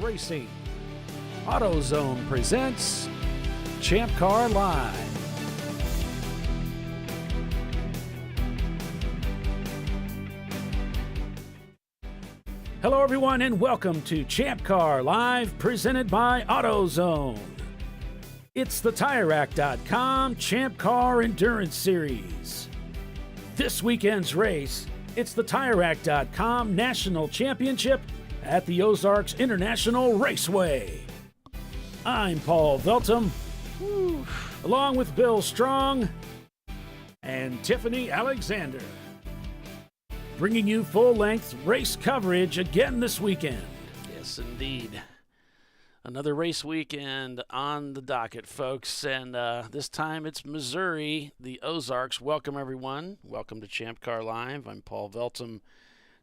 racing. AutoZone presents ChampCar.Live. Hello everyone and welcome to ChampCar.Live presented by AutoZone. It's the TireRack.com Champ Car Endurance Series. This weekend's race, it's the TireRack.com National Championship at the Ozarks International Raceway. I'm Paul Veltum, along with Bill Strong and Tiffany Alexander, bringing you full-length race coverage again this weekend. Yes, indeed. Another race weekend on the docket, folks, and this time it's Missouri, the Ozarks. Welcome, everyone. Welcome to Champ Car Live. I'm Paul Veltum,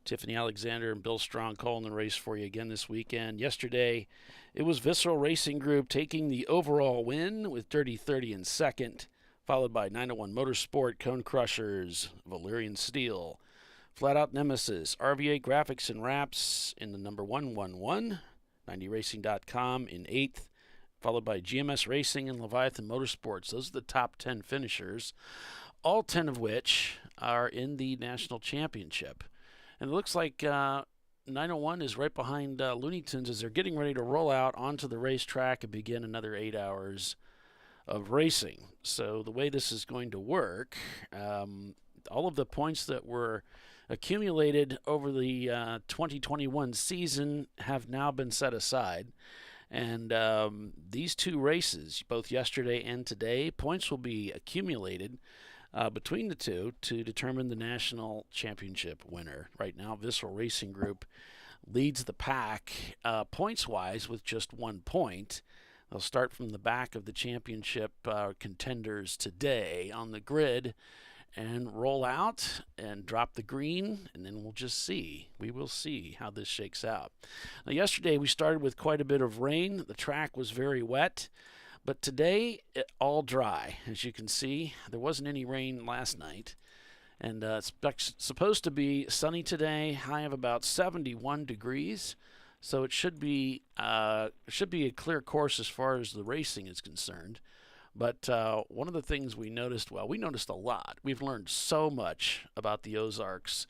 Tiffany Alexander, and Bill Strong calling the race for you again this weekend. Yesterday, it was Visceral Racing Group taking the overall win with Dirty 30 in second, followed by 901 Motorsport, Cone Crushers, Valyrian Steel, Flat Out Nemesis, RVA Graphics and Wraps in the number 111. 90racing.com in 8th, followed by GMS Racing and Leviathan Motorsports. Those are the top 10 finishers, all 10 of which are in the National Championship. And it looks like 901 is right behind Looney Tunes as they're getting ready to roll out onto the racetrack and begin another 8 hours of racing. So the way this is going to work, all of the points that were accumulated over the 2021 season have now been set aside. And these two races, both yesterday and today, points will be accumulated between the two to determine the national championship winner. Right now, Visceral Racing Group leads the pack points-wise with just 1 point. They'll start from the back of the championship contenders today on the grid and roll out and drop the green, and then we'll just see. We will see how this shakes out. Now, yesterday we started with quite a bit of rain. The track was very wet, but today it all dry. As you can see, there wasn't any rain last night, and it's supposed to be sunny today, high of about 71 degrees. So it should be a clear course as far as the racing is concerned. But one of the things we noticed a lot. We've learned so much about the Ozarks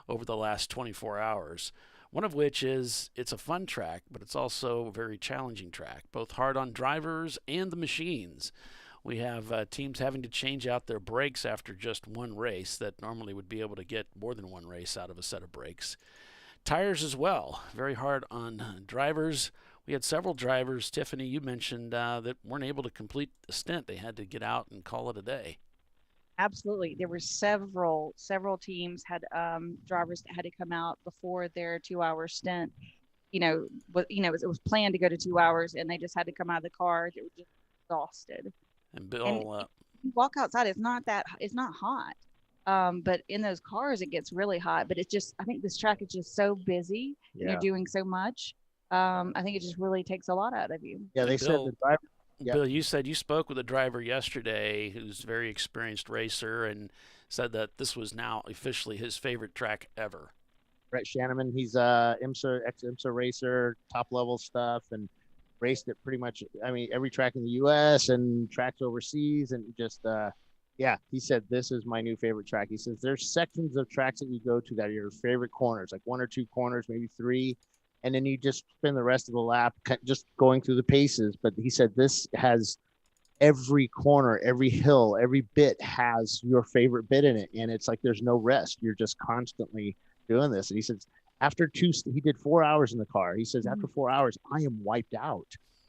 over the last 24 hours, one of which is it's a fun track, but it's also a very challenging track, both hard on drivers and the machines. We have teams having to change out their brakes after just one race that normally would be able to get more than one race out of a set of brakes. Tires as well, very hard on drivers. We had several drivers, Tiffany, you mentioned, that weren't able to complete the stint. They had to get out and call it a day. Absolutely. There were several teams had drivers that had to come out before their 2-hour stint. It was planned to go to 2 hours, and they just had to come out of the car. They were just exhausted. And Bill, you walk outside, it's not hot. But in those cars, it gets really hot. But I think this track is just so busy. Yeah. And you're doing so much. I think it just really takes a lot out of you. Yeah, said the driver. Yeah. Bill, you said you spoke with a driver yesterday who's a very experienced racer and said that this was now officially his favorite track ever. Brett Shanneman, he's ex-IMSA racer, top-level stuff, and raced at pretty much, every track in the U.S. and tracks overseas, and just, he said, this is my new favorite track. He says there's sections of tracks that you go to that are your favorite corners, like 1 or 2 corners, maybe 3, and then you just spend the rest of the lap just going through the paces. But he said this has every corner, every hill, every bit has your favorite bit in it. And it's like there's no rest. You're just constantly doing this. And he says he did 4 hours in the car. He says, after 4 hours, I am wiped out.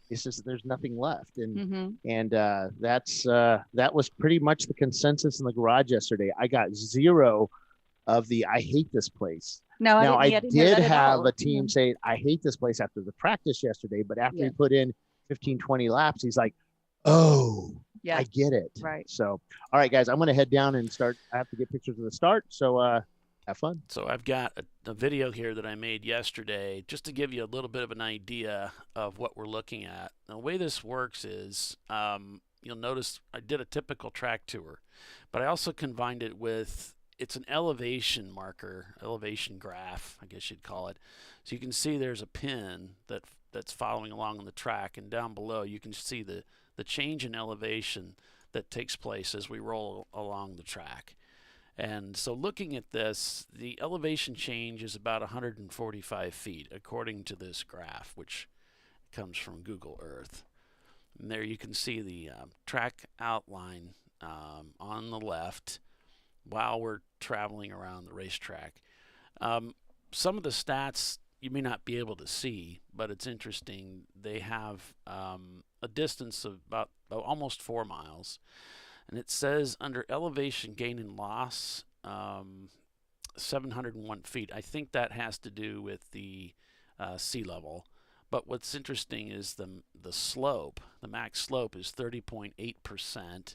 He says there's nothing left. And that was pretty much the consensus in the garage yesterday. I got 0 of the I hate this place. No, I did have a team say, I hate this place after the practice yesterday, but after he put in 15, 20 laps, he's like, oh, I get it. Right. So, all right, guys, I'm going to head down and start. I have to get pictures of the start. So have fun. So I've got a video here that I made yesterday just to give you a little bit of an idea of what we're looking at. The way this works is you'll notice I did a typical track tour, but I also combined it with it's an elevation marker, elevation graph, I guess you'd call it. So you can see there's a pin that that's following along on the track, and down below you can see the change in elevation that takes place as we roll along the track. And so looking at this, the elevation change is about 145 feet according to this graph, which comes from Google Earth. And there you can see the track outline on the left while we're traveling around the racetrack. Some of the stats you may not be able to see, but it's interesting. They have a distance of about almost 4 miles. And it says under elevation gain and loss, 701 feet. I think that has to do with the sea level. But what's interesting is the slope. The max slope is 30.8%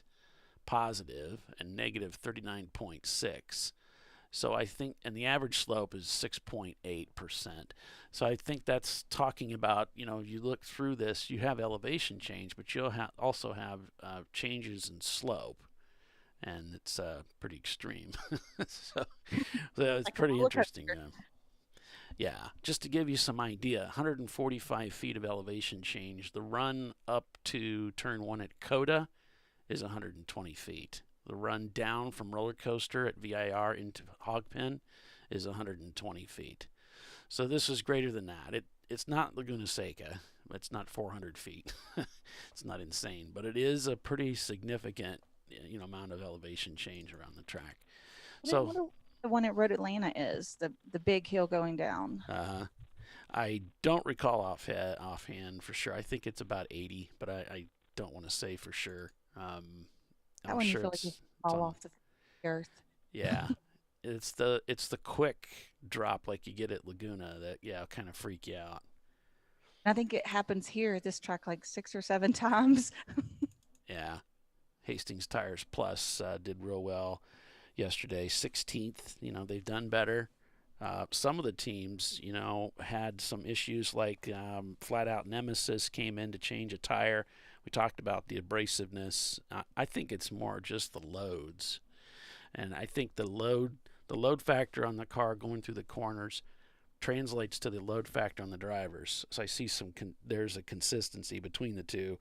positive and negative 39.6. So I think, and the average slope is 6.8%. So I think that's talking about, you look through this, you have elevation change, but you'll also have changes in slope, and it's pretty extreme. so it's Like a pretty roller interesting. coaster. Yeah, just to give you some idea, 145 feet of elevation change. The run up to turn 1 at Coda is 120 feet. The run down from roller coaster at VIR into Hogpen is 120 feet. So this is greater than that. It's not Laguna Seca. It's not 400 feet. It's not insane, but it is a pretty significant amount of elevation change around the track. I wonder what the one at Road Atlanta is, the big hill going down. I don't recall offhand for sure. I think it's about 80, but I don't want to say for sure. That one you feel like you fall off the earth. Yeah, it's the quick drop like you get at Laguna that kind of freak you out. I think it happens here at this track like 6 or 7 times. Yeah, Hastings Tires Plus did real well yesterday, 16th. They've done better. Some of the teams, had some issues like Flat Out Nemesis came in to change a tire. We talked about the abrasiveness. I think it's more just the loads. And I think the load factor on the car going through the corners translates to the load factor on the drivers. So I see there's a consistency between the two.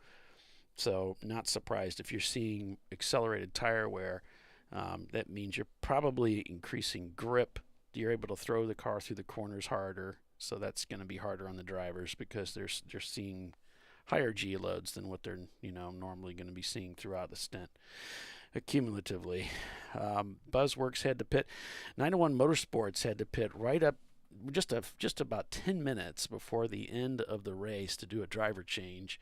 So not surprised if you're seeing accelerated tire wear. That means you're probably increasing grip. You're able to throw the car through the corners harder. So that's going to be harder on the drivers because they're seeing higher G loads than what they're normally going to be seeing throughout the stint cumulatively. Buzzworks had to pit. 901 Motorsports had to pit right up just about 10 minutes before the end of the race to do a driver change.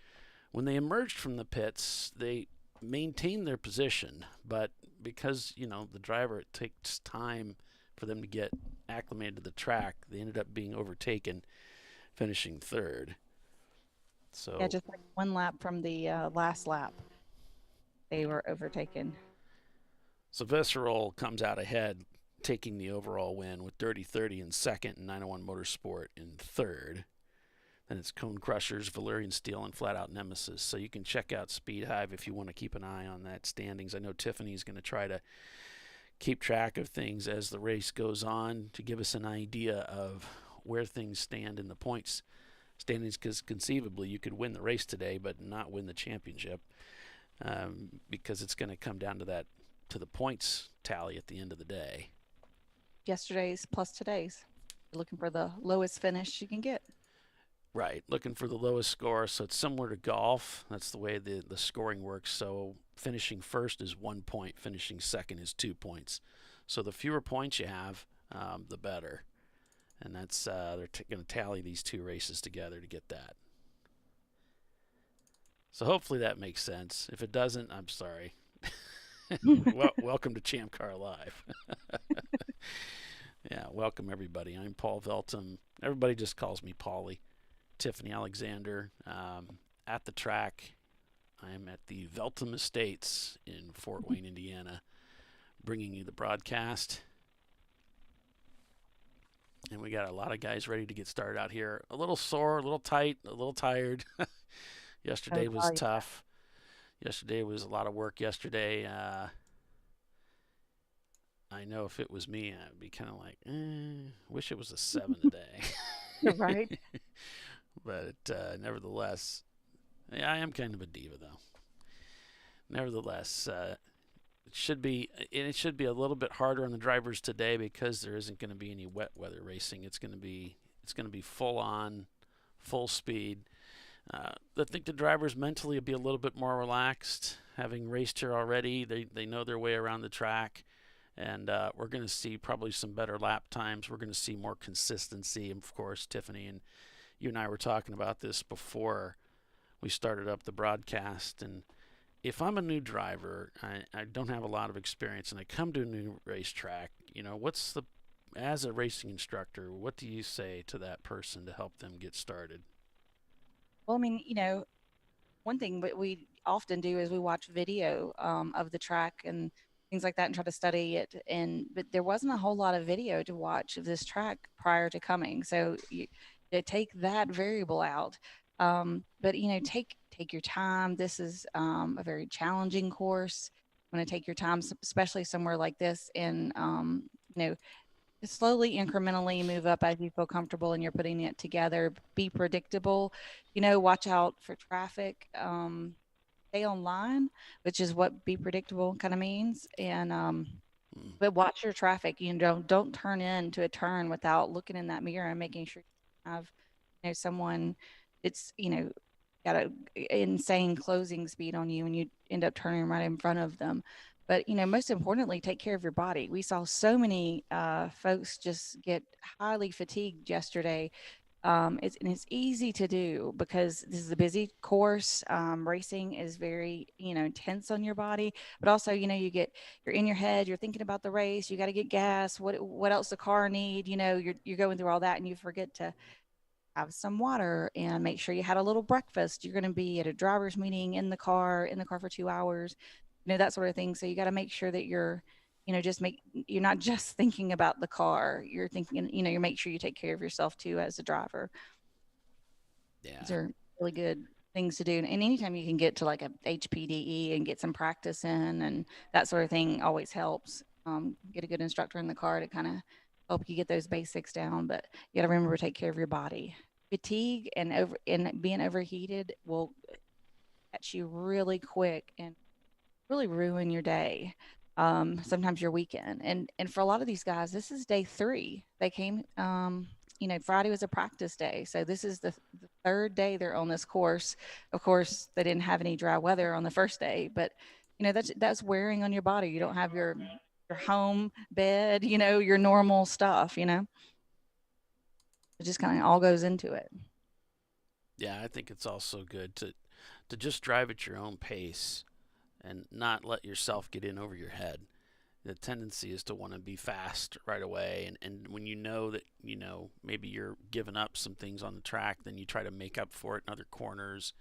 When they emerged from the pits, they maintained their position, but because the driver, it takes time for them to get acclimated to the track, they ended up being overtaken, finishing third. So yeah, just like 1 lap from the last lap, they were overtaken. So Visceral comes out ahead, taking the overall win with Dirty 30 in second and 901 Motorsport in third. Then it's Cone Crushers, Valerian Steel, and Flat Out Nemesis. So you can check out Speed Hive if you want to keep an eye on that standings. I know Tiffany's going to try to keep track of things as the race goes on to give us an idea of where things stand in the points standings, because conceivably you could win the race today but not win the championship, because it's going to come down to the points tally at the end of the day. Yesterday's plus today's. You're looking for the lowest finish you can get. Right, looking for the lowest score. So it's similar to golf. That's the way the scoring works. So finishing first is 1 point, finishing second is 2 points. So the fewer points you have, the better. And that's they're going to tally these two races together to get that. So hopefully that makes sense. If it doesn't, I'm sorry. Welcome to ChampCar.Live. Yeah, welcome everybody. I'm Paul Veltum. Everybody just calls me Paulie. Tiffany Alexander at the track. I'm at the Veltum Estates in Fort Wayne, Indiana, bringing you the broadcast. And we got a lot of guys ready to get started out here. A little sore, a little tight, a little tired. Yesterday was tough. Yesterday was a lot of work yesterday. I know if it was me, I'd be kind of like, wish it was a 7 today. Right. But nevertheless, yeah, I am kind of a diva, though. Nevertheless, it should be a little bit harder on the drivers today because there isn't going to be any wet weather racing. It's going to be full on, full speed. I think the drivers mentally will be a little bit more relaxed, having raced here already. They know their way around the track, and we're going to see probably some better lap times. We're going to see more consistency. And of course, Tiffany and you and I were talking about this before we started up the broadcast. And if I'm a new driver, I don't have a lot of experience, and I come to a new racetrack, as a racing instructor, what do you say to that person to help them get started? Well, I mean, one thing we often do is we watch video of the track and things like that and try to study it. But there wasn't a whole lot of video to watch of this track prior to coming, so you take that variable out. But take your time. This is a very challenging course. You want to take your time, especially somewhere like this, and slowly, incrementally move up as you feel comfortable and you're putting it together. Be predictable. Watch out for traffic. Stay online, which is what be predictable kind of means. And but watch your traffic. Don't turn into a turn without looking in that mirror and making sure you have someone that's got a insane closing speed on you and you end up turning right in front of them. But most importantly, take care of your body. We saw so many folks just get highly fatigued yesterday. It's easy to do because this is a busy course. Racing is very intense on your body, but also you're in your head. You're thinking about the race. You got to get gas. What else the car need? You're going through all that, and you forget to have some water and make sure you had a little breakfast. You're going to be at a driver's meeting in the car for 2 hours, that sort of thing. So you got to make sure that you're you're not just thinking about the car. You're thinking, you make sure you take care of yourself too as a driver. Yeah. These are really good things to do. And anytime you can get to like a HPDE and get some practice in and that sort of thing always helps. Get a good instructor in the car to kind of help you get those basics down. But you got to remember to take care of your body. Fatigue and being overheated will catch you really quick and really ruin your day. Sometimes your weekend. And for a lot of these guys, this is day 3. They came, Friday was a practice day. So this is the third day they're on this course. Of course, they didn't have any dry weather on the first day, but that's wearing on your body. You don't have your home bed, your normal stuff, It just kind of all goes into it. Yeah, I think it's also good to just drive at your own pace and not let yourself get in over your head. The tendency is to want to be fast right away, and when you know that maybe you're giving up some things on the track, then you try to make up for it in other corners.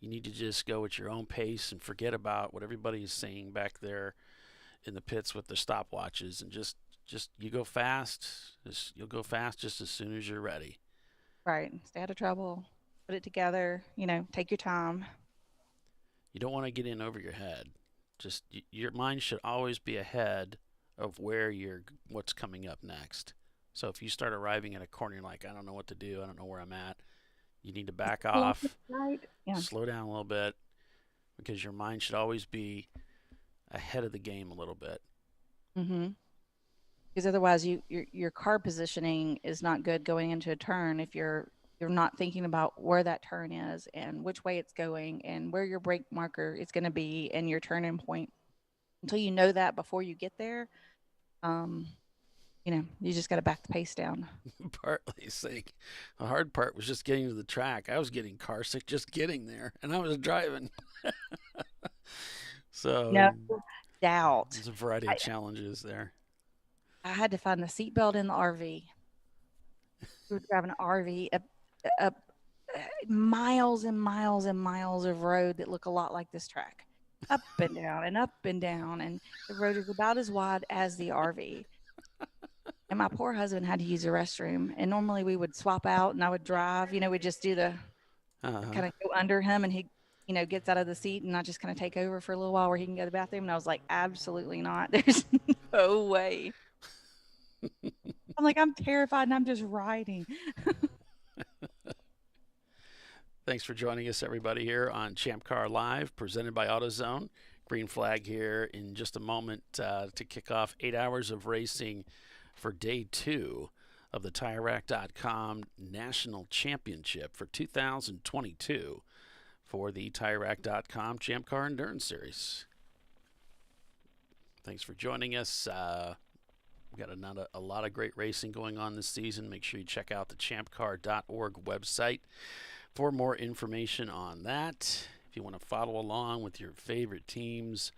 You need to just go at your own pace and forget about what everybody is saying back there in the pits with the stopwatches, and just you go fast. You'll go fast just as soon as you're ready. Right. Stay out of trouble. Put it together. Take your time. You don't want to get in over your head. Just your mind should always be ahead of what's coming up next. So if you start arriving at a corner, you're like, I don't know what to do. I don't know where I'm at. You need to back off, right? Yeah. Slow down a little bit, because your mind should always be ahead of the game a little bit. Mm-hmm. Because otherwise, your car positioning is not good going into a turn if you're not thinking about where that turn is and which way it's going and where your brake marker is going to be and your turning point. Until you know that before you get there, you just got to back the pace down. Partly sick. The hard part was just getting to the track. I was getting car sick just getting there, and I was driving. So no doubt. There's a variety of challenges there. I had to find the seatbelt in the RV. We were driving an RV up miles and miles and miles of road that look a lot like this track, up and down and up and down, and the road is about as wide as the RV. And my poor husband had to use the restroom, and normally we would swap out and I would drive. We'd just do the kind of go under him, and he gets out of the seat, and I just kind of take over for a little while where he can go to the bathroom. And I was like, absolutely not. There's no way. I'm like, I'm terrified and I'm just riding. Thanks for joining us, everybody, here on ChampCar.Live, presented by AutoZone. Green flag here in just a moment to kick off 8 hours of racing for day 2 of the TireRack.com National Championship for 2022 for the TireRack.com Champ Car Endurance Series. Thanks for joining us. We've got a lot of great racing going on this season. Make sure you check out the ChampCar.org website for more information on that. If you want to follow along with your favorite teams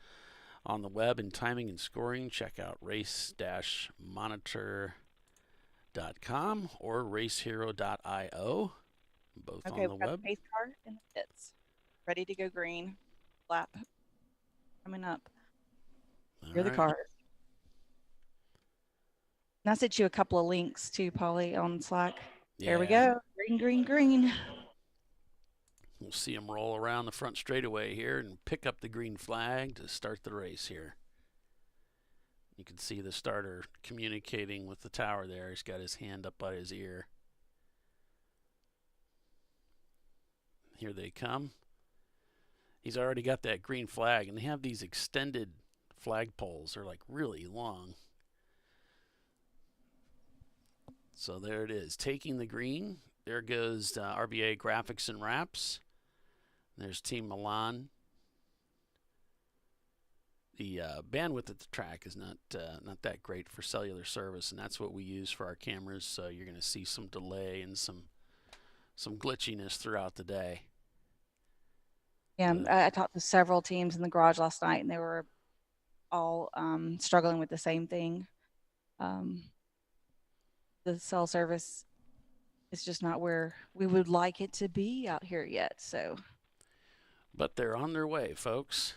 on the web in timing and scoring, check out race-monitor.com or racehero.io, both Okay, on the we've got web. the pace car in the pits, ready to go green. Lap coming up. Here are the cars. And I sent you a couple of links too, Polly, on Slack. There we go. Green, green, green. We'll see them roll around the front straightaway here and pick up the green flag to start the race here. You can see the starter communicating with the tower there. He's got his hand up by his ear. Here they come. He's already got that green flag, and they have these extended flag poles. They're like really long. So there it is, taking the green. There goes RBA Graphics and Wraps. There's Team Milan. The bandwidth at the track is not that great for cellular service, and that's what we use for our cameras. So you're going to see some delay and some glitchiness throughout the day. Yeah, I talked to several teams in the garage last night, and they were all struggling with the same thing. The cell service is just not where we would like it to be out here yet. So, but they're on their way, folks.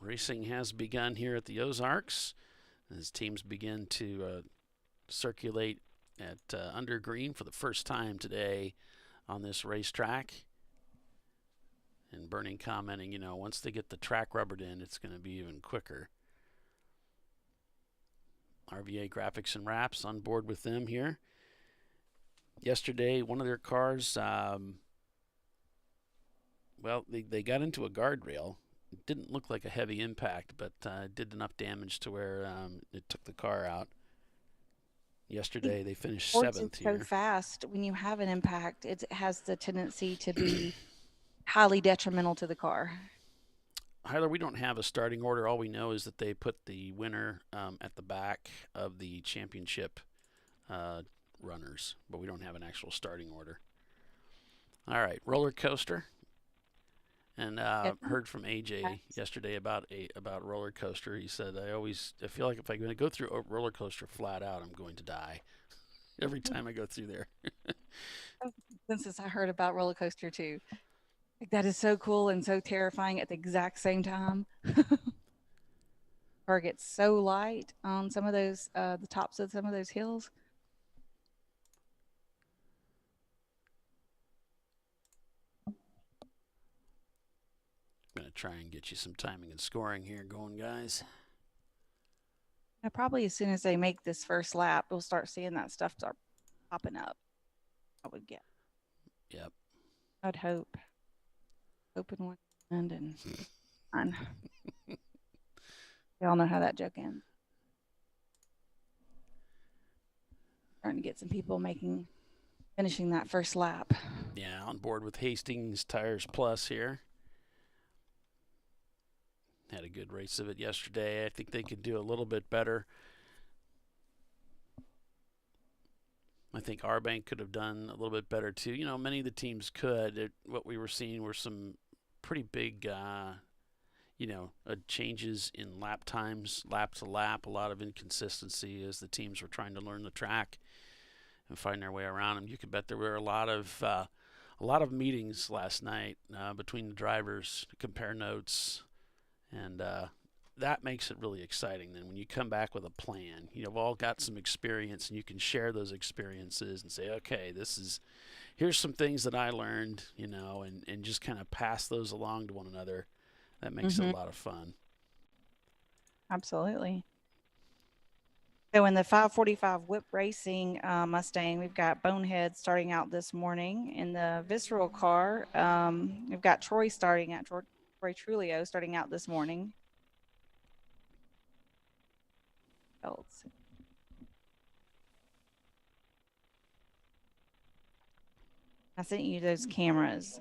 Racing has begun here at the Ozarks as teams begin to circulate at under green for the first time today on this racetrack. And Bernie commenting, you know, once they get the track rubbered in, it's going to be even quicker. RVA Graphics and Wraps on board with them here. Yesterday, one of their cars, well, they got into a guardrail. It didn't look like a heavy impact, but it did enough damage to where it took the car out. Yesterday, they finished 7th here. So fast, when you have an impact, it has the tendency to be highly detrimental to the car. Hyler, we don't have a starting order. All we know is that they put the winner at the back of the championship runners, but we don't have an actual starting order. All right, roller coaster. And heard from AJ yesterday about roller coaster. He said, I feel like if I'm going to go through a roller coaster flat out, I'm going to die every time I go through there. Since I heard about roller coaster too. Like, that is so cool and so terrifying at the exact same time. Car gets so light on some of those, the tops of some of those hills. I'm going to try and get you some timing and scoring here going, guys. Now, probably as soon as they make this first lap, we'll start seeing that stuff start popping up. I would get. Yep. I'd hope. Open one end and on. We all know how that joke ends. Starting to get some people finishing that first lap. Yeah, on board with Hastings Tires Plus here. Had a good race of it yesterday. I think they could do a little bit better. I think Arbank could have done a little bit better too. You know, many of the teams could. What we were seeing were some pretty big, changes in lap times, lap to lap. A lot of inconsistency as the teams were trying to learn the track and find their way around them. You could bet there were a lot of meetings last night between the drivers to compare notes. And that makes it really exciting. Then when you come back with a plan, you've all got some experience and you can share those experiences and say, okay, here's some things that I learned, and just kind of pass those along to one another. That makes it a lot of fun. Absolutely. So in the 545 Whip Racing Mustang, we've got Bonehead starting out this morning. In the Visceral car, we've got Troy Trulio starting out this morning. Else. I sent you those cameras.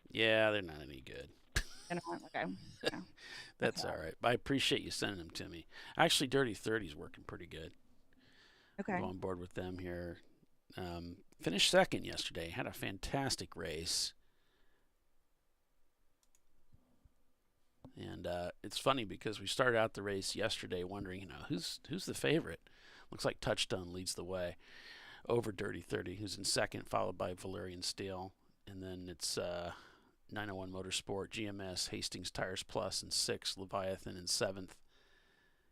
Yeah, they're not any good. Okay. Yeah. That's all right. I appreciate you sending them to me. Actually, Dirty 30's working pretty good. Okay. I'm on board with them here. Finished second yesterday. Had a fantastic race. And it's funny because we started out the race yesterday wondering, who's the favorite? Looks like Touchstone leads the way over Dirty 30, who's in second, followed by Valerian Steel. And then it's 901 Motorsport, GMS, Hastings Tires Plus in sixth, Leviathan in seventh.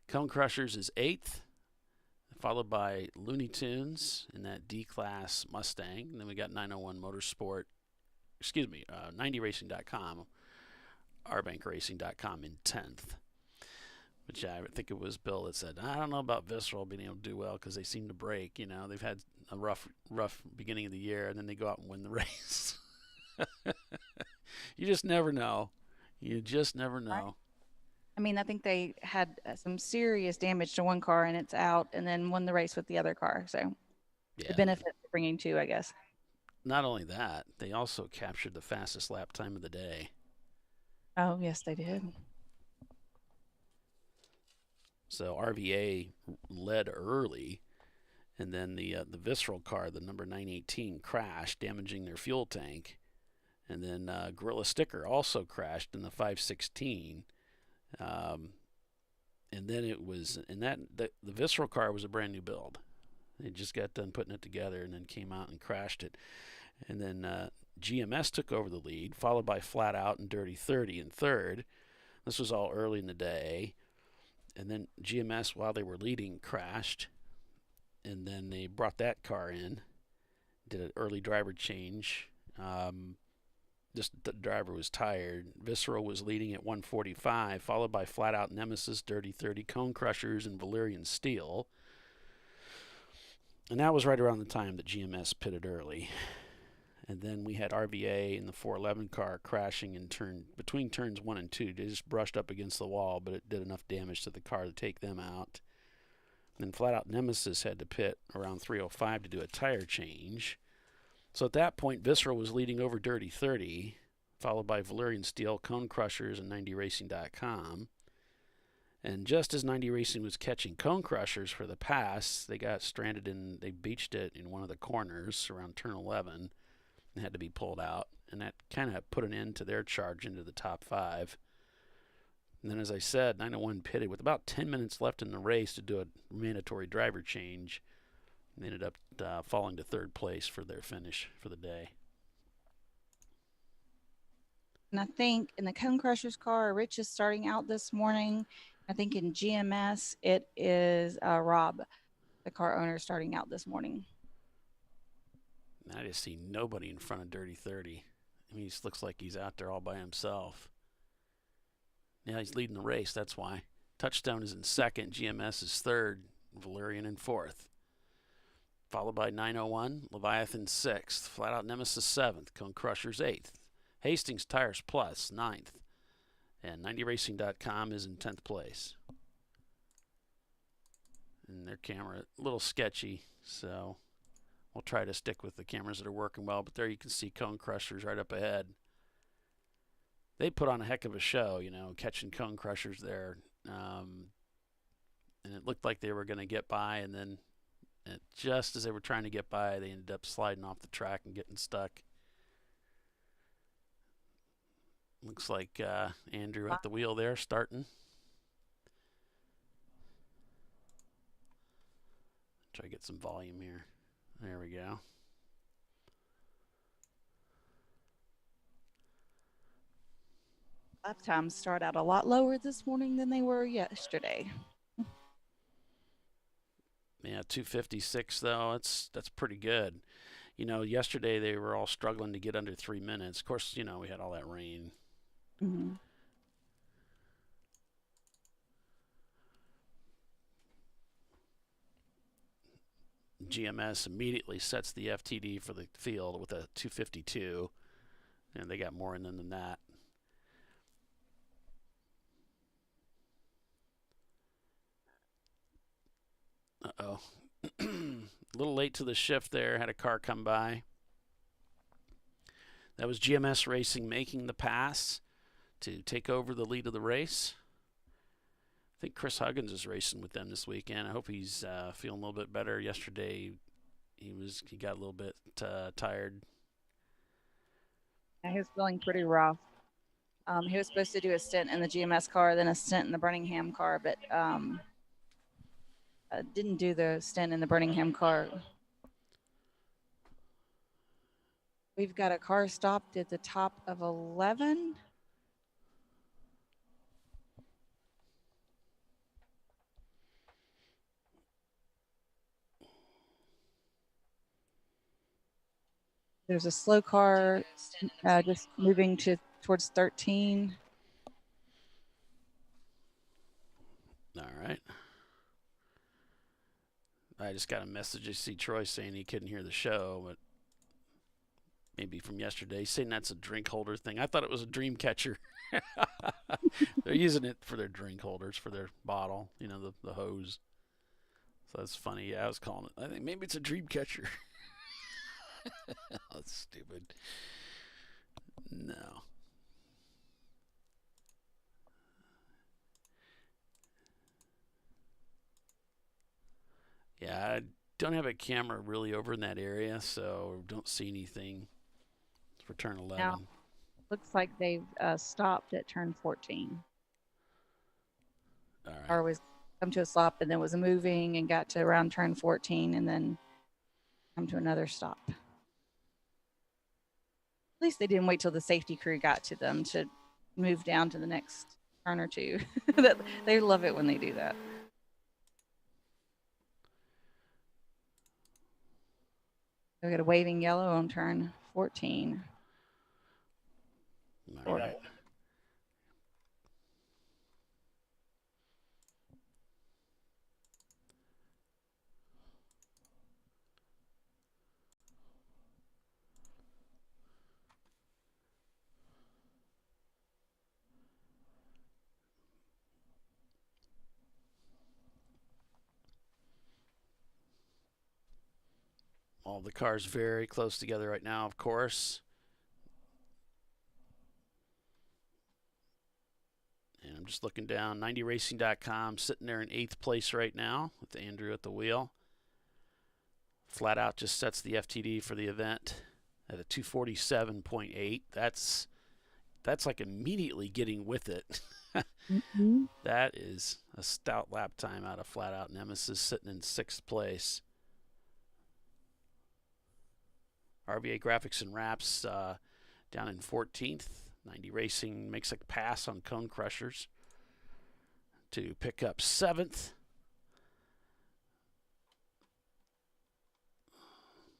Cone Crushers is eighth, followed by Looney Tunes in that D-Class Mustang. And then we got 901 Motorsport, 90racing.com, rbankracing.com in 10th. Which I think it was Bill that said, I don't know about Visceral being able to do well because they seem to break. They've had a rough beginning of the year, and then they go out and win the race. You just never know. You just never know. I mean, I think they had some serious damage to one car, and it's out, and then won the race with the other car. So Yeah. the benefit of bringing two, I guess. Not only that, they also captured the fastest lap time of the day. Oh, yes, they did. So RVA led early, and then the Visceral car, the number 918, crashed, damaging their fuel tank. And then Gorilla Sticker also crashed in the 516. And then it was, the Visceral car was a brand new build. They just got done putting it together and then came out and crashed it. And then GMS took over the lead, followed by Flat Out and Dirty 30 in third. This was all early in the day. And then GMS, while they were leading, crashed. And then they brought that car in, did an early driver change. Just the driver was tired. Visceral was leading at 145, followed by Flat Out Nemesis, Dirty 30, Cone Crushers, and Valerian Steel. And that was right around the time that GMS pitted early. And then we had RVA in the 411 car crashing in between turns 1 and 2. They just brushed up against the wall, but it did enough damage to the car to take them out. And then Flat Out Nemesis had to pit around 305 to do a tire change. So at that point, Visceral was leading over Dirty 30, followed by Valerian Steel, Cone Crushers, and 90racing.com. And just as 90 Racing was catching Cone Crushers for the pass, they got stranded they beached it in one of the corners around turn 11 and had to be pulled out. And that kind of put an end to their charge into the top 5. And then, as I said, 901 pitted with about 10 minutes left in the race to do a mandatory driver change. They ended up falling to third place for their finish for the day. And I think in the Cone Crushers car, Rich is starting out this morning. I think in GMS, it is Rob, the car owner, starting out this morning. I just see nobody in front of Dirty 30. I mean, he just looks like he's out there all by himself. Yeah, he's leading the race, that's why. Touchstone is in second, GMS is third, Valerian in fourth. Followed by 901, Leviathan sixth, Flat Out Nemesis seventh, Cone Crushers eighth, Hastings Tires Plus ninth, and 90racing.com is in 10th place. And their camera, a little sketchy, so we'll try to stick with the cameras that are working well. But there you can see Cone Crushers right up ahead. They put on a heck of a show, catching Cone Crushers there. And it looked like they were going to get by, and then just as they were trying to get by, they ended up sliding off the track and getting stuck. Looks like Andrew at the wheel there, starting. Try to get some volume here. There we go. Lap times start out a lot lower this morning than they were yesterday. Yeah, 2:56 though. That's pretty good. Yesterday they were all struggling to get under 3 minutes. Of course, we had all that rain. Mm-hmm. GMS immediately sets the FTD for the field with a 252, and they got more in them than that. Uh-oh. A little late to the shift there. Had a car come by. That was GMS Racing making the pass to take over the lead of the race. I think Chris Huggins is racing with them this weekend. I hope he's feeling a little bit better. Yesterday, he got a little bit tired. Yeah, he was feeling pretty rough. He was supposed to do a stint in the GMS car, then a stint in the Birmingham car, but didn't do the stint in the Birmingham car. We've got a car stopped at the top of 11. There's a slow car just moving towards 13. All right. I just got a message. I see Troy saying he couldn't hear the show, but maybe from yesterday. He's saying that's a drink holder thing. I thought it was a dream catcher. They're using it for their drink holders, for their bottle, the hose. So that's funny. Yeah, I was calling it. I think maybe it's a dream catcher. That's stupid. No. Yeah, I don't have a camera really over in that area, so don't see anything for turn 11. Now, looks like they've stopped at turn 14. All right. Car was come to a stop and then was moving and got to around turn 14 and then come to another stop. At least they didn't wait till the safety crew got to them to move down to the next turn or two. They love it when they do that. We got a waving yellow on turn 14. All right. All the cars very close together right now, of course. And I'm just looking down. 90racing.com, sitting there in 8th place right now with Andrew at the wheel. Flat Out just sets the FTD for the event at a 247.8. That's like immediately getting with it. Mm-hmm. That is a stout lap time out of Flat Out. Nemesis sitting in 6th place. RVA Graphics and Wraps down in 14th. 90 Racing makes a pass on Cone Crushers to pick up 7th.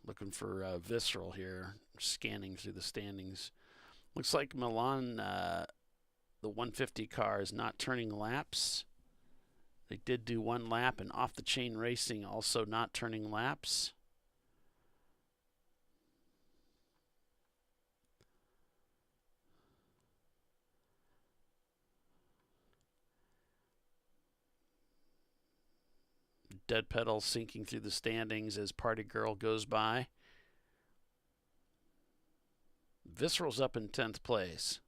Looking for Visceral here, scanning through the standings. Looks like Milan, the 150 car, is not turning laps. They did do one lap, and Off the Chain Racing also not turning laps. Dead Pedal sinking through the standings as Party Girl goes by. Visceral's up in 10th place.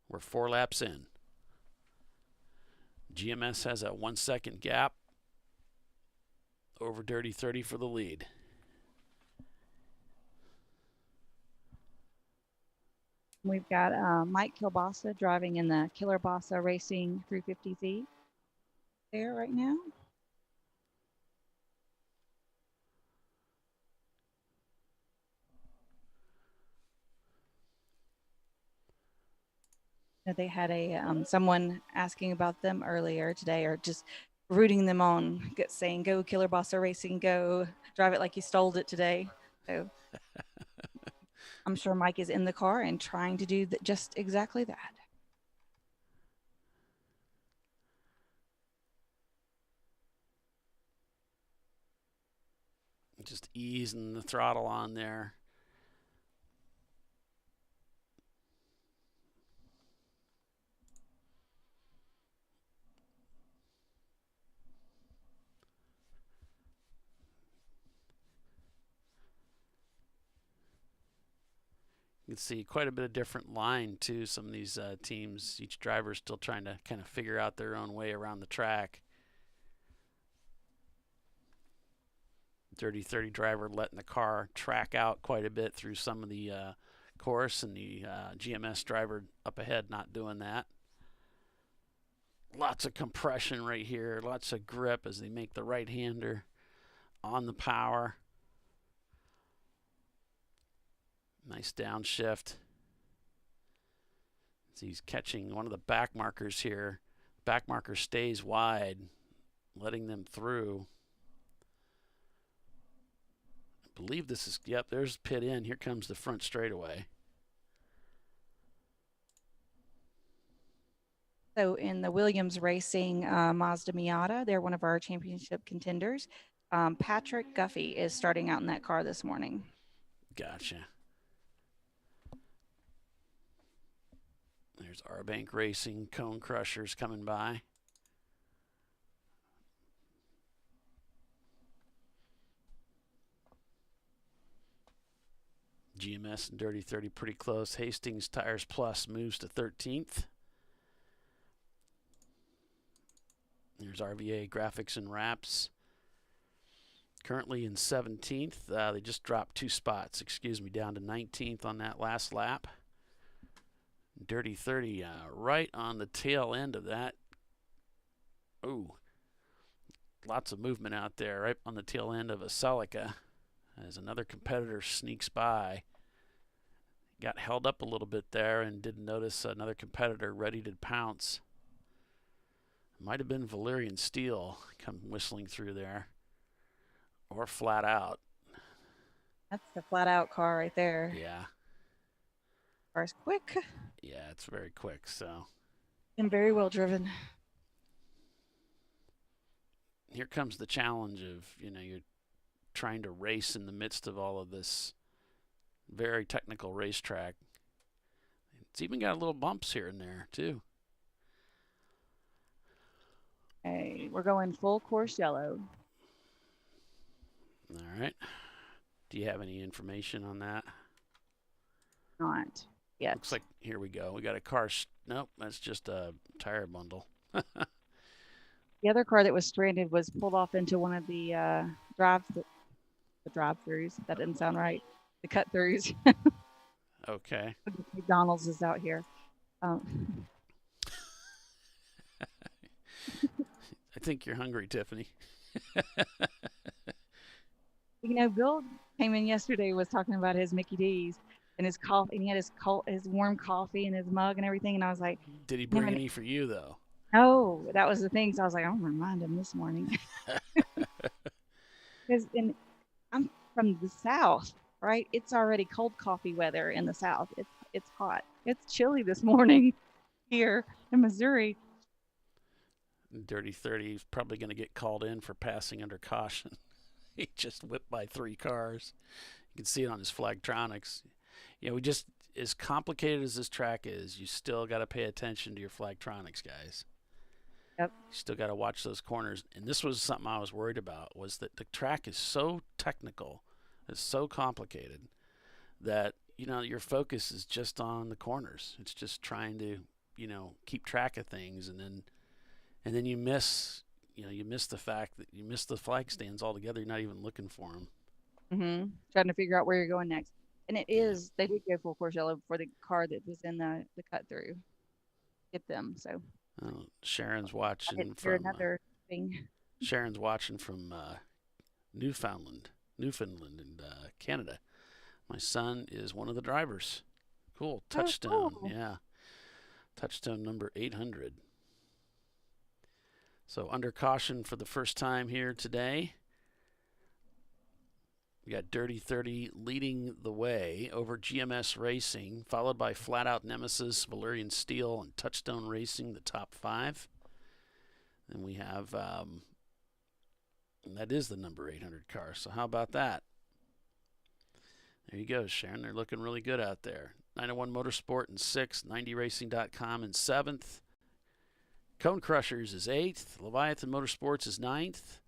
We're 4 laps in. GMS has a 1 second gap over Dirty 30 for the lead. We've got Mike Kilbasa driving in the Killer Bassa Racing 350Z there right now. They had someone asking about them earlier today, or just rooting them on, saying, "Go Killer Bassa Racing, go drive it like you stole it today." So I'm sure Mike is in the car and trying to do just exactly that. Just easing the throttle on there. You can see quite a bit of different line too. Some of these teams, each driver is still trying to kind of figure out their own way around the track. Dirty 30 driver letting the car track out quite a bit through some of the course, and the GMS driver up ahead not doing that. Lots of compression right here, lots of grip as they make the right-hander on the power. Nice downshift. So he's catching one of the back markers here. Back marker stays wide, letting them through. I believe this is, yep, there's pit in. Here comes the front straightaway. So in the Williams Racing Mazda Miata, they're one of our championship contenders. Patrick Guffey is starting out in that car this morning. Gotcha. There's R-Bank Racing, Cone Crushers coming by. GMS and Dirty 30 pretty close. Hastings Tires Plus moves to 13th. There's RVA Graphics and Wraps. Currently in 17th. They just dropped 2 spots, down to 19th on that last lap. Dirty 30 right on the tail end of that. Ooh, lots of movement out there right on the tail end of a Celica as another competitor sneaks by. Got held up a little bit there and didn't notice another competitor ready to pounce. Might have been Valerian Steel come whistling through there, or Flat Out. That's the Flat Out car right there. Yeah. Car's quick. Yeah, it's very quick, so. And very well driven. Here comes the challenge of, you're trying to race in the midst of all of this very technical racetrack. It's even got little bumps here and there, too. Okay, we're going full course yellow. All right. Do you have any information on that? Not yet. Looks like, here we go. We got a car. Nope, that's just a tire bundle. The other car that was stranded was pulled off into one of the drive-throughs. That didn't sound right. The cut-throughs. Okay. McDonald's is out here. I think you're hungry, Tiffany. Bill came in yesterday, was talking about his Mickey D's and his coffee, and he had his warm coffee in his mug and everything. And I was like, did he bring any for you, though? No, that was the thing. So I was like, I'm gonna remind him this morning. Because I'm from the South, right? It's already cold coffee weather in the South. It's hot. It's chilly this morning here in Missouri. Dirty 30 is probably going to get called in for passing under caution. He just whipped by 3 cars. You can see it on his Flagtronics. We just, as complicated as this track is, you still got to pay attention to your Flagtronics, guys. Yep. You still got to watch those corners. And this was something I was worried about, was that the track is so technical, it's so complicated, that, your focus is just on the corners. It's just trying to, keep track of things, and then you miss, you miss the fact that you miss the flag stands altogether. You're not even looking for them. Mm-hmm. Trying to figure out where you're going next. And they did go full course yellow for the car that was in the cut through. Get them, so. Sharon's watching from another thing. Sharon's watching from Newfoundland and Canada. My son is one of the drivers. Cool. Touchstone. Oh, cool. Yeah. Touchstone number 800. So under caution for the first time here today. We got Dirty 30 leading the way over GMS Racing, followed by Flat Out Nemesis, Valerian Steel, and Touchstone Racing, the top 5. Then we have And that is the number 800 car. So how about that? There you go, Sharon. They're looking really good out there. 901 Motorsport in 6th, 90racing.com in 7th. Cone Crushers is 8th. Leviathan Motorsports is 9th.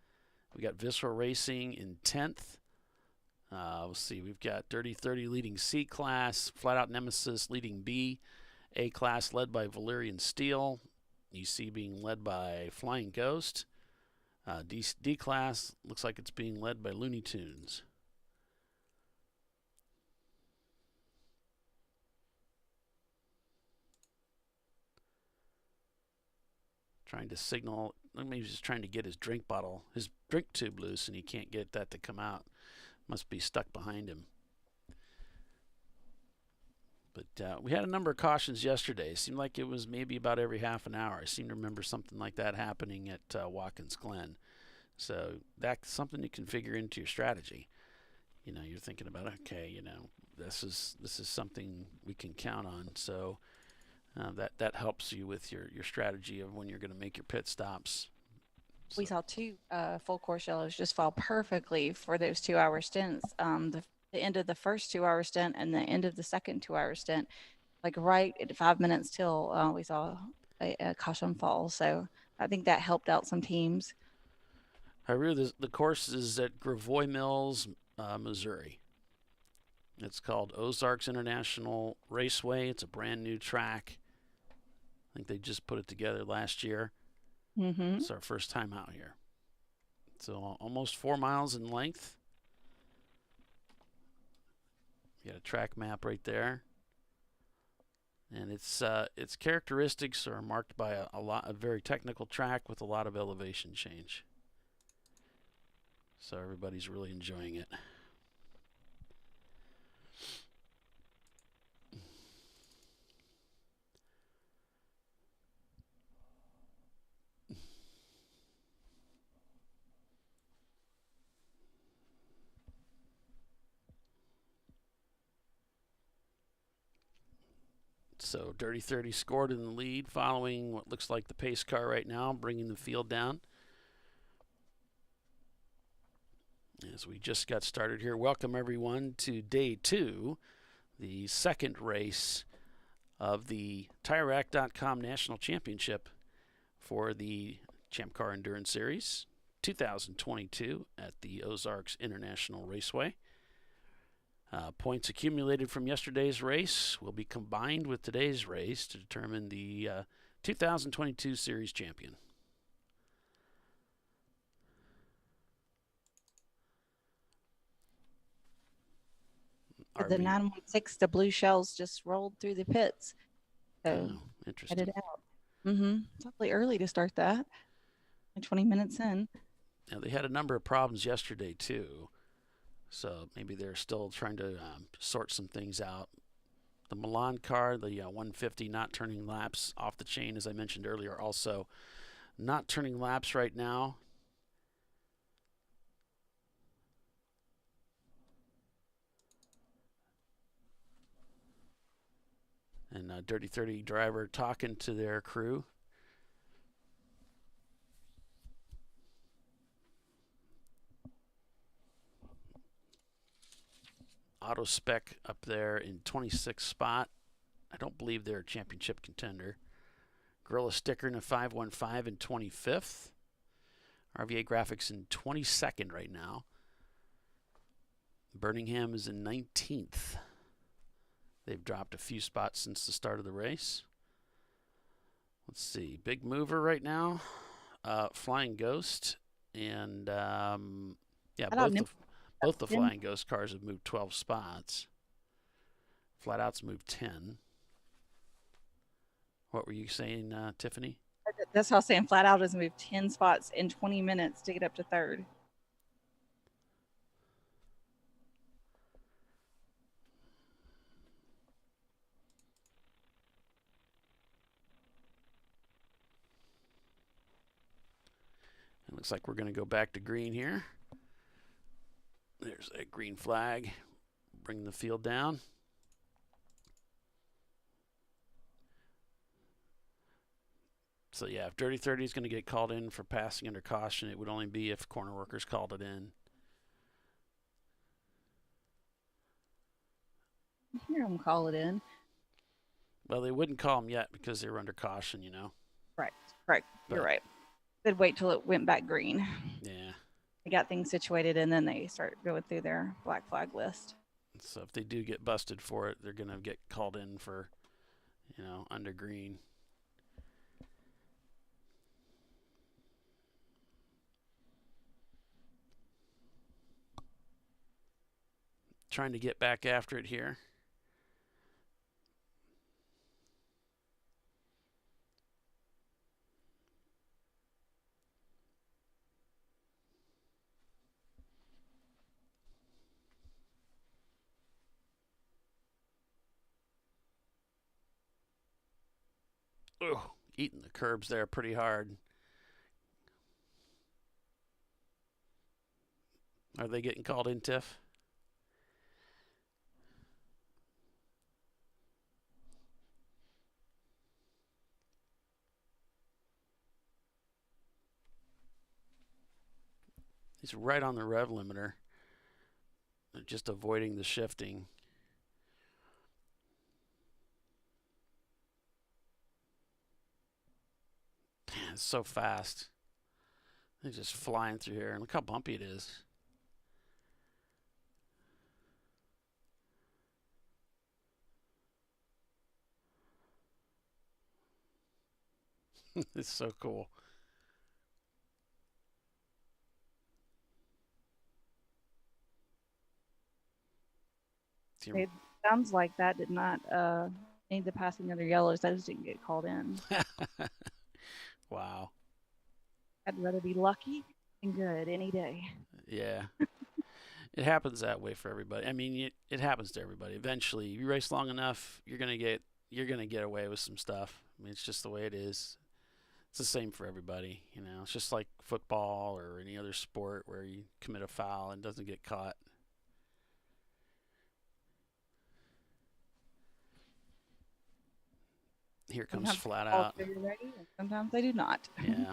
We got Visceral Racing in 10th. We'll see. We've got Dirty 30 leading C class, Flat Out Nemesis leading B, A class led by Valerian Steel, EC being led by Flying Ghost. D class looks like it's being led by Looney Tunes. Trying to signal, maybe he's just trying to get his drink tube loose, and he can't get that to come out. Must be stuck behind him. But we had a number of cautions yesterday. It seemed like it was maybe about every half an hour. I seem to remember something like that happening at Watkins Glen. So that's something you can figure into your strategy. You know, you're thinking about, okay, you know, this is something we can count on. So that helps you with your strategy of when you're going to make your pit stops. So. We saw 2 full course yellows just fall perfectly for those 2-hour stints. The end of the first 2-hour stint and the end of the second 2-hour stint, like right at 5 minutes till we saw a caution fall. So I think that helped out some teams. I really, the course is at Gravois Mills, Missouri. It's called Ozarks International Raceway. It's a brand new track. I think they just put it together last year. Mm-hmm. It's our first time out here. So almost 4 miles in length. You got a track map right there. And its characteristics are marked by a very technical track with a lot of elevation change. So everybody's really enjoying it. So Dirty 30 scored in the lead, following what looks like the pace car right now, bringing the field down. As we just got started here, welcome everyone to day 2, the second race of the TireRack.com National Championship for the Champ Car Endurance Series 2022 at the Ozarks International Raceway. Points accumulated from yesterday's race will be combined with today's race to determine the 2022 series champion. The 916, the blue shells just rolled through the pits. So interesting. Headed out. It's awfully early to start that. 20 minutes in. Now, they had a number of problems yesterday, too. So maybe they're still trying to sort some things out. The Milan car, the 150, not turning laps off the chain, as I mentioned earlier, also not turning laps right now. And Dirty 30 driver talking to their crew. Auto Spec up there in 26th spot. I don't believe they're a championship contender. Gorilla Sticker in a 515 in 25th. RVA Graphics in 22nd right now. Birmingham is in 19th. They've dropped a few spots since the start of the race. Let's see. Big mover right now. Flying Ghost. And, both the Flying Ghost cars have moved 12 spots. Flat Out's moved 10. What were you saying, Tiffany? That's how I was saying. Flat Out has moved 10 spots in 20 minutes to get up to third. It looks like we're going to go back to green here. There's a green flag. Bring the field down. So, yeah, if Dirty 30 is going to get called in for passing under caution, it would only be if corner workers called it in. I hear them call it in. Well, they wouldn't call them yet because they were under caution, you know. Right. You're But- right. They'd wait till it went back green. Yeah. They got things situated, and then they start going through their black flag list. So if they do get busted for it, they're going to get called in for, under green. Trying to get back after it here. Ugh, eating the curbs there pretty hard. Are they getting called in, Tiff? He's right on the rev limiter. They're just avoiding the shifting. Man, it's so fast. They're just flying through here. And look how bumpy it is. It's so cool. It sounds like that did not need the passing under yellows. Those didn't get called in. Wow. I'd rather be lucky and good any day. Yeah. It happens that way for everybody. I mean, it happens to everybody. Eventually, you race long enough, you're gonna get away with some stuff. I mean, it's just the way it is. It's the same for everybody, It's just like football or any other sport where you commit a foul and doesn't get caught. Here comes Sometimes flat all out. figure ready, and sometimes they do not. Yeah.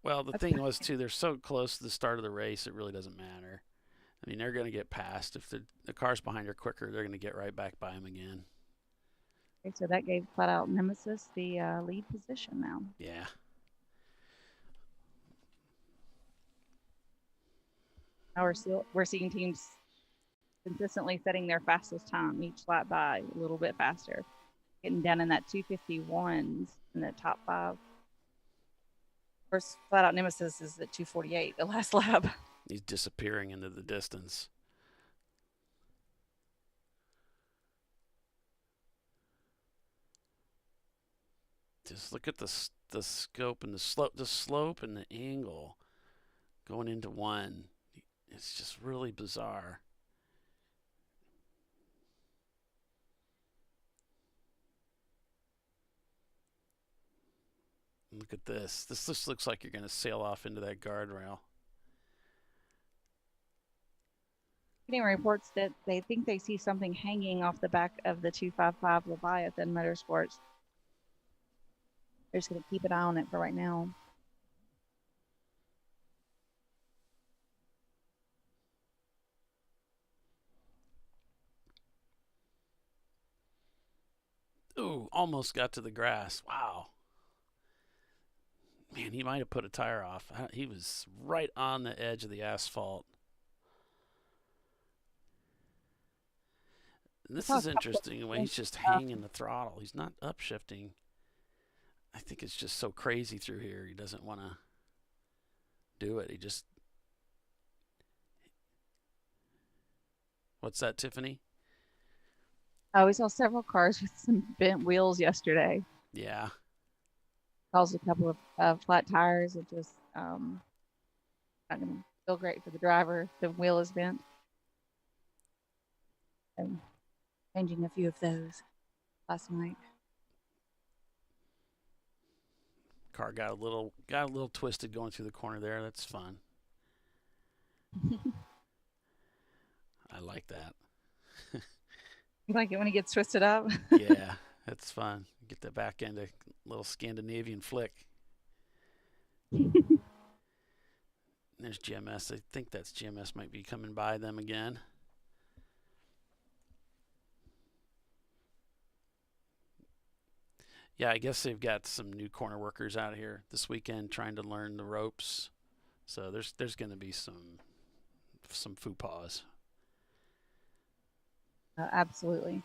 Well, the That's thing was, too, they're so close to the start of the race, it really doesn't matter. I mean, they're going to get past. If the cars behind are quicker, they're going to get right back by them again. Okay, so that gave Flat Out Nemesis the lead position now. Yeah. Now we're seeing teams consistently setting their fastest time each lap by a little bit faster, getting down in that 251s in the top 5. First, Flat Out Nemesis is at 248, the last lap. He's disappearing into the distance. Just look at the scope and the slope and the angle going into one. It's just really bizarre. Look at this. This just looks like you're going to sail off into that guardrail. Getting reports that they think they see something hanging off the back of the 255 Leviathan Motorsports. They're just going to keep an eye on it for right now. Ooh, almost got to the grass. Wow. Man, he might have put a tire off. He was right on the edge of the asphalt. And this is interesting, the way he's just hanging the throttle. He's not upshifting. I think it's just so crazy through here. He doesn't want to do it. He just... What's that, Tiffany? Oh, we saw several cars with some bent wheels yesterday. Yeah. Caused a couple of flat tires. It just not going to feel great for the driver. The wheel is bent. And changing a few of those last night. Car got a little twisted going through the corner there. That's fun. I like that. You like it when it gets twisted up? Yeah, that's fun. Get the back end, a little Scandinavian flick. There's GMS. I think that's GMS might be coming by them again. Yeah, I guess they've got some new corner workers out here this weekend trying to learn the ropes. So there's going to be some faux pas. Absolutely.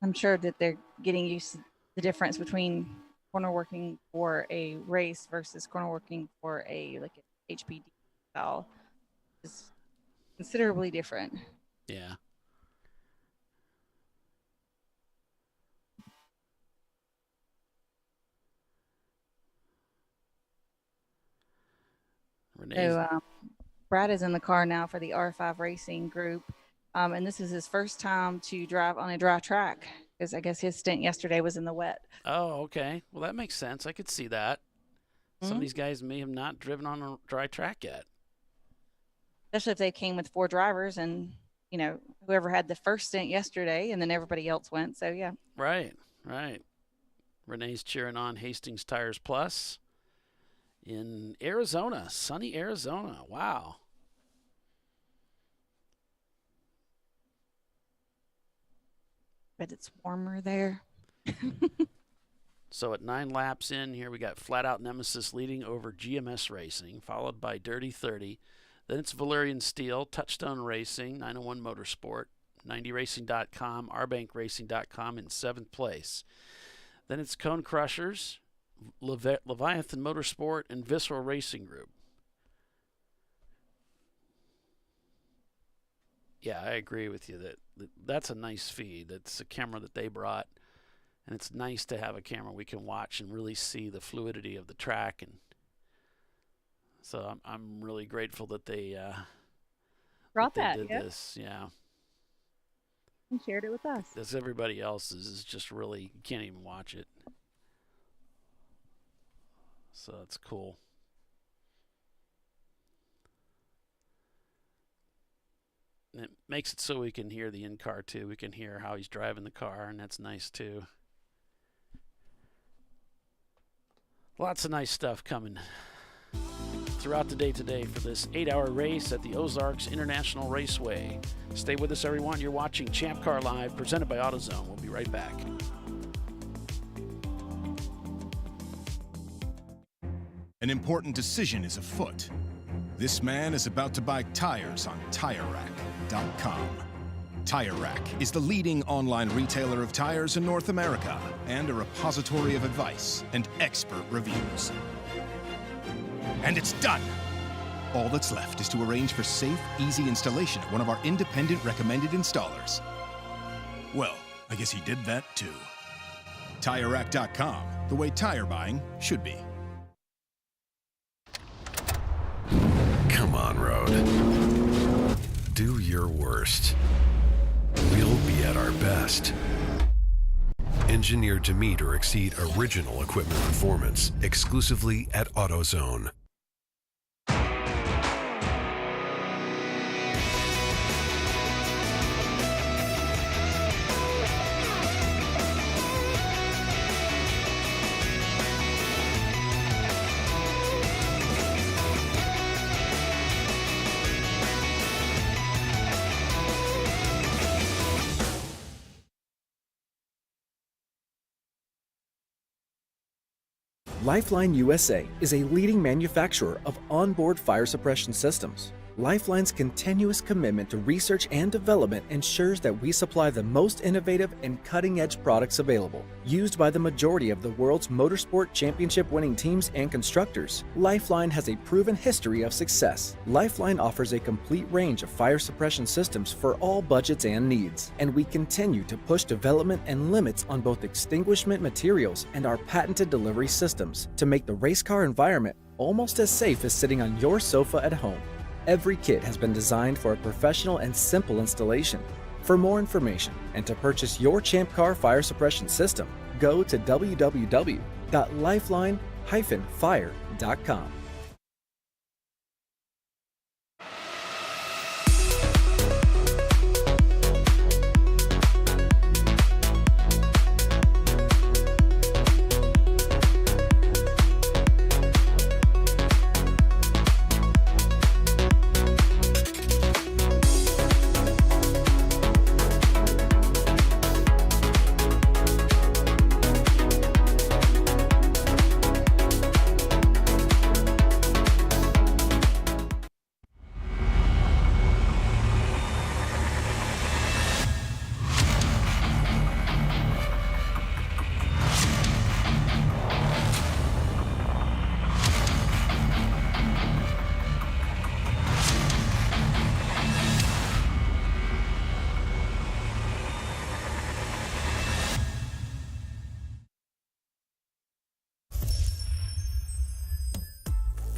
I'm sure that they're getting used to the difference between corner working for a race versus corner working for a HPD style is considerably different. Yeah. So Brad is in the car now for the R5 Racing group, and this is his first time to drive on a dry track because I guess his stint yesterday was in the wet. Oh, okay. Well, that makes sense. I could see that. Some of these guys may have not driven on a dry track yet. Especially if they came with 4 drivers and, whoever had the first stint yesterday and then everybody else went. So, yeah. Right. Renee's cheering on Hastings Tires Plus in Arizona, sunny Arizona. Wow. But it's warmer there. So at 9 laps in here, we got Flat Out Nemesis leading over GMS Racing, followed by Dirty 30. Then it's Valerian Steel, Touchstone Racing, 901 Motorsport, 90racing.com, rbankracing.com in 7th place. Then it's Cone Crushers, Leviathan Motorsport, and Visceral Racing Group. Yeah, I agree with you that's a nice feed. That's a camera that they brought. And it's nice to have a camera we can watch and really see the fluidity of the track. And so I'm really grateful that they brought did yep. this. Yeah. And shared it with us. Because everybody else's is just really, you can't even watch it. So it's cool. And it makes it so we can hear the in-car too. We can hear how he's driving the car, and that's nice too. Lots of nice stuff coming throughout the day today for this 8-hour race at the Ozarks International Raceway. Stay with us, everyone. You're watching Champ Car Live, presented by AutoZone. We'll be right back. An important decision is afoot. This man is about to buy tires on TireRack.com. Tire Rack is the leading online retailer of tires in North America and a repository of advice and expert reviews. And it's done! All that's left is to arrange for safe, easy installation at one of our independent recommended installers. Well, I guess he did that too. TireRack.com, the way tire buying should be. Come on, Road. Do your worst. We'll be at our best. Engineered to meet or exceed original equipment performance, exclusively at AutoZone. Lifeline USA is a leading manufacturer of onboard fire suppression systems. Lifeline's continuous commitment to research and development ensures that we supply the most innovative and cutting-edge products available. Used by the majority of the world's motorsport championship-winning teams and constructors, Lifeline has a proven history of success. Lifeline offers a complete range of fire suppression systems for all budgets and needs, and we continue to push development and limits on both extinguishment materials and our patented delivery systems to make the race car environment almost as safe as sitting on your sofa at home. Every kit has been designed for a professional and simple installation. For more information and to purchase your Champ Car fire suppression system, go to www.lifeline-fire.com.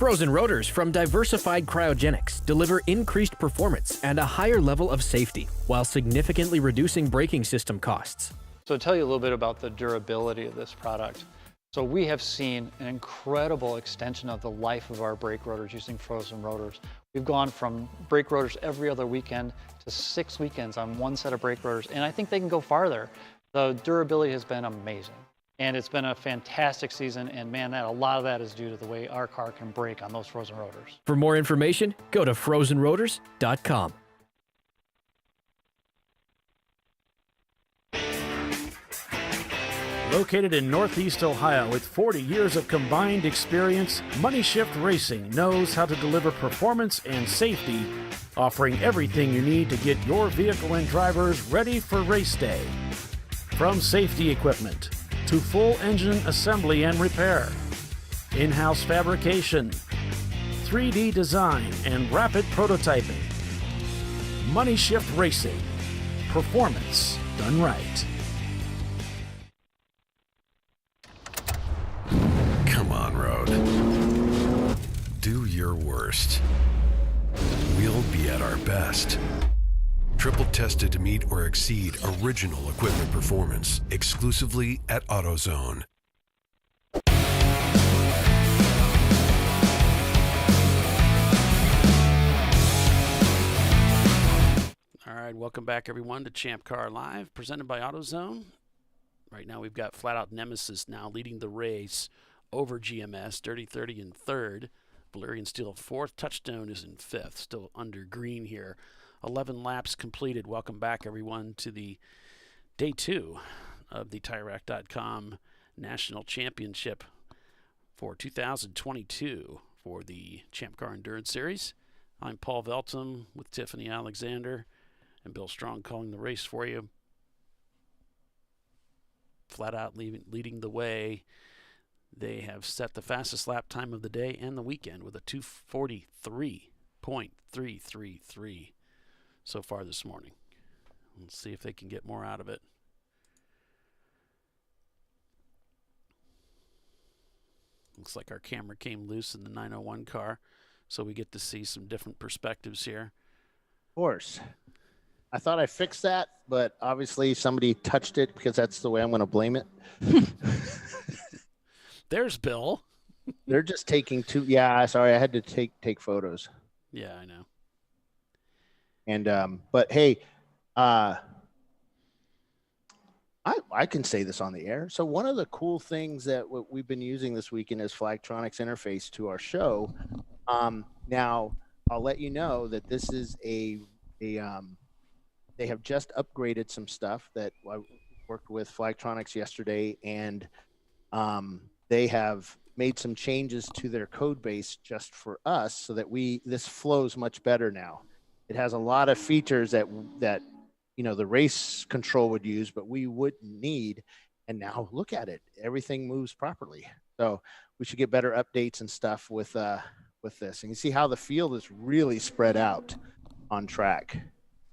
Frozen rotors from Diversified Cryogenics deliver increased performance and a higher level of safety, while significantly reducing braking system costs. So to tell you a little bit about the durability of this product. So we have seen an incredible extension of the life of our brake rotors using Frozen rotors. We've gone from brake rotors every other weekend to 6 weekends on one set of brake rotors, and I think they can go farther. The durability has been amazing. And it's been a fantastic season, and man, a lot of that is due to the way our car can brake on those Frozen rotors. For more information, go to frozenrotors.com. Located in Northeast Ohio with 40 years of combined experience, Money Shift Racing knows how to deliver performance and safety, offering everything you need to get your vehicle and drivers ready for race day. From safety equipment to full engine assembly and repair, in-house fabrication, 3D design, and rapid prototyping. Money Shift Racing. Performance done right. Come on, Road. Do your worst. We'll be at our best. Triple tested to meet or exceed original equipment performance exclusively at AutoZone. All right, welcome back, everyone, to Champ Car Live, presented by AutoZone. Right now, we've got Flat Out Nemesis now leading the race over GMS, Dirty 30 in third. Valerian Steel fourth. Touchstone is in fifth, still under green here. 11 laps completed. Welcome back, everyone, to the day 2 of the TireRack.com National Championship for 2022 for the Champ Car Endurance Series. I'm Paul Veltum with Tiffany Alexander and Bill Strong calling the race for you. Flat Out leading the way. They have set the fastest lap time of the day and the weekend with a 2:43.333 so far this morning. Let's see if they can get more out of it. Looks like our camera came loose in the 901 car, so we get to see some different perspectives here. Of course. I thought I fixed that, but obviously somebody touched it because that's the way I'm going to blame it. There's Bill. They're just taking two. Yeah, sorry, I had to take photos. Yeah, I know. And but hey, I can say this on the air. So one of the cool things that we've been using this weekend is Flagtronics interface to our show. Now I'll let you know that this is they have just upgraded some stuff that I worked with Flagtronics yesterday, and they have made some changes to their code base just for us so that this flows much better now. It has a lot of features that the race control would use, but we wouldn't need. And now look at it, everything moves properly. So we should get better updates and stuff with this. And you see how the field is really spread out on track.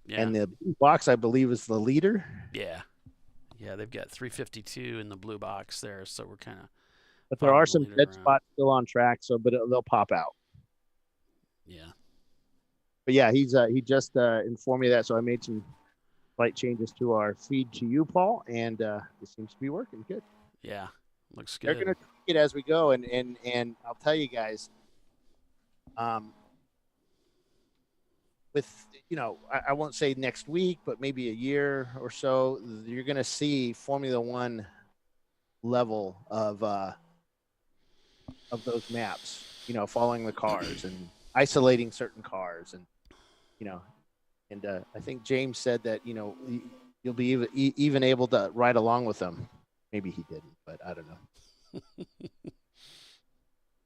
Yeah. And the blue box, I believe, is the leader. Yeah, they've got 352 in the blue box there, so we're kind of. But there are some dead spots still on track, but they'll pop out. Yeah. But yeah, he just informed me of that, so I made some slight changes to our feed to you, Paul, and it seems to be working good. Yeah, looks good. They're going to tweak it as we go, and I'll tell you guys, with I won't say next week, but maybe a year or so, you're going to see Formula One level of those maps, following the cars and isolating certain cars, and I think James said that you'll be even able to ride along with them. Maybe he didn't, but I don't know.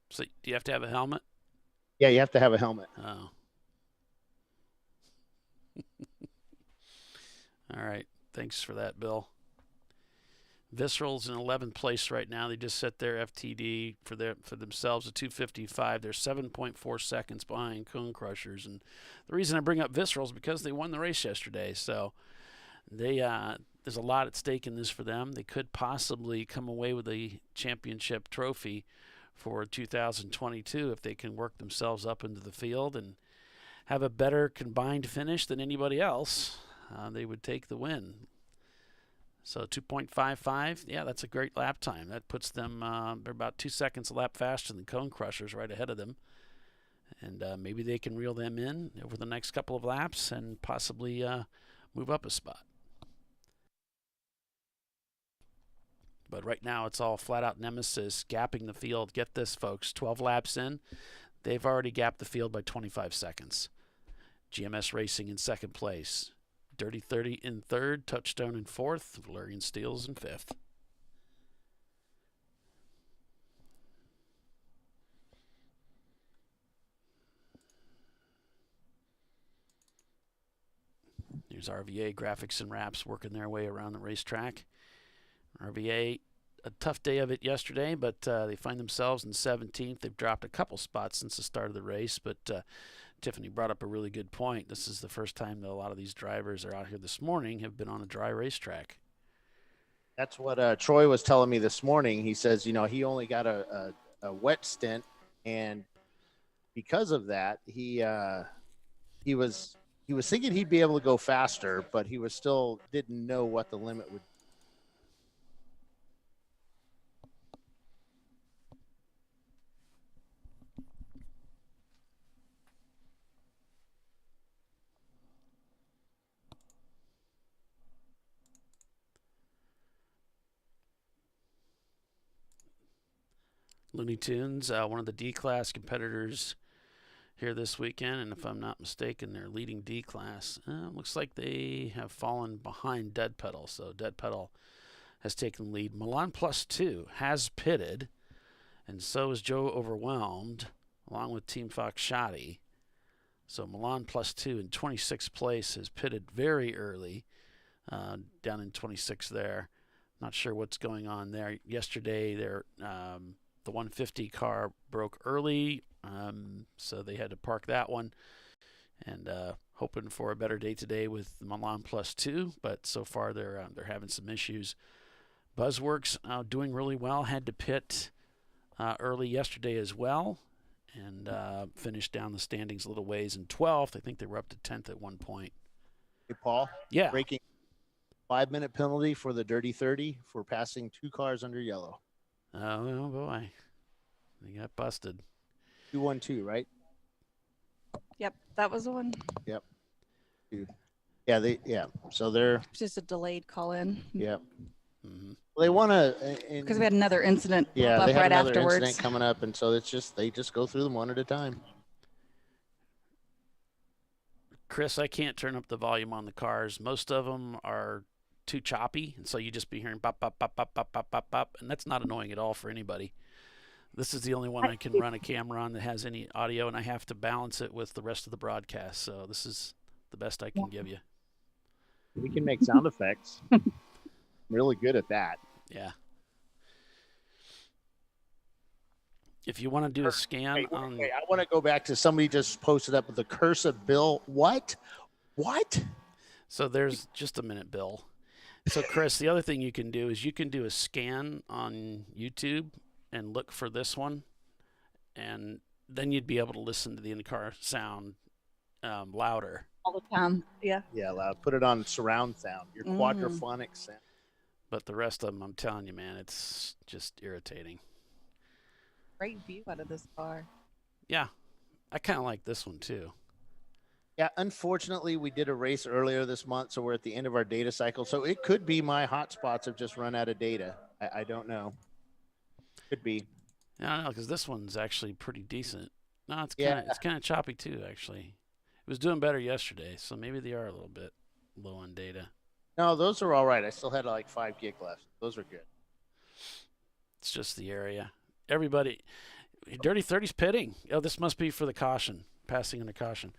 So do you have to have a helmet? Yeah, you have to have a helmet. Oh. All right. Thanks for that, Bill. Visceral's in 11th place right now. They just set their FTD for themselves at 2:55. They're 7.4 seconds behind Cone Crushers. And the reason I bring up Visceral is because they won the race yesterday. So there's a lot at stake in this for them. They could possibly come away with a championship trophy for 2022 if they can work themselves up into the field and have a better combined finish than anybody else. They would take the win. So 2.55, yeah, that's a great lap time. That puts them, they're about 2 seconds a lap faster than Cone Crushers right ahead of them. And maybe they can reel them in over the next couple of laps and possibly move up a spot. But right now it's all flat-out Nemesis gapping the field. Get this, folks, 12 laps in, they've already gapped the field by 25 seconds. GMS Racing in second place. Dirty 30 in third, Touchstone in fourth, Valerian Steels in fifth. Here's RVA Graphics and Wraps working their way around the racetrack. RVA, a tough day of it yesterday, but they find themselves in 17th. They've dropped a couple spots since the start of the race, but Tiffany brought up a really good point. This is the first time that a lot of these drivers are out here this morning have been on a dry racetrack. That's what Troy was telling me this morning. He says, he only got a wet stint, and because of that, he was thinking he'd be able to go faster, but he was still didn't know what the limit would be. Looney Tunes, one of the D-Class competitors here this weekend, and if I'm not mistaken, they're leading D-Class. Looks like they have fallen behind Dead Pedal, so Dead Pedal has taken the lead. Milan Plus 2 has pitted, and so is Joe Overwhelmed, along with Team Fox Shoddy. So Milan Plus 2 in 26th place has pitted very early, down in 26th there. Not sure what's going on there. Yesterday, the 150 car broke early, so they had to park that one. And hoping for a better day today with the Milan Plus 2, but so far they're having some issues. Buzzworks doing really well. Had to pit early yesterday as well, and finished down the standings a little ways in 12th. I think they were up to 10th at one point. Hey, Paul. Yeah. Breaking 5-minute penalty for the Dirty 30 for passing 2 cars under yellow. Oh boy, they got busted. 212, right? Yep, that was the one. Yep. Yeah, so they're Just a delayed call in. yep. Mm-hmm. Well, they want to Because we had another incident yeah, up they had right another afterwards. incident coming up, and so they just go through them one at a time. Chris, I can't turn up the volume on the cars. Most of them are too choppy, and so you just be hearing bop, bop, bop, bop, bop, bop, bop, bop, and that's not annoying at all for anybody. This is the only one I can run a camera on that has any audio, and I have to balance it with the rest of the broadcast, so this is the best I can give you. We can make sound effects. I'm really good at that. Yeah. If you want to do a scan on... Wait, I want to go back to somebody just posted up with the curse of Bill. What? So there's just a minute, Bill. So, Chris, the other thing you can do is you can do a scan on YouTube and look for this one, and then you'd be able to listen to the in-car sound louder. All the time, yeah. Yeah, loud. Put it on surround sound, your quadraphonic sound. But the rest of them, I'm telling you, man, it's just irritating. Great view out of this car. Yeah, I kind of like this one, too. Yeah, unfortunately, we did a race earlier this month, so we're at the end of our data cycle. So it could be my hotspots have just run out of data. I don't know. Could be. I don't know, because this one's actually pretty decent. No, it's kind of choppy, too, actually. It was doing better yesterday, so maybe they are a little bit low on data. No, those are all right. I still had like 5 gig left. Those are good. It's just the area. Everybody, Dirty 30's pitting. Oh, this must be for the caution, passing in the caution.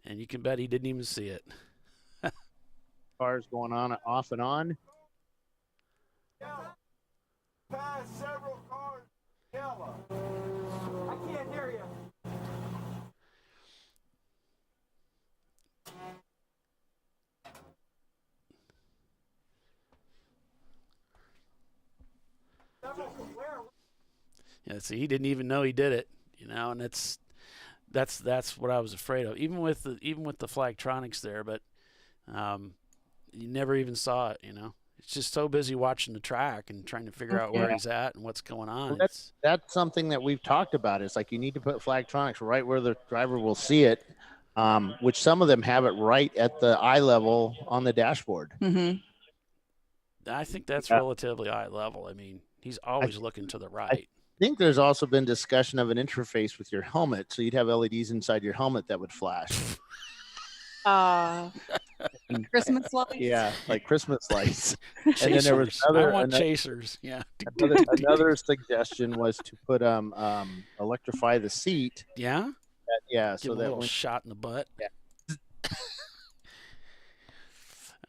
And you can bet he didn't even see it. Cars going on, off and on. Pass several cars yellow. I can't hear you. Yeah, see, he didn't even know he did it, and that's what I was afraid of. Even with the Flagtronics there, but you never even saw it. It's just so busy watching the track and trying to figure out where he's at and what's going on. Well, that's something that we've talked about. It's like you need to put Flagtronics right where the driver will see it, which some of them have it right at the eye level on the dashboard. Mm-hmm. I think that's relatively eye level. I mean, he's always looking to the right. I think there's also been discussion of an interface with your helmet, so you'd have LEDs inside your helmet that would flash. Christmas lights. Yeah, like Christmas lights. Chasers. And then there was I want chasers. Yeah. Another suggestion was to put electrify the seat. Yeah. Yeah. Give So him a that little shot in the butt. Yeah.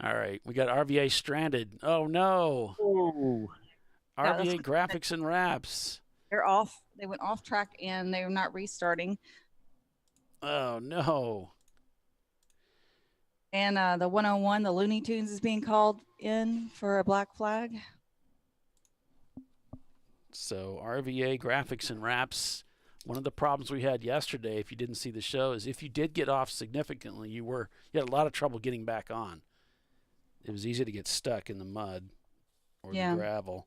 All right, we got RVA stranded. Oh no. Ooh. RVA graphics and wraps. They're off. They went off track and they're not restarting. Oh no. And the 101, the Looney Tunes, is being called in for a black flag. So RVA graphics and wraps. One of the problems we had yesterday, if you didn't see the show, is if you did get off significantly, you had a lot of trouble getting back on. It was easy to get stuck in the mud or the gravel.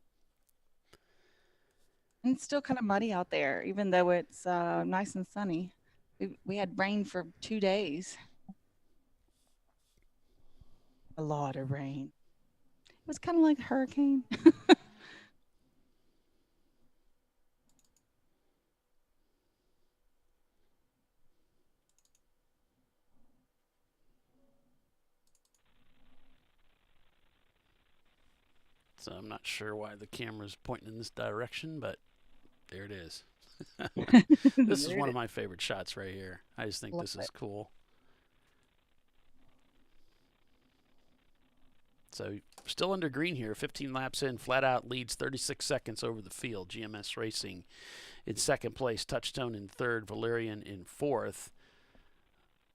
And it's still kind of muddy out there, even though it's nice and sunny. We had rain for 2 days. A lot of rain. It was kind of like a hurricane. So I'm not sure why the camera's pointing in this direction, but there it is. This is one of my favorite shots right here. I just think this is cool. So still under green here, 15 laps in, flat out leads 36 seconds over the field. GMS Racing in second place, Touchstone in third, Valerian in fourth.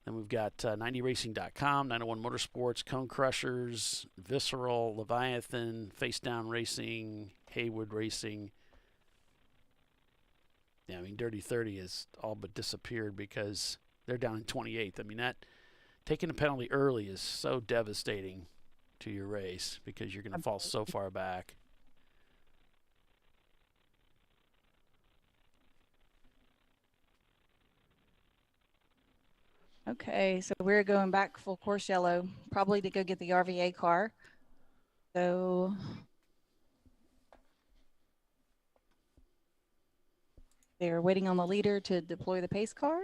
Then we've got 90racing.com, 901 Motorsports, Cone Crushers, Visceral, Leviathan, Face Down Racing, Haywood Racing. Yeah, I mean, Dirty 30 has all but disappeared because they're down in 28th. I mean, that taking a penalty early is so devastating to your race because you're going to fall so far back. Okay, so we're going back full course yellow, probably to go get the RVA car. So they're waiting on the leader to deploy the pace car.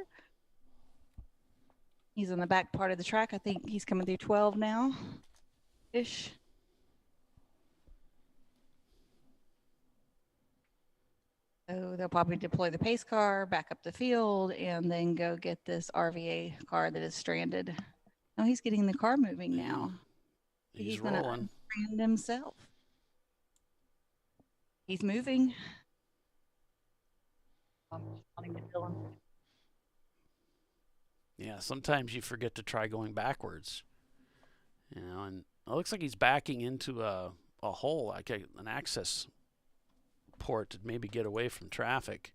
He's on the back part of the track. I think he's coming through 12 now-ish. So they'll probably deploy the pace car, back up the field, and then go get this RVA car that is stranded. Oh, he's getting the car moving now. He's rolling. Gonna strand himself. He's moving. Yeah, sometimes you forget to try going backwards. And it looks like he's backing into a hole, like an access port to maybe get away from traffic.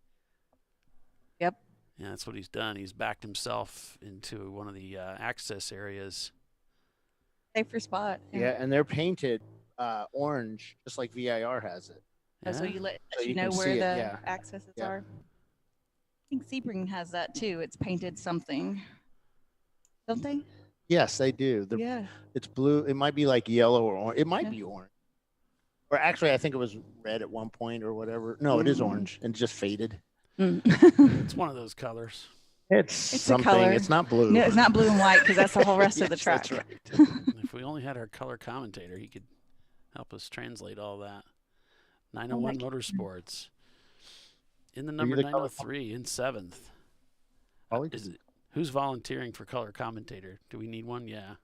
Yep. Yeah, that's what he's done. He's backed himself into one of the access areas. Safer spot. Yeah, and they're painted orange, just like VIR has it. Oh, so you let So you you know can where see it, the yeah. accesses Yeah. are. I think Sebring has that too. It's painted something. Don't they? Yes, they do. Yeah. It's blue. It might be like yellow or orange. It might Yeah. be orange. Or actually, I think it was red at one point or whatever. No, it is orange and just faded. It's one of those colors. It's a color. something. It's not blue. No, it's not blue and white because that's the whole rest of the Yes, track. that's right. If we only had our color commentator, he could help us translate all that. 901 Motorsports. In the number the color 903 in seventh. Probably Who's volunteering for color commentator? Do we need one? Yeah.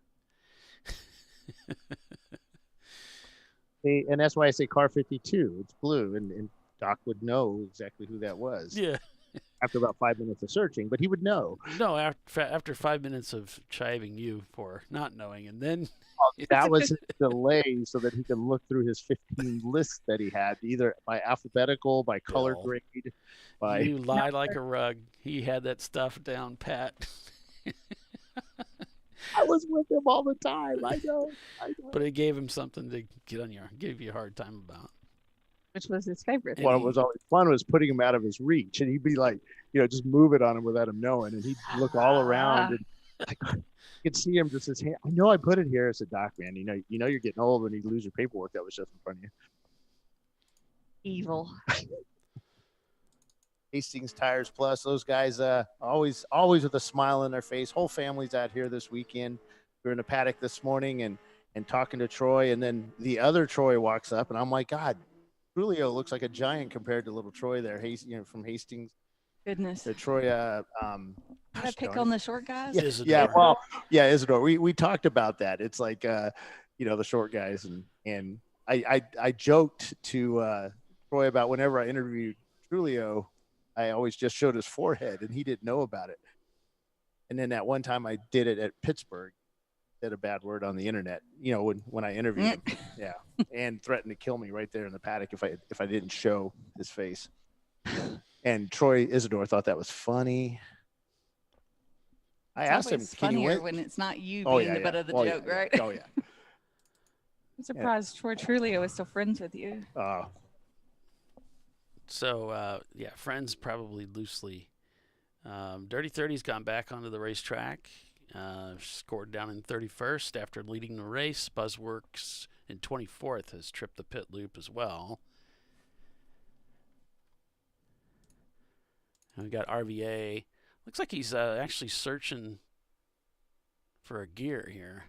And that's why I say car 52. It's blue, and Doc would know exactly who that was. Yeah. after about 5 minutes of searching, but he would know. No, after 5 minutes of chiving you for not knowing, and then That was his delay so that he could look through his 15 lists that he had, either by alphabetical, by color Bill, grade, by. you lie like a rug. He had that stuff down pat. I was with him all the time. I know. But it gave him something to give you a hard time about. Which was his favorite. What was always fun was putting him out of his reach, and he'd be like, just move it on him without him knowing, and he'd look all around, and you could see him just his hand. I know I put it here. I said, Doc, man, you're getting old when you lose your paperwork that was just in front of you. Evil. Hastings Tires Plus, those guys always with a smile on their face. Whole family's out here this weekend. We were in the paddock this morning and talking to Troy, and then the other Troy walks up, and I'm like, God, Julio looks like a giant compared to little Troy there, from Hastings. Goodness. To Troy. Did I pick on the short guys? Yeah, Isidore. We talked about that. It's like the short guys, and I joked to Troy about whenever I interviewed Julio, I always just showed his forehead, and he didn't know about it. And then that one time I did it at Pittsburgh, said a bad word on the internet, when I interviewed him, yeah, and threatened to kill me right there in the paddock if I didn't show his face. And Troy Isidore thought that was funny. I asked him, "Can you win?" When it's not you being the butt of the joke, right? Oh yeah. I'm surprised Troy Trulio is still friends with you. So, friends probably loosely. Dirty 30's gone back onto the racetrack. Scored down in 31st after leading the race. Buzzworks in 24th has tripped the pit loop as well. And we got RVA. Looks like he's actually searching for a gear here.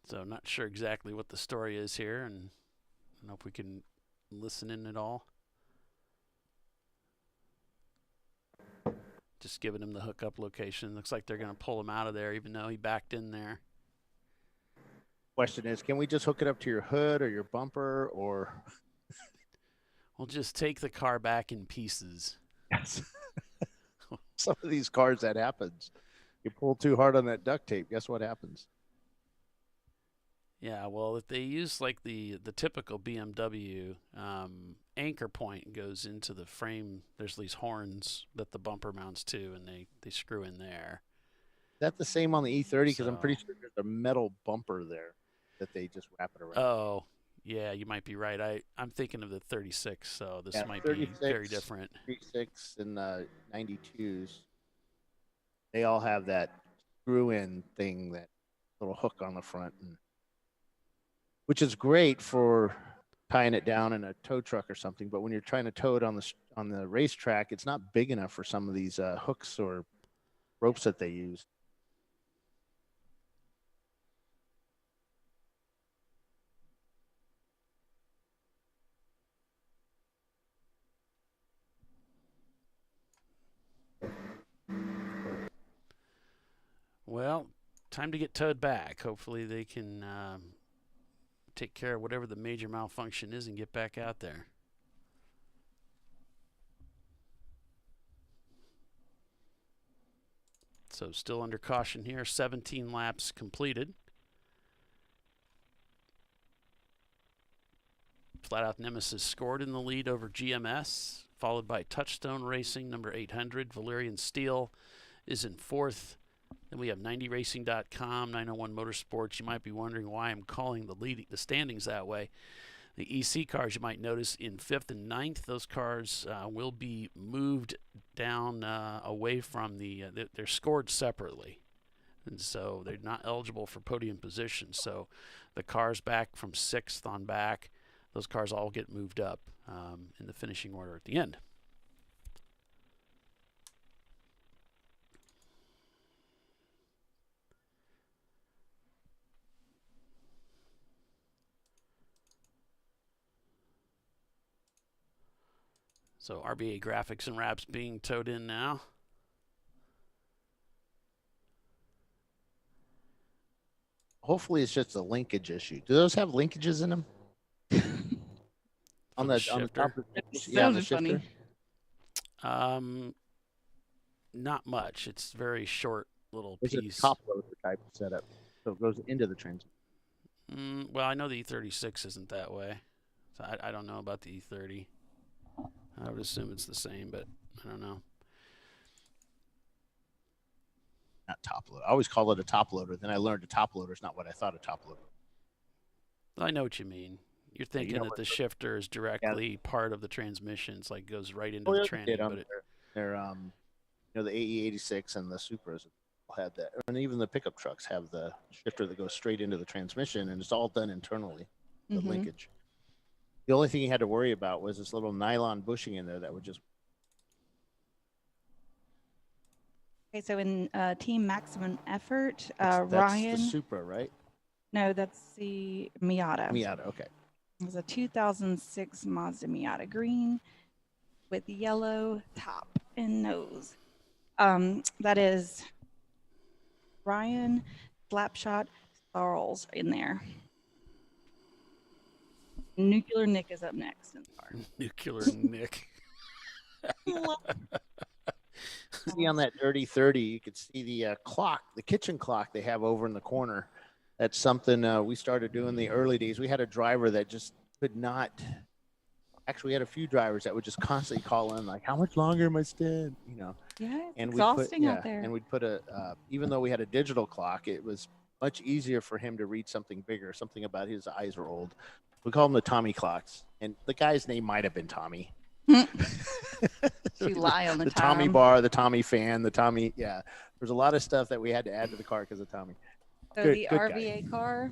So not sure exactly what the story is here, and I don't know if we can listen in at all. Just giving him the hookup location. Looks like they're going to pull him out of there, even though he backed in there. Question is, can we just hook it up to your hood or your bumper, or? We'll just take the car back in pieces. Yes. Some of these cars, that happens. You pull too hard on that duct tape, guess what happens? Yeah, well, if they use like the typical BMW anchor point goes into the frame, there's these horns that the bumper mounts to, and they screw in there. Is that the same on the E30? Because I'm pretty sure there's a metal bumper there that they just wrap it around. Oh, yeah, you might be right. I'm thinking of the 36, so this might be very different. 36 and 92s, they all have that screw-in thing, that little hook on the front, which is great for tying it down in a tow truck or something. But when you're trying to tow it on the racetrack, it's not big enough for some of these hooks or ropes that they use. Well, time to get towed back. Hopefully they can take care of whatever the major malfunction is and get back out there. So still under caution here. 17 laps completed. Flat Out Nemesis scored in the lead over GMS, followed by Touchstone Racing, number 800. Valerian Steel is in fourth. Then we have 90racing.com, 901 Motorsports. You might be wondering why I'm calling the standings that way. The EC cars, you might notice, in 5th and 9th. Those cars will be moved down away from they're scored separately. And so they're not eligible for podium position. So the cars back from 6th on back, those cars all get moved up in the finishing order at the end. So RBA graphics and wraps being towed in now. hopefully it's just a linkage issue. Do those have linkages in them? on the top of the, yeah, on the shifter. Not much. It's very short little It's piece. a top loader type of setup, so it goes into the transmission. Well, I know the E36 isn't that way, so I don't know about the E30. I would assume it's the same, but I don't know. Not top loader. I always call it a top loader. Then I learned a top loader is not what I thought a top loader. I know what you mean. You're thinking that the shifter is directly part of the transmission. It's like goes right into the tranny. But they're the AE86 and the Supras had that, and even the pickup trucks have the shifter that goes straight into the transmission, and it's all done internally, the linkage. The only thing you had to worry about was this little nylon bushing in there that would just. Okay, so in Team Maximum Effort, That's Ryan. the Supra, right? No, that's the Miata. Miata, okay. It was a 2006 Mazda Miata green with yellow top and nose. That is Ryan, Slapshot, Charles in there. Nuclear Nick is up next in the car. Nuclear Nick. See on that Dirty 30, you could see the clock, the kitchen clock they have over in the corner. That's something we started doing in the early days. We had a driver that just could not. Actually, we had a few drivers that would just constantly call in, like, "How much longer am I staying?" Yeah, it's and exhausting out there. And we'd put even though we had a digital clock, it was much easier for him to read something bigger. Something about his eyes were old. We call them the Tommy clocks, and the guy's name might have been Tommy. You lie on the Tommy bar, the Tommy fan, the Tommy. Yeah, there's a lot of stuff that we had to add to the car because of Tommy. So the RVA car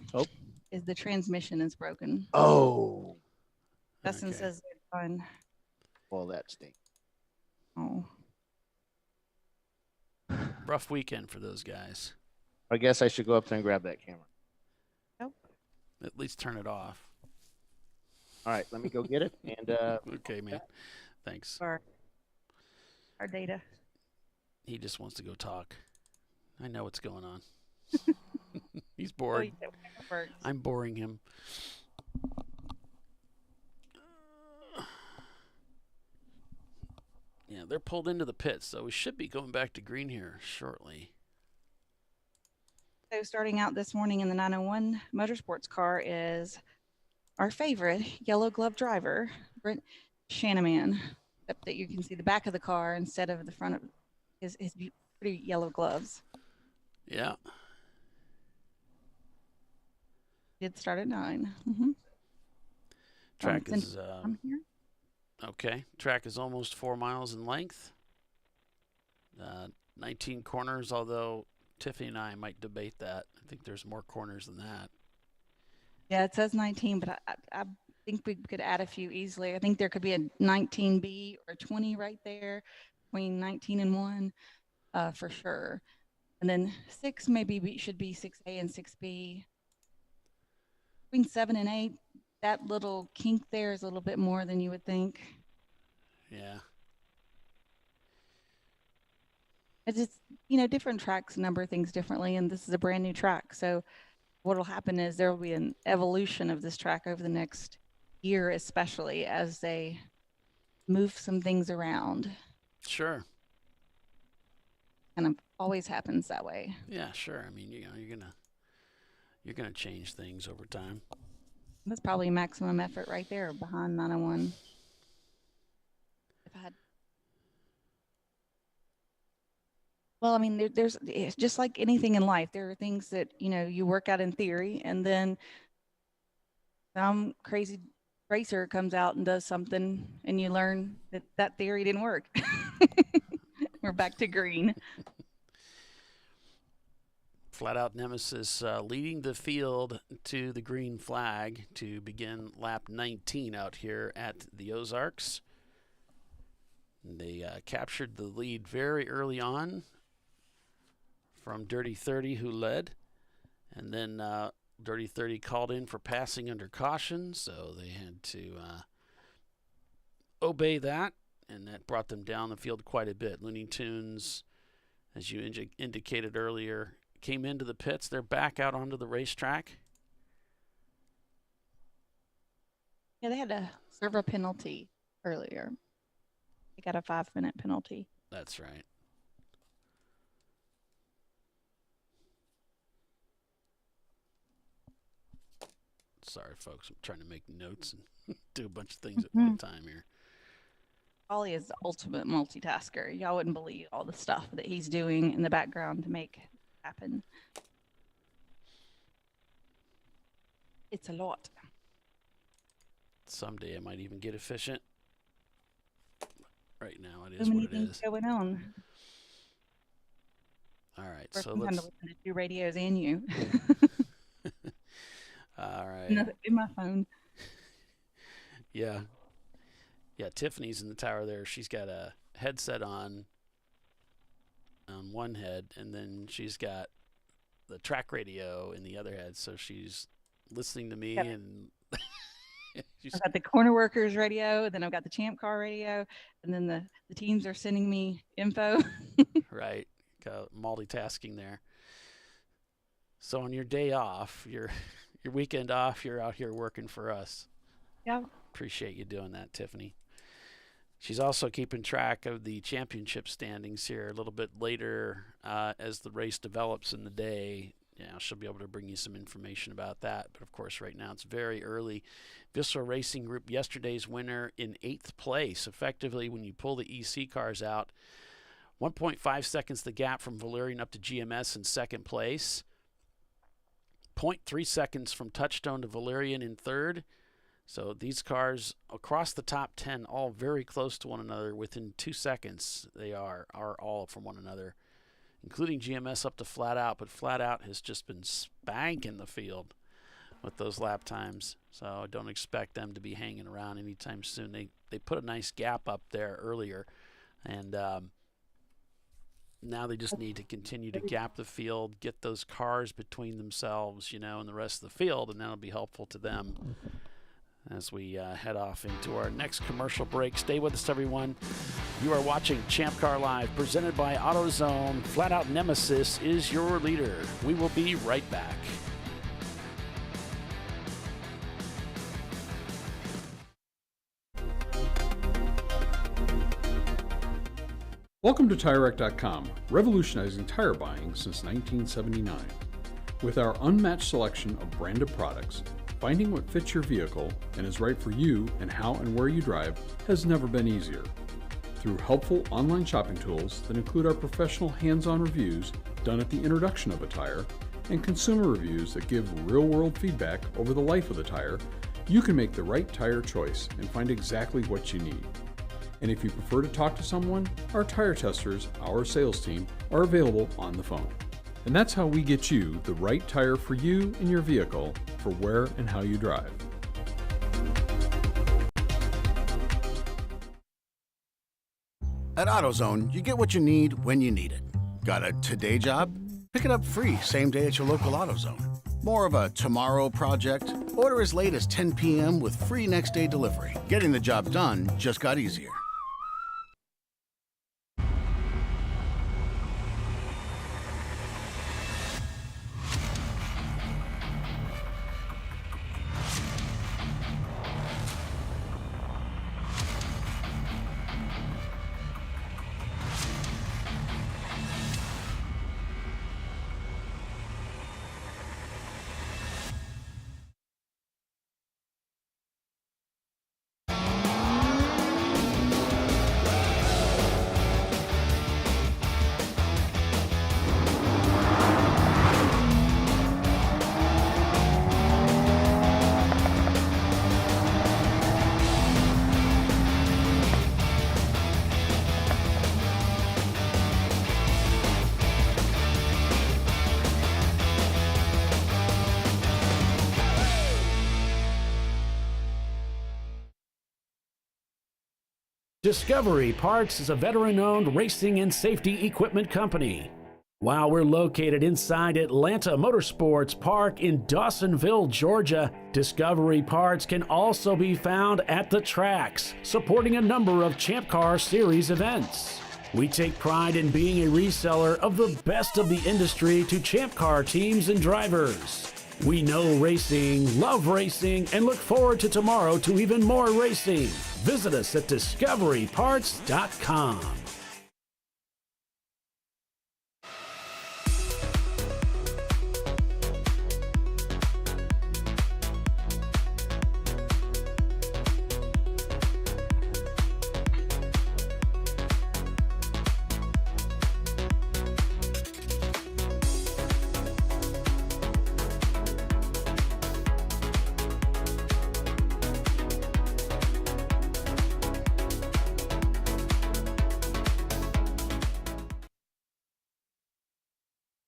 is the transmission is broken. Oh. Dustin says it's fun. Well, that stinks. Oh. Rough weekend for those guys. I guess I should go up there and grab that camera. Nope. At least turn it off. All right, let me go get it. And okay, man. Thanks. Our data. He just wants to go talk. I know what's going on. He's bored. I'm boring him. Yeah, they're pulled into the pits, so we should be going back to green here shortly. So starting out this morning in the 901 Motorsports car is our favorite yellow glove driver, Brent Shanaman. Except that you can see the back of the car instead of the front of his pretty yellow gloves. Yeah. Did start at 9. Track is okay. Track is almost 4 miles in length. 19 corners, although Tiffany and I might debate that. I think there's more corners than that. Yeah, it says 19, but I think we could add a few easily. I think there could be a 19B or 20 right there between 19 and 1 for sure. And then 6 maybe should be 6A and 6B. Between 7 and 8, that little kink there is a little bit more than you would think. Yeah. It's just, different tracks number things differently, and this is a brand new track. So what will happen is there will be an evolution of this track over the next year, especially as they move some things around. Sure. And it always happens that way. Yeah, sure. I mean, you're gonna change things over time. That's probably maximum effort right there behind 901. Well, I mean, there's it's just like anything in life. There are things that, you work out in theory, and then some crazy racer comes out and does something, and you learn that theory didn't work. We're back to green. Flat Out Nemesis leading the field to the green flag to begin lap 19 out here at the Ozarks. They captured the lead very early on from Dirty 30, who led. And then Dirty 30 called in for passing under caution, so they had to obey that, and that brought them down the field quite a bit. Looney Tunes, as you indicated earlier, came into the pits. They're back out onto the racetrack. Yeah, they had to serve a penalty earlier. They got a 5-minute penalty. That's right. Sorry, folks. I'm trying to make notes and do a bunch of things at one time here. Ollie is the ultimate multitasker. Y'all wouldn't believe all the stuff that he's doing in the background to make it happen. It's a lot. Someday I might even get efficient. Right now it So is many what it things is. going on. All right, First so time to let's. listen to 2 radios and you. All right. In my phone. Yeah. Yeah, Tiffany's in the tower there. She's got a headset on one head, and then she's got the track radio in the other head, so she's listening to me, and she's, I've got the corner workers radio, then I've got the Champ Car radio, and then the teams are sending me info. right, got multitasking there. So on your day off, your weekend off, you're out here working for us. Yeah. Appreciate you doing that, Tiffany. She's also keeping track of the championship standings here a little bit later as the race develops in the day. Yeah, she'll be able to bring you some information about that. But, of course, right now it's very early. Viscera Racing Group, yesterday's winner in 8th place. Effectively, when you pull the EC cars out, 1.5 seconds the gap from Valerian up to GMS in 2nd place. 0.3 seconds from Touchstone to Valerian in 3rd. So these cars across the top 10, all very close to one another. Within 2 seconds, they are all from one another, including GMS up to Flat Out. But Flat Out has just been spanking the field with those lap times. So I don't expect them to be hanging around anytime soon. They put a nice gap up there earlier, and now they just need to continue to gap the field, get those cars between themselves, and the rest of the field, and that'll be helpful to them. As we head off into our next commercial break. Stay with us, everyone. You are watching Champ Car Live, presented by AutoZone. Flat Out Nemesis is your leader. We will be right back. Welcome to TireRack.com, revolutionizing tire buying since 1979. With our unmatched selection of branded products, finding what fits your vehicle and is right for you and how and where you drive has never been easier. Through helpful online shopping tools that include our professional hands-on reviews done at the introduction of a tire and consumer reviews that give real-world feedback over the life of the tire, you can make the right tire choice and find exactly what you need. And if you prefer to talk to someone, our tire testers, our sales team, are available on the phone. And that's how we get you the right tire for you and your vehicle for where and how you drive. At AutoZone, you get what you need when you need it. Got a today job? Pick it up free same day at your local AutoZone. More of a tomorrow project? Order as late as 10 p.m. with free next day delivery. Getting the job done just got easier. Discovery Parts is a veteran-owned racing and safety equipment company. While we're located inside Atlanta Motorsports Park in Dawsonville, Georgia, Discovery Parts can also be found at the tracks, supporting a number of Champ Car Series events. We take pride in being a reseller of the best of the industry to Champ Car teams and drivers. We know racing, love racing, and look forward to tomorrow to even more racing. Visit us at discoveryparts.com.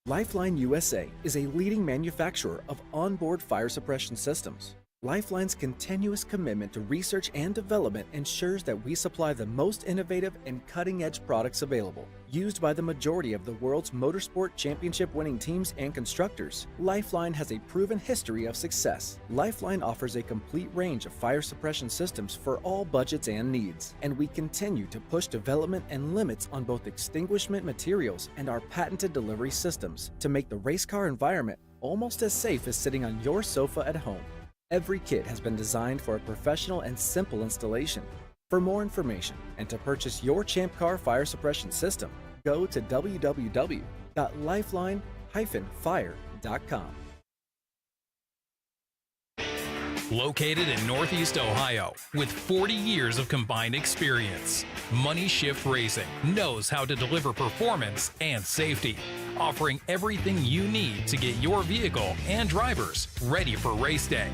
Lifeline USA is a leading manufacturer of onboard fire suppression systems. Lifeline's continuous commitment to research and development ensures that we supply the most innovative and cutting-edge products available. Used by the majority of the world's motorsport championship-winning teams and constructors, Lifeline has a proven history of success. Lifeline offers a complete range of fire suppression systems for all budgets and needs, and we continue to push development and limits on both extinguishment materials and our patented delivery systems to make the race car environment almost as safe as sitting on your sofa at home. Every kit has been designed for a professional and simple installation. For more information and to purchase your Champ Car fire suppression system, go to www.lifeline-fire.com. Located in Northeast Ohio, with 40 years of combined experience, Money Shift Racing knows how to deliver performance and safety, offering everything you need to get your vehicle and drivers ready for race day.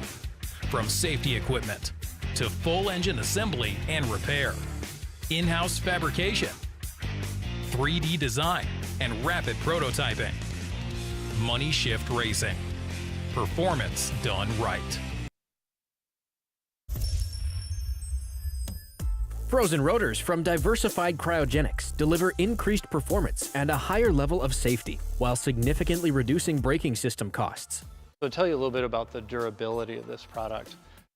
From safety equipment to full engine assembly and repair, in-house fabrication, 3D design, and rapid prototyping. Money Shift Racing. Performance done right. Frozen rotors from Diversified Cryogenics deliver increased performance and a higher level of safety, while significantly reducing braking system costs. So to tell you a little bit about the durability of this product.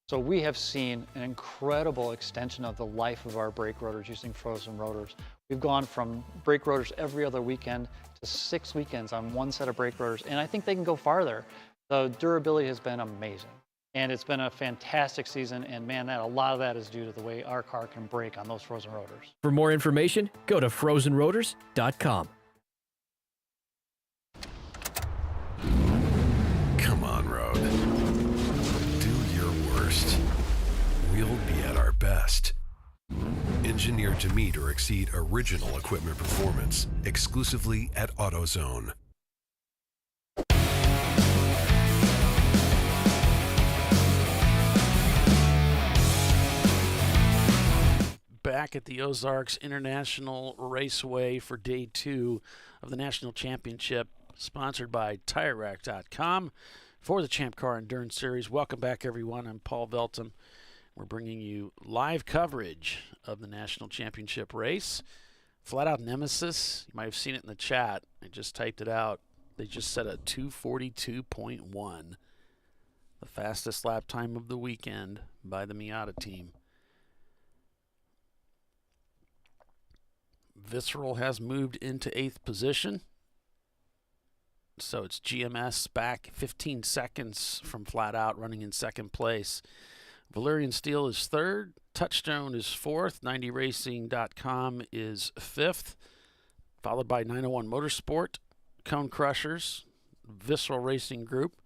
So we have seen an incredible extension of the life of our brake rotors using frozen rotors. We've gone from brake rotors every other weekend to 6 weekends on one set of brake rotors, and I think they can go farther. The durability has been amazing. And it's been a fantastic season, and man, a lot of that is due to the way our car can brake on those frozen rotors. For more information, go to frozenrotors.com. Come on, Road. Do your worst. We'll be at our best. Engineered to meet or exceed original equipment performance, exclusively at AutoZone. Back at the Ozarks International Raceway for Day 2 of the National Championship, sponsored by TireRack.com for the Champ Car Endurance Series. Welcome back, everyone. I'm Paul Veltum. We're bringing you live coverage of the National Championship race. Flat Out Nemesis, you might have seen it in the chat. I just typed it out. They just set a 2:42.1, the fastest lap time of the weekend by the Miata team. Visceral has moved into 8th position. So it's GMS back 15 seconds from Flat Out, running in 2nd place. Valerian Steel is 3rd. Touchstone is 4th. 90racing.com is 5th. Followed by 901 Motorsport, Cone Crushers, Visceral Racing Group,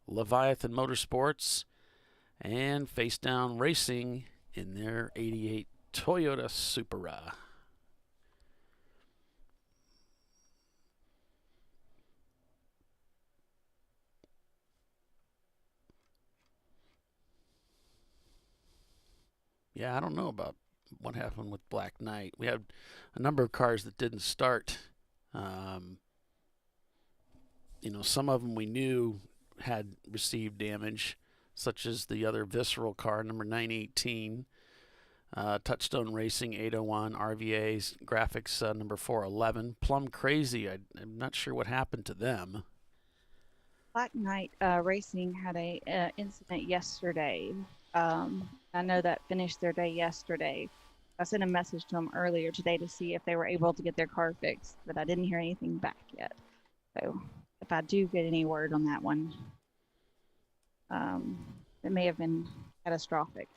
Leviathan Motorsports, and Face Down Racing in their 88 Toyota Supra. Yeah, I don't know about what happened with Black Knight. We had a number of cars that didn't start. Some of them we knew had received damage, such as the other Visceral car, number 918, Touchstone Racing 801, RVA's Graphics number 411. Plum Crazy, I'm not sure what happened to them. Black Knight Racing had a incident yesterday. I know that finished their day yesterday. I sent a message to them earlier today to see if they were able to get their car fixed, but I didn't hear anything back yet. So if I do get any word on that one, it may have been catastrophic.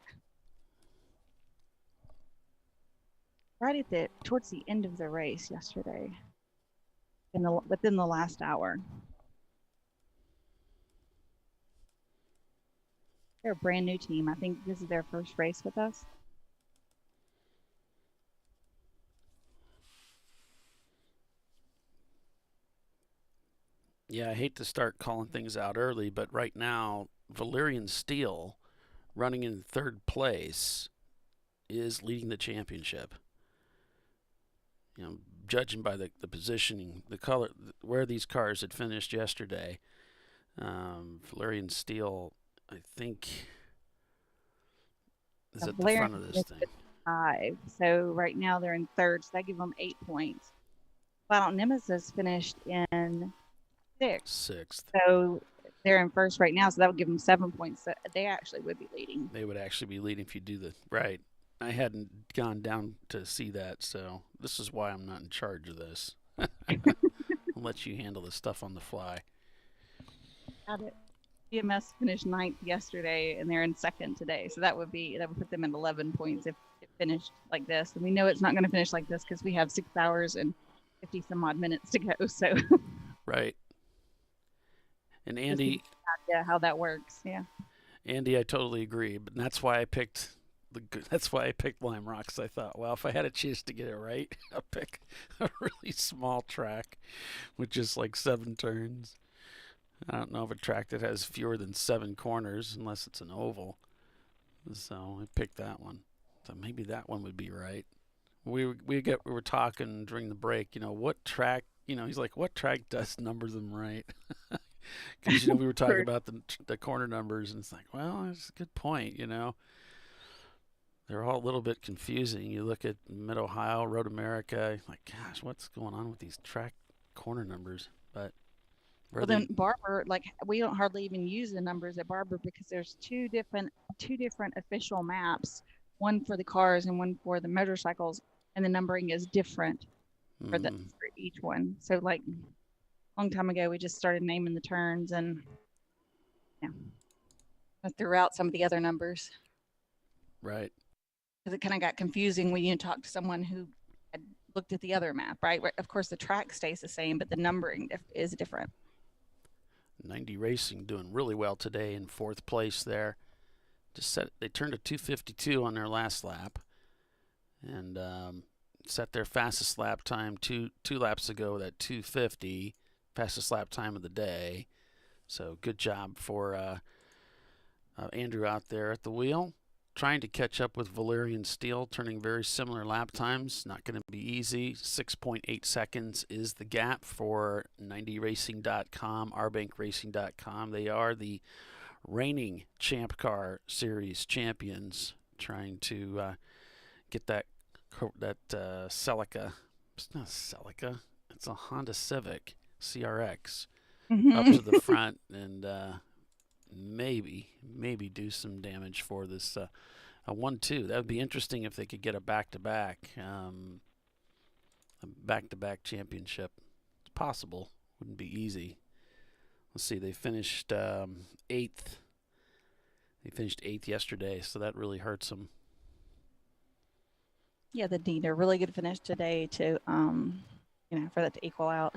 Right towards the end of the race yesterday, within the last hour. They're a brand new team. I think this is their first race with us. Yeah, I hate to start calling things out early, but right now, Valerian Steele, running in third place, is leading the championship. You know, judging by the positioning, the color, where these cars had finished yesterday, Valerian Steele, I think, is at the front of this thing. 5. So right now they're in third, so that gives them 8 points. Flat Out Nemesis finished in sixth. So they're in first right now, so that would give them 7 points. So they actually would be leading. They would actually be leading if you do the right. I hadn't gone down to see that, so this is why I'm not in charge of this. I'll let you handle this stuff on the fly. Got it. BMS finished 9th yesterday, and they're in second today. So that would put them at 11 points if it finished like this. And we know it's not going to finish like this because we have 6 hours and 50 some odd minutes to go. So right. And Andy, yeah, how that works, yeah. Andy, I totally agree, but that's why I picked Lime Rock. 'Cause I thought, well, if I had a chance to get it right, I'll pick a really small track with just like 7 turns. I don't know of a track that has fewer than 7 corners unless it's an oval. So I picked that one. So maybe that one would be right. We were talking during the break, you know, what track, you know, he's like, what track does number them right? Because, you know, we were talking about the corner numbers, and it's like, well, that's a good point, you know. They're all a little bit confusing. You look at Mid-Ohio, Road America, like, gosh, what's going on with these track corner numbers? But then Barber, like, we don't hardly even use the numbers at Barber because there's two different official maps, one for the cars and one for the motorcycles, and the numbering is different for each one. So, like, a long time ago, we just started naming the turns, and I threw out some of the other numbers. Right. Because it kind of got confusing when you talk to someone who had looked at the other map, right? Of course, the track stays the same, but the numbering is different. 90 Racing doing really well today in 4th place there. They turned a 2:52 on their last lap, and set their fastest lap time two laps ago at 2:50, fastest lap time of the day. So good job for Andrew out there at the wheel, trying to catch up with Valerian Steele, turning very similar lap times. Not going to be easy. 6.8 seconds is the gap for 90racing.com, rbankracing.com. They are the reigning Champ Car Series champions, trying to get that Celica. It's not a Celica. It's a Honda Civic CRX up to the front, and maybe do some damage for this a 1-2. That would be interesting if they could get a back-to-back championship. It's possible. Wouldn't be easy. Let's see. They finished 8th. They finished 8th yesterday, so that really hurts them. Yeah, they need a really good finish today to, for that to equal out.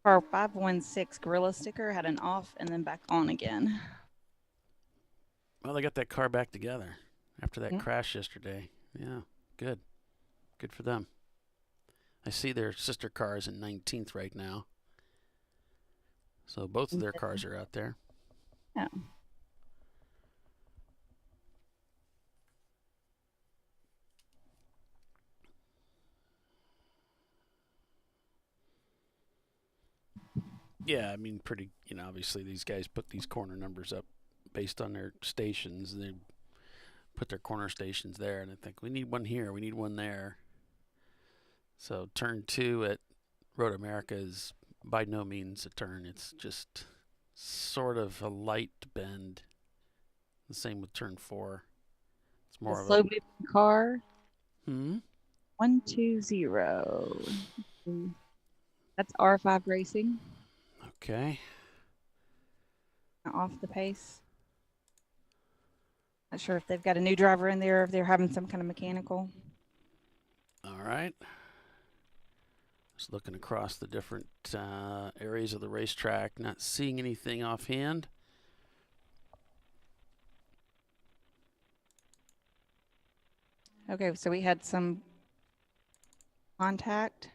Our 516 Gorilla sticker had an off and then back on again. Well, they got that car back together after that crash yesterday. Yeah, good. Good for them. I see their sister car is in 19th right now. So both of their cars are out there. Yeah. Yeah, I mean, pretty, obviously these guys put these corner numbers up based on their stations. They put their corner stations there, and I think we need one here, we need one there. So turn 2 at Road America is by no means a turn. It's just sort of a light bend. The same with turn 4. It's more of slow moving car. 120. That's R5 Racing. Okay. Off the pace. Not sure if they've got a new driver in there, or if they're having some kind of mechanical. All right. Just looking across the different areas of the racetrack, not seeing anything offhand. Okay, so we had some contact.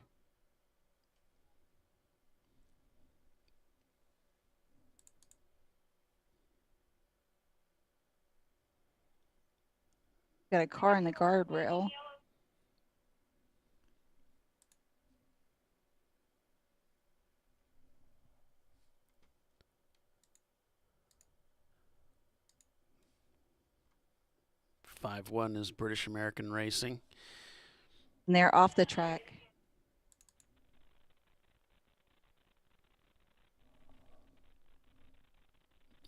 Got a car in the guardrail. (5-1) is British American Racing. And they're off the track.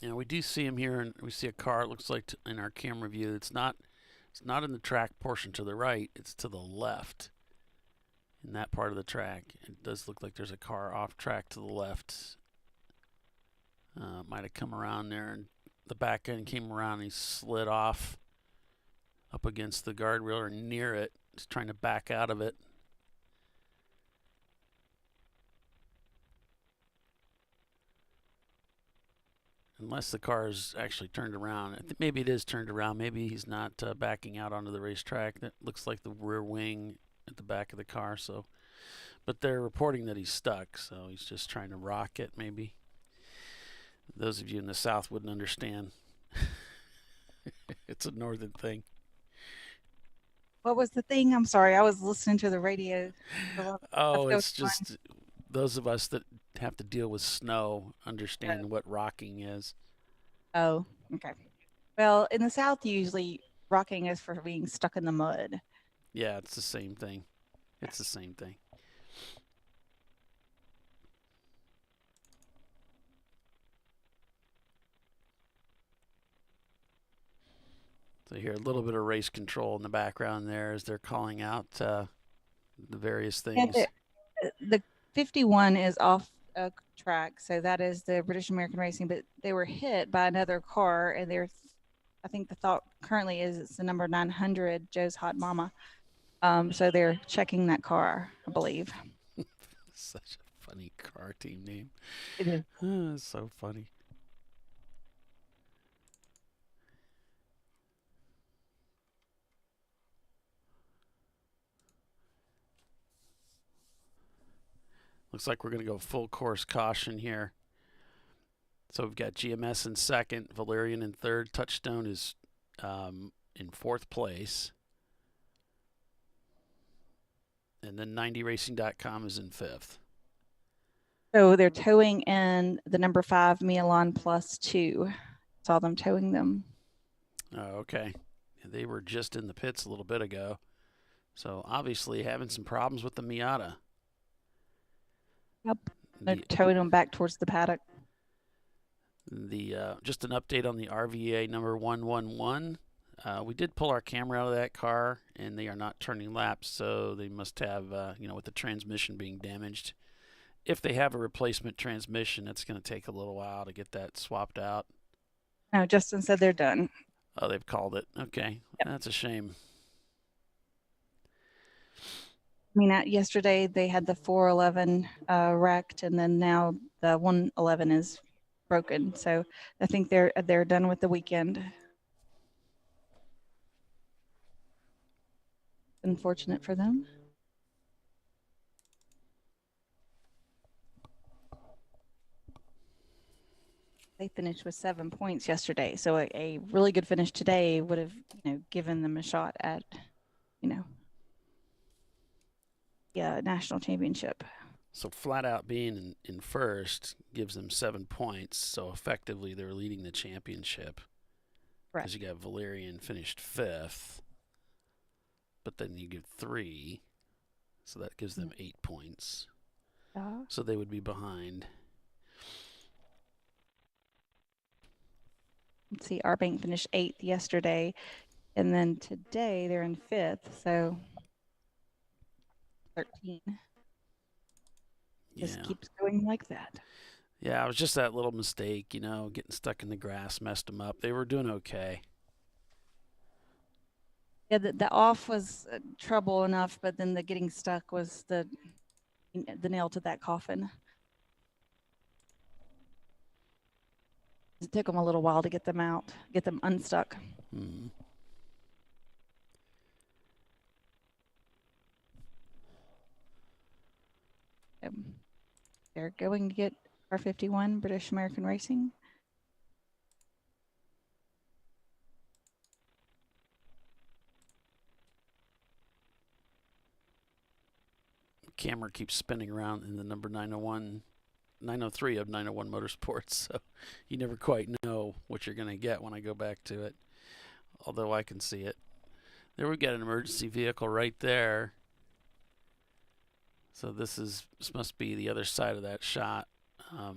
Yeah, we do see him here, and we see a car. It looks like in our camera view, it's not in the track portion to the right. It's to the left. In that part of the track, it does look like there's a car off track to the left. Might have come around there, and the back end came around, and he slid off up against the guardrail or near it. He's trying to back out of it. Unless the car is actually turned around. Maybe it is turned around. Maybe he's not backing out onto the racetrack. That looks like the rear wing at the back of the car. So, but they're reporting that he's stuck. So he's just trying to rock it, maybe. Those of you in the South wouldn't understand. It's a northern thing. What was the thing? I'm sorry, I was listening to the radio. Oh, it's just those of us that have to deal with snow understand what rocking is. Oh, okay. Well, in the South, usually rocking is for being stuck in the mud. Yeah, it's the same thing. It's the same thing. So you hear a little bit of race control in the background there as they're calling out the various things. Yeah, the 51 is off track, so that is the British American Racing, but they were hit by another car, and I think the thought currently is it's the number 900, Joe's Hot Mama. So they're checking that car, I believe. Such a funny car team name. It is. It's so funny. Looks like we're going to go full course caution here. So we've got GMS in second, Valerian in third, Touchstone is in fourth place. And then 90racing.com is in fifth. So they're towing in the number 5 Milan +2. Saw them towing them. Oh, okay. They were just in the pits a little bit ago. So obviously having some problems with the Miata. Yep. They're towing them back towards the paddock. Just an update on the RVA number 111. We did pull our camera out of that car, and they are not turning laps, so they must have, with the transmission being damaged. If they have a replacement transmission, it's going to take a little while to get that swapped out. No, Justin said they're done. Oh, they've called it. Okay. Yep. That's a shame. I mean, yesterday they had the 411 wrecked, and then now the 111 is broken. So I think they're done with the weekend. Unfortunate for them. They finished with 7 points yesterday, so a really good finish today would have, given them a shot at, national championship. So flat out being in first gives them 7 points. So effectively they're leading the championship. Because you got Valerian finished fifth, but then you give 3, so that gives them 8 points. So they would be behind. Let's see, our bank finished 8th yesterday, and then today they're in 5th. So 13. Yeah. Just keeps going like that. Yeah, it was just that little mistake, getting stuck in the grass messed them up. They were doing okay. Yeah, the off was trouble enough, but then the getting stuck was the nail to that coffin. It took them a little while to get them out, get them unstuck. Mm-hmm. They're going to get R51 British American Racing. Camera keeps spinning around in the number 903 of 901 Motorsports, so you never quite know what you're going to get when I go back to it, although I can see it. There we got an emergency vehicle right there. So this must be the other side of that shot,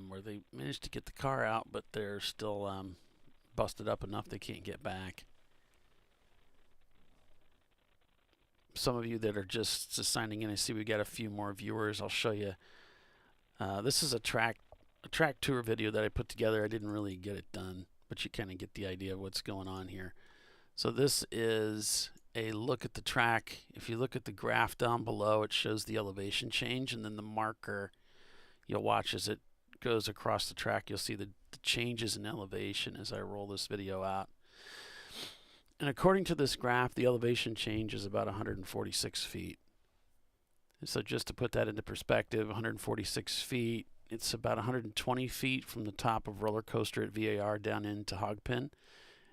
where they managed to get the car out, but they're still busted up enough they can't get back. Some of you that are just signing in, I see we got a few more viewers. I'll show you. This is a track tour video that I put together. I didn't really get it done, but you kind of get the idea of what's going on here. So this is a look at the track. If you look at the graph down below, it shows the elevation change, and then the marker, you'll watch as it goes across the track. You'll see the changes in elevation as I roll this video out. And according to this graph, the elevation change is about 146 feet. So just to put that into perspective, 146 feet, it's about 120 feet from the top of roller coaster at VAR down into Hogpen.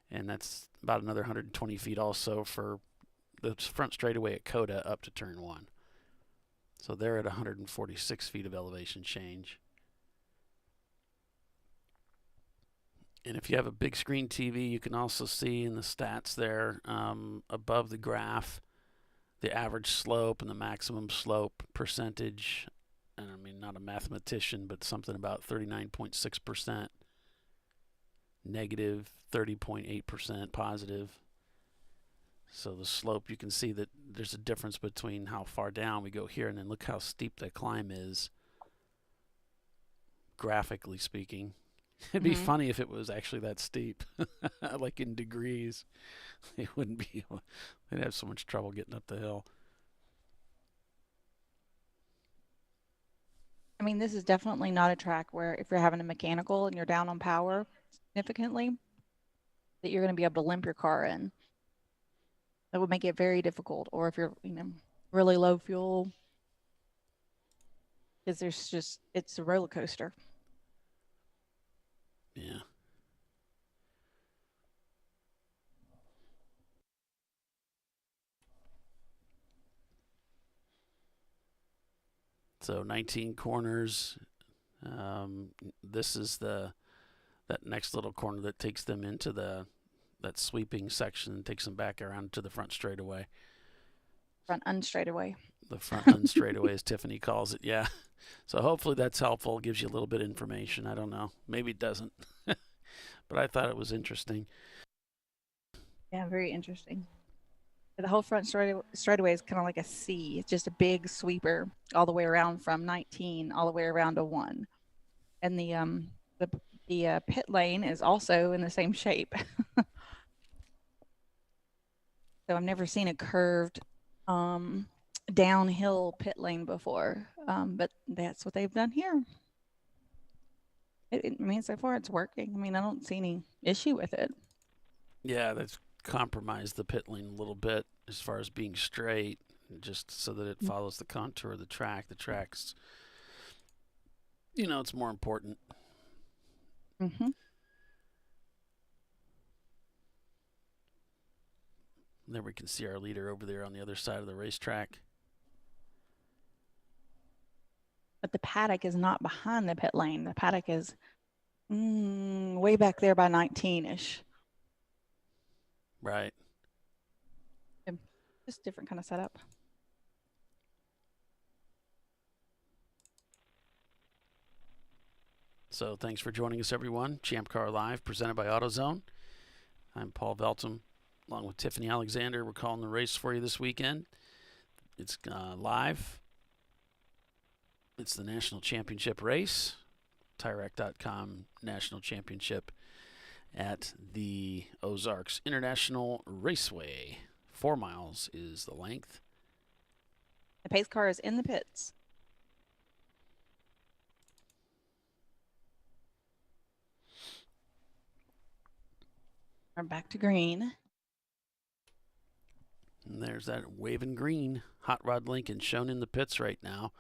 And that's about another 120 feet also for the front straightaway at Coda up to turn 1. So they're at 146 feet of elevation change. And if you have a big screen TV, you can also see in the stats there above the graph the average slope and the maximum slope percentage. And I mean, not a mathematician, but something about 39.6% negative, 30.8% positive. So the slope, you can see that there's a difference between how far down we go here, and then look how steep that climb is, graphically speaking. It'd be funny if it was actually that steep, like in degrees. It wouldn't be. They'd have so much trouble getting up the hill. I mean, this is definitely not a track where if you're having a mechanical and you're down on power significantly, that you're going to be able to limp your car in. That would make it very difficult. Or if you're, really low fuel, because it's a roller coaster. Yeah. So 19 corners. This is that next little corner that takes them into that sweeping section and takes them back around to the front straightaway. Front unstraightaway. The front unstraightaway, as Tiffany calls it. Yeah. So hopefully that's helpful. Gives you a little bit of information. I don't know. Maybe it doesn't. But I thought it was interesting. Yeah, very interesting. The whole front straightaway is kind of like a C. It's just a big sweeper all the way around from 19 all the way around to 1. And the pit lane is also in the same shape. So I've never seen a curved downhill pit lane before, but that's what they've done here. I mean, so far it's working. I mean, I don't see any issue with it. Yeah, that's compromised the pit lane a little bit as far as being straight, just so that it follows the contour of the track. The track's, it's more important. Mm-hmm. There we can see our leader over there on the other side of the racetrack. But the paddock is not behind the pit lane. The paddock is way back there by 19-ish. Right. Just different kind of setup. So thanks for joining us, everyone. ChampCar.Live, presented by AutoZone. I'm Paul Veltum, along with Tiffany Alexander. We're calling the race for you this weekend. It's live It's the National Championship race. TireRack.com National Championship at the Ozarks International Raceway. 4 miles is the length. The pace car is in the pits. We're back to green. And there's that waving green Hot Rod Lincoln shown in the pits right now.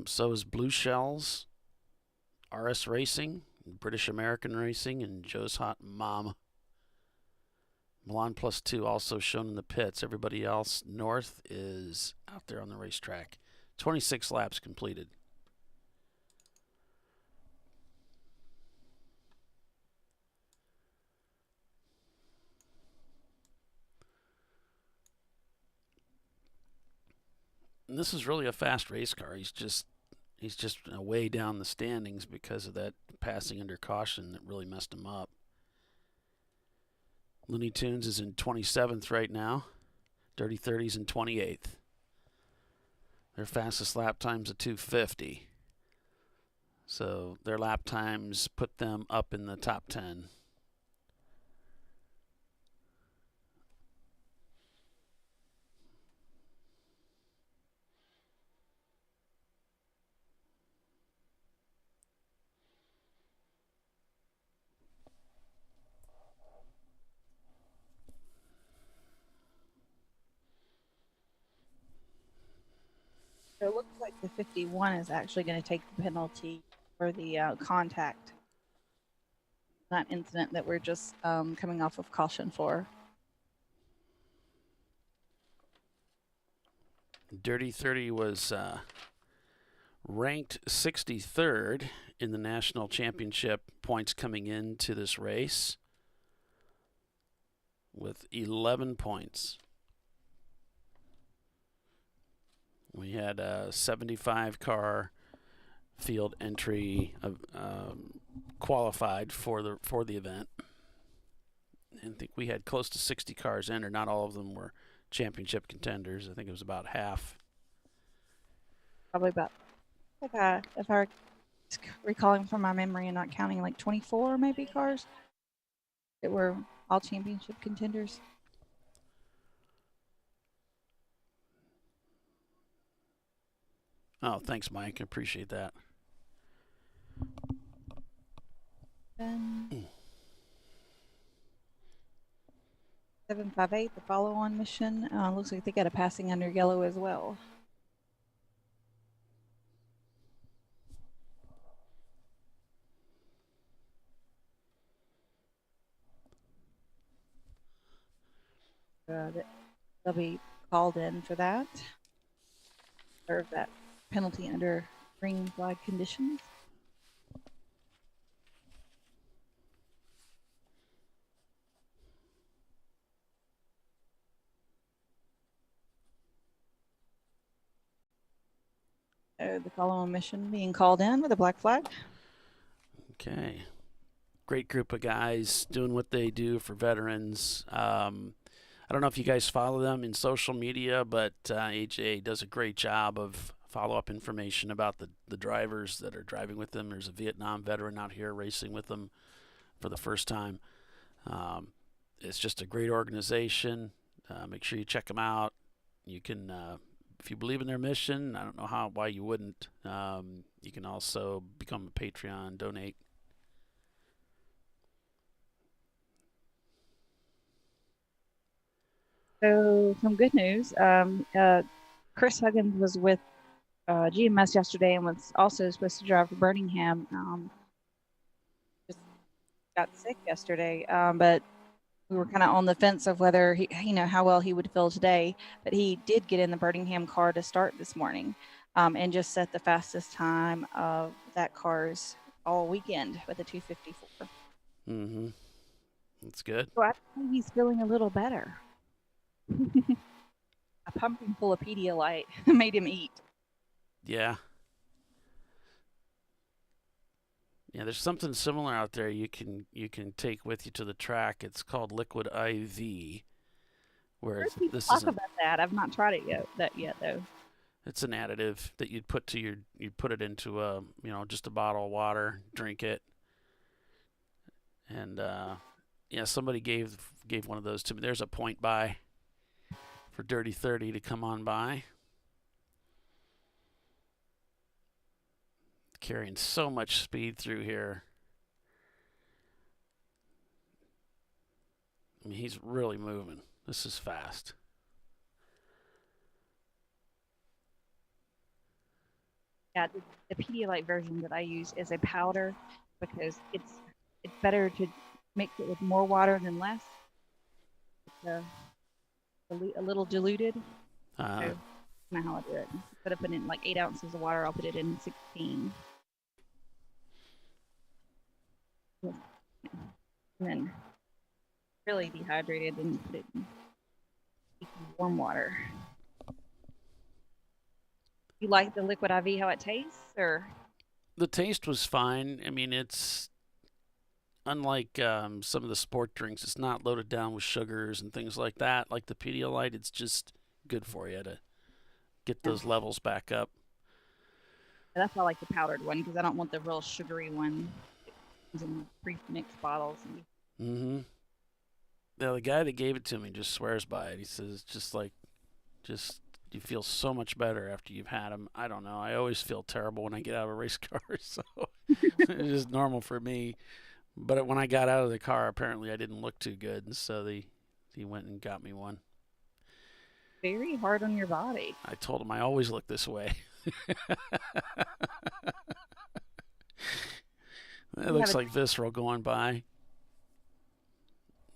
So is Blue Shells, RS Racing, British American Racing, and Joe's Hot Mom. Milan Plus 2 also shown in the pits. Everybody else north is out there on the racetrack. 26 laps completed. And this is really a fast race car. He's just way down the standings because of that passing under caution that really messed him up. Looney Tunes is in 27th right now. Dirty 30's in 28th. Their fastest lap time's a 2:50. So their lap times put them up in the top 10. So it looks like the 51 is actually going to take the penalty for the contact. That incident that we're just coming off of caution for. Dirty 30 was ranked 63rd in the national championship points coming into this race with 11 points. We had a 75-car field entry qualified for the event. And I think we had close to 60 cars entered. Not all of them were championship contenders. I think it was about half. Probably about, if I recalling from my memory and not counting, like 24 maybe cars that were all championship contenders. Oh, thanks, Mike. I appreciate that. 758, the follow-on mission. Looks like they got a passing under yellow as well. They'll be called in for that. Serve that penalty under green flag conditions. So the follow-on mission being called in with a black flag. Okay. Great group of guys doing what they do for veterans. I don't know if you guys follow them in social media, but AJ does a great job of follow-up information about the drivers that are driving with them. There's a Vietnam veteran out here racing with them for the first time. It's just a great organization. Make sure you check them out. You can, if you believe in their mission, I don't know why you wouldn't. You can also become a Patreon, donate. So some good news. Chris Huggins was with GMS yesterday and was also supposed to drive for Birmingham. Just got sick yesterday, but we were kind of on the fence of whether he, how well he would feel today. But he did get in the Birmingham car to start this morning, and just set the fastest time of that car's all weekend with a 2:54. Mm-hmm. That's good. So I think he's feeling a little better. A pumpkin full of Pedialyte made him eat. Yeah. Yeah, there's something similar out there you can take with you to the track. It's called Liquid IV. Where Talk about that. I've not tried it yet though. It's an additive that you'd put it into a, just a bottle of water, drink it. And somebody gave one of those to me. There's a point buy for Dirty 30 to come on by. Carrying so much speed through here. I mean, he's really moving. This is fast. Yeah, the Pedialyte version that I use is a powder because it's better to mix it with more water than less. It's a little diluted. So that's not how I do it. Instead of putting in like 8 ounces of water, I'll put it in 16. And then really dehydrated and put it in warm water. You like the liquid IV, how it tastes, or? The taste was fine. I mean, it's unlike some of the sport drinks. It's not loaded down with sugars and things like that. Like the Pedialyte, it's just good for you to get those levels back up. That's why I like the powdered one, because I don't want the real sugary one. It comes in pre-mixed bottles. Mm-hmm. Yeah, the guy that gave it to me just swears by it. He says you feel so much better after you've had them. I don't know. I always feel terrible when I get out of a race car, so it's just normal for me. But when I got out of the car, apparently I didn't look too good, and so he went and got me one. Very hard on your body. I told him I always look this way. It looks like visceral going by.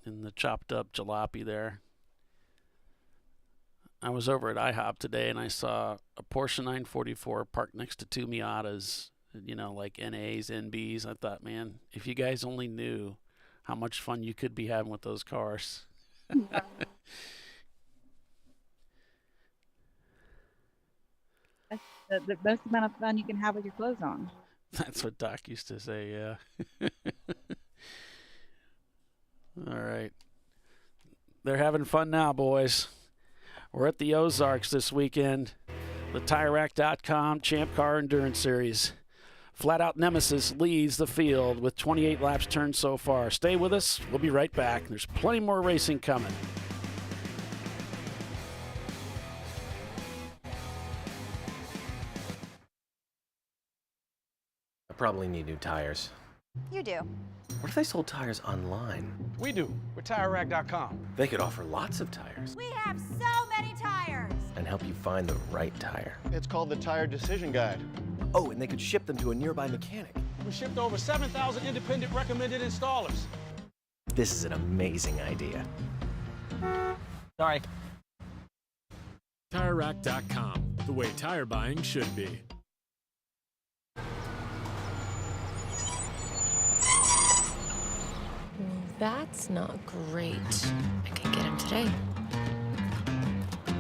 And the chopped up jalopy there. I was over at IHOP today and I saw a Porsche 944 parked next to two Miatas, like NAs, NBs. I thought, man, if you guys only knew how much fun you could be having with those cars. That's the most amount of fun you can have with your clothes on. That's what Doc used to say, yeah. All right. They're having fun now, boys. We're at the Ozarks this weekend. The TireRack.com Champ Car Endurance Series. Flat Out Nemesis leads the field with 28 laps turned so far. Stay with us. We'll be right back. There's plenty more racing coming. I probably need new tires. You do. What if they sold tires online? We do. We're TireRack.com. They could offer lots of tires. We have so many tires. And help you find the right tire. It's called the Tire Decision Guide. Oh, and they could ship them to a nearby mechanic. We shipped over 7,000 independent recommended installers. This is an amazing idea. Sorry. TireRack.com, the way tire buying should be. That's not great. I can get him today.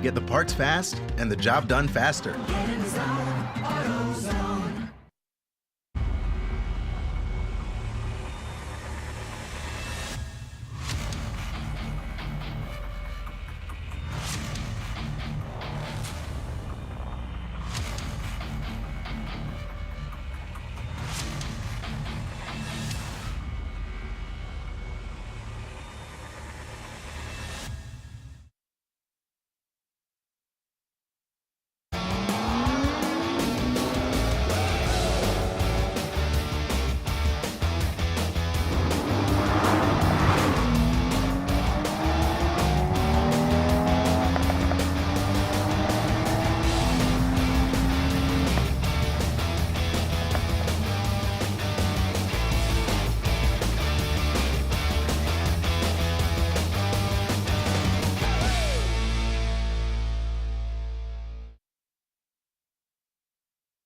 Get the parts fast and the job done faster. AutoZone.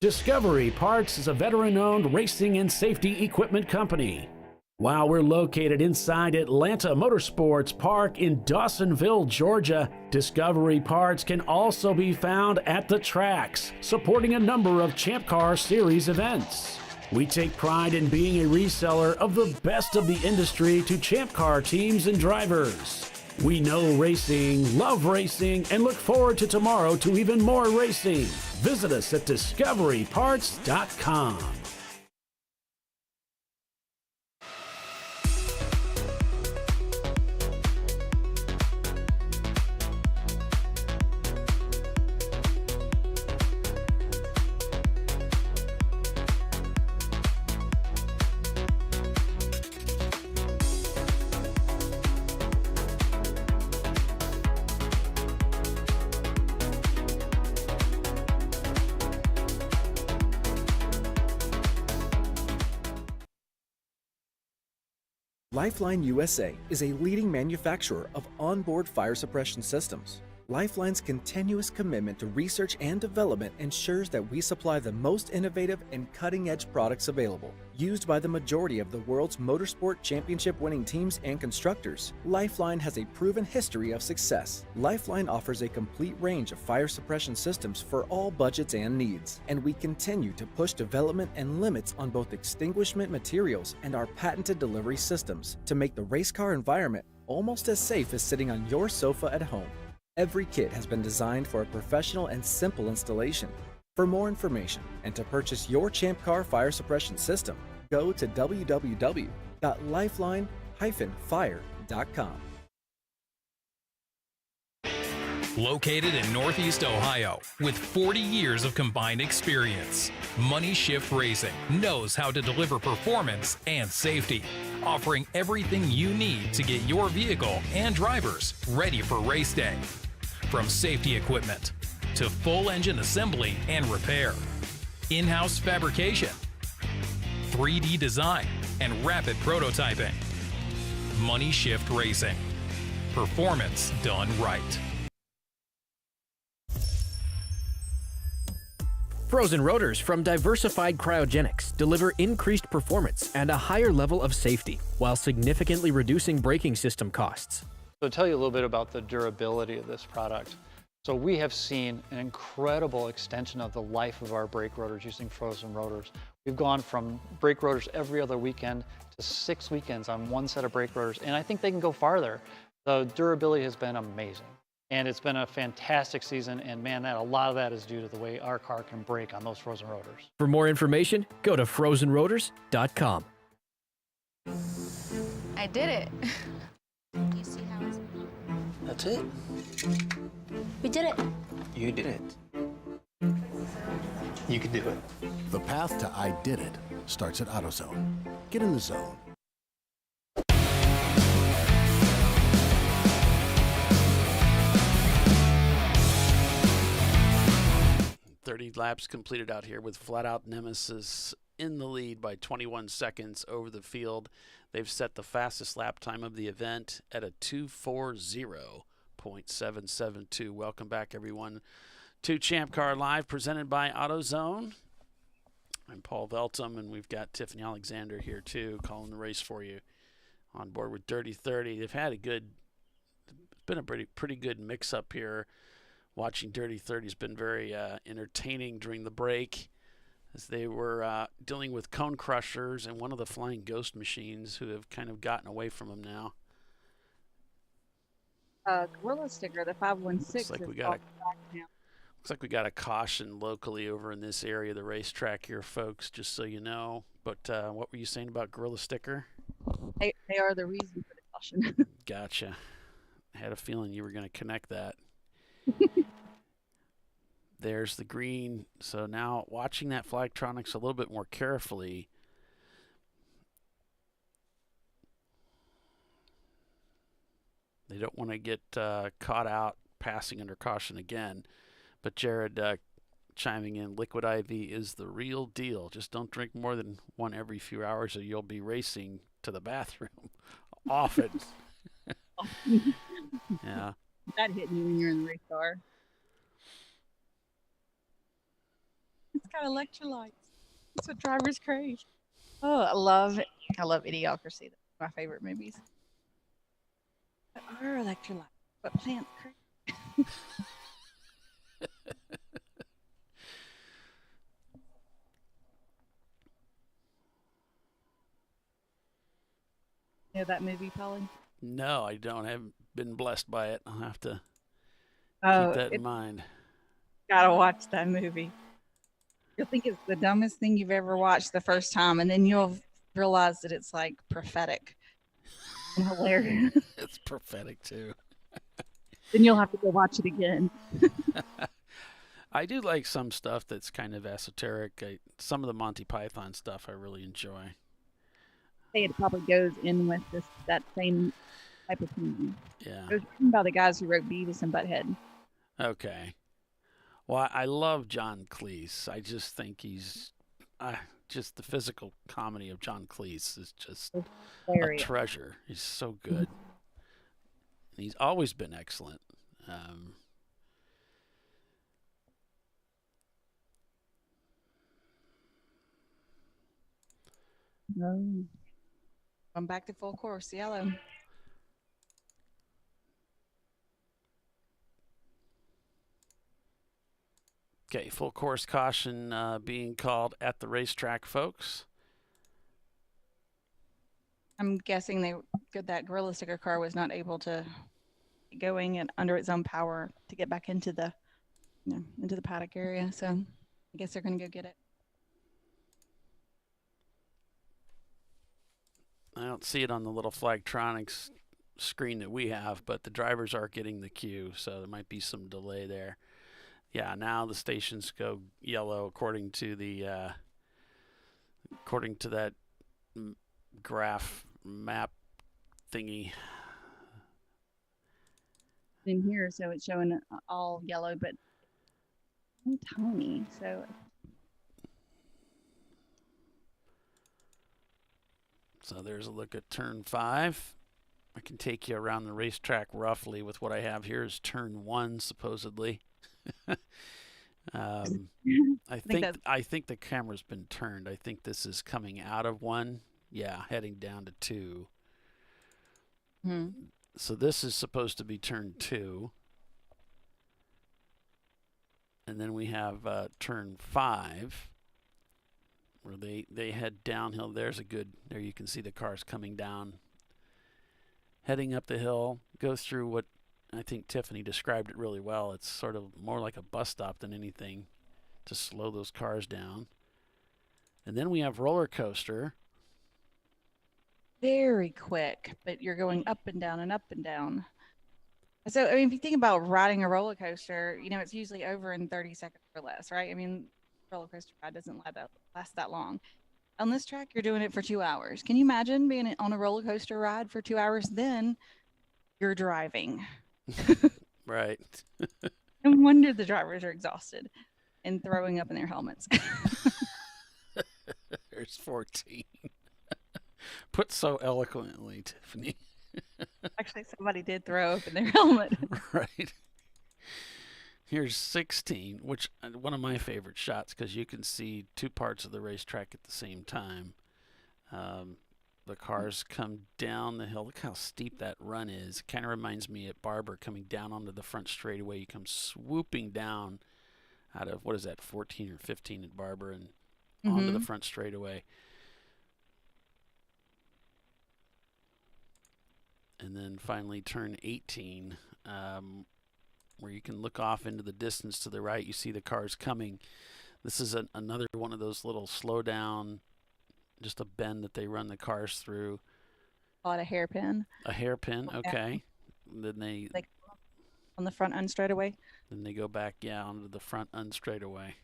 Discovery Parts is a veteran-owned racing and safety equipment company. While we're located inside Atlanta Motorsports Park in Dawsonville, Georgia, Discovery Parts can also be found at the tracks, supporting a number of Champ Car Series events. We take pride in being a reseller of the best of the industry to Champ Car teams and drivers. We know racing, love racing, and look forward to tomorrow to even more racing. Visit us at discoveryparts.com. Lifeline USA is a leading manufacturer of onboard fire suppression systems. Lifeline's continuous commitment to research and development ensures that we supply the most innovative and cutting-edge products available. Used by the majority of the world's motorsport championship-winning teams and constructors, Lifeline has a proven history of success. Lifeline offers a complete range of fire suppression systems for all budgets and needs, and we continue to push development and limits on both extinguishment materials and our patented delivery systems to make the race car environment almost as safe as sitting on your sofa at home. Every kit has been designed for a professional and simple installation. For more information and to purchase your ChampCar fire suppression system, go to www.lifeline-fire.com. Located in Northeast Ohio, with 40 years of combined experience, Money Shift Racing knows how to deliver performance and safety, offering everything you need to get your vehicle and drivers ready for race day. From safety equipment to full engine assembly and repair, in-house fabrication, 3D design, and rapid prototyping. Money Shift Racing. Performance done right. Frozen rotors from Diversified Cryogenics deliver increased performance and a higher level of safety, while significantly reducing braking system costs. So to tell you a little bit about the durability of this product. So we have seen an incredible extension of the life of our brake rotors using frozen rotors. We've gone from brake rotors every other weekend to 6 weekends on one set of brake rotors, and I think they can go farther. The durability has been amazing. And it's been a fantastic season, and man, a lot of that is due to the way our car can brake on those frozen rotors. For more information, go to frozenrotors.com. I did it. You see how it's... That's it. We did it. You did it. You can do it. The path to I did it starts at AutoZone. Get in the zone. 30 laps completed out here with Flat Out Nemesis in the lead by 21 seconds over the field. They've set the fastest lap time of the event at a 2:40.772. Welcome back, everyone, to Champ Car Live, presented by AutoZone. I'm Paul Veltum, and we've got Tiffany Alexander here, too, calling the race for you on board with Dirty 30. They've had it's been a pretty good mix-up here. Watching Dirty 30 has been very entertaining during the break, as they were dealing with cone crushers and one of the flying ghost machines who have kind of gotten away from them now. Gorilla Sticker, the 516. Looks like we got a caution locally over in this area of the racetrack here, folks, just so you know. But what were you saying about Gorilla Sticker? They are the reason for the caution. Gotcha. I had a feeling you were going to connect that. There's the green. So now watching that Flagtronics a little bit more carefully. They don't want to get caught out passing under caution again. But Jared chiming in, Liquid IV is the real deal. Just don't drink more than one every few hours or you'll be racing to the bathroom often. Yeah. That hitting you when you're in the race car. It's got electrolytes. That's what drivers crave. Oh, I love Idiocracy. That's my favorite movies. What are electrolytes? What plants crave? You know that movie, Polly? No, I don't. I haven't been blessed by it. I'll have to Oh, keep that in mind. Gotta watch that movie. You'll think it's the dumbest thing you've ever watched the first time, and then you'll realize that it's like prophetic and hilarious. It's prophetic too. Then you'll have to go watch it again. I do like some stuff that's kind of esoteric. Some of the Monty Python stuff I really enjoy. I think it probably goes in with that same type of thing. Yeah. It was written by the guys who wrote Beavis and Butthead. Okay. Well, I love John Cleese. I just think he's just the physical comedy of John Cleese is just a treasure. He's so good. And he's always been excellent. Going back to full course, yellow. Okay, full course caution being called at the racetrack, folks. I'm guessing that Gorilla Sticker car was not able to get going and under its own power to get back into the paddock area. So I guess they're going to go get it. I don't see it on the little Flagtronics screen that we have, but the drivers are getting the cue, so there might be some delay there. Yeah, now the stations go yellow according to that graph map thingy. In here, so it's showing all yellow, but tiny. So there's a look at turn 5. I can take you around the racetrack roughly with what I have here is turn 1 supposedly. I think the camera's been turned. I think this is coming out of 1. Yeah, heading down to 2. So this is supposed to be turn 2. And then we have turn 5 where they head downhill. There you can see the cars coming down, heading up the hill, go through what I think Tiffany described it really well. It's sort of more like a bus stop than anything to slow those cars down. And then we have roller coaster. Very quick, but you're going up and down and up and down. So, I mean, if you think about riding a roller coaster, it's usually over in 30 seconds or less, right? I mean, roller coaster ride doesn't last that long. On this track, you're doing it for 2 hours. Can you imagine being on a roller coaster ride for 2 hours? Then you're driving. Right. No wonder the drivers are exhausted and throwing up in their helmets. There's 14. Put so eloquently, Tiffany. Actually, somebody did throw up in their helmet. Right. Here's 16, which one of my favorite shots because you can see 2 parts of the racetrack at the same time. The cars come down the hill. Look how steep that run is. It kind of reminds me at Barber coming down onto the front straightaway. You come swooping down out of, 14 or 15 at Barber and onto the front straightaway. And then finally turn 18, where you can look off into the distance to the right. You see the cars coming. This is another one of those little slow down, just a bend that they run the cars through. Call it a hairpin. A hairpin, okay. Then they on the front unstraightaway. Then they go back, onto the front unstraightaway.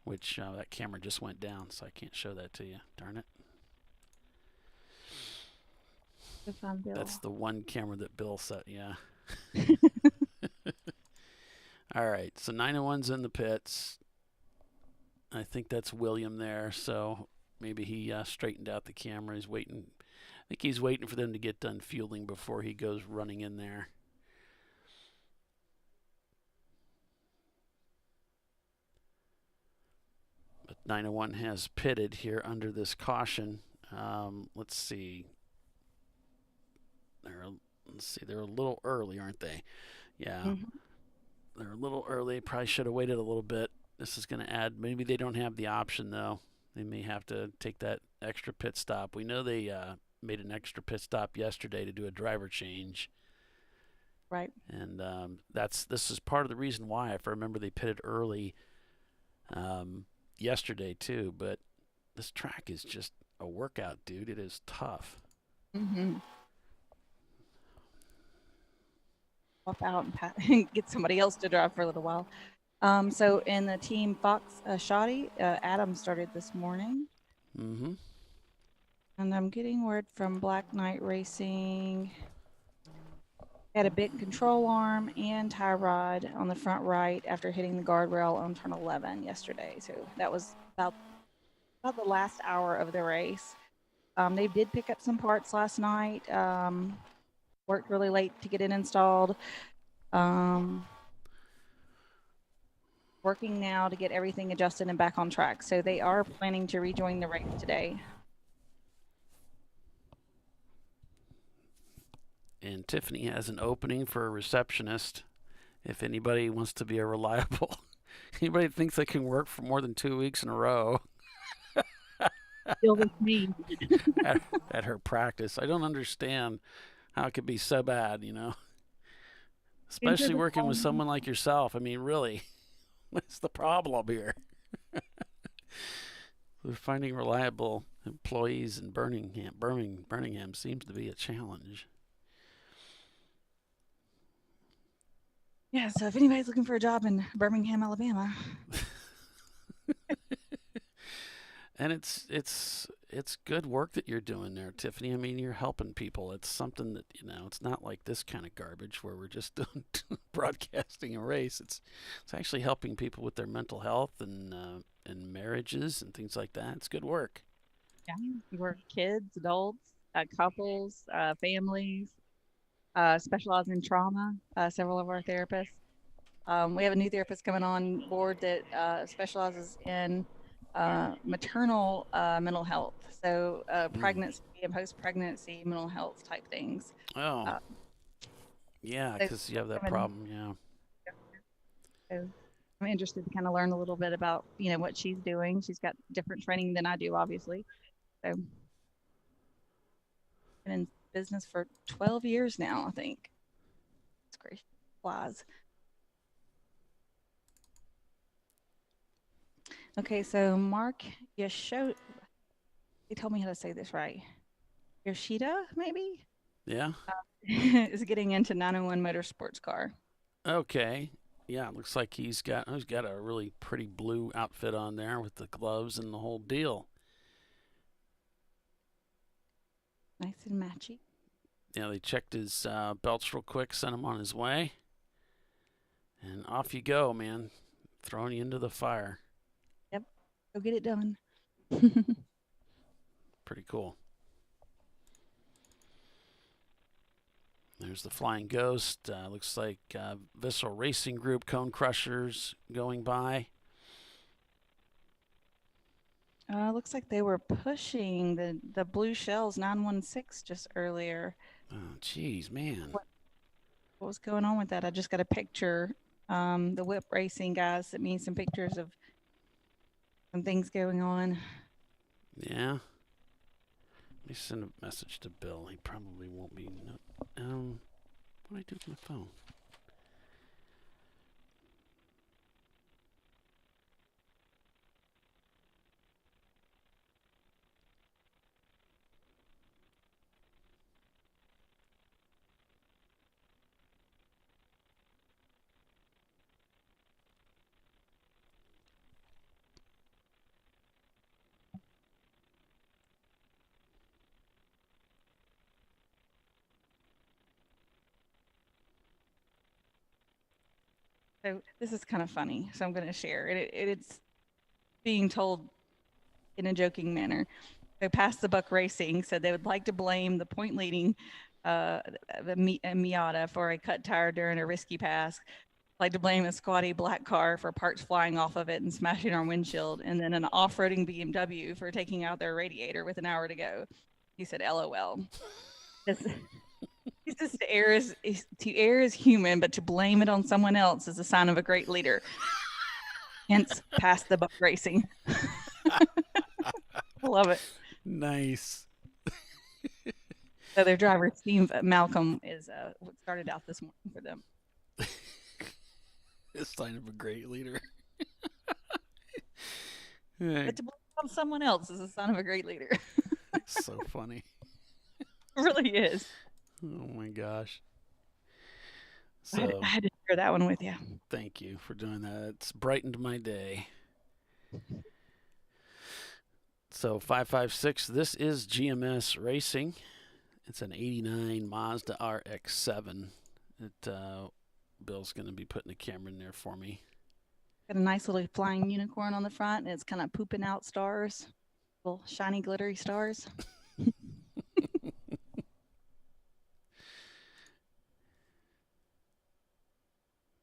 Which that camera just went down, so I can't show that to you. Darn it. That's the one camera that Bill set, yeah. All right, so 901's in the pits. I think that's William there, so maybe he straightened out the camera. He's waiting. I think he's waiting for them to get done fueling before he goes running in there. But 901 has pitted here under this caution. Let's see. They're a little early, aren't they? Yeah. They're a little early. Probably should have waited a little bit. This is going to add, maybe they don't have the option, though. They may have to take that extra pit stop. We know they made an extra pit stop yesterday to do a driver change. Right. And this is part of the reason why. If I remember, they pitted early yesterday too. But this track is just a workout, dude. It is tough. Mm-hmm. Swap out and get somebody else to drive for a little while. So in the Team Fox Shoddy, Adam started this morning. Mm-hmm. And I'm getting word from Black Knight Racing. Had a bent control arm and tie rod on the front right after hitting the guardrail on turn 11 yesterday. So that was about the last hour of the race. They did pick up some parts last night. Worked really late to get it installed. Working now to get everything adjusted and back on track. So they are planning to rejoin the race today. And Tiffany has an opening for a receptionist. If anybody wants to be a reliable, anybody thinks they can work for more than 2 weeks in a row. Still with me. at her practice. I don't understand how it could be so bad, you know. Especially working with someone like yourself. I mean, really, what's the problem here? We're finding reliable employees in Birmingham seems to be a challenge. Yeah, so if anybody's looking for a job in Birmingham, Alabama. And it's good work that you're doing there, Tiffany. I mean, you're helping people. It's something that, you know, it's not like this kind of garbage where we're just doing broadcasting a race. It's actually helping people with their mental health and marriages and things like that. It's good work. Yeah, we work with kids, adults, couples, families. Specialize in trauma, several of our therapists. We have a new therapist coming on board that specializes in maternal mental health, so pregnancy and post-pregnancy mental health type things. Oh, yeah, because you have that problem, yeah. So I'm interested to kind of learn a little bit about, you know, what she's doing. She's got different training than I do, obviously. So been in business for 12 years now, I think. It's great. Flies. Okay, so Mark Yasho, he told me how to say this right. Yoshida, maybe? Yeah. Is getting into 901 Motorsports car. Okay. Yeah, it looks like he's got a really pretty blue outfit on there with the gloves and the whole deal. Nice and matchy. Yeah, they checked his belts real quick, sent him on his way. And off you go, man. Throwing you into the fire. Yep. Go get it done. Pretty cool. There's the Flying Ghost. Looks like Visceral Racing Group, Cone Crushers going by. Looks like they were pushing the Blue Shells 916 just earlier. Oh, geez, man. What was going on with that? I just got a picture. The Whip Racing guys sent me some pictures of some things going on. Yeah. Let me send a message to Bill. He probably won't be. What do I do with my phone? So this is kind of funny. So I'm going to share it. It's being told in a joking manner. So Pass the Buck Racing said they would like to blame the point leading Miata for a cut tire during a risky pass. Like to blame a squatty black car for parts flying off of it and smashing our windshield, and then an off-roading BMW for taking out their radiator with an hour to go. He said, LOL. He says to err is human, but to blame it on someone else is a sign of a great leader. Hence, Pass the Buck Racing. I love it. Nice. So their driver, Steve Malcolm, is what started out this morning for them. It's sign of a great leader. But to blame on someone else is a sign of a great leader. It's so funny. It really is. Oh my gosh. I had to share that one with you. Thank you for doing that. It's brightened my day. So 556, this is GMS Racing. It's an 89 Mazda RX-7. Bill's going to be putting a camera in there for me. Got a nice little flying unicorn on the front, and it's kind of pooping out stars, little shiny, glittery stars.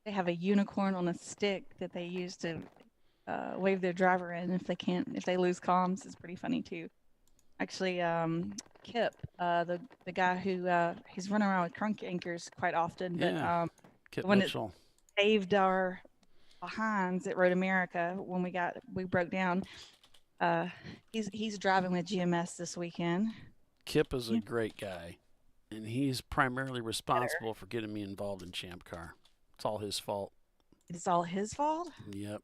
They have a unicorn on a stick that they use to wave their driver in if they lose comms. It's pretty funny too. Actually, Kip, the guy who he's running around with trunk anchors quite often, but Kip the one Mitchell that saved our behinds at Road America when we broke down. He's driving with GMS this weekend. Kip is a great guy, and he's primarily responsible for getting me involved in Champ Car. It's all his fault. It's all his fault? Yep.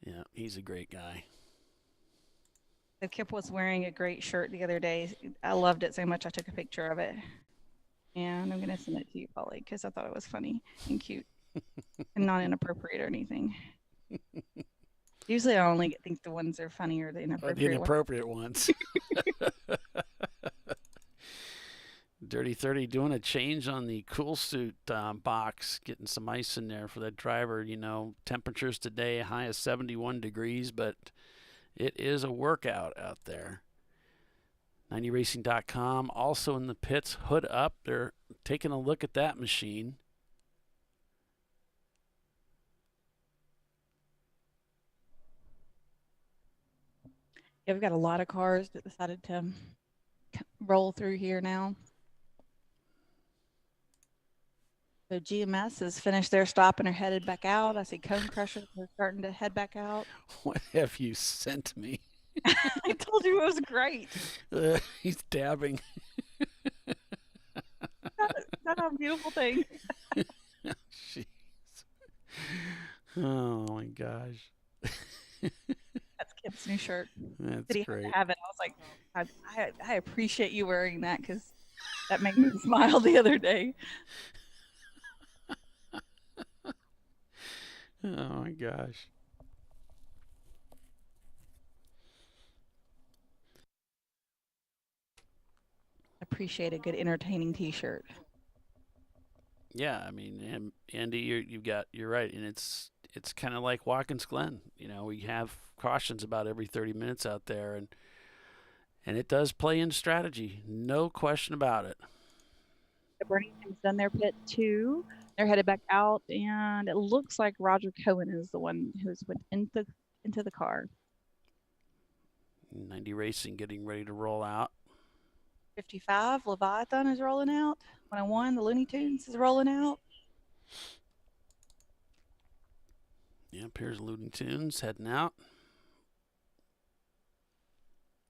Yeah, he's a great guy. So Kip was wearing a great shirt the other day. I loved it so much I took a picture of it. And I'm going to send it to you, Polly, because I thought it was funny and cute and not inappropriate or anything. Usually I only think the ones that are funny or the inappropriate ones. Dirty 30 doing a change on the cool suit box, getting some ice in there for that driver. You know, temperatures today, high of 71 degrees, but it is a workout out there. 90racing.com, also in the pits, hood up. They're taking a look at that machine. Yeah, we've got a lot of cars that decided to roll through here now. So GMS has finished their stop and are headed back out. I see Cone Crushers are starting to head back out. What have you sent me? I told you it was great. He's dabbing. That's a beautiful thing. Jeez. Oh my gosh. That's Kip's new shirt. That's Did he great. have it? I was like, I appreciate you wearing that because that made me smile the other day. Oh my gosh. Appreciate a good entertaining t-shirt. Yeah, I mean, Andy, you're right, and it's kind of like Watkins Glen. You know, we have cautions about every 30 minutes out there, and it does play in strategy, no question about it. The Burning Man's done their pit too. They're headed back out, and it looks like Roger Cohen is the one who's went into the car. 90 Racing getting ready to roll out. 55, Leviathan is rolling out. 101, the Looney Tunes is rolling out. Yep, here's Looney Tunes heading out.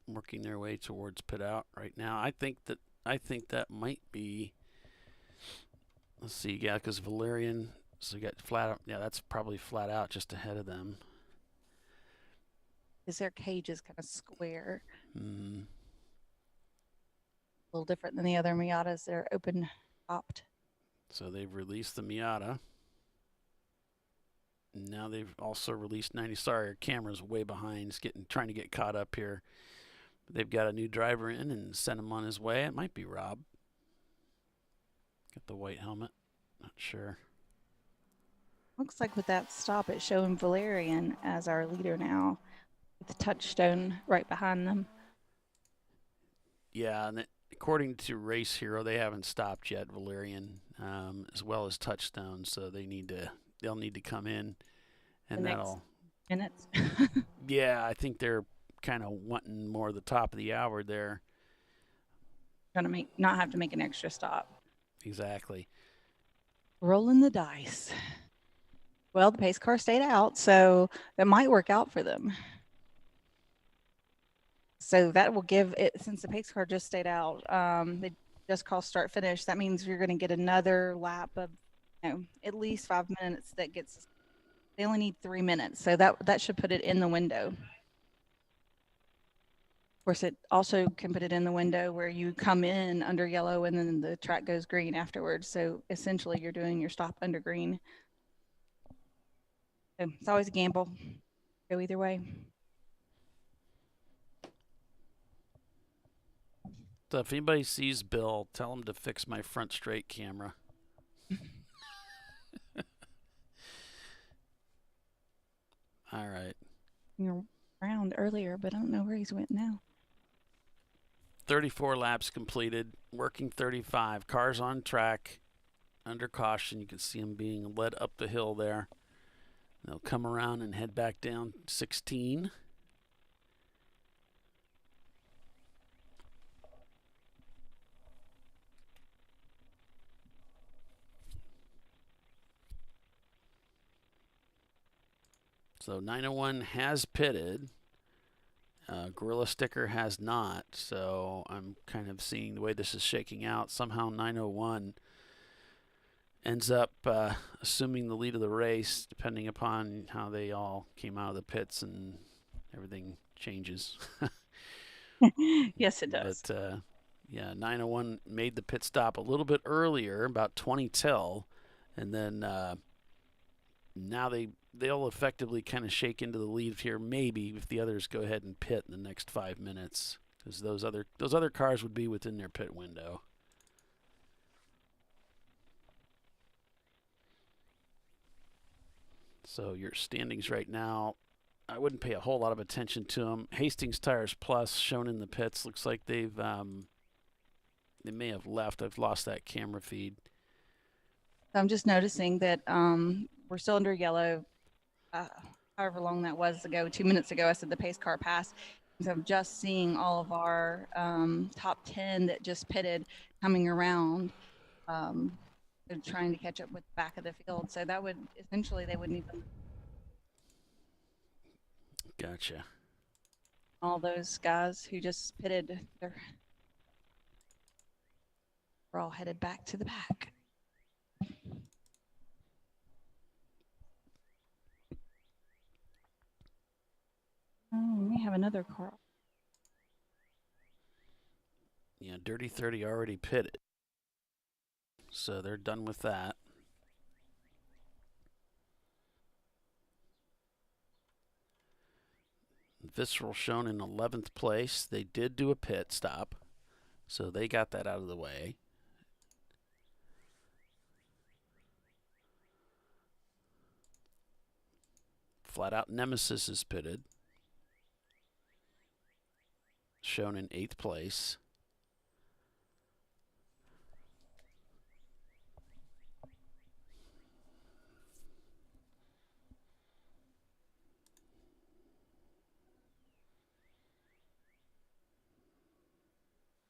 Working their way towards pit out right now. I think that might be, let's see, yeah, because Valerian, so you got flat out, yeah, that's probably flat out just ahead of them. Because their cage is kind of square. Mm-hmm. A little different than the other Miatas. They're open topped. So they've released the Miata. Now they've also released 90. Sorry, our camera's way behind. It's trying to get caught up here. But they've got a new driver in and sent him on his way. It might be Rob. Got the white helmet. Not sure. Looks like with that stop, it's showing Valerian as our leader now, with the touchstone right behind them. Yeah, and according to Race Hero, they haven't stopped yet, Valerian, as well as Touchstone. So they'll need to come in, and that'll minutes. Yeah, I think they're kind of wanting more of the top of the hour there. Trying to not have to make an extra stop. Exactly. Rolling the dice. Well, the pace car stayed out, so that might work out for them. So that will give it, since the pace car just stayed out, they just call start finish. That means you're going to get another lap of, at least 5 minutes. That gets, they only need 3 minutes. So that should put it in the window. Of course, it also can put it in the window where you come in under yellow and then the track goes green afterwards. So essentially you're doing your stop under green. So it's always a gamble. Go either way. So if anybody sees Bill, tell him to fix my front straight camera. All right. You were around earlier, but I don't know where he's went now. 34 laps completed, working 35. Cars on track, under caution. You can see them being led up the hill there. They'll come around and head back down 16. So 901 has pitted. Gorilla Sticker has not. So I'm kind of seeing the way this is shaking out. Somehow 901 ends up assuming the lead of the race, depending upon how they all came out of the pits and everything changes. Yes, it does. But yeah, 901 made the pit stop a little bit earlier, about 20 till, and then now they'll effectively kind of shake into the lead here, maybe if the others go ahead and pit in the next 5 minutes, because those other cars would be within their pit window. So your standings right now, I wouldn't pay a whole lot of attention to them. Hastings Tires Plus shown in the pits. Looks like they may have left. I've lost that camera feed. I'm just noticing that we're still under yellow. However long that was ago, 2 minutes ago, I said the pace car passed. So I'm just seeing all of our top 10 that just pitted coming around. They're trying to catch up with the back of the field. So that would essentially, they wouldn't even. Gotcha. All those guys who just pitted, we're all headed back to the back. Oh, we have another car. Yeah, Dirty 30 already pitted. So they're done with that. Visceral shown in 11th place. They did do a pit stop, so they got that out of the way. Flat Out Nemesis is pitted, shown in 8th place.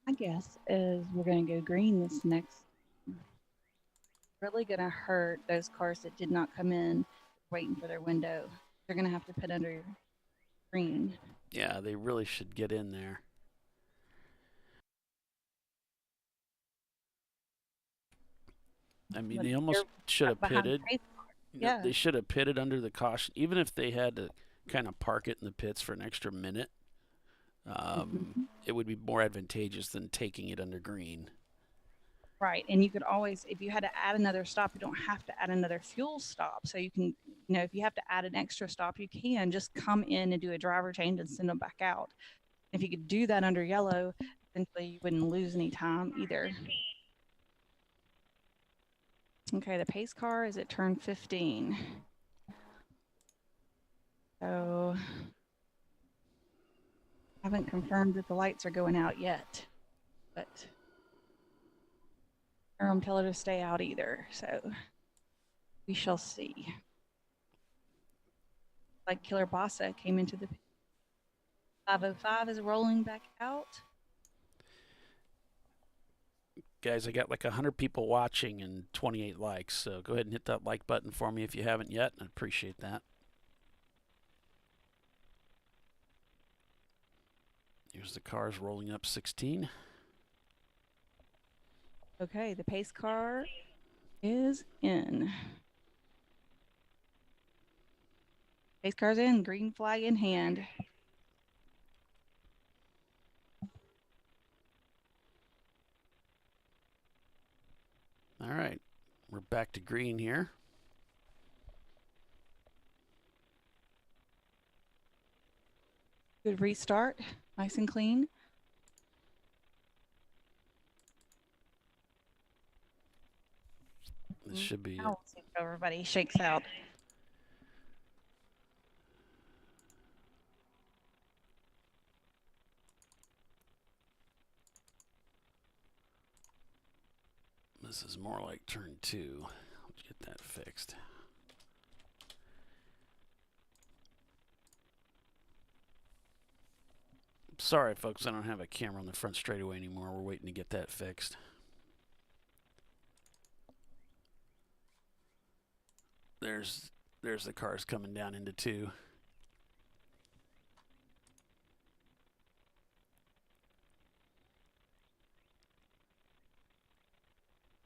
My guess is we're going to go green this next. Really going to hurt those cars that did not come in waiting for their window. They're going to have to pit under green. Yeah, they really should get in there. I mean, they almost should have pitted. Yeah. They should have pitted under the caution, even if they had to kind of park it in the pits for an extra minute. It would be more advantageous than taking it under green. Right, and you could always, if you had to add another stop, you don't have to add another fuel stop. So you can, if you have to add an extra stop, you can just come in and do a driver change and send them back out. If you could do that under yellow, essentially you wouldn't lose any time either. Okay, the pace car is at turn 15. So I haven't confirmed that the lights are going out yet, but I don't tell her to stay out either. So we shall see. Like Killer Bossa came into the 505 is rolling back out. Guys, I got like 100 people watching and 28 likes, so go ahead and hit that like button for me if you haven't yet. I appreciate that. There's the cars rolling up 16. Okay, the pace car is in. Pace car's in, green flag in hand. All right, we're back to green here. Good restart, nice and clean. This should be Now we'll see if everybody shakes out. This is more like turn 2. Let's get that fixed. Sorry, folks, I don't have a camera on the front straightaway anymore. We're waiting to get that fixed. There's the cars coming down into 2.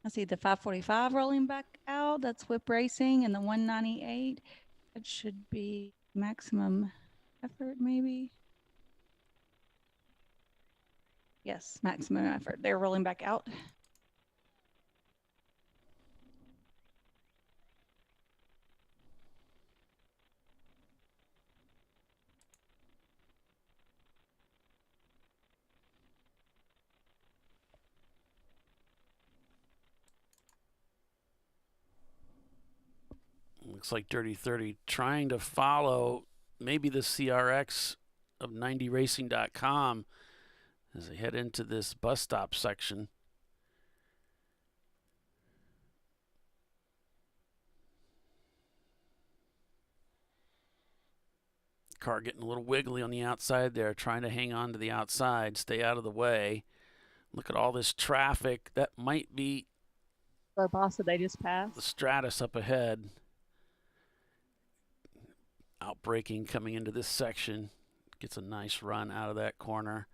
I see the 545 rolling back out. That's Whip Racing, and the 198. That should be maximum effort, maybe. Yes, maximum effort. They're rolling back out. Looks like Dirty 30 trying to follow maybe the CRX of 90racing.com as they head into this bus stop section. Car getting a little wiggly on the outside there, trying to hang on to the outside, stay out of the way. Look at all this traffic. That might be Barbossa they just passed. the Stratus up ahead. Outbraking coming into this section. Gets a nice run out of that corner.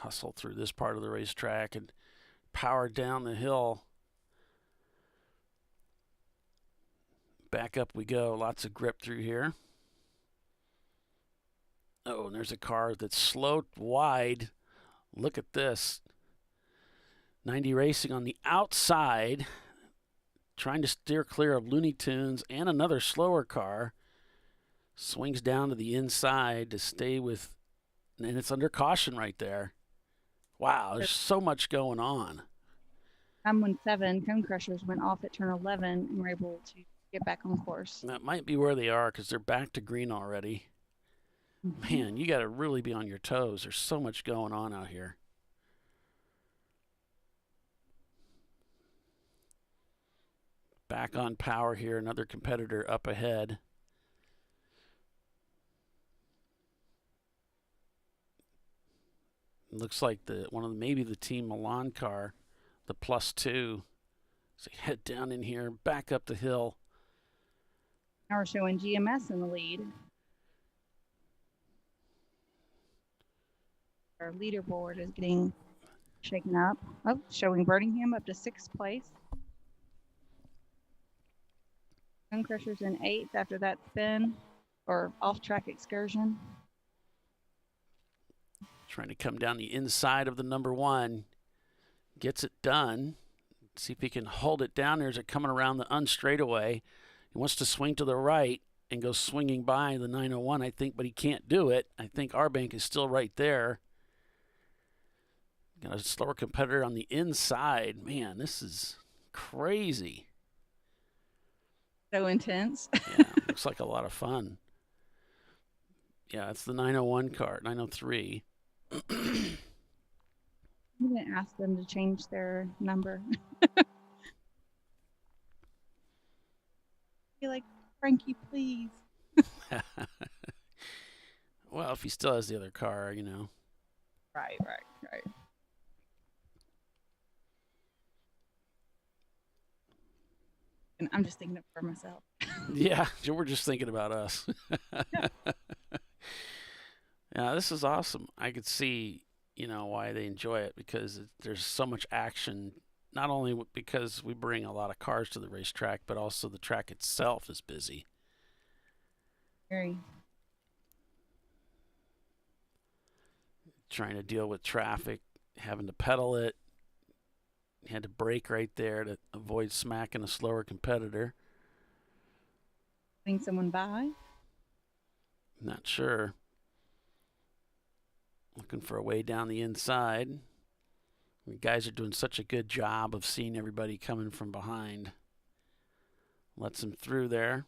Hustle through this part of the racetrack and power down the hill. Back up we go. Lots of grip through here. Oh, and there's a car that's slowed wide. Look at this. 90 Racing on the outside, trying to steer clear of Looney Tunes and another slower car. Swings down to the inside to stay with, and it's under caution right there. Wow, there's so much going on. 917 Cone Crushers went off at turn 11 and were able to get back on course. That might be where they are because they're back to green already. Man, you got to really be on your toes. There's so much going on out here. Back on power here, another competitor up ahead. Looks like maybe the Team Milan car, the +2. So head down in here, back up the hill. Now we're showing GMS in the lead. Our leaderboard is getting shaken up. Oh, showing Birmingham up to 6th place. Cone Crushers in 8th after that spin or off-track excursion. Trying to come down the inside of the number 1. Gets it done. See if he can hold it down. There's it coming around the unstraightaway. He wants to swing to the right and go swinging by the 901, I think, but he can't do it. I think Arbank is still right there. Got a slower competitor on the inside. Man, this is crazy. So intense. Yeah, looks like a lot of fun. Yeah, it's the 901 car, 903. I'm going to ask them to change their number. Be like, Frankie, please. Well, if he still has the other car, you know. Right. I'm just thinking for myself. Yeah, we're just thinking about us. Yeah, this is awesome. I could see, why they enjoy it, because there's so much action, not only because we bring a lot of cars to the racetrack, but also the track itself is busy. Very. Trying to deal with traffic, having to pedal it. Had to brake right there to avoid smacking a slower competitor. Think someone by? Not sure. Looking for a way down the inside. The guys are doing such a good job of seeing everybody coming from behind. Lets them through there.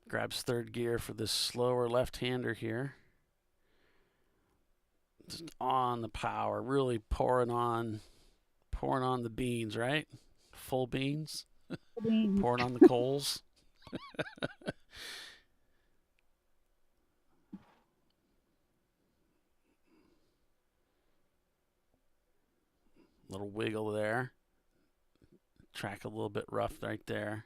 Grabs third gear for this slower left-hander here. Just on the power, really pouring on the beans, right? Full beans. Pouring on the coals. Little wiggle there. Track a little bit rough right there.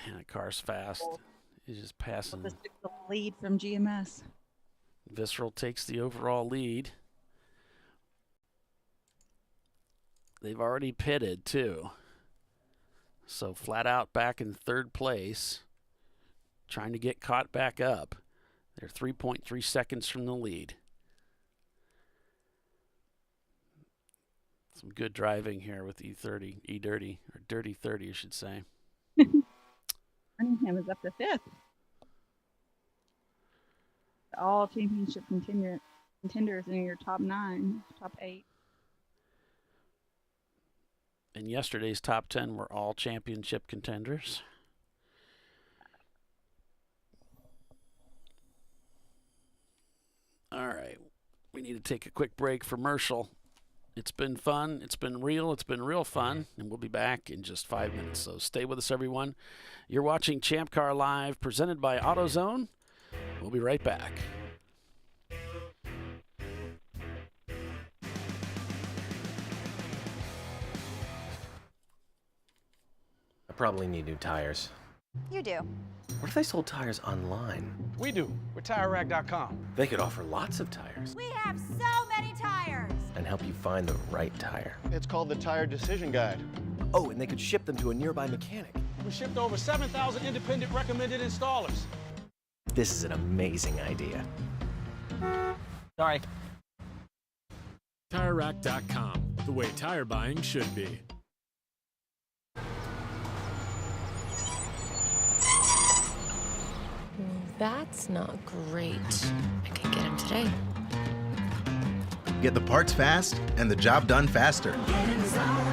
Man, that car's fast. He's just passing. The lead from GMS. Visceral takes the overall lead. They've already pitted, too. So flat out back in third place. Trying to get caught back up. They're 3.3 seconds from the lead. Some good driving here with E30, or Dirty 30, I should say. Cunningham is up to 5th. All championship contenders in your top 9, top 8. And yesterday's top 10 were all championship contenders. All right. We need to take a quick break for commercial. It's been fun. It's been real. It's been real fun. And we'll be back in just 5 minutes. So stay with us, everyone. You're watching Champ Car Live, presented by AutoZone. We'll be right back. I probably need new tires. You do. What if they sold tires online? We do. We're TireRack.com. They could offer lots of tires We have so many tires. and help you find the right tire. It's called the Tire Decision Guide. Oh, and they could ship them to a nearby mechanic. We shipped over 7,000 independent recommended installers. This is an amazing idea. Sorry. TireRack.com, the way tire buying should be. That's not great. I could get him today. Get the parts fast and the job done faster. AutoZone.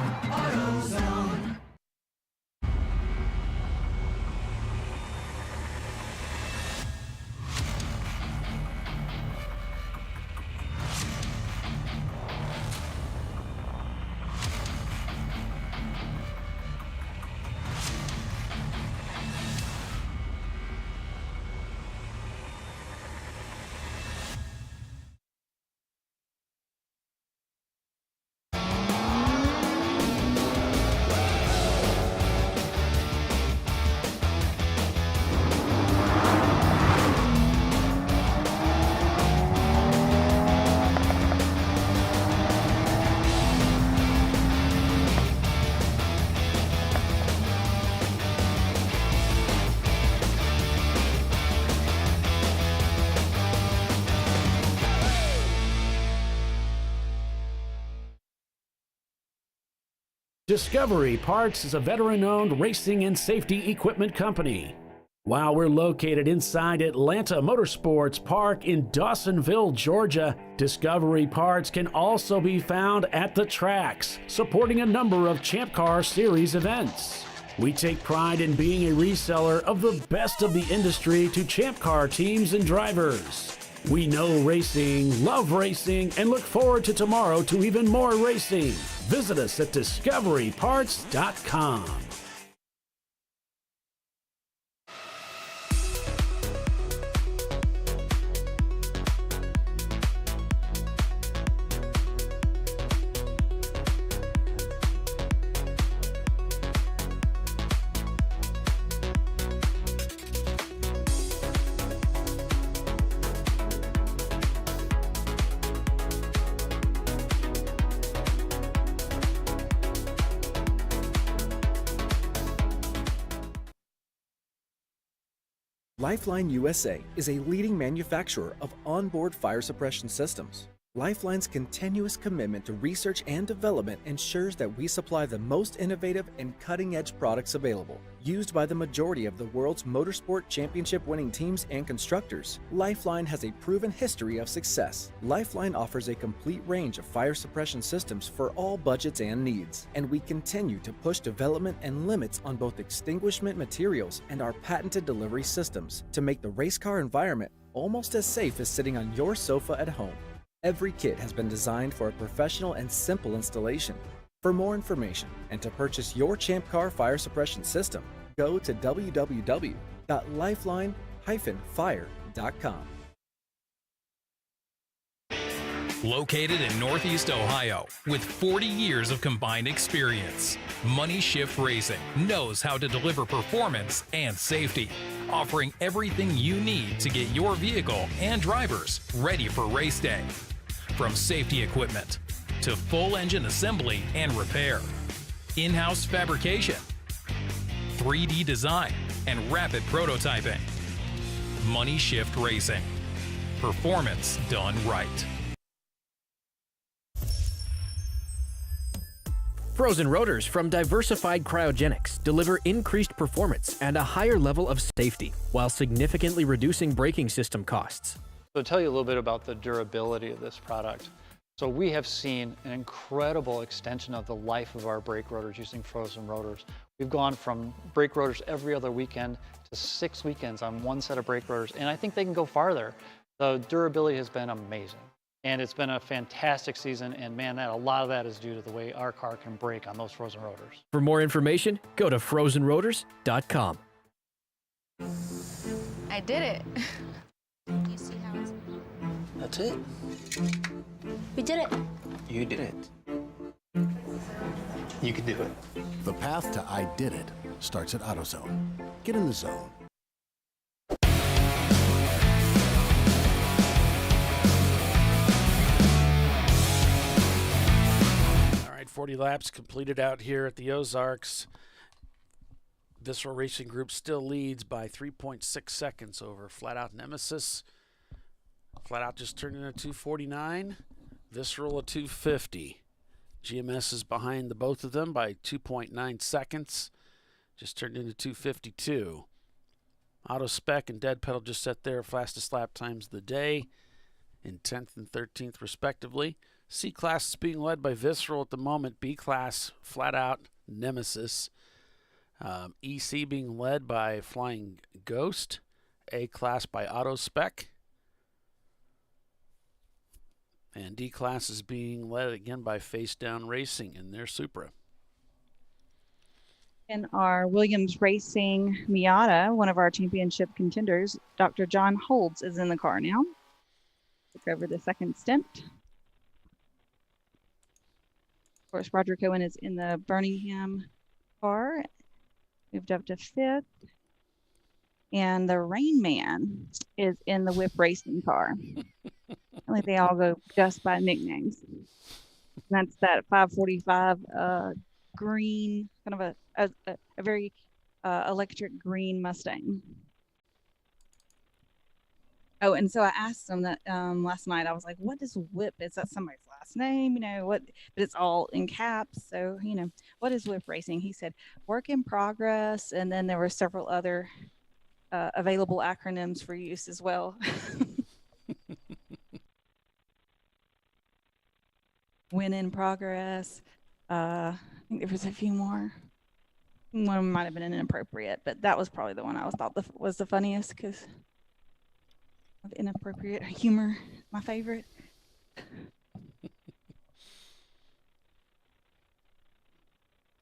Discovery Parts is a veteran-owned racing and safety equipment company. While we're located inside Atlanta Motorsports Park in Dawsonville, Georgia, Discovery Parts can also be found at the tracks, supporting a number of Champ Car Series events. We take pride in being a reseller of the best of the industry to Champ Car teams and drivers. We know racing, love racing, and look forward to tomorrow to even more racing. Visit us at discoveryparts.com. Lifeline USA is a leading manufacturer of onboard fire suppression systems. Lifeline's continuous commitment to research and development ensures that we supply the most innovative and cutting-edge products available. Used by the majority of the world's motorsport championship-winning teams and constructors, Lifeline has a proven history of success. Lifeline offers a complete range of fire suppression systems for all budgets and needs, and we continue to push development and limits on both extinguishment materials and our patented delivery systems to make the race car environment almost as safe as sitting on your sofa at home. Every kit has been designed for a professional and simple installation. For more information and to purchase your Champ Car fire suppression system, go to www.lifeline-fire.com. Located in Northeast Ohio, with 40 years of combined experience, Money Shift Racing knows how to deliver performance and safety, offering everything you need to get your vehicle and drivers ready for race day. From safety equipment to full engine assembly and repair, in-house fabrication, 3D design, and rapid prototyping. Money Shift Racing. Performance done right. Frozen rotors from Diversified Cryogenics deliver increased performance and a higher level of safety, while significantly reducing braking system costs. So to tell you a little bit about the durability of this product. So we have seen an incredible extension of the life of our brake rotors using frozen rotors. We've gone from brake rotors every other weekend to 6 weekends on one set of brake rotors, and I think they can go farther. The durability has been amazing. And it's been a fantastic season, and man, a lot of that is due to the way our car can brake on those frozen rotors. For more information, go to frozenrotors.com. I did it. You see how it's... That's it. We did it. You did it. You can do it. The path to I did it starts at AutoZone. Get in the zone. All right, 40 laps completed out here at the Ozarks. Visceral Racing Group still leads by 3.6 seconds over Flat Out Nemesis. Flat Out just turned in a 249. Visceral a 250. GMS is behind the both of them by 2.9 seconds. Just turned into 252. Auto Spec and Dead Pedal just set their fastest lap times of the day in 10th and 13th respectively. C Class is being led by Visceral at the moment. B Class, Flat Out, Nemesis. EC being led by Flying Ghost. A Class by Auto Spec. And D Class is being led again by Face Down Racing in their Supra. In our Williams Racing Miata, one of our championship contenders, Dr. John Holds is in the car now. Took over the second stint. Of course, Roger Cohen is in the Birmingham car, moved up to 5th. And the Rain Man is in the Whip Racing car. I think they all go just by nicknames. And that's that 545 green, kind of a very electric green Mustang. Oh, and so I asked him that last night. I was like, "What is Whip? Is that somebody's last name? You know what?" But it's all in caps. So what is Whip Racing? He said, "Work in progress," and then there were several other available acronyms for use as well. Win in progress. I think there was a few more. One might have been inappropriate, but that was probably the one I thought was the funniest because of inappropriate humor, my favorite.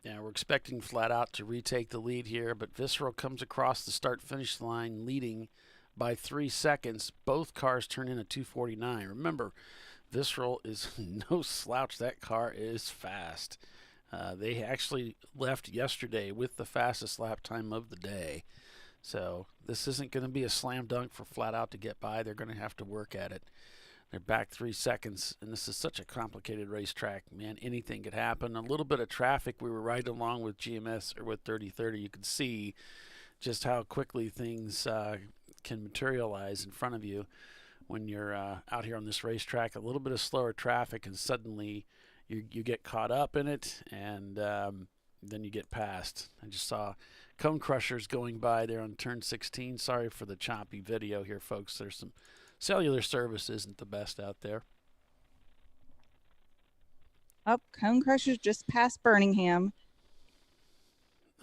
Yeah, we're expecting Flat Out to retake the lead here, but Visceral comes across the start-finish line leading by 3 seconds. Both cars turn in a 2:49. Remember, Visceral is no slouch. That car is fast. They actually left yesterday with the fastest lap time of the day. So this isn't going to be a slam dunk for Flat Out to get by. They're going to have to work at it. They're back 3 seconds, and this is such a complicated racetrack. Man, anything could happen. A little bit of traffic. We were right along with GMS or with 3030. You could see just how quickly things can materialize in front of you when you're out here on this racetrack. A little bit of slower traffic, and suddenly you get caught up in it, and then you get past. I just saw cone crushers going by there on turn 16. Sorry for the choppy video here, folks. There's some cellular service isn't the best out there. Up, cone crushers just past Birmingham.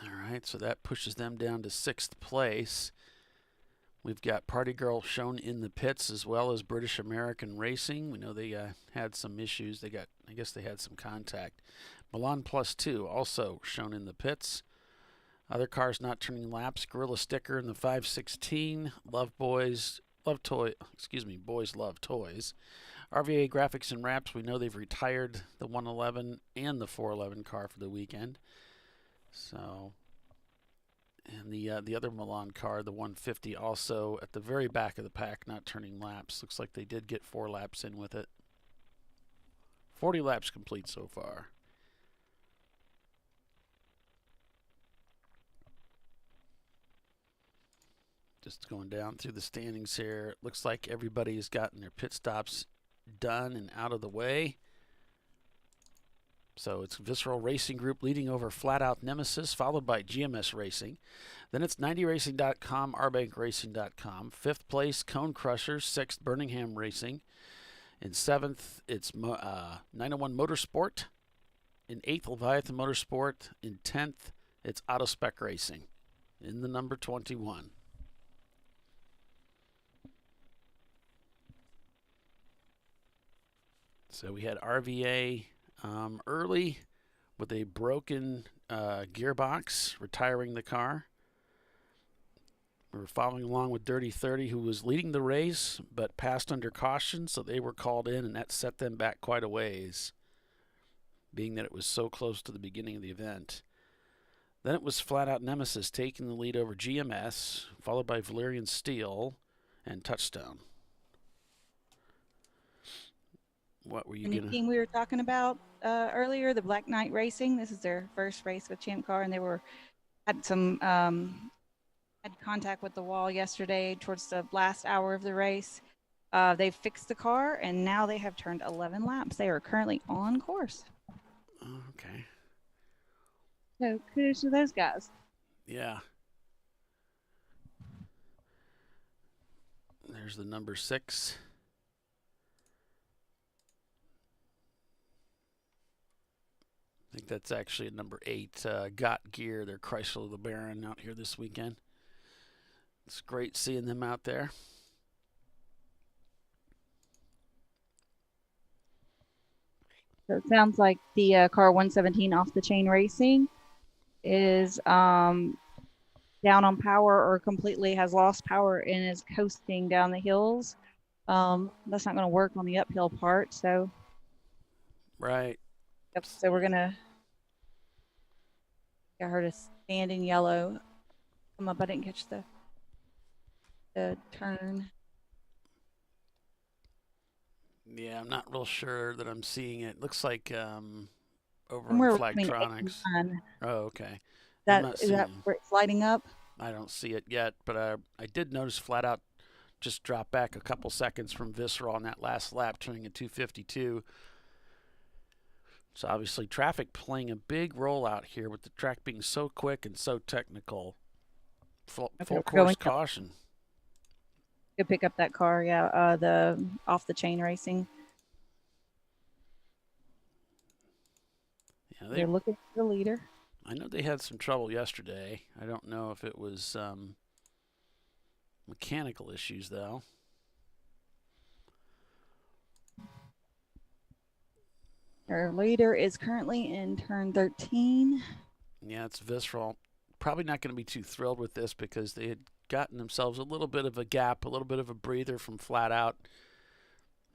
All right, so that pushes them down to 6th place. We've got Party Girl shown in the pits as well as British American Racing. We know they had some issues. I guess they had some contact. Milan Plus 2 also shown in the pits. Other cars not turning laps. Gorilla Sticker in the 516. Boys Love Toys. RVA Graphics and Wraps. We know they've retired the 111 and the 411 car for the weekend. So. And the other Milan car, the 150, also at the very back of the pack, not turning laps. Looks like they did get 4 laps in with it. 40 laps complete so far. Just going down through the standings here. It looks like everybody's gotten their pit stops done and out of the way. So it's Visceral Racing Group leading over Flat Out Nemesis, followed by GMS Racing. Then it's 90racing.com, rbankracing.com. 5th place, Cone Crushers. 6th, Birmingham Racing. In 7th, it's 901 Motorsport. In 8th, Leviathan Motorsport. In 10th, it's Autospec Racing in the number 21. So we had RVA early with a broken gearbox, retiring the car. We were following along with Dirty 30, who was leading the race, but passed under caution, so they were called in, and that set them back quite a ways, being that it was so close to the beginning of the event. Then it was Flat Out Nemesis taking the lead over GMS, followed by Valerian Steel and Touchstone. What were you And the team we were talking about earlier, the Black Knight Racing. This is their first race with Champ Car, and they had some had contact with the wall yesterday towards the last hour of the race. They fixed the car, and now they have turned 11 laps. They are currently on course. Okay. So kudos to those guys. Yeah. There's the number 6. I think that's actually a number 8. Got Gear, their Chrysler LeBaron out here this weekend. It's great seeing them out there. So it sounds like the car 117 Off the Chain Racing is down on power or completely has lost power and is coasting down the hills. That's not going to work on the uphill part. So. Right. Yep. So we're gonna get her to stand in yellow. Come up. I didn't catch the turn. Yeah, I'm not real sure that I'm seeing it. Looks like over Somewhere on Flagtronics. Oh, okay. Is that where it's lighting up? I don't see it yet, but I did notice Flat Out just dropped back a couple seconds from Visceral on that last lap, turning a 252. So obviously traffic playing a big role out here with the track being so quick and so technical. Full course caution. Go pick up that car, yeah. The Off the Chain Racing. Yeah, they're looking for the leader. I know they had some trouble yesterday. I don't know if it was mechanical issues, though. Our leader is currently in turn 13. Yeah, it's Visceral. Probably not going to be too thrilled with this because they had gotten themselves a little bit of a gap, a little bit of a breather from flat out.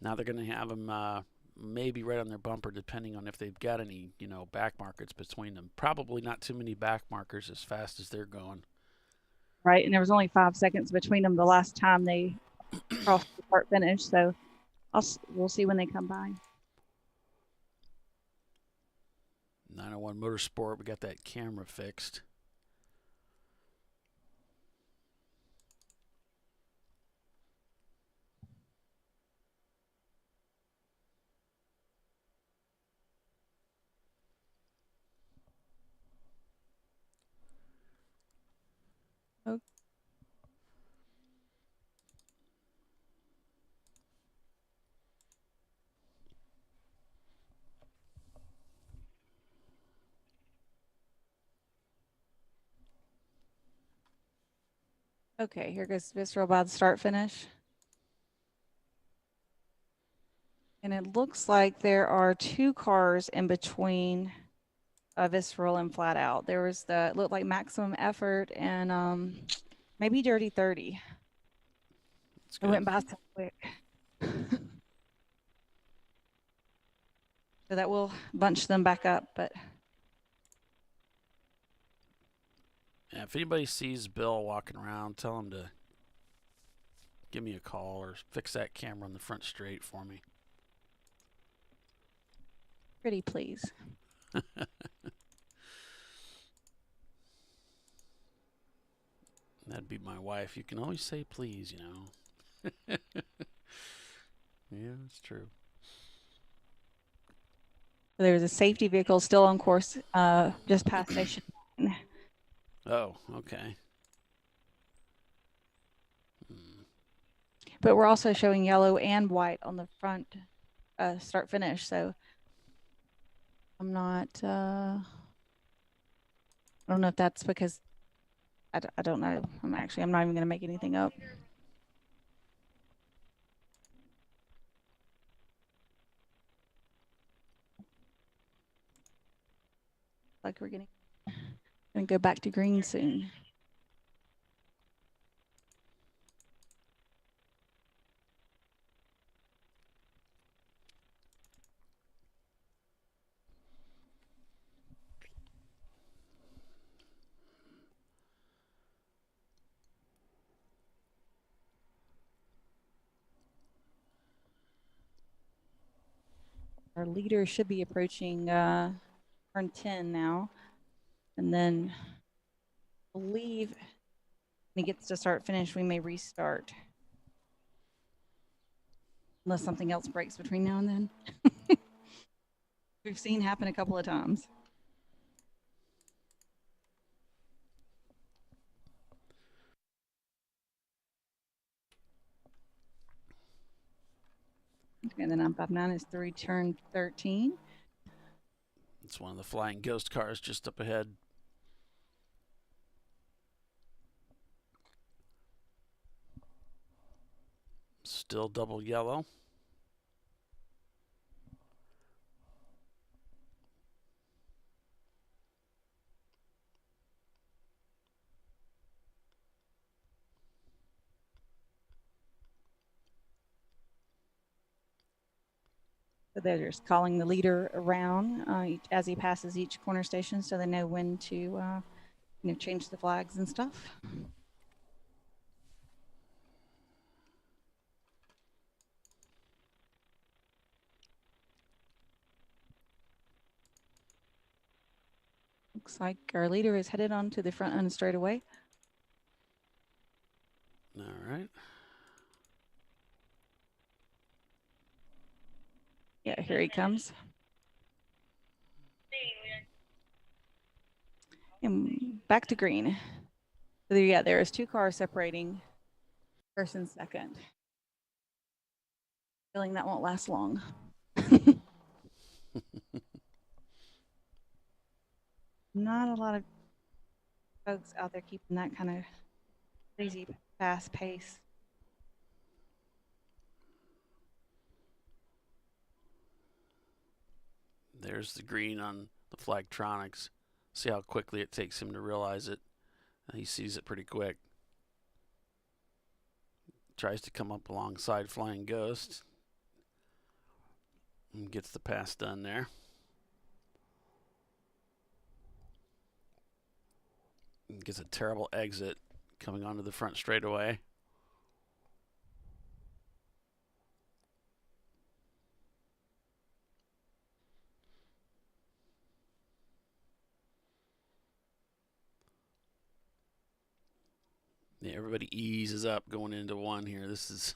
Now they're going to have them maybe right on their bumper, depending on if they've got any, back markers between them. Probably not too many back markers as fast as they're going. Right, and there was only 5 seconds between them the last time they crossed the start finish, so we'll see when they come by. 901 Motorsport, we got that camera fixed. Okay, here goes Visceral by the start finish. And it looks like there are 2 cars in between Visceral and Flat Out. There was it looked like Maximum Effort and maybe Dirty 30. It went by so quick. So that will bunch them back up, but yeah, if anybody sees Bill walking around, tell him to give me a call or fix that camera on the front straight for me. pretty please. That'd be my wife. You can always say please, Yeah, that's true. There's a safety vehicle still on course just past station 9. Oh, okay. But we're also showing yellow and white on the front start finish, so I'm not I don't know if that's because I don't know. I'm not even going to make anything up. Like we're going to go back to green soon. Our leader should be approaching turn 10 now. And then I believe when he gets to start finish, we may restart. Unless something else breaks between now and then. We've seen happen a couple of times. Okay, and then 959 is through turn 13. It's one of the flying ghost cars just up ahead. Still double yellow. So they're just calling the leader around as he passes each corner station, so they know when to, change the flags and stuff. Looks like our leader is headed on to the front end straightaway. All right. Yeah, here he comes. And back to green. So there is 2 cars separating first and second. Feeling that won't last long. not a lot of folks out there keeping that kind of crazy fast pace. There's the green on the Flagtronics. See how quickly it takes him to realize it. He sees it pretty quick. Tries to come up alongside Flying Ghost. And gets the pass done there. And gets a terrible exit coming onto the front straightaway. Yeah, everybody eases up going into one here. This is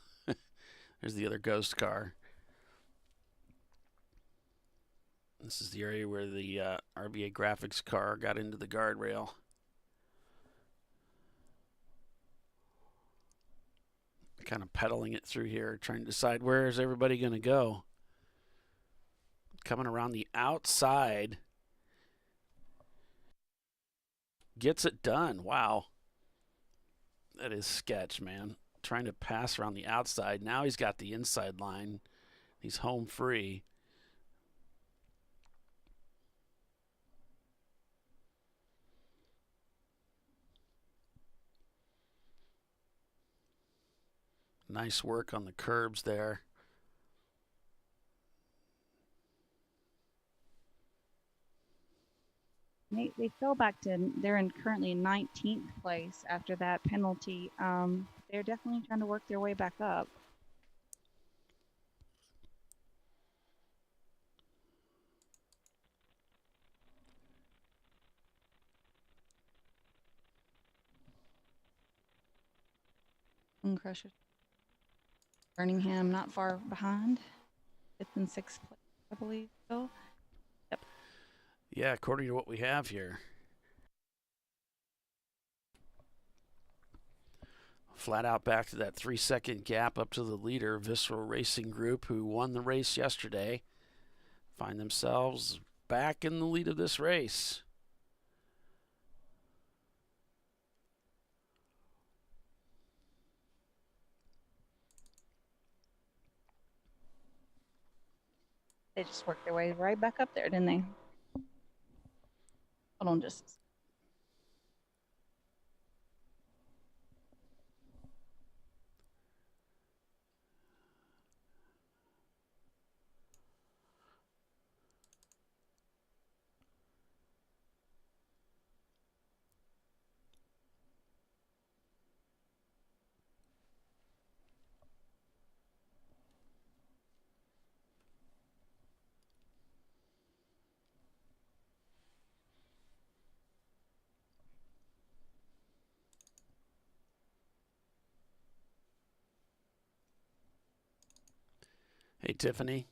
there's the other ghost car. This is the area where the RBA graphics car got into the guardrail. Kind of pedaling it through here, trying to decide where is everybody going to go. Coming around the outside. Gets it done. Wow. That is sketch, man. Trying to pass around the outside. Now he's got the inside line. He's home free. Nice work on the curbs there. They fell back to, they're currently in 19th place after that penalty. They're definitely trying to work their way back up. Crushers. Birmingham not far behind. 5th and 6th place, I believe, still. Yep. Yeah, according to what we have here. Flat out back to that 3-second gap up to the leader, Visceral Racing Group, who won the race yesterday. Find themselves back in the lead of this race. They just worked their way right back up there, didn't they? Hold on just a second. Hey, Tiffany,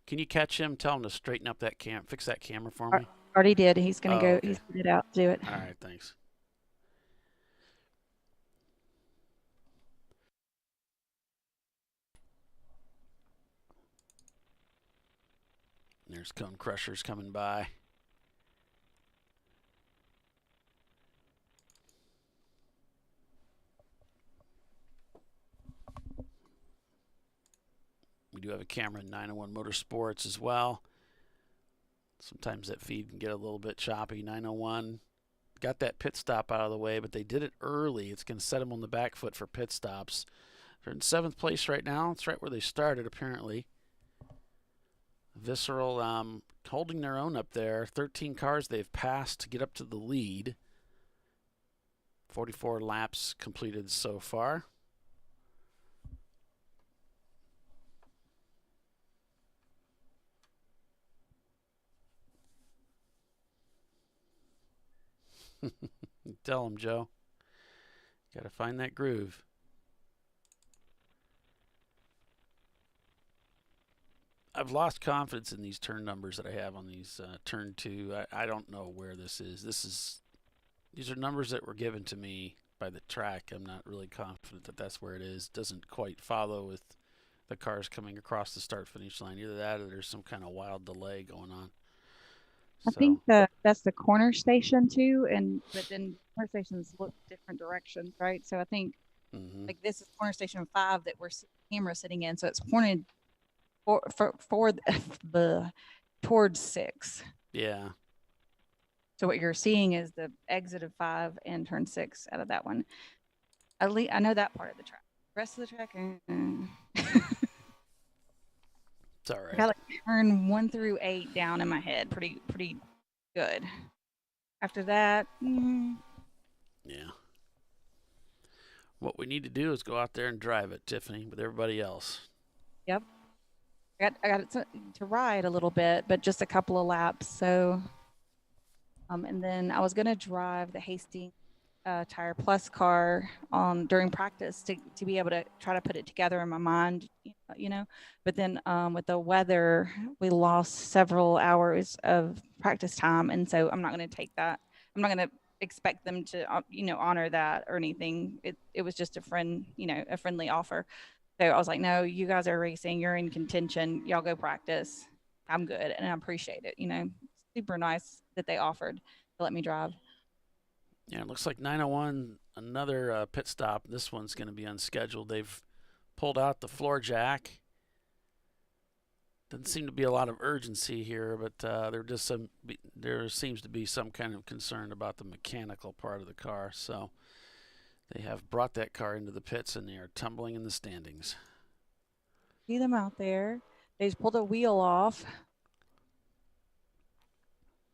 can you catch him? Tell him to straighten up that fix that camera for me. Already did. He's going to go. Okay. He's put it out. Do it. All right, thanks. There's Cone Crushers coming by. We do have a camera in 901 Motorsports as well. Sometimes that feed can get a little bit choppy. 901 got that pit stop out of the way, but they did it early. It's going to set them on the back foot for pit stops. They're in 7th place right now. It's right where they started, apparently. Visceral holding their own up there. 13 cars they've passed to get up to the lead. 44 laps completed so far. Tell him, Joe. Got to find that groove. I've lost confidence in these turn numbers that I have on these turn 2. I don't know where this is. These are numbers that were given to me by the track. I'm not really confident that that's where it is. Doesn't quite follow with the cars coming across the start-finish line. Either that or there's some kind of wild delay going on. I think that's the corner station too, but then corner stations look different directions, right? So I think like this is corner station 5 that we're camera sitting in, so it's pointed for the towards 6. Yeah. So what you're seeing is the exit of 5 and turn 6 out of that one. At least I know that part of the track. The rest of the track, it's all right. I got like turn 1 through 8 down in my head, pretty good. After that, yeah. What we need to do is go out there and drive it, Tiffany, with everybody else. Yep. I got it to ride a little bit, but just a couple of laps. So, and then I was gonna drive the Hastings Tire Plus car during practice to be able to try to put it together in my mind, you know. But then with the weather, we lost several hours of practice time, and so I'm not gonna take that. I'm not gonna expect them to honor that or anything. It was just a friendly offer. So I was like, no, you guys are racing, you're in contention, y'all go practice. I'm good, and I appreciate it. Super nice that they offered to let me drive. Yeah, it looks like 901, another pit stop. This one's going to be unscheduled. They've pulled out the floor jack. Doesn't seem to be a lot of urgency here, but there seems to be some kind of concern about the mechanical part of the car. So they have brought that car into the pits, and they are tumbling in the standings. See them out there. They just pulled a wheel off.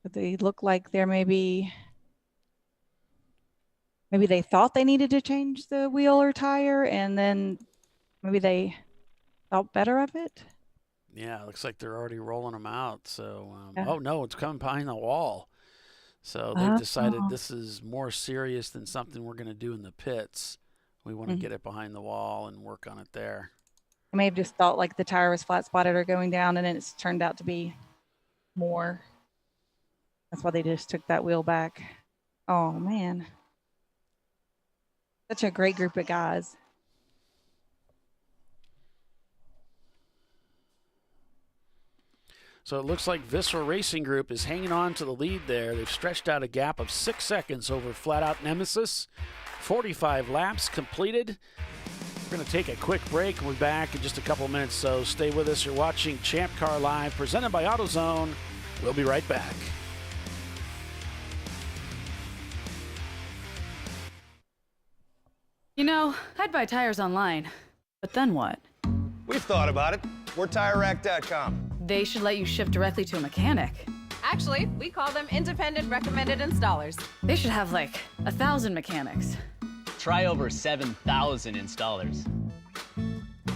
But they look like they're maybe they thought they needed to change the wheel or tire, and then maybe they thought better of it. Yeah, it looks like they're already rolling them out. So, oh no, it's coming behind the wall. So they've decided this is more serious than something we're going to do in the pits. We want to get it behind the wall and work on it there. I may have just thought like the tire was flat spotted or going down, and then it's turned out to be more. That's why they just took that wheel back. Oh man. Such a great group of guys. So it looks like Viscera Racing Group is hanging on to the lead there. They've stretched out a gap of 6 seconds over Flat Out Nemesis. 45 laps completed. We're going to take a quick break. We'll be back in just a couple of minutes, so stay with us. You're watching Champ Car Live, presented by AutoZone. We'll be right back. I'd buy tires online, but then what? We've thought about it. We're TireRack.com. They should let you ship directly to a mechanic. Actually, we call them independent recommended installers. They should have like 1,000 mechanics. Try over 7,000 installers.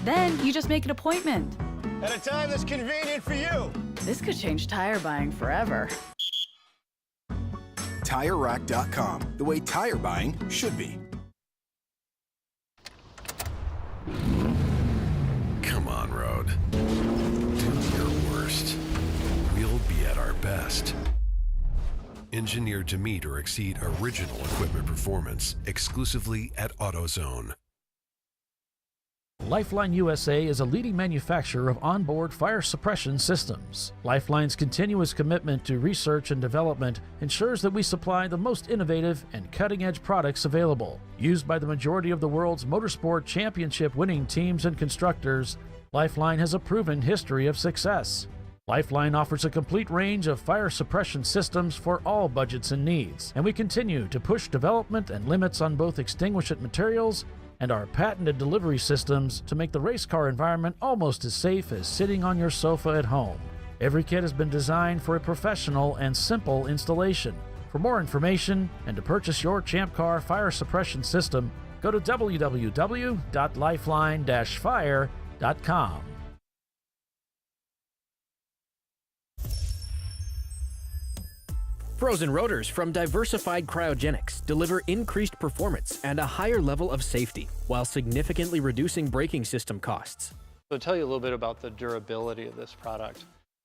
Then you just make an appointment. At a time that's convenient for you. This could change tire buying forever. TireRack.com, the way tire buying should be. Come on, Road. Do your worst. We'll be at our best. Engineered to meet or exceed original equipment performance exclusively at AutoZone. Lifeline USA is a leading manufacturer of onboard fire suppression systems. Lifeline's continuous commitment to research and development ensures that we supply the most innovative and cutting-edge products available. Used by the majority of the world's motorsport championship-winning teams and constructors, Lifeline has a proven history of success. Lifeline offers a complete range of fire suppression systems for all budgets and needs, and we continue to push development and limits on both extinguishant materials and our patented delivery systems to make the race car environment almost as safe as sitting on your sofa at home. Every kit has been designed for a professional and simple installation. For more information and to purchase your Champ Car fire suppression system, go to www.lifeline-fire.com. Frozen rotors from Diversified Cryogenics deliver increased performance and a higher level of safety, while significantly reducing braking system costs. So to tell you a little bit about the durability of this product.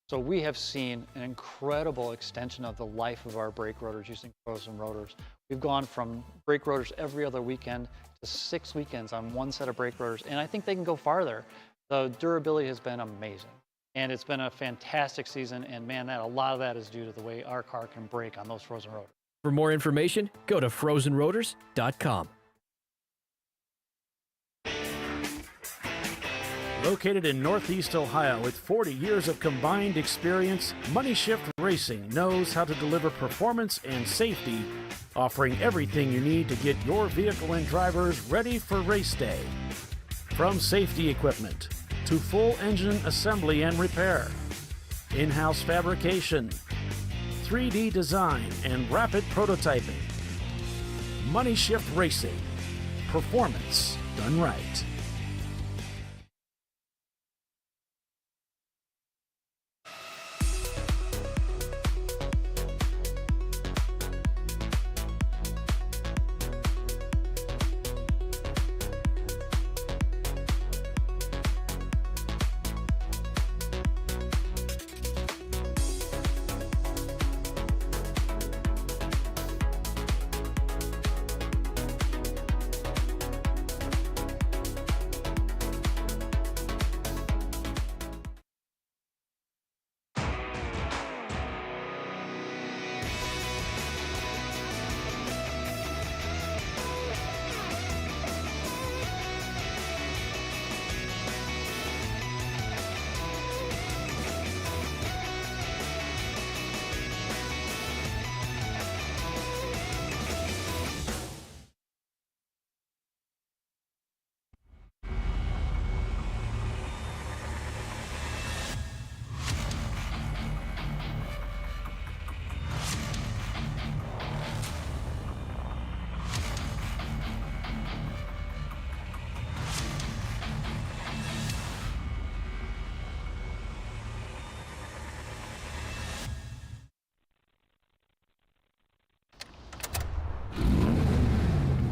So we have seen an incredible extension of the life of our brake rotors using frozen rotors. We've gone from brake rotors every other weekend to 6 weekends on one set of brake rotors, and I think they can go farther. The durability has been amazing. And it's been a fantastic season, and man, a lot of that is due to the way our car can brake on those frozen rotors. For more information, go to frozenrotors.com. Located in Northeast Ohio with 40 years of combined experience, Money Shift Racing knows how to deliver performance and safety, offering everything you need to get your vehicle and drivers ready for race day. From safety equipment to full engine assembly and repair, in-house fabrication, 3D design, and rapid prototyping. Money Shift Racing. Performance done right.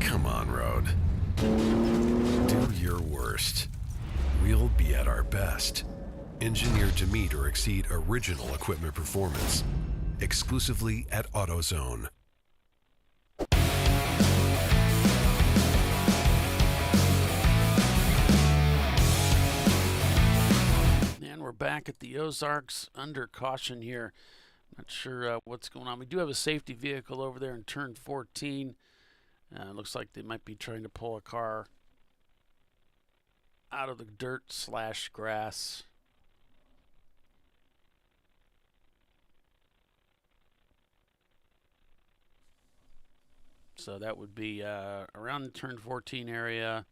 Come on, Road. Do your worst. We'll be at our best. Engineered to meet or exceed original equipment performance. Exclusively at AutoZone. And we're back at the Ozarks under caution here. Not sure what's going on. We do have a safety vehicle over there in turn 14. It looks like they might be trying to pull a car out of the dirt/grass. So that would be around the turn 14 area.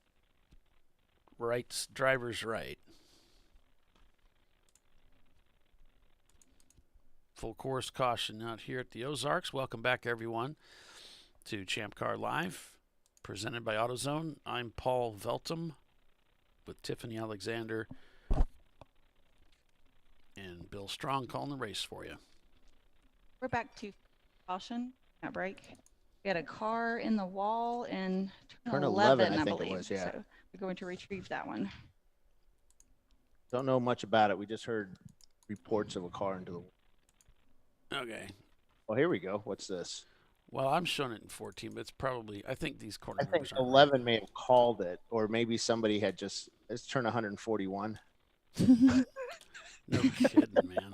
Right, driver's right. Full course caution out here at the Ozarks. Welcome back, everyone, to ChampCar.Live, presented by AutoZone. I'm Paul Veltum with Tiffany Alexander and Bill Strong calling the race for you. We're back to caution, not break. We had a car in the wall in turn 11, I think believe. it was, yeah. So we're going to retrieve that one. Don't know much about it. We just heard reports of a car into the wall. Okay. Well, here we go. What's this? Well, I'm showing it in 14, but it's probably, I think these corner I think numbers are 11 may have called it, or maybe somebody had just, it's turn 141. No kidding, man.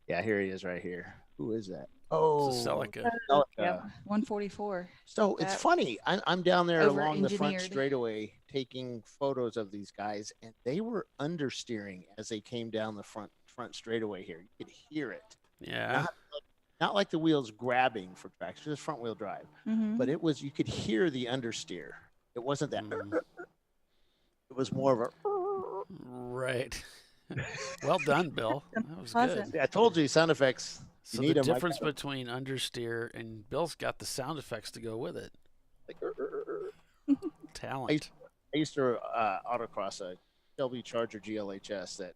Yeah, here he is right here. Who is that? Oh, it's a Celica. Yep, 144. So it's funny. I'm down there along the front Over-engineered. straightaway taking photos of these guys, and they were understeering as they came down the front straightaway here. You could hear it. Yeah. Not like the wheels grabbing for traction, just front wheel drive. Mhm. But it was, you could hear the understeer. It wasn't that. It was more of a. Right. Well done, Bill. That was good. Yeah, I told you sound effects. So You need the 'em. difference between understeer and Bill's got the sound effects to go with it. Talent. I used to autocross a Shelby Charger GLHS that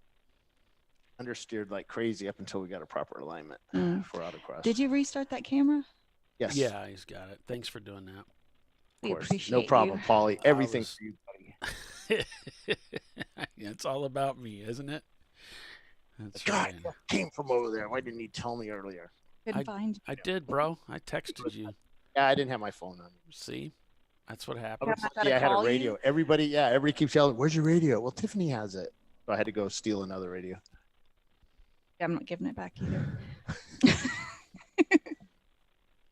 understeered like crazy up until we got a proper alignment for autocross. Did you restart that camera? Yes. Yeah, he's got it. Thanks for doing that. We Of course. appreciate No problem, you. Paulie. Everything for you, buddy. It's all about me, isn't it? That's God, right. that came from over there. Why didn't you tell me earlier? Couldn't find you. I did, bro. I texted you. Yeah, I didn't have my phone on. See? That's what happened. Yeah, I had a radio. Everybody keeps yelling, "Where's your radio?" Well, Tiffany has it. So I had to go steal another radio. Yeah, I'm not giving it back either.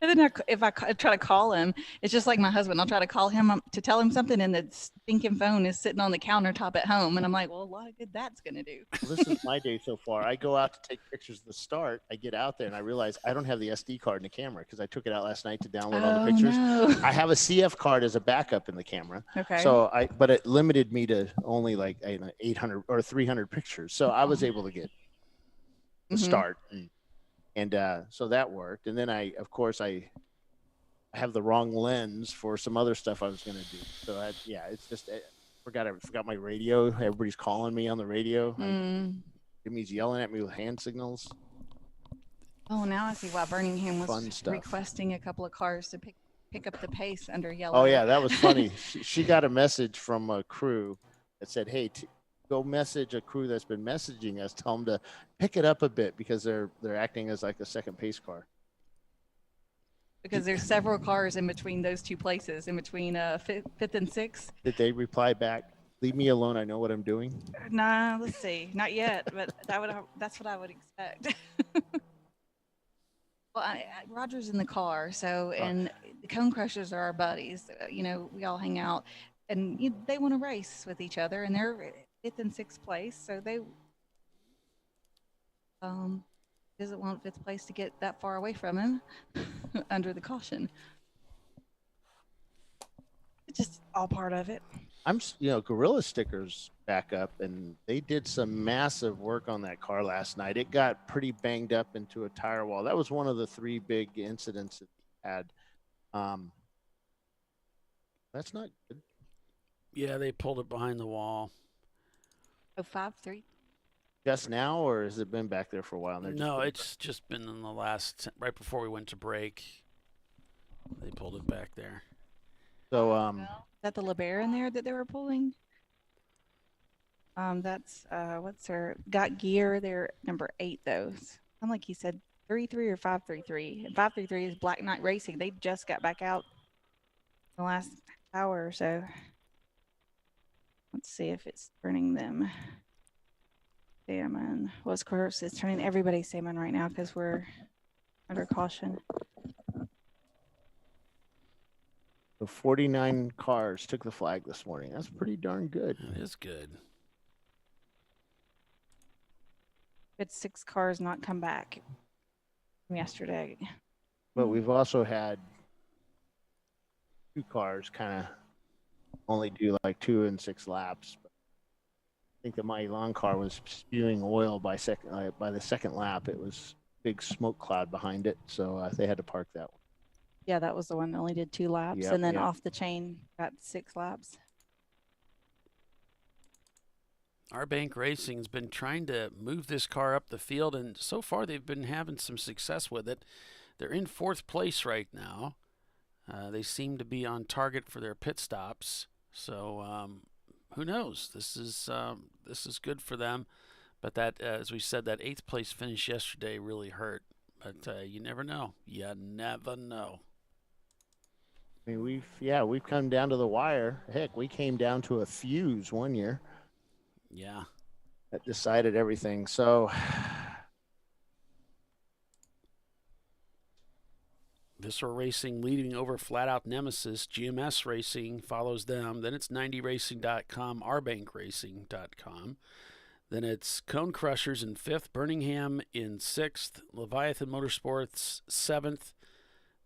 And then if I try to call him, it's just like my husband. I'll try to call him to tell him something, and the stinking phone is sitting on the countertop at home. And I'm like, well, a lot of good that's going to do. Well, this is my day so far. I go out to take pictures of the start. I get out there and I realize I don't have the SD card in the camera because I took it out last night to download all the pictures. No. I have a CF card as a backup in the camera. Okay. So but it limited me to only like 800 or 300 pictures. So I was able to get the start, and so that worked. And then I have the wrong lens for some other stuff I was going to do. So it's just I forgot my radio. Everybody's calling me on the radio. Jimmy's yelling at me with hand signals. Oh, now I see why Birmingham was Fun stuff. requesting a couple of cars to pick up the pace under yellow. Oh yeah, that was funny. she got a message from a crew that said, "Hey, go message a crew that's been messaging us. Tell them to pick it up a bit because they're acting as like a second pace car." Because there's several cars in between those two places, in between fifth and sixth. Did they reply back? Leave me alone. I know what I'm doing. Nah, let's see. Not yet, but that's what I would expect. Well, Roger's in the car, so and the Cone Crushers are our buddies. We all hang out, and they want to race with each other, and they're fifth and sixth place, so they doesn't want fifth place to get that far away from him under the caution. It's just all part of it. Gorilla Stickers back up, and they did some massive work on that car last night. It got pretty banged up into a tire wall. That was one of the 3 big incidents that we had. That's not good. Yeah, they pulled it behind the wall. 5-3. Just now, or has it been back there for a while? No, it's just been in the right before we went to break. They pulled it back there. So, is that the LeBaron in there that they were pulling? That's what's their got gear? They're number 8 though. I'm like he said 3-3 or 5-3-3. And 5-3-3 is Black Knight Racing. They just got back out the last hour or so. Let's see if it's turning them. Salmon. Well, of course, it's turning everybody salmon right now because we're under caution. So 49 cars took the flag this morning. That's pretty darn good. It is good. It's 6 cars not come back from yesterday. But we've also had 2 cars kind of only do like 2 and 6 laps. I think the Mighty Long car was spewing oil by the second lap. It was big smoke cloud behind it, so they had to park that one. Yeah, that was the one that only did 2 laps, and then off the chain got 6 laps. Our Bank Racing's been trying to move this car up the field, and so far they've been having some success with it. They're in 4th place right now. They seem to be on target for their pit stops, so who knows? This is good for them, but that, as we said, that 8th place finish yesterday really hurt. But you never know. You never know. I mean, we've come down to the wire. Heck, we came down to a fuse one year. Yeah. That decided everything. So Viscera Racing leading over Flat Out Nemesis. GMS Racing follows them. Then it's 90racing.com, ourbankracing.com. Then it's Cone Crushers in 5th, Birmingham in 6th, Leviathan Motorsports 7th.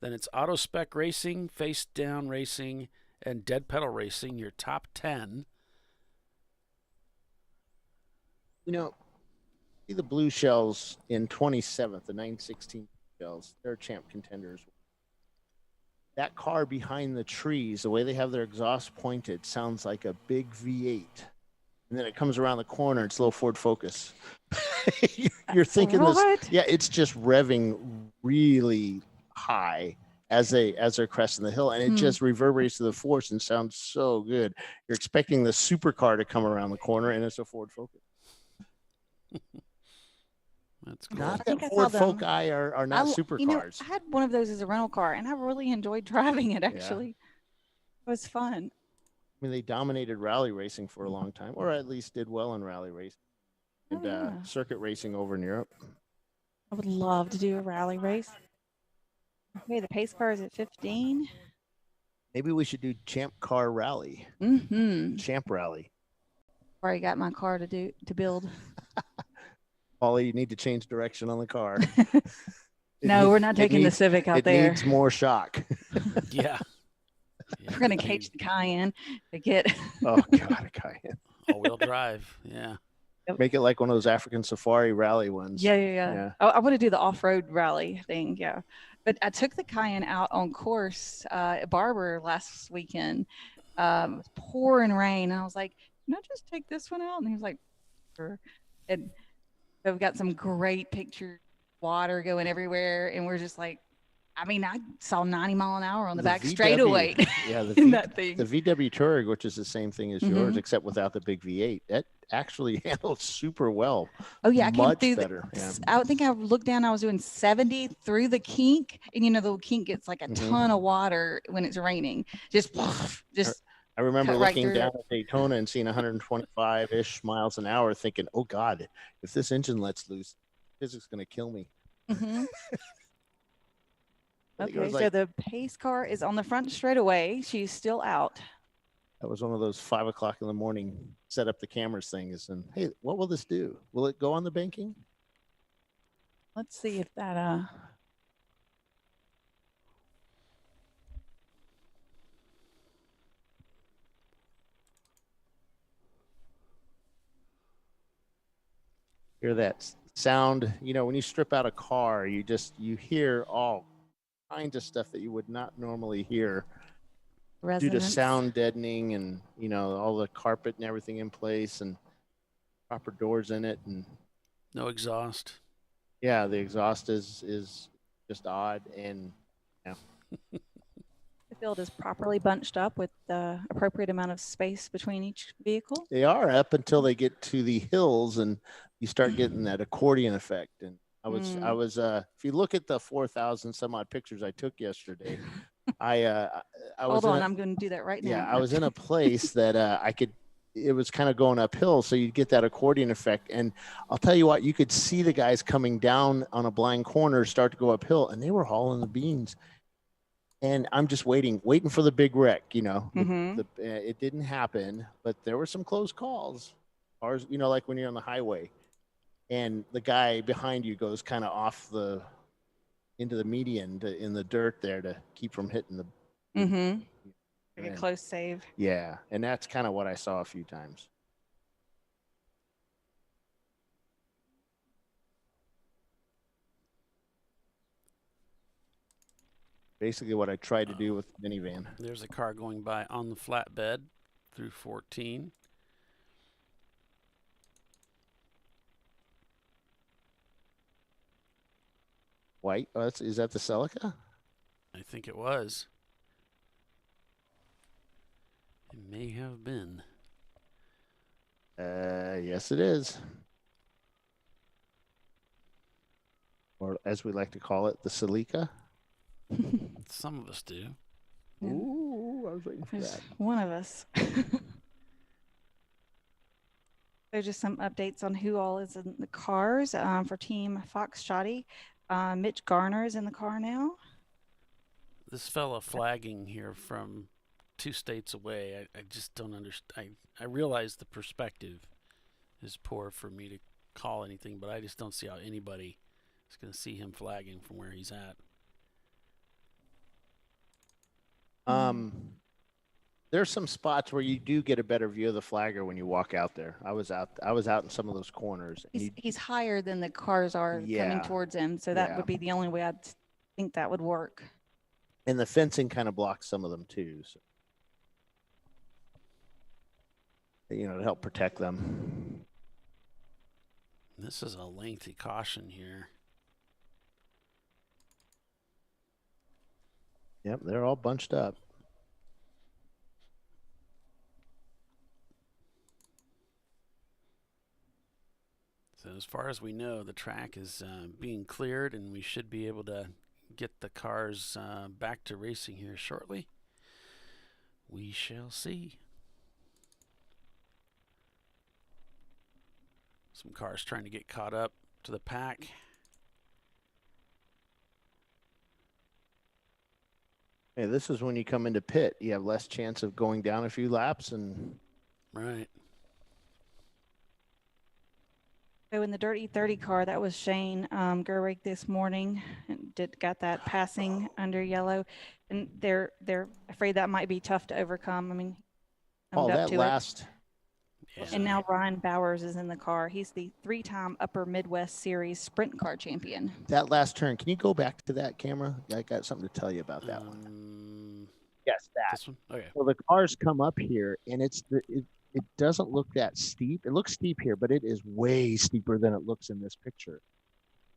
Then it's Auto Spec Racing, Face Down Racing, and Dead Pedal Racing, your top 10. See the Blue Shells in 27th, the 916 Shells. They're champ contenders. That car behind the trees, the way they have their exhaust pointed, sounds like a big V8. And then it comes around the corner, it's a little Ford Focus. You're thinking this, it's just revving really high as they're cresting the hill, and it just reverberates to the force and sounds so good. You're expecting the supercar to come around the corner, and it's a Ford Focus. That's cool. Not that Ford Foci are not supercars. I had one of those as a rental car, and I really enjoyed driving it, actually. It was fun. mean, they dominated rally racing for a long time, or at least did well in rally racing and circuit racing over in Europe. I would love to do a rally race. Okay, the pace car is at 15. Maybe we should do Champ Car Rally. Champ Rally. Already got my car to build. Paulie, you need to change direction on the car. No, we're not taking the Civic out there. It needs more shock. Yeah. We're going to cage the Cayenne to get. Oh, God, a Cayenne. All-wheel drive, yeah. Make it like one of those African safari rally ones. Yeah. I want to do the off-road rally thing, yeah. But I took the Cayenne out on course at Barber last weekend. It was pouring rain. I was like, can I just take this one out? And he was like, sure. And so we've got some great pictures, water going everywhere. And we're just like, I mean, I saw 90 mile an hour on the back straightaway. Yeah, that thing. The VW Touareg, which is the same thing as yours, except without the big V8, that actually handles super well. Oh, yeah. I came Much through better. I think I looked down, I was doing 70 through the kink. And, you know, the kink gets like a ton of water when it's raining. Just I remember cut right looking through down it. at Daytona and seeing 125-ish miles an hour thinking, oh, God, if this engine lets loose, physics is going to kill me. Okay, so the pace car is on the front straightaway. She's still out. That was one of those 5 o'clock in the morning, set up the cameras things. And, hey, what will this do? Will it go on the banking? Let's see if that hear that sound. You know, when you strip out a car, you hear all kinds of stuff that you would not normally hear due to sound deadening and, you know, all the carpet and everything in place and proper doors in it. And no exhaust. Yeah, the exhaust is just odd. And yeah. the field is properly bunched up with the appropriate amount of space between each vehicle. They are up until they get to the hills and you start getting that accordion effect. And I was if you look at the 4,000 some odd pictures I took yesterday, I was Hold on, I'm going to do that right now. Yeah, I was in a place that it was kind of going uphill, so you'd get that accordion effect. And I'll tell you what, you could see the guys coming down on a blind corner start to go uphill, and they were hauling the beans. And I'm just waiting for the big wreck, you know. It didn't happen, but there were some close calls. Ours, you know, like when you're on the highway and the guy behind you goes kind of off into the median in the dirt there to keep from hitting the Very close save. Yeah, and that's kind of what I saw a few times. Basically what I tried to do with the minivan. There's a car going by on the flatbed through 14. White? Oh, is that the Celica? I think it was. It may have been. Yes, it is. Or as we like to call it, the Celica. Some of us do. Ooh, I was waiting for that. One of us. There's just some updates on who all is in the cars for Team Foxtrotty. Mitch Garner is in the car now. This fella flagging here from 2 states away, I just don't understand. I realize the perspective is poor for me to call anything, but I just don't see how anybody is going to see him flagging from where he's at. There's some spots where you do get a better view of the flagger when you walk out there. I was out in some of those corners. He's higher than the cars are coming towards him, so that would be the only way I'd think that would work. And the fencing kind of blocks some of them too, so, you know, to help protect them. This is a lengthy caution here. Yep, they're all bunched up. So as far as we know, the track is being cleared, and we should be able to get the cars back to racing here shortly. We shall see. Some cars trying to get caught up to the pack. Hey, this is when you come into pit. You have less chance of going down a few laps and. Right. So in the Dirty 30 car, that was Shane Gerwig this morning, and got that passing under yellow, and they're afraid that might be tough to overcome. I mean, Oh, that last. Yeah. And now Ryan Bowers is in the car. He's the 3-time Upper Midwest Series Sprint Car champion. That last turn. Can you go back to that camera? I got something to tell you about that one. Yes, that. This one? Okay. Well, the cars come up here, and it doesn't look that steep. It looks steep here, but it is way steeper than it looks in this picture.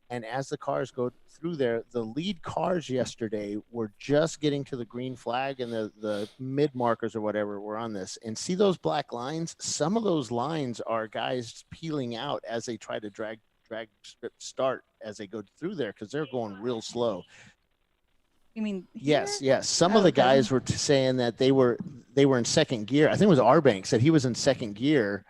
And as the cars go through there, the lead cars yesterday were just getting to the green flag, and the mid markers or whatever were on this. And see those black lines? Some of those lines are guys peeling out as they try to drag strip start as they go through there because they're going real slow. You mean Yes. Some of the guys were saying that they were in second gear. I think it was Arbank said he was in second gear,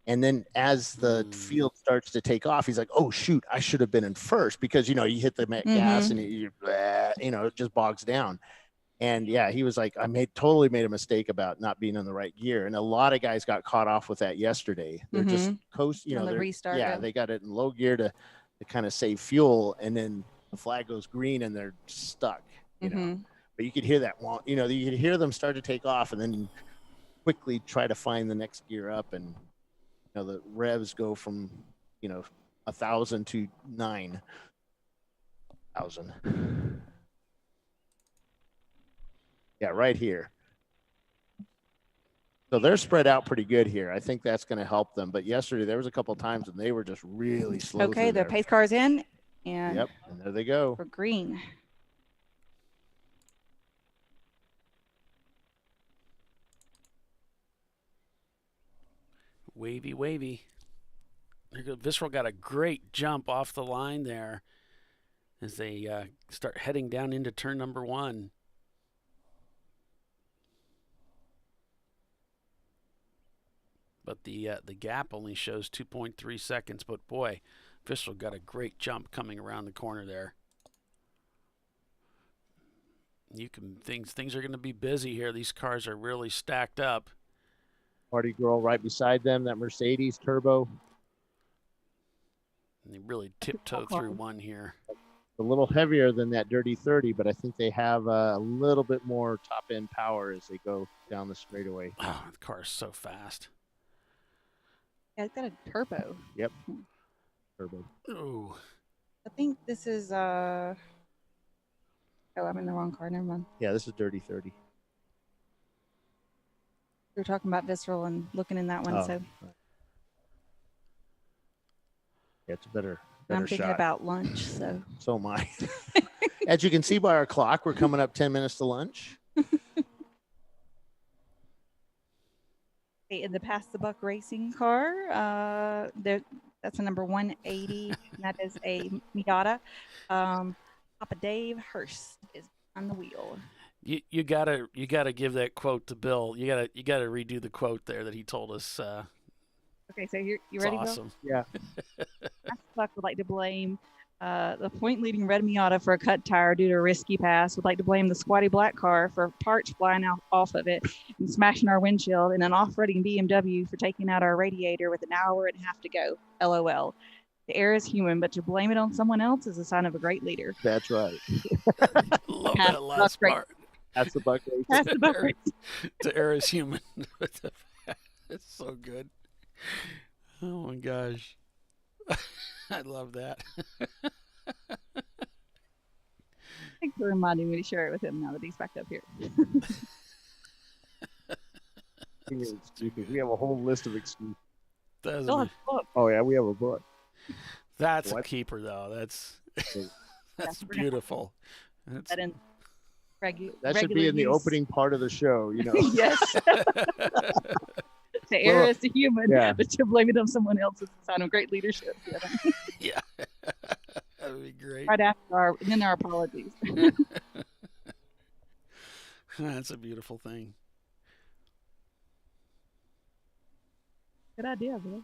and then as the field starts to take off, he's like, "Oh shoot, I should have been in first," because you hit the gas and it just bogs down. And yeah, he was like, totally made a mistake about not being in the right gear, and a lot of guys got caught off with that yesterday. They're just On the restart, yeah, they got it in low gear to kind of save fuel, and then the flag goes green and they're stuck. You know, but you could hear that. You could hear them start to take off, and then quickly try to find the next gear up, and the revs go from 1,000 to 9,000. Yeah, right here. So they're spread out pretty good here. I think that's going to help them. But yesterday there was a couple of times when they were just really slow. Okay, the pace car's in, and yep, and there they go. For green. Wavy, wavy. Visceral got a great jump off the line there as they start heading down into turn number 1. But the gap only shows 2.3 seconds. But boy, Visceral got a great jump coming around the corner there. Things are going to be busy here. These cars are really stacked up. Party girl right beside them, that Mercedes turbo. And they really tiptoe through one here. A little heavier than that Dirty 30, but I think they have a little bit more top-end power as they go down the straightaway. Oh, the car is so fast. Yeah, it's got a turbo. Yep. Turbo. Ooh. I think this is oh, I'm in the wrong car. Never mind. Yeah, this is Dirty 30. We were talking about Visceral and looking in that one, so Right. Yeah, it's a better I'm thinking shot. about lunch. So am I. As you can see by our clock, we're coming up 10 minutes to lunch. in the Pass the Buck racing car, that's a number 180. And that is a Miata. Papa Dave Hurst is on the wheel. You gotta give that quote to Bill. You gotta redo the quote there that he told us. Okay, so you ready, awesome. Bill? Yeah. Buck would like to blame the point-leading red Miata for a cut tire due to a risky pass. Would like to blame the squatty black car for parts flying out off of it and smashing our windshield, and an off-roading BMW for taking out our radiator with an hour and a half to go. LOL. The error is human, but to blame it on someone else is a sign of a great leader. That's right. Love that last part. That's the Buck race. That's the Buck race. The error is human. It's so good. Oh my gosh. I love that. Thanks for reminding me to share it with him now that he's back up here. We have a whole list of excuses. Oh yeah, we have a book. That's a keeper, though. That's beautiful. That should be in the opening part of the show, Yes. The error is the human, but to blame it on someone else is a sign of great leadership. Yeah. That would be great. Right after then our apologies. That's a beautiful thing. Good idea, Bill.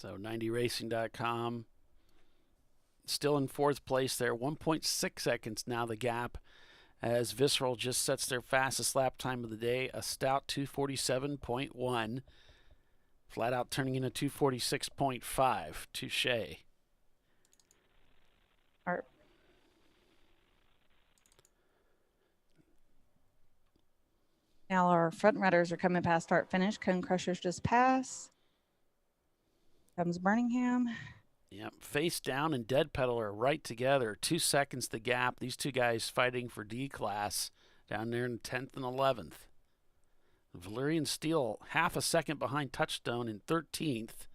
So 90racing.com still in fourth place there. 1.6 seconds now the gap as Visceral just sets their fastest lap time of the day, a stout 2:47.1. Flat out turning in a 2:46.5. Touche. Now our front runners are coming past start finish. Cone Crushers just pass. Comes Birmingham. Yep, face down and dead pedal are right together. 2 seconds the gap. These two guys fighting for D class down there in 10th and 11th. Valerian Steele half a second behind Touchstone in 13th.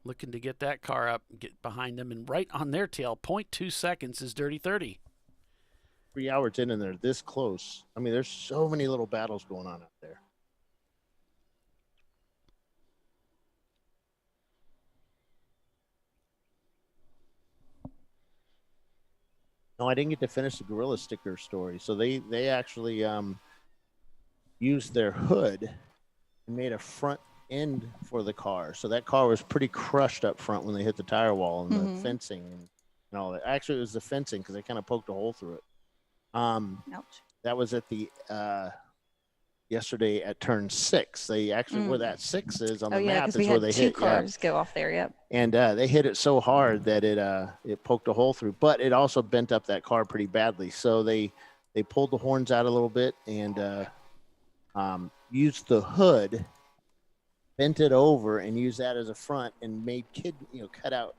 Looking to get that car up, get behind them, and right on their tail, 0.2 seconds is Dirty 30. 3 hours in and they're this close. I mean, there's so many little battles going on out there. No, I didn't get to finish the Gorilla sticker story. So they actually used their hood and made a front end for the car. So that car was pretty crushed up front when they hit the tire wall and the fencing and all that. Actually, it was the fencing because they kind of poked a hole through it. Ouch. That was at the yesterday at turn 6. They actually where that 6 is on the map is where they hit. Two cars go off there. Yep. And they hit it so hard that it poked a hole through, but it also bent up that car pretty badly. So they pulled the horns out a little bit and used the hood, bent it over, and used that as a front and made cut out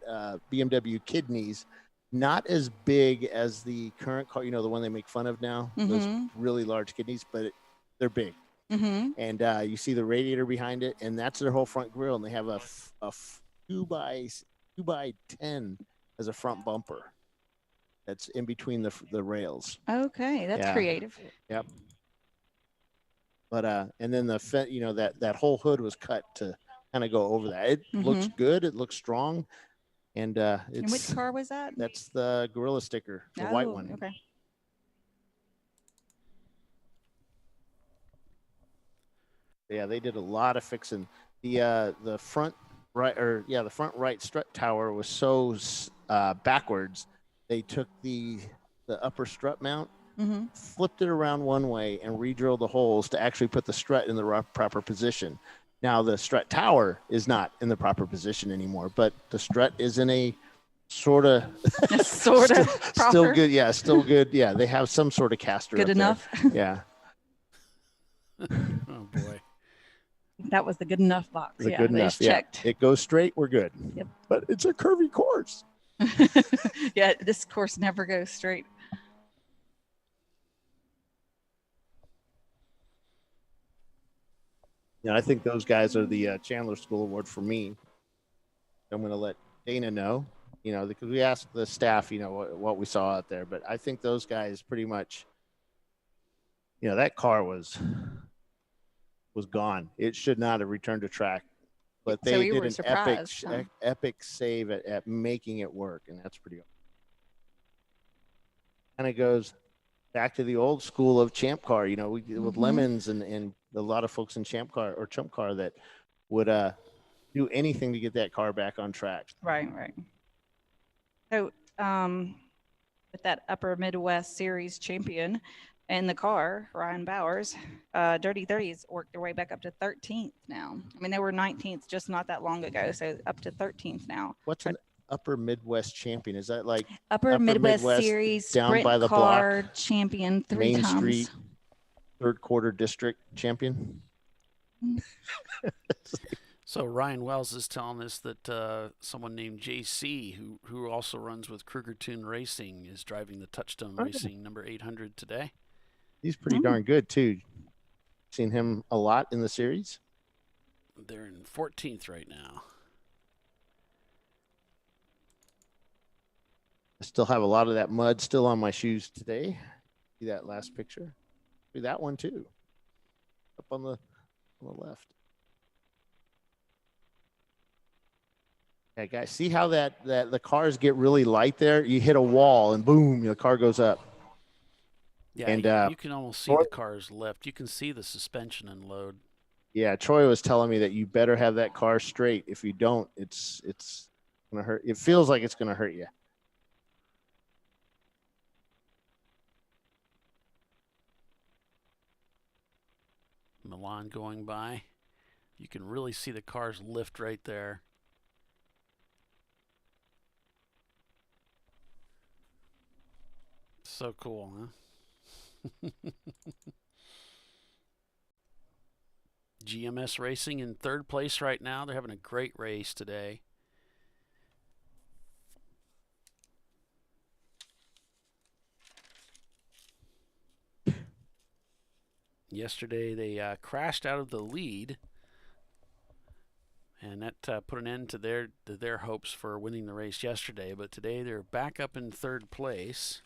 BMW kidneys. Not as big as the current car, the one they make fun of now, those really large kidneys, but they're big. And you see the radiator behind it, and that's their whole front grille. And they have a 2x10 as a front bumper that's in between the rails. Okay, that's creative. Yep. But and then that whole hood was cut to kind of go over that. It looks good. It looks strong. And it's, and which car was that? That's the Gorilla sticker, the white one. Okay. Yeah, they did a lot of fixing. The front right the front right strut tower was so backwards. They took the upper strut mount, flipped it around one way, and re-drilled the holes to actually put the strut in the proper position. Now, the strut tower is not in the proper position anymore, but the strut is in a still good. Yeah, still good. Yeah, they have some sort of caster. Good enough. Yeah. Oh, boy. That was the good enough box. The good enough. Checked. It goes straight. We're good. Yep. But it's a curvy course. Yeah, this course never goes straight. Yeah, I think those guys are the Chandler School Award for me. I'm going to let Dana know, because we asked the staff, what we saw out there. But I think those guys pretty much, that car was gone. It should not have returned to track. But they did an epic save at making it work, and that's pretty awesome. Kind of goes back to the old school of Champ Car, with Lemons and a lot of folks in Champ Car that would do anything to get that car back on track. Right. So with that Upper Midwest Series champion in the car, Ryan Bowers, Dirty 30s worked their way back up to 13th now. I mean, they were 19th just not that long ago, so up to 13th now. What's an Upper Midwest champion? Is that like Upper Midwest Series down sprint by the car block champion 3 Main times? Street third quarter district champion? So Ryan Wells is telling us that someone named JC, who also runs with Kruger Tune Racing, is driving the Touchstone Racing number 800 today. He's pretty darn good too. Seen him a lot in the series. They're in 14th right now. I still have a lot of that mud still on my shoes today. See that last picture? See that one too. Up on the left. Yeah, guys, see how that the cars get really light there? You hit a wall and boom, the car goes up. Yeah, and you can almost see the cars lift. You can see the suspension unload. Yeah, Troy was telling me that you better have that car straight. If you don't, it's gonna hurt. It feels like it's gonna hurt you. Milan going by. You can really see the cars lift right there. So cool, huh? GMS Racing in third place right now. They're having a great race today. Yesterday they crashed out of the lead, and that put an end to their hopes for winning the race yesterday. But today they're back up in third place.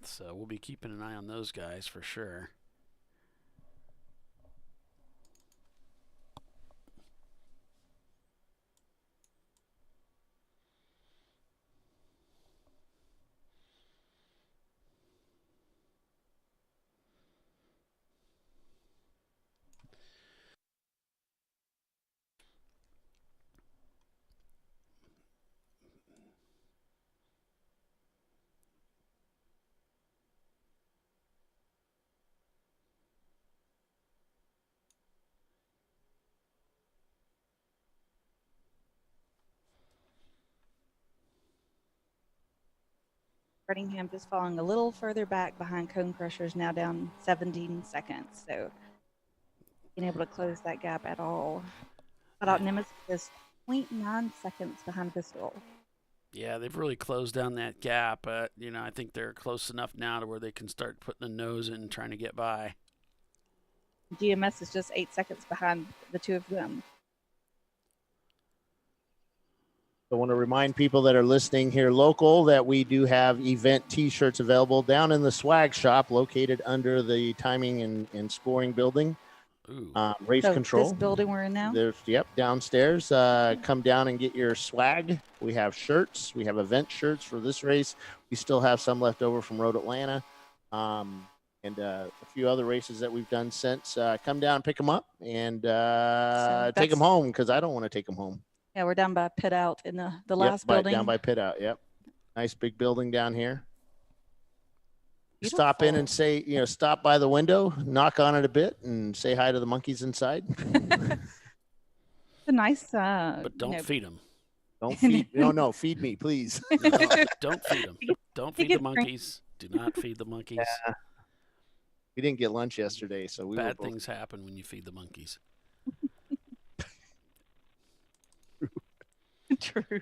So we'll be keeping an eye on those guys for sure. Birmingham just falling a little further back behind Cone Crushers, now down 17 seconds. So being able to close that gap at all. But Nemesis is 0.9 seconds behind Pistol. Yeah, they've really closed down that gap. But I think they're close enough now to where they can start putting the nose in and trying to get by. GMS is just 8 seconds behind the two of them. I want to remind people that are listening here local that we do have event T-shirts available down in the swag shop located under the timing and scoring building. Race control. This building we're in now? Yep, downstairs. Come down and get your swag. We have shirts. We have event shirts for this race. We still have some left over from Road Atlanta and a few other races that we've done since. Come down, pick them up, and take them home because I don't want to take them home. Yeah, we're down by Pit Out in the last building. Down by Pit Out, yep. Nice big building down here. Beautiful. Stop in and say, stop by the window, knock on it a bit, and say hi to the monkeys inside. It's a nice. But don't feed them. Don't feed. No, feed me, please. No, don't feed them. Don't feed the monkeys. Do not feed the monkeys. Yeah. We didn't get lunch yesterday, so bad things happen when you feed the monkeys. True.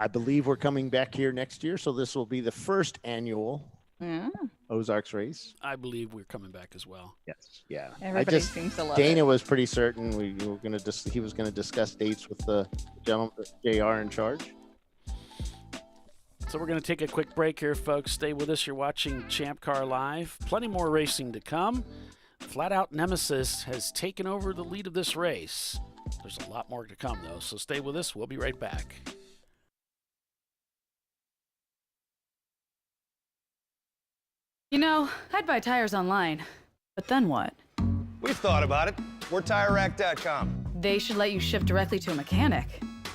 I believe we're coming back here next year, so this will be the first annual Ozarks race. I believe we're coming back as well. Yes, yeah. Everybody seems to love Dana it. was pretty certain he was gonna discuss dates with the gentleman, JR in charge. So we're going to take a quick break here, folks. Stay with us. You're watching Champ Car Live. Plenty more racing to come. Flat Out Nemesis has taken over the lead of this race. There's a lot more to come, though, so stay with us. We'll be right back. I'd buy tires online. But then what? We've thought about it. We're TireRack.com. They should let you ship directly to a mechanic.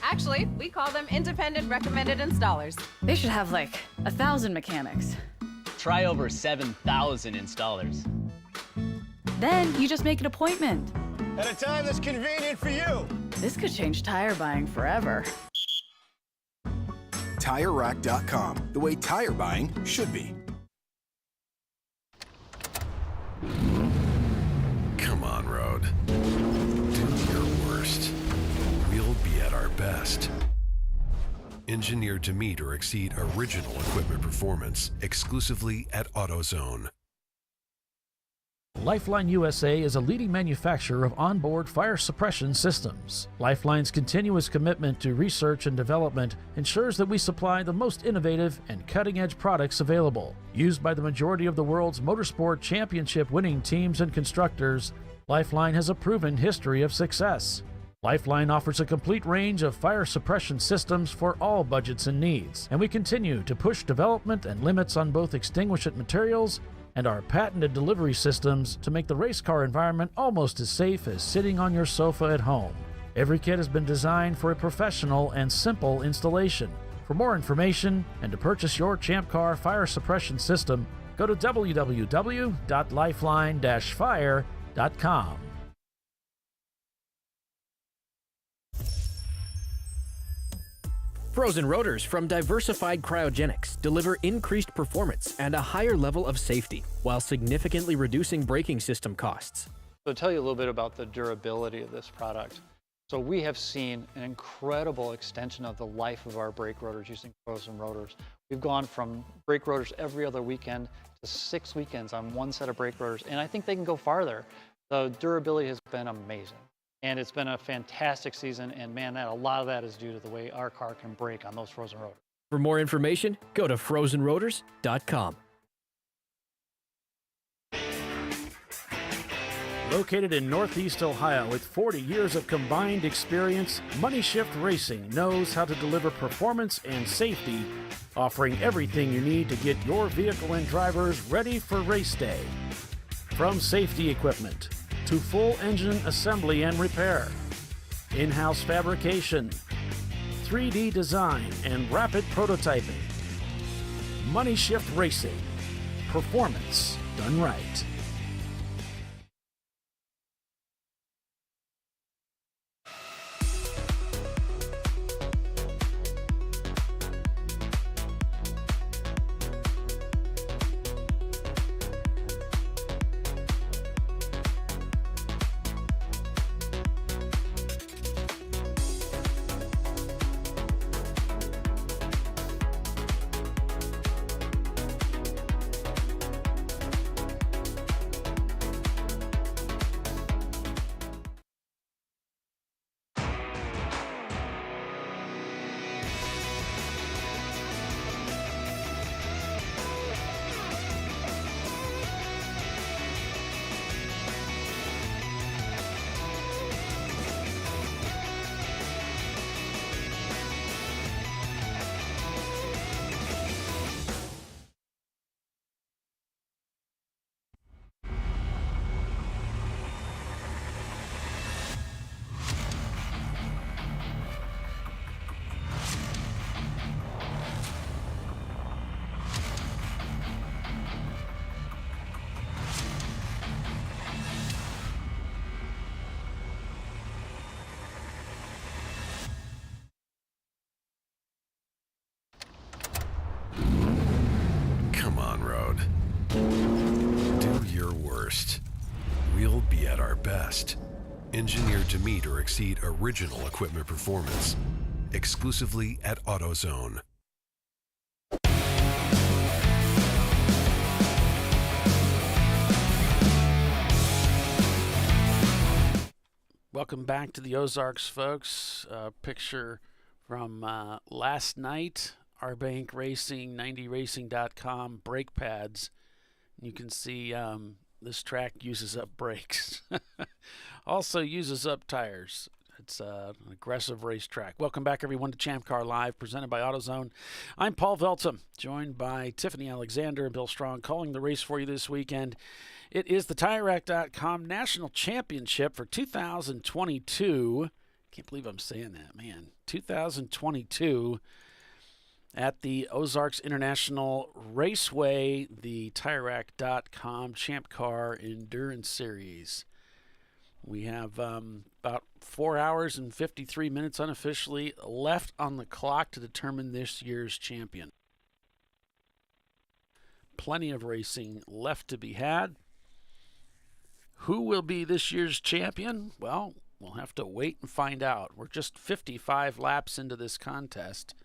Actually, we call them independent recommended installers. They should have 1,000 mechanics. Try over 7,000 installers. Then you just make an appointment. At a time that's convenient for you. This could change tire buying forever. TireRack.com, the way tire buying should be. Come on, Road. Do your worst. We'll be at our best. Engineered to meet or exceed original equipment performance exclusively at AutoZone. Lifeline USA is a leading manufacturer of onboard fire suppression systems. Lifeline's continuous commitment to research and development ensures that we supply the most innovative and cutting-edge products available. Used by the majority of the world's motorsport championship winning teams and constructors, Lifeline has a proven history of success. Lifeline offers a complete range of fire suppression systems for all budgets and needs, and we continue to push development and limits on both extinguishant materials and our patented delivery systems to make the race car environment almost as safe as sitting on your sofa at home. Every kit has been designed for a professional and simple installation. For more information and to purchase your ChampCar fire suppression system, go to www.lifeline-fire.com. Frozen rotors from Diversified Cryogenics deliver increased performance and a higher level of safety, while significantly reducing braking system costs. So to tell you a little bit about the durability of this product. So we have seen an incredible extension of the life of our brake rotors using frozen rotors. We've gone from brake rotors every other weekend to 6 weekends on one set of brake rotors, and I think they can go farther. The durability has been amazing. And it's been a fantastic season, and man, a lot of that is due to the way our car can brake on those frozen rotors. For more information, go to frozenrotors.com. Located in Northeast Ohio with 40 years of combined experience, Money Shift Racing knows how to deliver performance and safety, offering everything you need to get your vehicle and drivers ready for race day. From safety equipment to full engine assembly and repair, in-house fabrication, 3D design, and rapid prototyping. Money Shift Racing. Performance done right. Come on, Road. Do your worst. We'll be at our best. Engineered to meet or exceed original equipment performance. Exclusively at AutoZone. Welcome back to the Ozarks, folks. Picture from last night. Our Bank Racing, 90racing.com brake pads. You can see this track uses up brakes. Also uses up tires. It's an aggressive racetrack. Welcome back, everyone, to ChampCar.Live, presented by AutoZone. I'm Paul Veltum, joined by Tiffany Alexander and Bill Strong, calling the race for you this weekend. It is the TireRack.com National Championship for 2022. Can't believe I'm saying that, man. 2022 at the Ozarks International Raceway, the TireRack.com Champ Car Endurance Series. We have about 4 hours and 53 minutes unofficially left on the clock to determine this year's champion. Plenty of racing left to be had. Who will be this year's champion? Well, we'll have to wait and find out. We're just 55 laps into this contest.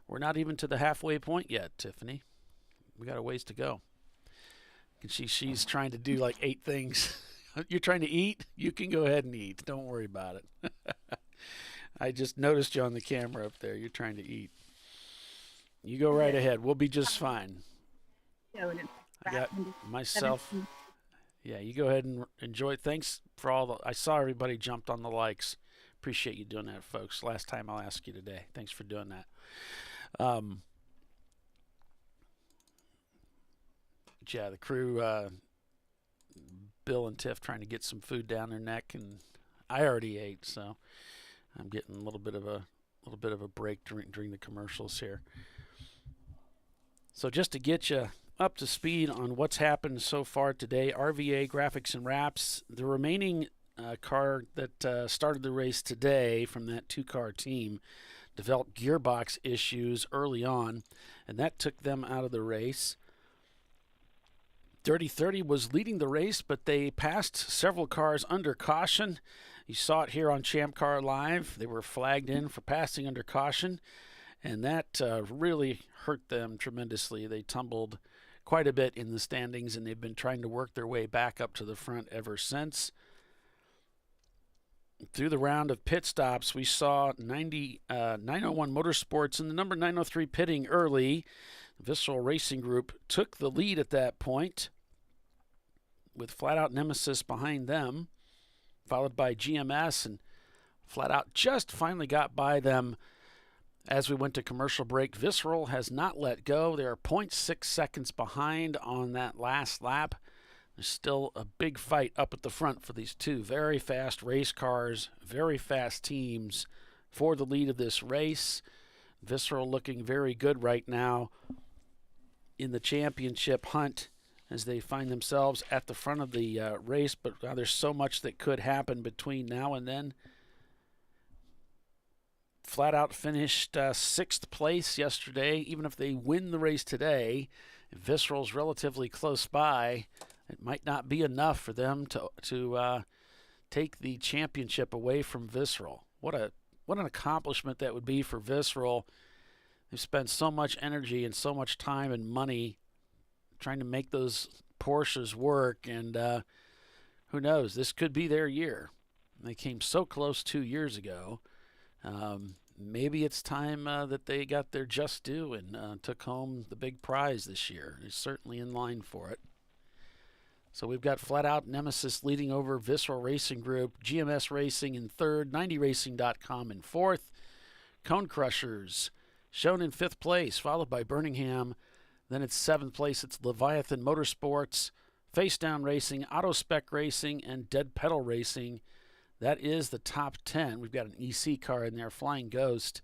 We're not even to the halfway point yet, Tiffany. We got a ways to go. You can see she's trying to do like 8 things. You're trying to eat? You can go ahead and eat. Don't worry about it. I just noticed you on the camera up there. You're trying to eat. You go right ahead. We'll be just fine. I got myself. Yeah, you go ahead and enjoy. Thanks for all the. I saw everybody jumped on the likes. Appreciate you doing that, folks. Last time I'll ask you today. Thanks for doing that. Yeah, the crew, Bill and Tiff, trying to get some food down their neck, and I already ate, so I'm getting a little bit of a break during the commercials here. So just to get you up to speed on what's happened so far today, RVA Graphics and Wraps, the remaining car that started the race today from that 2-car team developed gearbox issues early on, and that took them out of the race. Dirty 30 was leading the race, but they passed several cars under caution. You saw it here on ChampCar.Live. They were flagged in for passing under caution, and that really hurt them tremendously. They tumbled quite a bit in the standings, and they've been trying to work their way back up to the front ever since. Through the round of pit stops, we saw 901 Motorsports in the number 903 pitting early. Visceral Racing Group took the lead at that point, with Flat Out Nemesis behind them, followed by GMS, and Flat Out just finally got by them as we went to commercial break. Visceral has not let go. They are 0.6 seconds behind on that last lap. There's still a big fight up at the front for these two very fast race cars, very fast teams for the lead of this race. Visceral looking very good right now in the championship hunt as they find themselves at the front of the race, but there's so much that could happen between now and then. Flat Out finished 6th place yesterday. Even if they win the race today, Visceral's relatively close by. It might not be enough for them to take the championship away from Visceral. What an accomplishment that would be for Visceral. They've spent so much energy and so much time and money trying to make those Porsches work, and who knows, this could be their year. They came so close 2 years ago. Maybe it's time that they got their just due and took home the big prize this year. They're certainly in line for it. So we've got Flat Out Nemesis leading over Visceral Racing Group, GMS Racing in 3rd, 90racing.com in 4th, Cone Crushers shown in 5th place, followed by Birmingham. Then it's 7th place. It's Leviathan Motorsports, Face Down Racing, Auto Spec Racing, and Dead Pedal Racing. That is the top 10. We've got an EC car in there, Flying Ghost,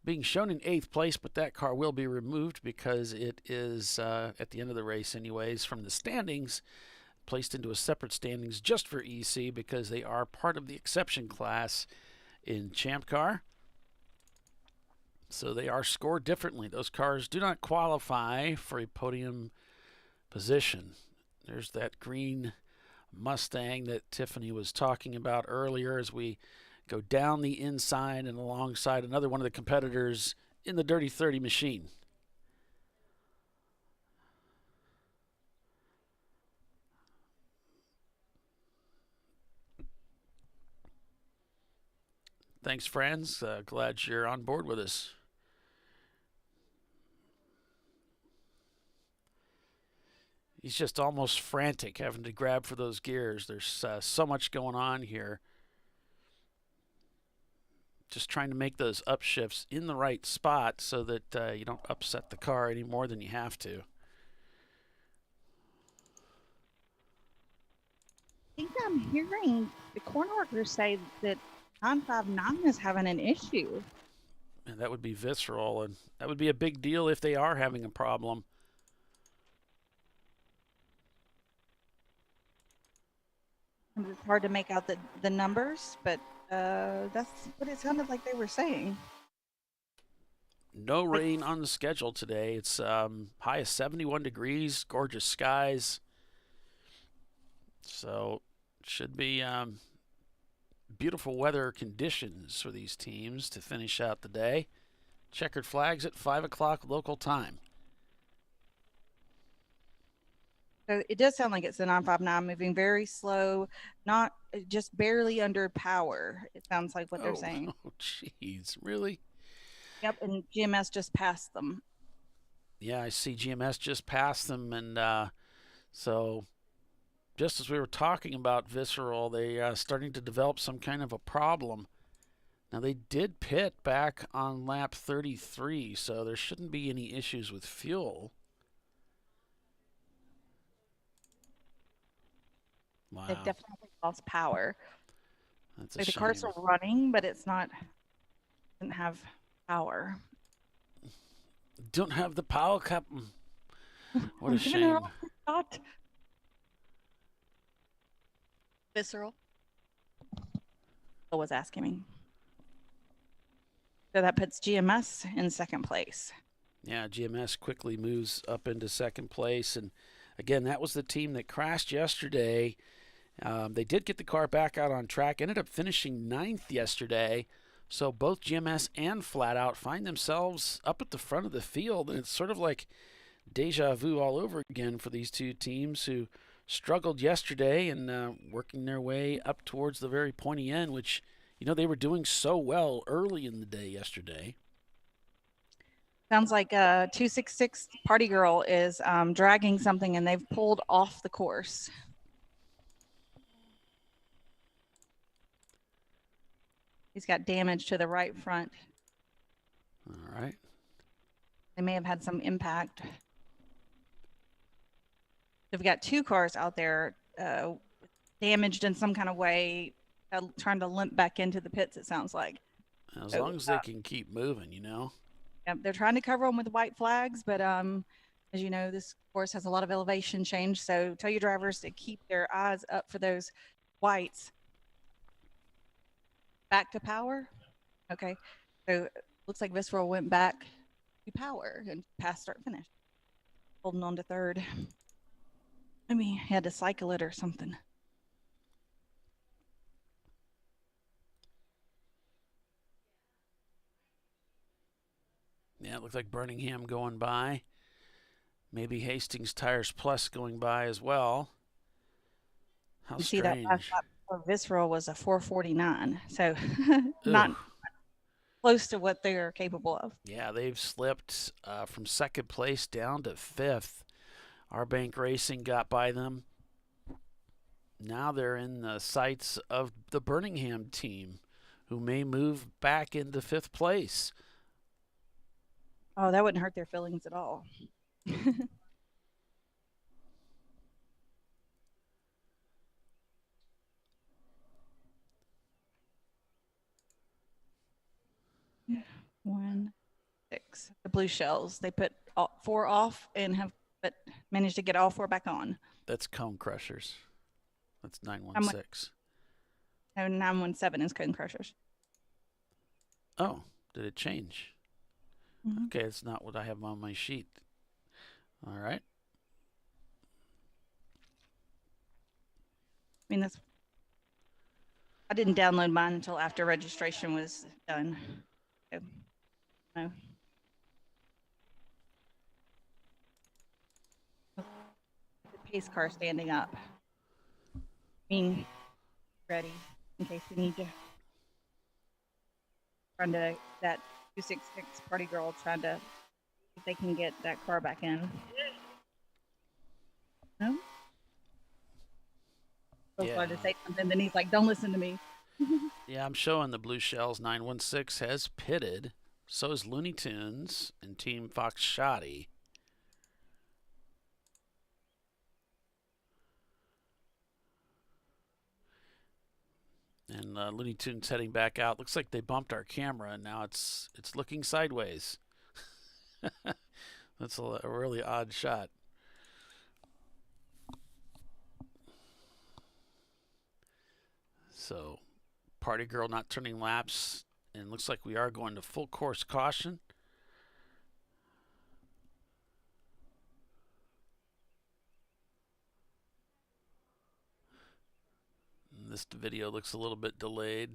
being shown in 8th place, but that car will be removed because it is at the end of the race anyways from the standings, placed into a separate standings just for EC because they are part of the exception class in Champ Car. So they are scored differently. Those cars do not qualify for a podium position. There's that green Mustang that Tiffany was talking about earlier as we go down the inside and alongside another one of the competitors in the Dirty 30 machine. Thanks, friends. Glad you're on board with us. He's just almost frantic having to grab for those gears. There's so much going on here. Just trying to make those upshifts in the right spot so that you don't upset the car any more than you have to. I think I'm hearing the corner workers say that 959 is having an issue. And that would be Visceral, and that would be a big deal if they are having a problem. It's hard to make out the numbers, but that's what it sounded like they were saying. No rain on the schedule today. It's high of 71 degrees, gorgeous skies. So it should be beautiful weather conditions for these teams to finish out the day. Checkered flags at 5 o'clock local time. So it does sound like it's the 959 moving very slow, not just barely under power. It sounds like what they're saying. Oh, jeez, really? Yep, and GMS just passed them. Yeah, I see GMS just passed them, and so just as we were talking about Visceral, they are starting to develop some kind of a problem. Now, they did pit back on lap 33, so there shouldn't be any issues with fuel. Wow. They've definitely lost power. That's a Like the shame. cars are running, but it's not, doesn't have power. Don't have the power, Captain. What a I'm giving her shame. all the shot. Visceral. Phil was asking me. So that puts GMS in second place. Yeah, GMS quickly moves up into second place. And again, that was the team that crashed yesterday. They did get the car back out on track, ended up finishing 9th yesterday. So both GMS and Flat Out find themselves up at the front of the field. And it's sort of like deja vu all over again for these two teams who struggled yesterday and working their way up towards the very pointy end, which, you know, they were doing so well early in the day yesterday. Sounds like 266 Party Girl is dragging something and they've pulled off the course. He's got damage to the right front. All right. They may have had some impact. They've got two cars out there damaged in some kind of way, trying to limp back into the pits, it sounds like. As long as they can keep moving, you know. Yeah, they're trying to cover them with white flags, but as you know, this course has a lot of elevation change, so tell your drivers to keep their eyes up for those whites. Back to power. Okay, so looks like Visceral went back to power and past start finish, holding on to third. Maybe he had to cycle it or something. Yeah, it looked like Birmingham going by. Maybe Hastings Tires Plus going by as well. How You strange. see that last lap for Visceral was a 4:49, so not close to what they're capable of. Yeah, they've slipped from second place down to fifth. Our Bank Racing got by them. Now they're in the sights of the Birmingham team, who may move back into fifth place. Oh, that wouldn't hurt their feelings at all. One, 6. The blue shells. They put 4 off and have managed to get all 4 back on. That's Cone Crushers. That's 916. No, 917 is Cone Crushers. Oh, did it change? Mm-hmm. Okay, it's not what I have on my sheet. All right. I mean, I didn't download mine until after registration was done. So, no. The pace car standing up. Being ready in case we need to run to that 266 Party Girl, trying to see if they can get that car back in. No? So Yeah. far to say something, then he's like, don't listen to me. Yeah, I'm showing the Blue Shells 916 has pitted. So is Looney Tunes and Team Fox Shoddy. And Looney Tunes heading back out. Looks like they bumped our camera, and now it's looking sideways. That's a really odd shot. So, Party Girl not turning laps, and looks like we are going to full course caution. And this video looks a little bit delayed.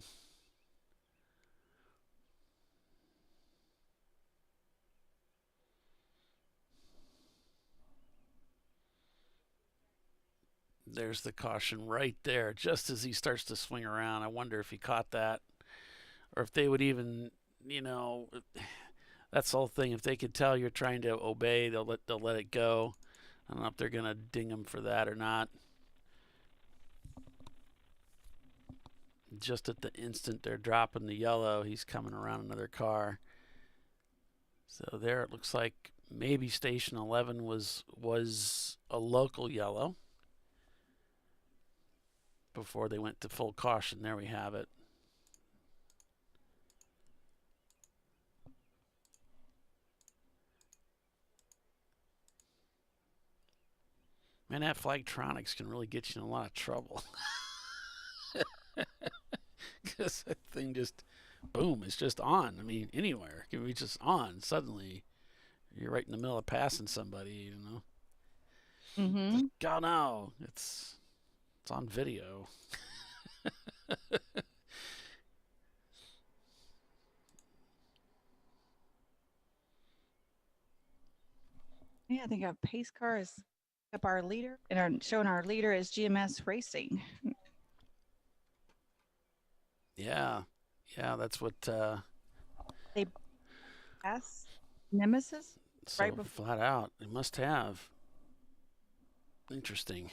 There's the caution right there, just as he starts to swing around. I wonder if he caught that, or if they would even, you know, that's the whole thing. If they could tell you're trying to obey, they'll let it go. I don't know if they're gonna ding him for that or not. just at the instant they're dropping the yellow, he's coming around another car. So there it looks like maybe station 11 was a local yellow before they went to full caution. There we have it. Man, that Flagtronics can really get you in a lot of trouble. Because that thing just, boom, it's just on. I mean, anywhere. It can be just on. Suddenly, you're right in the middle of passing somebody, you know. Mm-hmm. God, no. It's on video. Yeah, I think a pace car is up our leader and showing our leader is GMS Racing. Yeah, that's what. They pass Nemesis So right before. flat out, they must have. Interesting.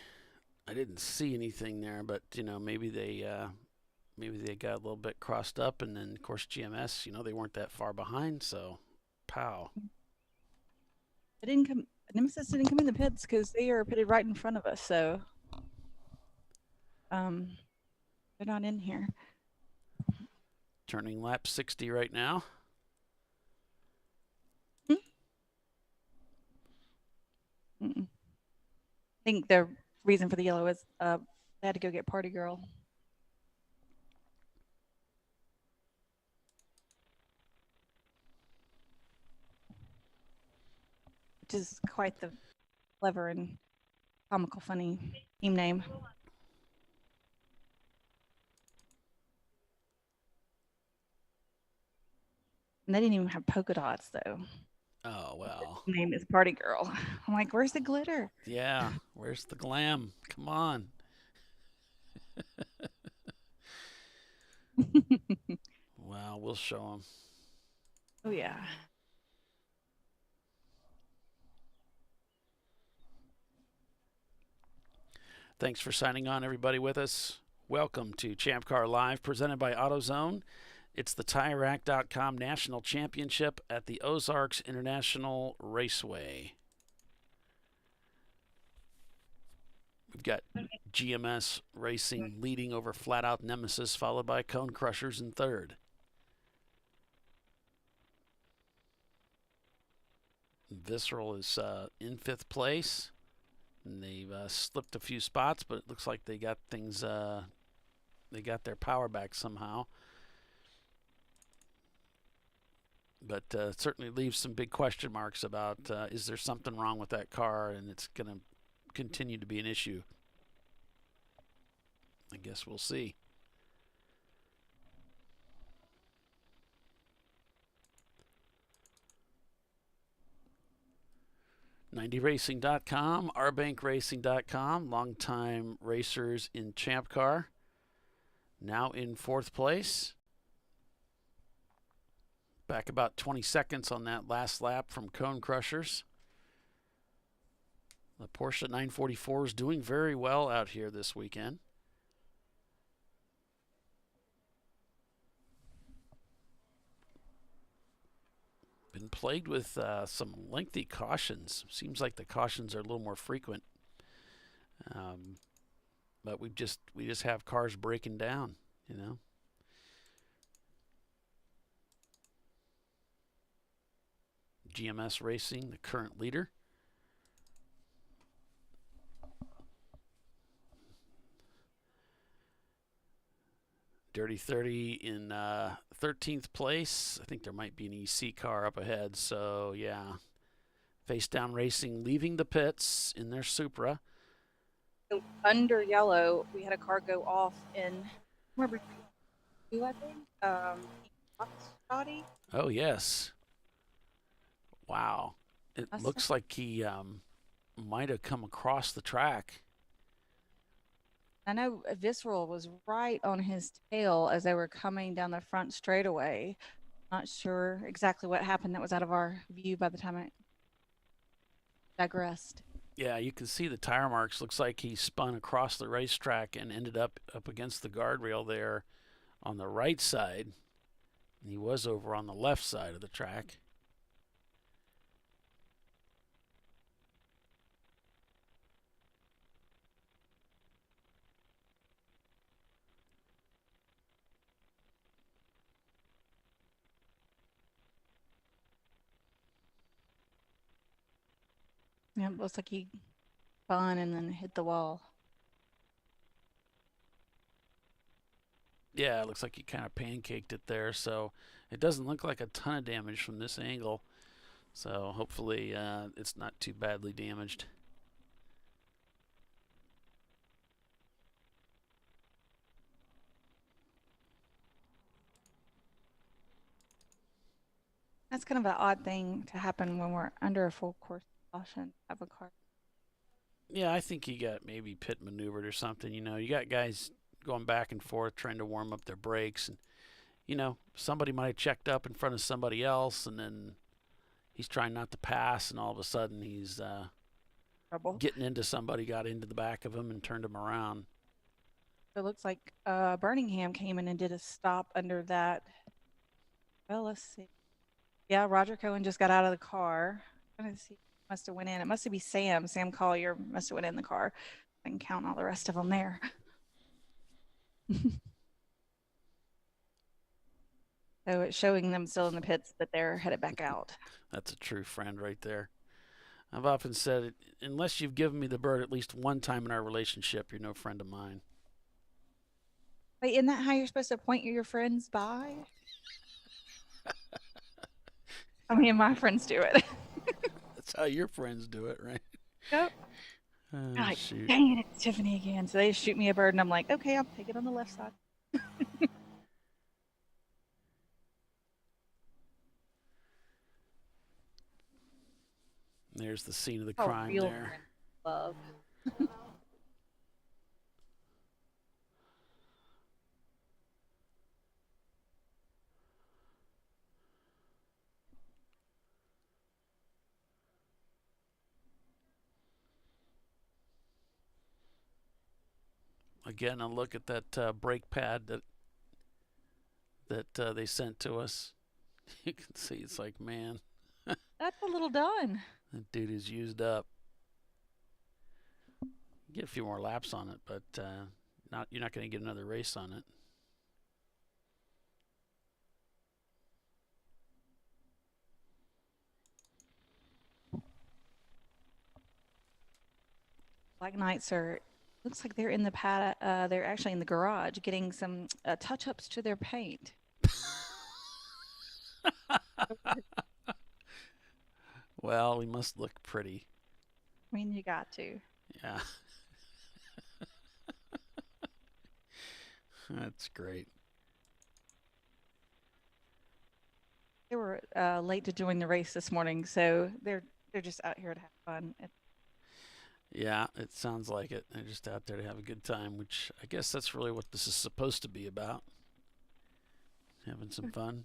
I didn't see anything there, but maybe they got a little bit crossed up, and then of course GMS, they weren't that far behind, so pow. It didn't come. Nemesis didn't come in the pits because they are pitted right in front of us, so they're not in here. Turning lap 60 right now. I think the reason for the yellow is they had to go get Party Girl. Which is quite the clever and comical, funny team name. And they didn't even have polka dots, though. Oh, well. The name is Party Girl. I'm like, where's the glitter? Yeah, where's the glam? Come on. Well, we'll show them. Oh, yeah. Thanks for signing on, everybody, with us. Welcome to ChampCar.Live, presented by AutoZone. It's the TireRack.com National Championship at the Ozarks International Raceway. We've got GMS Racing leading over Flat Out Nemesis, followed by Cone Crushers in third. Visceral is in fifth place. And they've slipped a few spots, but it looks like they got things, they got their power back somehow. But certainly leaves some big question marks about is there something wrong with that car, and it's going to continue to be an issue. I guess we'll see. #90racing.com, rbankracing.com, longtime racers in Champ Car, now in fourth place. Back about 20 seconds on that last lap from Cone Crushers. The Porsche 944 is doing very well out here this weekend. Been plagued with some lengthy cautions. Seems like the cautions are a little more frequent. But we just have cars breaking down, you know. GMS Racing, the current leader. Dirty 30 in 13th place. I think there might be an EC car up ahead. So, yeah. Face Down Racing leaving the pits in their Supra. So under yellow, we had a car go off in, remember, I think? Scotty? Oh, yes. Wow. It looks like he might have come across the track. I know Visceral was right on his tail as they were coming down the front straightaway. Not sure exactly what happened. That was out of our view by the time I digressed. Yeah, you can see the tire marks. Looks like he spun across the racetrack and ended up against the guardrail there on the right side. He was over on the left side of the track. Yeah, it looks like he spun and then hit the wall. Yeah, it looks like he kind of pancaked it there, so it doesn't look like a ton of damage from this angle. So hopefully it's not too badly damaged. That's kind of an odd thing to happen when we're under a full course caution of a car. Yeah, I think he got maybe pit maneuvered or something. You know, you got guys going back and forth trying to warm up their brakes, and you know, somebody might have checked up in front of somebody else, and then he's trying not to pass, and all of a sudden he's getting into somebody, got into the back of him and turned him around. So it looks like Birmingham came in and did a stop under that. Well, let's see. Yeah, Roger Cohen just got out of the car. I'm gonna see. Must have went in. It must be Sam. Sam Collier must have went in the car. I can count all the rest of them there. So it's showing them still in the pits, but they're headed back out. That's a true friend right there. I've often said it, unless you've given me the bird at least one time in our relationship, you're no friend of mine. Wait, isn't that how you're supposed to point your friends by? I mean, my friends do it. That's how your friends do it, right? Yep. Oh, Like, shoot. dang it, it's Tiffany again. So they shoot me a bird, and I'm like, okay, I'll take it on the left side. There's the scene of the Oh, crime real there. love. Again, a look at that brake pad that they sent to us. You can see it's like, man, That's a little done. that dude is used up. Get a few more laps on it, but you're not going to get another race on it. Black Knights are, looks like they're in the pad. They're actually in the garage getting some touch-ups to their paint. Well, we must look pretty. I mean, you got to. Yeah. That's great. They were late to join the race this morning, so they're just out here to have fun. Yeah, it sounds like it. They're just out there to have a good time, which I guess that's really what this is supposed to be about. Having some fun.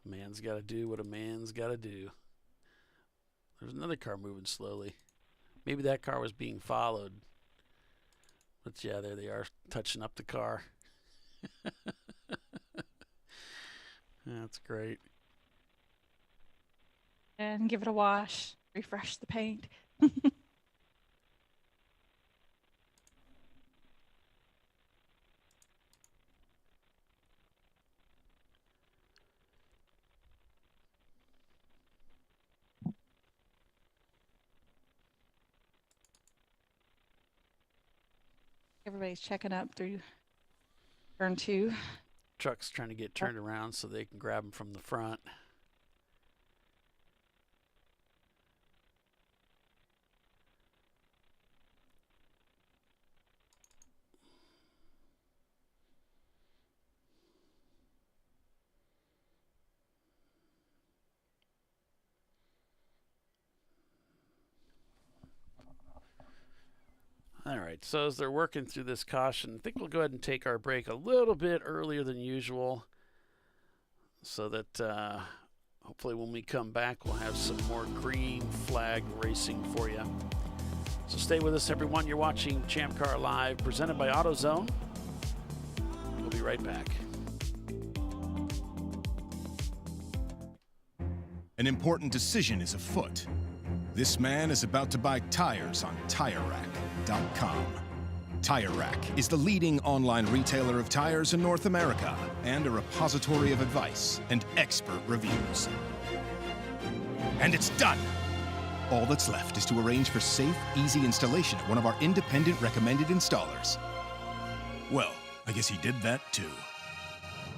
Man's got to do what a man's got to do. There's another car moving slowly. Maybe that car was being followed. But yeah, there they are, touching up the car. That's great. And give it a wash, refresh the paint. Everybody's checking up through turn 2. Truck's trying to get turned around so they can grab them from the front. All right, so as they're working through this caution, I think we'll go ahead and take our break a little bit earlier than usual so that hopefully when we come back, we'll have some more green flag racing for you. So stay with us, everyone. You're watching Champ Car Live, presented by AutoZone. We'll be right back. An important decision is afoot. This man is about to buy tires on TireRack.com. Tire Rack is the leading online retailer of tires in North America and a repository of advice and expert reviews. And it's done! All that's left is to arrange for safe, easy installation at one of our independent recommended installers. Well, I guess he did that too.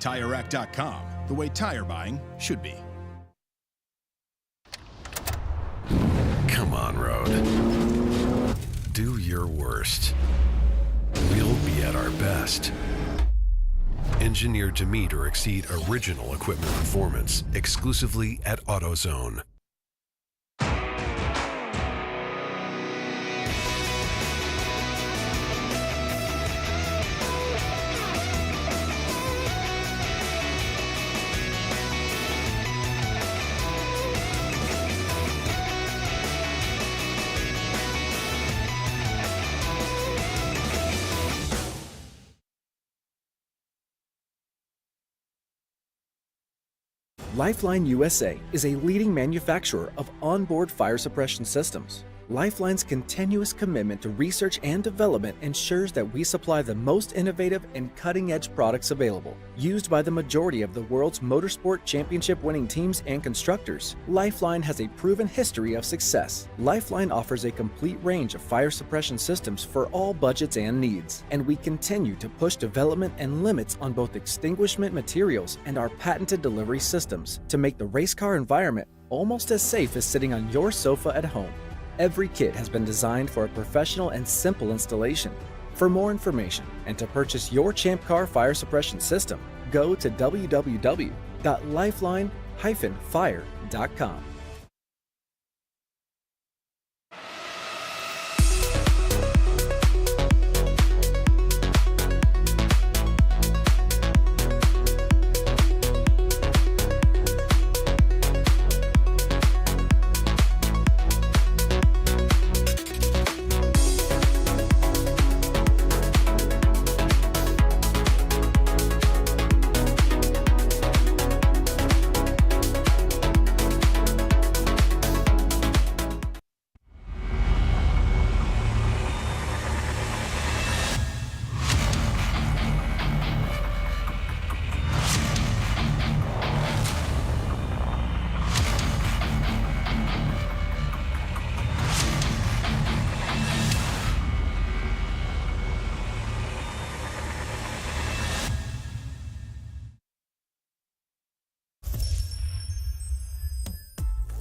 TireRack.com, the way tire buying should be. Come on, Road. Do your worst. We'll be at our best. Engineered to meet or exceed original equipment performance exclusively at AutoZone. Lifeline USA is a leading manufacturer of onboard fire suppression systems. Lifeline's continuous commitment to research and development ensures that we supply the most innovative and cutting-edge products available. Used by the majority of the world's motorsport championship-winning teams and constructors, Lifeline has a proven history of success. Lifeline offers a complete range of fire suppression systems for all budgets and needs, and we continue to push development and limits on both extinguishment materials and our patented delivery systems to make the race car environment almost as safe as sitting on your sofa at home. Every kit has been designed for a professional and simple installation. For more information and to purchase your Champ Car fire suppression system, go to www.lifeline-fire.com.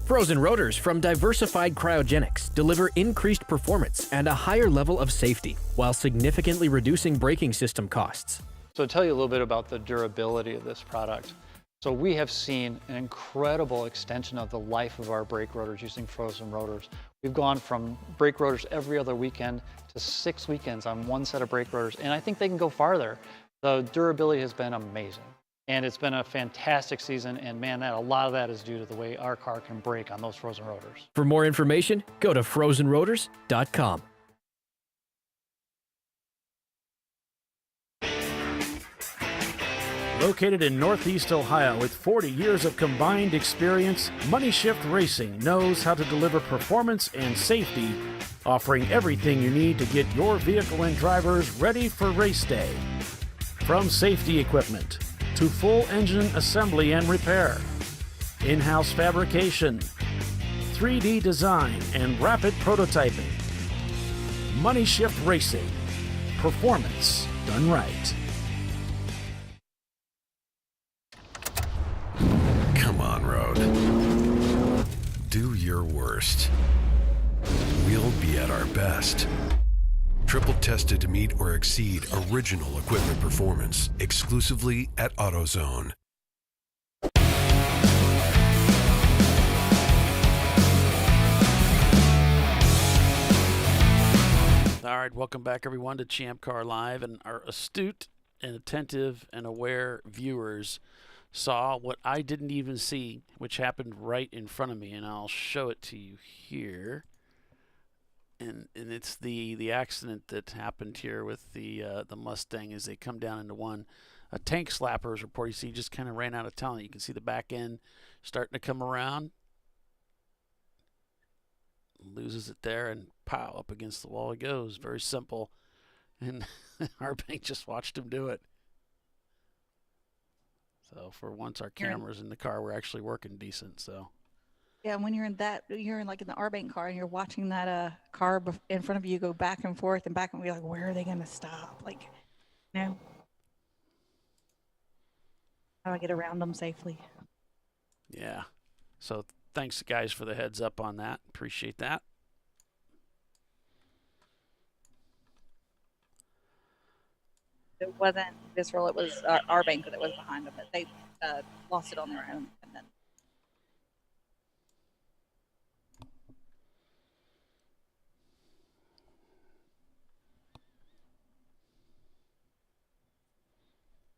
Frozen rotors from Diversified Cryogenics deliver increased performance and a higher level of safety, while significantly reducing braking system costs. So to tell you a little bit about the durability of this product. So we have seen an incredible extension of the life of our brake rotors using frozen rotors. We've gone from brake rotors every other weekend to 6 weekends on one set of brake rotors, and I think they can go farther. The durability has been amazing. And it's been a fantastic season, and man, a lot of that is due to the way our car can brake on those frozen rotors. For more information, go to frozenrotors.com. Located in Northeast Ohio with 40 years of combined experience, Money Shift Racing knows how to deliver performance and safety, offering everything you need to get your vehicle and drivers ready for race day. From safety equipment to full engine assembly and repair, in-house fabrication, 3D design, and rapid prototyping. Money Shift Racing. Performance done right. Come on, Road. Do your worst. We'll be at our best. Triple tested to meet or exceed original equipment performance exclusively at AutoZone. All right, welcome back, everyone, to Champ Car Live. And our astute and attentive and aware viewers saw what I didn't even see, which happened right in front of me, and I'll show it to you here. And it's the accident that happened here with the Mustang as they come down into one. A tank slapper is reported. You see, he just kind of ran out of talent. You can see the back end starting to come around. Loses it there, and pow, up against the wall he goes. Very simple. And our bank just watched him do it. So for once, our cameras in the car were actually working decent. So Yeah, when you're in like in the R-Bank car and you're watching that car in front of you go back and forth and back and you're like, where are they going to stop? Like, how do I get around them safely? yeah. So thanks, guys, for the heads up on that. Appreciate that. It wasn't Visceral, it was R-Bank that was behind them. But they lost it on their own. And then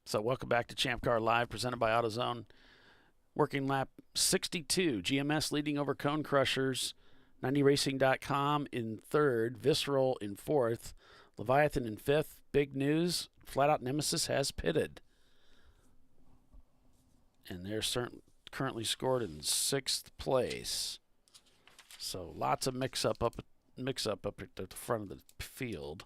So welcome back to Champ Car Live, presented by AutoZone. Working lap 62, GMS leading over Cone Crushers, 90racing.com in third, Visceral in fourth, Leviathan in fifth. Big news, Flat Out Nemesis has pitted. And they're currently scored in sixth place. So lots of mix-up up at the front of the field.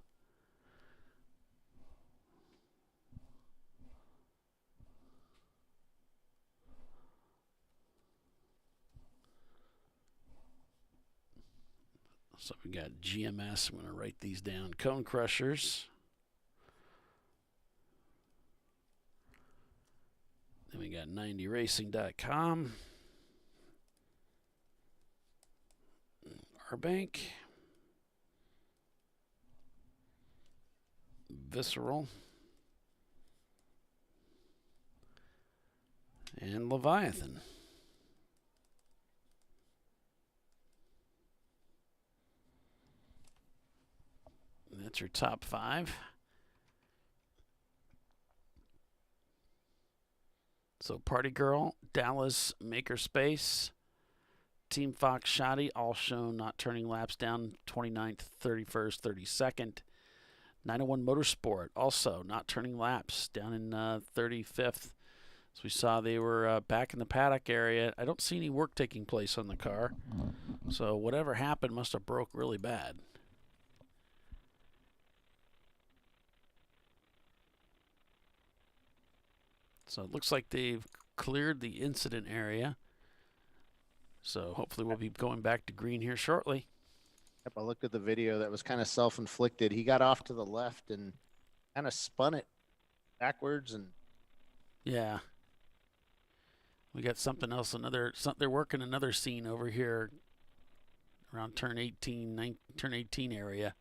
So we got GMS. I'm going to write these down. Cone Crushers. Then we got 90racing.com. R-Bank. Visceral. And Leviathan. That's your top five. So Party Girl, Dallas, Makerspace, Team Fox, Shoddy, all shown not turning laps down 29th, 31st, 32nd. 901 Motorsport, also not turning laps down in 35th. So we saw they were back in the paddock area. I don't see any work taking place on the car. So whatever happened must have broke really bad. So it looks like they've cleared the incident area. So hopefully we'll be going back to green here shortly. Yep, I looked at the video. That was kind of self-inflicted. He got off to the left and kind of spun it backwards. And yeah. We got something else. They're working another scene over here around turn 18 area.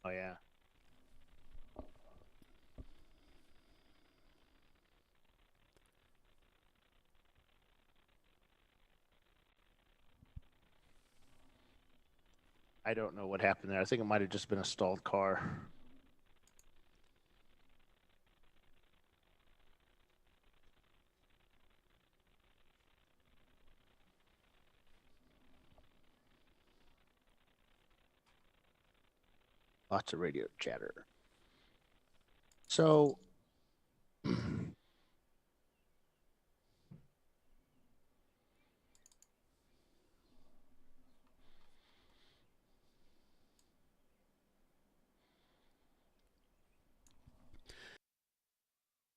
Oh, yeah. I don't know what happened there. I think it might have just been a stalled car. Lots of radio chatter. So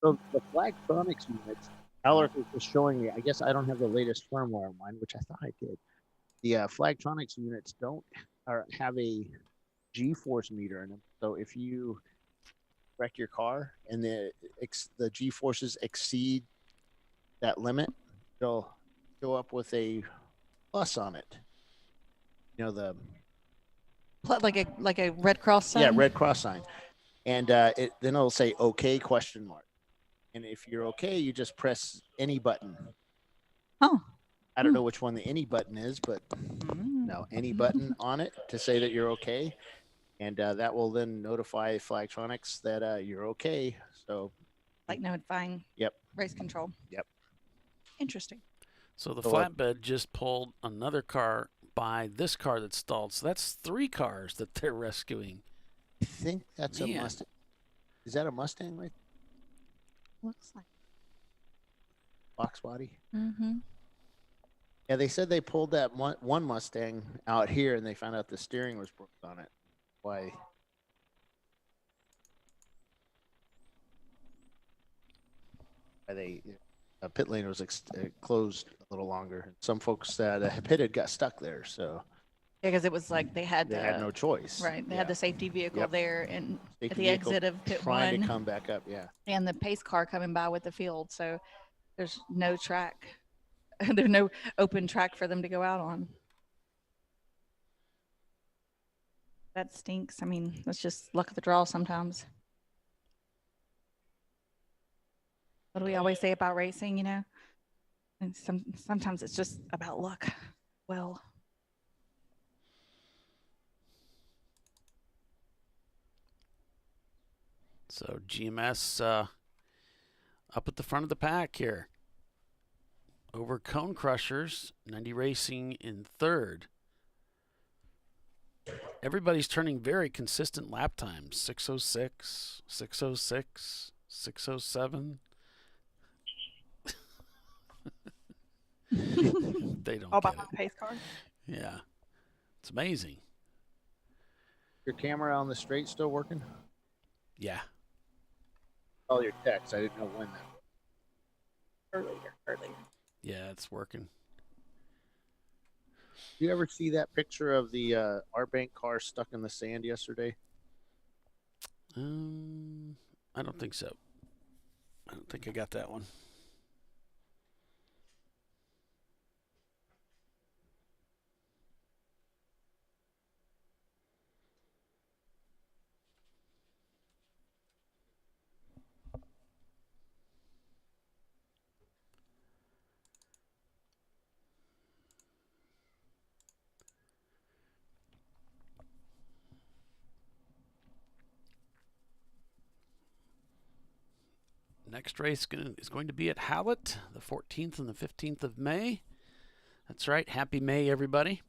So the Flagtronics units, Alec was just showing me, I guess I don't have the latest firmware on mine, which I thought I did. The Flagtronics units have a G-force meter in them. So if you wreck your car and the G-forces exceed that limit, they'll go up with a plus on it. You know, the like a Red Cross sign? Yeah, Red Cross sign. And then it'll say okay ? And if you're okay, you just press any button. Oh. I don't know which one the any button is, but no, any button on it to say that you're okay. and that will then notify Flagtronics that you're okay. So, Like notifying yep, race control. yep. Interesting. So the So, flatbed just pulled another car by this car that's stalled. So that's 3 cars that they're rescuing. I think that's a Man. Mustang. Is that a Mustang, right? Looks like. Box body. Mm-hmm. Yeah, they said they pulled that one Mustang out here, and they found out the steering was broke on it. Why? They pit lane was closed a little longer. Some folks that pitted got stuck there, so Yeah, because it was like they had no choice. Right, they had the safety vehicle Yep. there and Safety at the vehicle exit of pit trying one, to come back up. Yeah, and the pace car coming by with the field. So there's no track. There's no open track for them to go out on. That stinks. I mean, that's just luck of the draw sometimes. What do we always say about racing, you know? And sometimes it's just about luck. Well, So GMS up at the front of the pack here. Over Cone Crushers, 90 Racing in 3rd. Everybody's turning very consistent lap times. 6:06, 6:06, 6:07. They don't all get about it. the pace car. Yeah. It's amazing. your camera on the straight still working? Yeah. Oh, your text. I didn't know when that. Earlier. Yeah, it's working. Do you ever see that picture of the our bank car stuck in the sand yesterday? I don't think so. I don't think I got that one. Next race is going to be at Hallett, the 14th and the 15th of May. That's right. Happy May, everybody.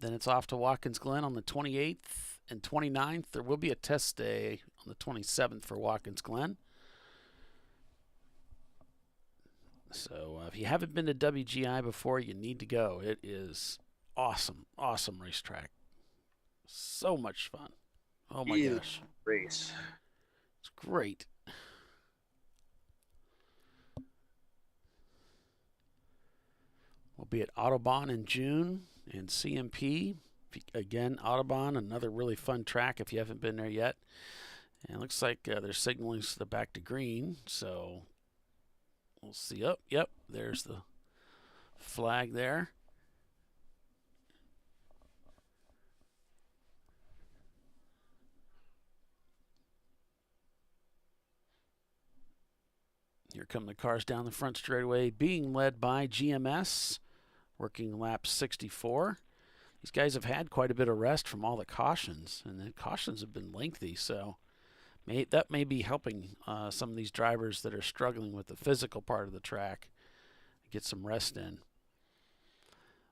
Then it's off to Watkins Glen on the 28th and 29th. There will be a test day on the 27th for Watkins Glen. So if you haven't been to WGI before, you need to go. It is awesome, awesome racetrack. So much fun. Oh my gosh. Race. It's great. We'll be at Autobahn in June and CMP. Again, Autobahn, another really fun track if you haven't been there yet. And it looks like they're signaling the back to green, so we'll see. Oh, yep, there's the flag there. Here come the cars down the front straightaway, being led by GMS, working lap 64. These guys have had quite a bit of rest from all the cautions, and the cautions have been lengthy, so that may be helping some of these drivers that are struggling with the physical part of the track get some rest in.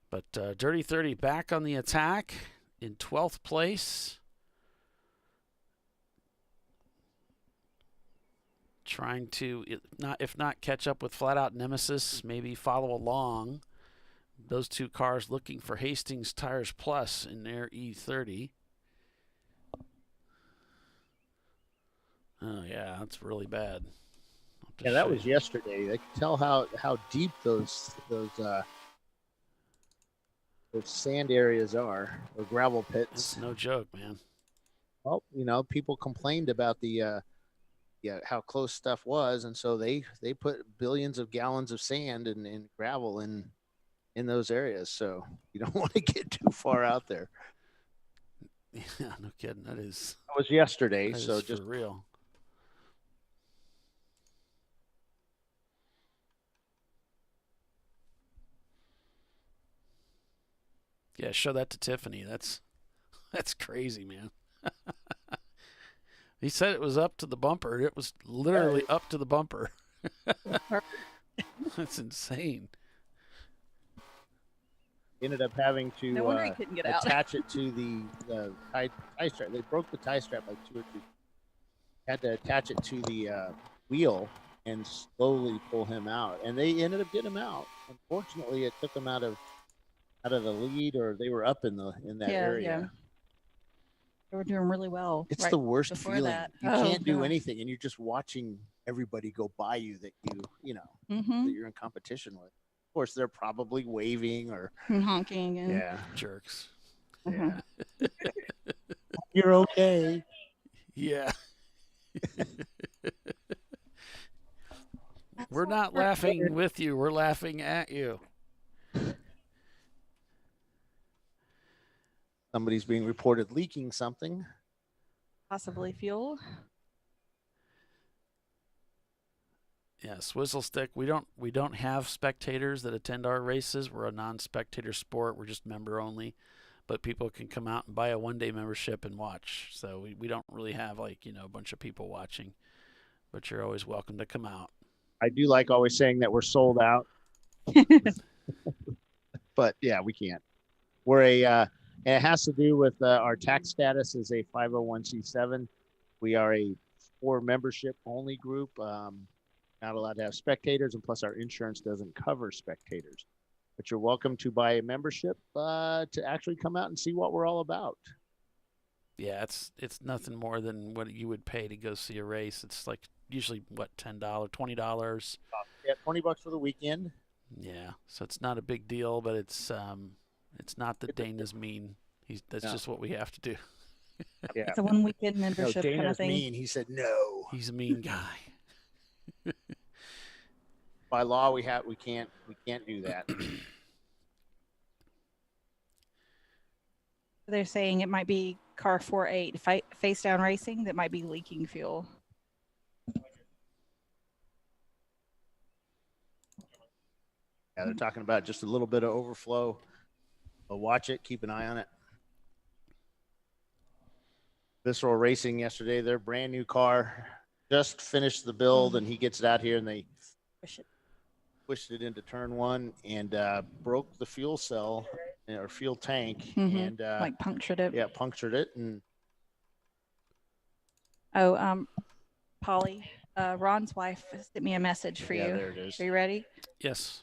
But Dirty 30 back on the attack in 12th place. Trying to, if not catch up with Flat Out Nemesis, maybe follow along. Those two cars looking for Hastings Tires Plus in their E30. Oh, yeah, that's really bad. Yeah, that was yesterday. I can tell how deep those sand areas are, or gravel pits. It's no joke, man. Well, people complained about the how close stuff was, and so they put billions of gallons of sand and gravel in those areas. So you don't want to get too far out there. Yeah, no kidding. That was yesterday, that so is just for real. Yeah, show that to Tiffany. That's That's crazy, man. He said it was up to the bumper. It was literally up to the bumper. That's insane. Ended up having to No wonder he couldn't get out. attach it to the tie strap. They broke the tie strap like 2 or 3. Had to attach it to the wheel and slowly pull him out, and they ended up getting him out. Unfortunately, it took them out of the lead, or they were up in that area. Yeah. They were doing really well. It's right the worst before feeling. that. You can't do anything, and you're just watching everybody go by you that that you're in competition with. Of course, they're probably waving or honking and jerks. Yeah. You're okay. Yeah. We're not laughing with you. We're laughing at you. Somebody's being reported leaking something. Possibly fuel. Yeah, Swizzle Stick. We don't have spectators that attend our races. We're a non-spectator sport. We're just member only. But people can come out and buy a one-day membership and watch. So we don't really have a bunch of people watching. But you're always welcome to come out. I do like always saying that we're sold out. But yeah, we can't. We're and it has to do with our tax status as a 501c7. We are a for membership only group. Not allowed to have spectators, and plus our insurance doesn't cover spectators. But you're welcome to buy a membership to actually come out and see what we're all about. Yeah, it's nothing more than what you would pay to go see a race. It's like usually $10, $20. Yeah, $20 for the weekend. Yeah, so it's not a big deal, but it's not that Dana's mean. That's just what we have to do. Yeah, it's a 1 weekend membership Dana's kind of thing. mean. He said no. He's a mean guy. By law, we can't do that. They're saying it might be car 48 face down racing that might be leaking fuel. Yeah, they're talking about just a little bit of overflow. But watch it, keep an eye on it. Visceral Racing yesterday, their brand new car just finished the build, and he gets it out here, and they pushed it into turn 1 and broke the fuel cell or fuel tank, and like punctured it. Yeah, punctured it, and Polly, Ron's wife sent me a message for you. There it is. Are you ready? Yes.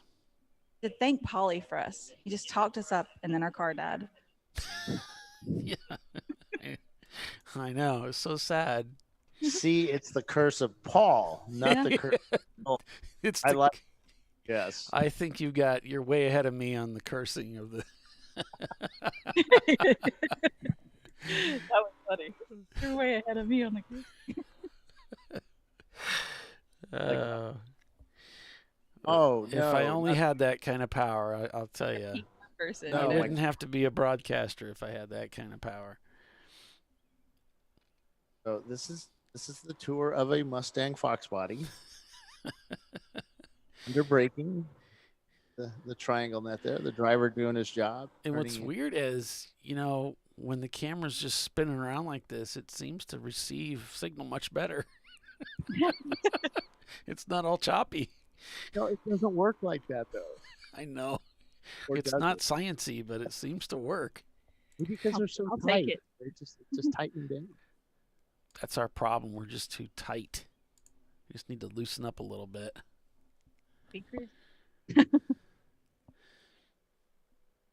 To thank Polly for us. He just talked us up, and then our car died. Yeah, I know. It's so sad. See, it's the curse of Paul, not the curse. Yes. I think you're way ahead of me on the cursing of the. That was funny. You're way ahead of me on the if I only had that kind of power, I'll tell you. I wouldn't have to be a broadcaster if I had that kind of power. So this is the tour of a Mustang Fox body. Under braking, the triangle net there, the driver doing his job. And what's weird is, when the camera's just spinning around like this, it seems to receive signal much better. It's not all choppy. No, it doesn't work like that, though. I know. Or it's not sciencey, but it seems to work. Maybe because they're so tight. They just tighten down. That's our problem. We're just too tight. We just need to loosen up a little bit.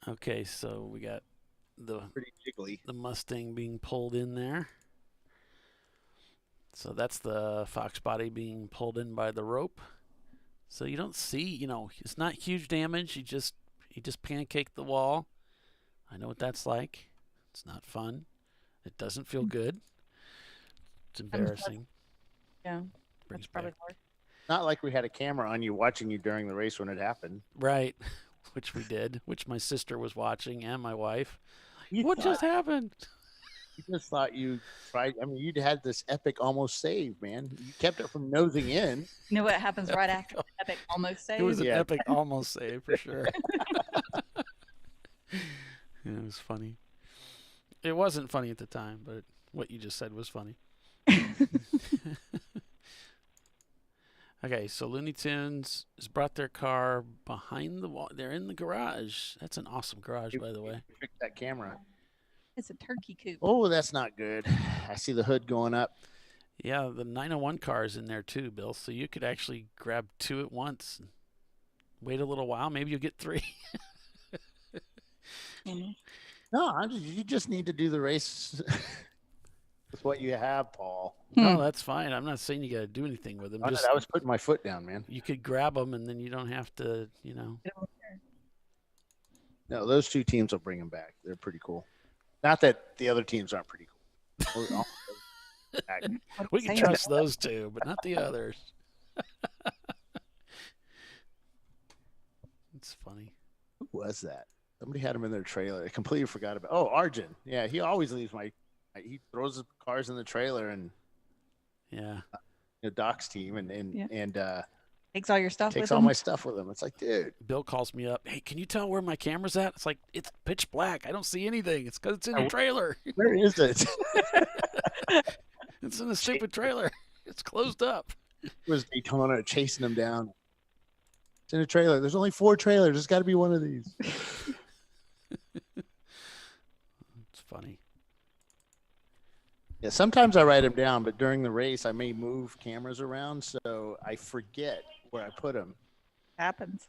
Okay, so we got pretty jiggly. The Mustang being pulled in there. So that's the Fox body being pulled in by the rope. So you don't see, it's not huge damage. He just pancaked the wall. I know what that's like. It's not fun. It doesn't feel good. It's embarrassing. Yeah, that's probably hard. Not like we had a camera on you watching you during the race when it happened. Right, which we did, which my sister was watching and my wife. What just happened? You just thought you tried. I mean, you'd had this epic almost save, man. You kept it from nosing in. You know what happens right after epic almost save? It was an epic almost save for sure. Yeah, it was funny. It wasn't funny at the time, but what you just said was funny. Okay, so Looney Tunes has brought their car behind the wall. They're in the garage. That's an awesome garage, by the way. Pick that camera. It's a turkey coop. Oh, that's not good. I see the hood going up. Yeah, the 901 car is in there too, Bill. So you could actually grab 2 at once. And wait a little while. Maybe you'll get 3. No, you just need to do the race with what you have, Paul. No, that's fine. I'm not saying you got to do anything with them. I was putting my foot down, man. You could grab them, and then you don't have to, No, those 2 teams will bring them back. They're pretty cool. Not that the other teams aren't pretty cool. We can trust those 2, but not the others. It's funny. Who was that? Somebody had him in their trailer. I completely forgot about. Oh, Arjun. Yeah, he always leaves he throws the cars in the trailer and Doc's team and takes all your stuff. Takes all my stuff with him. It's like, dude. Bill calls me up. Hey, can you tell where my camera's at? It's like, it's pitch black. I don't see anything. It's because it's in the trailer. Where is it? It's in the stupid trailer. It's closed up. It was Daytona chasing him down. It's in a trailer. There's only 4 trailers. There's got to be one of these. It's funny. Yeah, sometimes I write them down, but during the race, I may move cameras around, so I forget where I put them. Happens.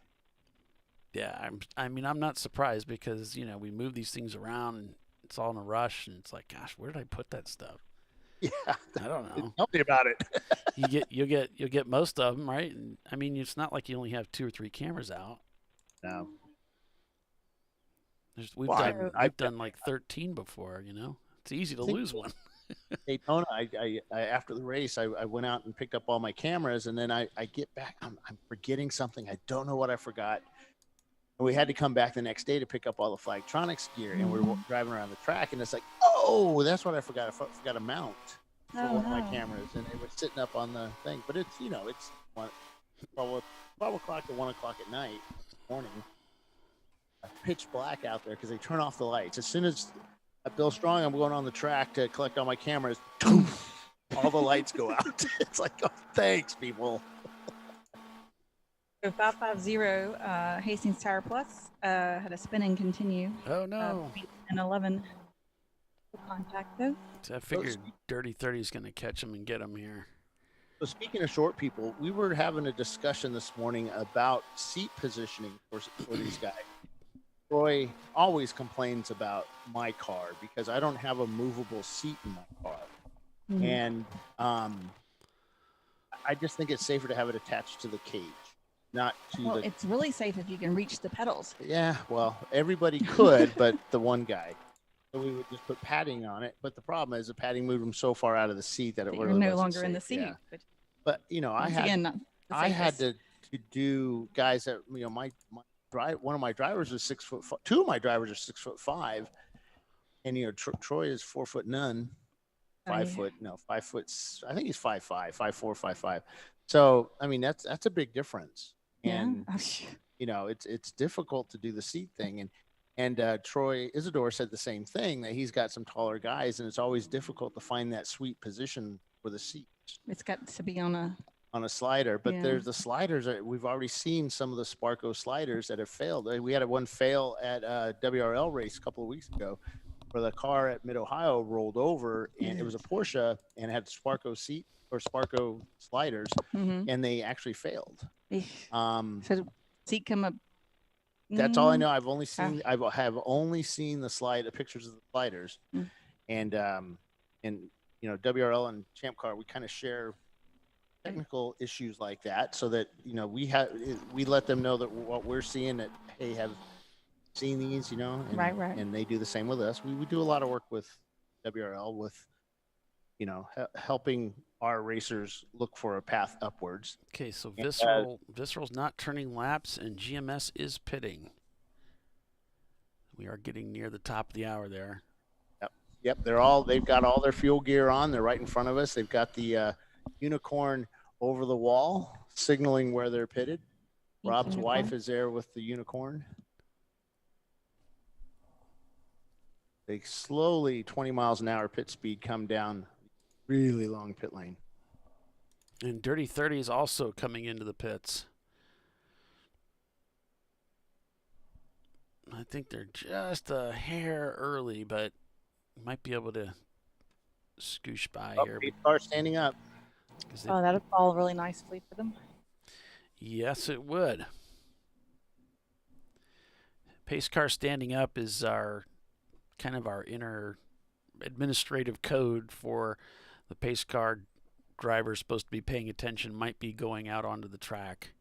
Yeah, I'm not surprised because we move these things around and it's all in a rush, and it's like, gosh, where did I put that stuff? Yeah, I don't know. Tell me about it. You'll get most of them, right? And I mean, it's not like you only have 2 or 3 cameras out. No. We've done like 13 before. It's easy to lose one. Daytona, I after the race, I went out and picked up all my cameras, and then I get back. I'm forgetting something. I don't know what I forgot. And we had to come back the next day to pick up all the Flagtronics gear, and we were driving around the track, and it's like, oh, that's what I forgot. I forgot a mount for one of my cameras, and it was sitting up on the thing. But it's 12 o'clock to 1 o'clock at night, morning. Pitch black out there because they turn off the lights as soon as. Bill Strong, I'm going on the track to collect all my cameras. All the lights go out. It's like, oh, thanks, people. So 550 Hastings Tire Plus had a spin and continue. Oh, no. And 11. Contact, though. So I figured Dirty 30 is going to catch them and get them here. So speaking of short people, we were having a discussion this morning about seat positioning for these guys. Troy always complains about my car because I don't have a movable seat in my car. Mm-hmm. And I just think it's safer to have it attached to the cage, not to it's really safe if you can reach the pedals. Yeah, well, everybody could, but the one guy. So we would just put padding on it. But the problem is the padding moved him so far out of the seat that it really wasn't no longer safe. In the seat. Yeah. But I had to do guys that, one of my drivers is 6 foot. 2 of my drivers are 6'5", and Troy is 4 foot none, 5 foot. No, 5 foot. I think he's 5'5", 5'4", 5'5". So I mean that's a big difference, and it's difficult to do the seat thing. And Troy Isidore said the same thing, that he's got some taller guys, and it's always difficult to find that sweet position for the seat. It's got to be on a slider, but there's the sliders. We've already seen some of the Sparco sliders that have failed. We had one fail at a WRL race a couple of weeks ago where the car at Mid-Ohio rolled over, and it was a Porsche and it had Sparco seat or Sparco sliders, and they actually failed. So seat come up. That's all I know. I've only seen the pictures of the sliders, and WRL and Champ Car, we kind of share technical issues like that, so that we let them know that what we're seeing, that hey, have seen these, and, right, and they do the same with us. We do a lot of work with WRL with helping our racers look for a path upwards. Okay, so Visceral's not turning laps and GMS is pitting. We are getting near the top of the hour there. Yep, they've got all their fuel gear on. They're right in front of us. They've got the unicorn over the wall signaling where they're pitted. Rob's wife is there with the unicorn. they slowly 20 miles an hour pit speed come down really long pit lane. And Dirty 30 is also coming into the pits. I think they're just a hair early, but might be able to scoosh by here. Car standing up. Oh, that'd fall really nicely for them. Yes, it would. Pace car standing up is our kind of our inner administrative code for the pace car driver supposed to be paying attention, might be going out onto the track.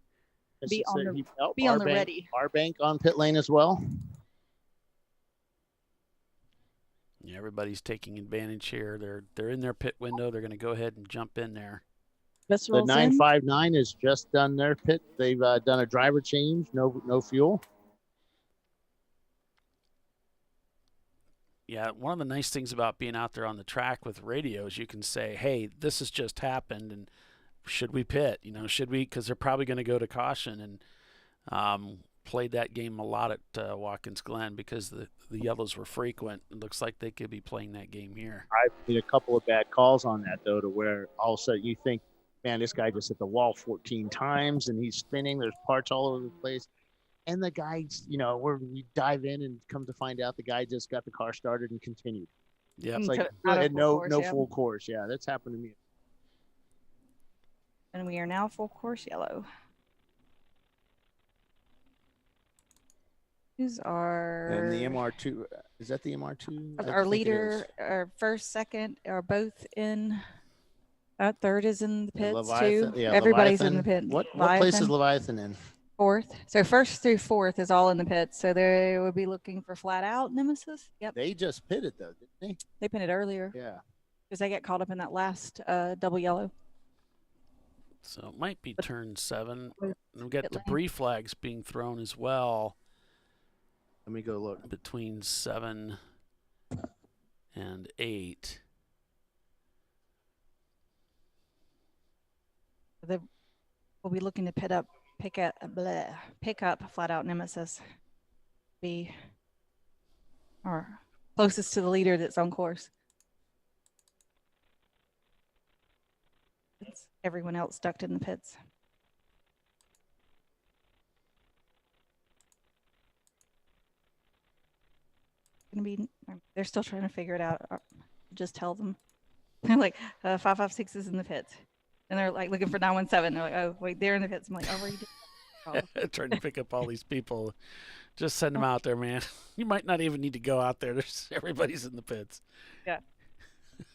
Be on the ready. Our bank on pit lane as well. Yeah, everybody's taking advantage here. They're in their pit window. They're going to go ahead and jump in there. The 959 has just done their pit. They've done a driver change. No fuel. Yeah, one of the nice things about being out there on the track with radio is you can say, hey, this has just happened, and should we pit? Should we? Because they're probably going to go to caution. And played that game a lot at Watkins Glen because the yellows were frequent. It looks like they could be playing that game here. I've made a couple of bad calls on that, though, to where all of a sudden you think, man, this guy just hit the wall 14 times, and he's spinning. There's parts all over the place. And the guy, where we dive in and come to find out the guy just got the car started and continued. Yeah, it's like no full course. Yeah, that's happened to me. And we are now full course yellow. Who's our... And the MR2, is that the MR2? Our leader, our first, second are both in. Third is in the pits too. Yeah, everybody's Leviathan. in the pit. What place is Leviathan in? Fourth. So first through fourth is all in the pits. So they would be looking for flat out Nemesis. Yep. They just pitted though, didn't they? They pitted earlier. Yeah. Because they got caught up in that last double yellow. So it might be turn 7. And we got debris flags being thrown as well. Let me go look. Between 7 and 8. We'll be looking to pick up flat out Nemesis. Be or closest to the leader that's on course. It's everyone else ducked in the pits. They're still trying to figure it out. Just tell them. They're like 556 is in the pits. And they're like looking for 917. They're like, oh, wait, they're in the pits. I'm like, oh, where are you doing? Trying to pick up all these people. Just send them out there, man. You might not even need to go out there. Everybody's in the pits. Yeah.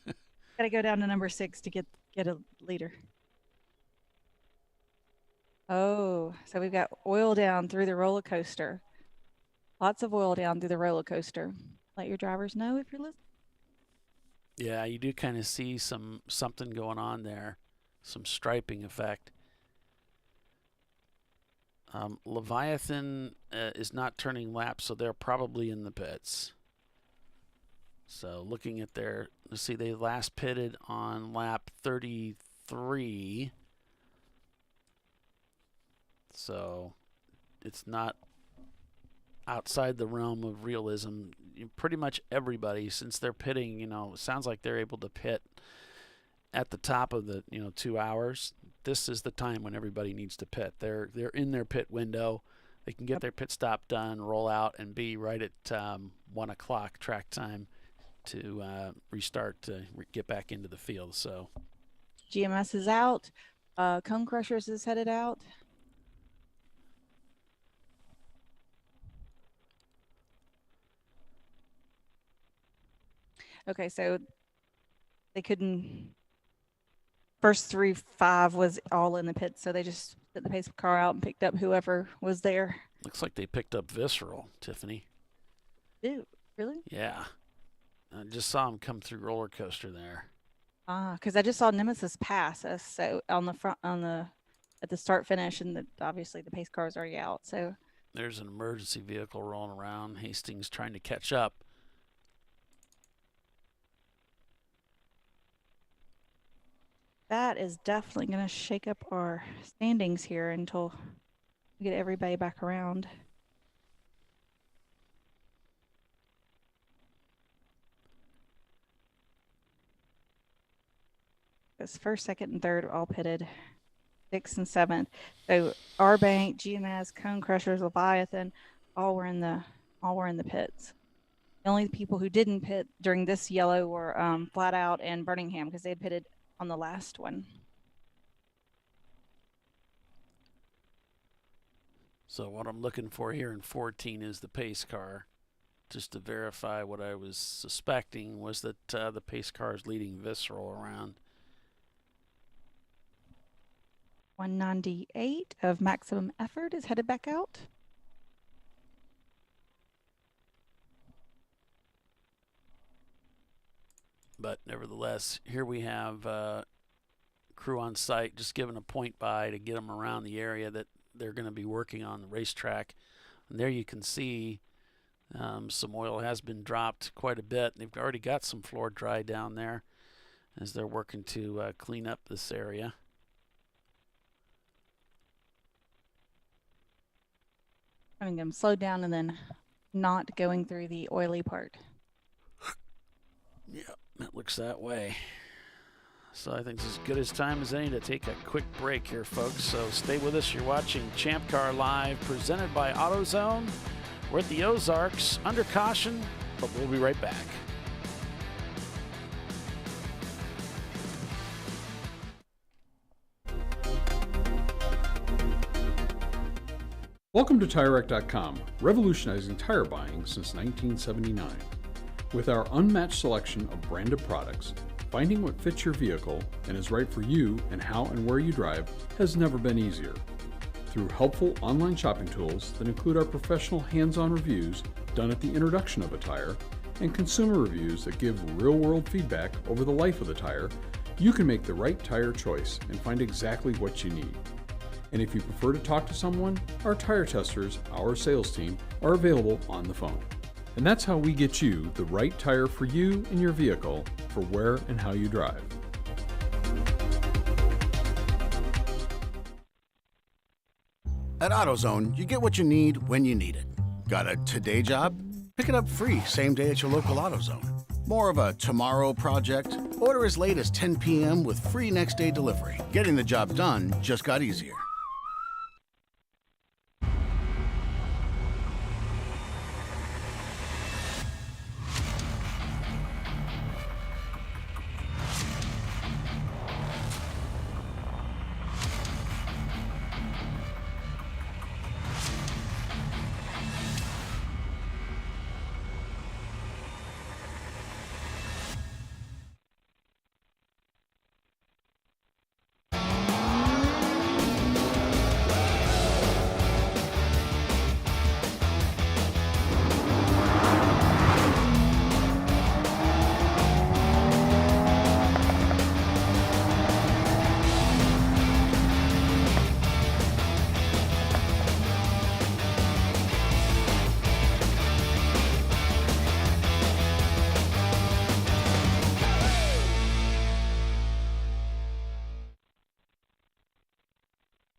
Got to go down to number 6 to get a leader. Oh, so we've got oil down through the roller coaster. Lots of oil down through the roller coaster. Let your drivers know if you're listening. Yeah, you do kind of see something going on there. Some striping effect. Leviathan is not turning laps, so they're probably in the pits. So looking at let's see, they last pitted on lap 33. So it's not outside the realm of realism. Pretty much everybody, since they're pitting, it sounds like they're able to pit at the top of the 2 hours. This is the time when everybody needs to pit. They're in their pit window. They can get their pit stop done, roll out, and be right at 1 o'clock track time to restart to get back into the field. So GMS is out. Cone Crushers is headed out. Okay, so they couldn't. First 3-5 was all in the pit, so they just put the pace car out and picked up whoever was there. Looks like they picked up Visceral, Tiffany. Ew, really? Yeah. I just saw him come through roller coaster there. Because I just saw Nemesis pass us, so on the front, at the start finish, and obviously the pace car is already out. So there's an emergency vehicle rolling around. Hastings trying to catch up. That is definitely going to shake up our standings here until we get everybody back around. was first, second, and third all pitted. 6th and 7th. So our bank, GMS, Cone Crushers, Leviathan, all were in the pits. The only people who didn't pit during this yellow were Flat Out and Birmingham because they had pitted on the last one. So what I'm looking for here in 14 is the pace car. Just to verify what I was suspecting was that the pace car is leading Visceral around. 198 of Maximum Effort is headed back out. But nevertheless, here we have crew on site just giving a point by to get them around the area that they're going to be working on the racetrack. And there you can see some oil has been dropped quite a bit. They've already got some floor dry down there as they're working to clean up this area. Having them slow down and then not going through the oily part. Yeah, it looks that way. So I think it's as good as time as any to take a quick break here, folks. So stay with us. You're watching Champ Car Live, presented by AutoZone. We're at the Ozarks, under caution, but we'll be right back. Welcome to TireRack.com, revolutionizing tire buying since 1979. With our unmatched selection of branded products, finding what fits your vehicle and is right for you and how and where you drive has never been easier. Through helpful online shopping tools that include our professional hands-on reviews done at the introduction of a tire and consumer reviews that give real-world feedback over the life of the tire, you can make the right tire choice and find exactly what you need. And if you prefer to talk to someone, our tire testers, our sales team, are available on the phone. And that's how we get you the right tire for you and your vehicle for where and how you drive. At AutoZone, you get what you need when you need it. Got a today job? Pick it up free same day at your local AutoZone. More of a tomorrow project? Order as late as 10 p.m. with free next day delivery. Getting the job done just got easier.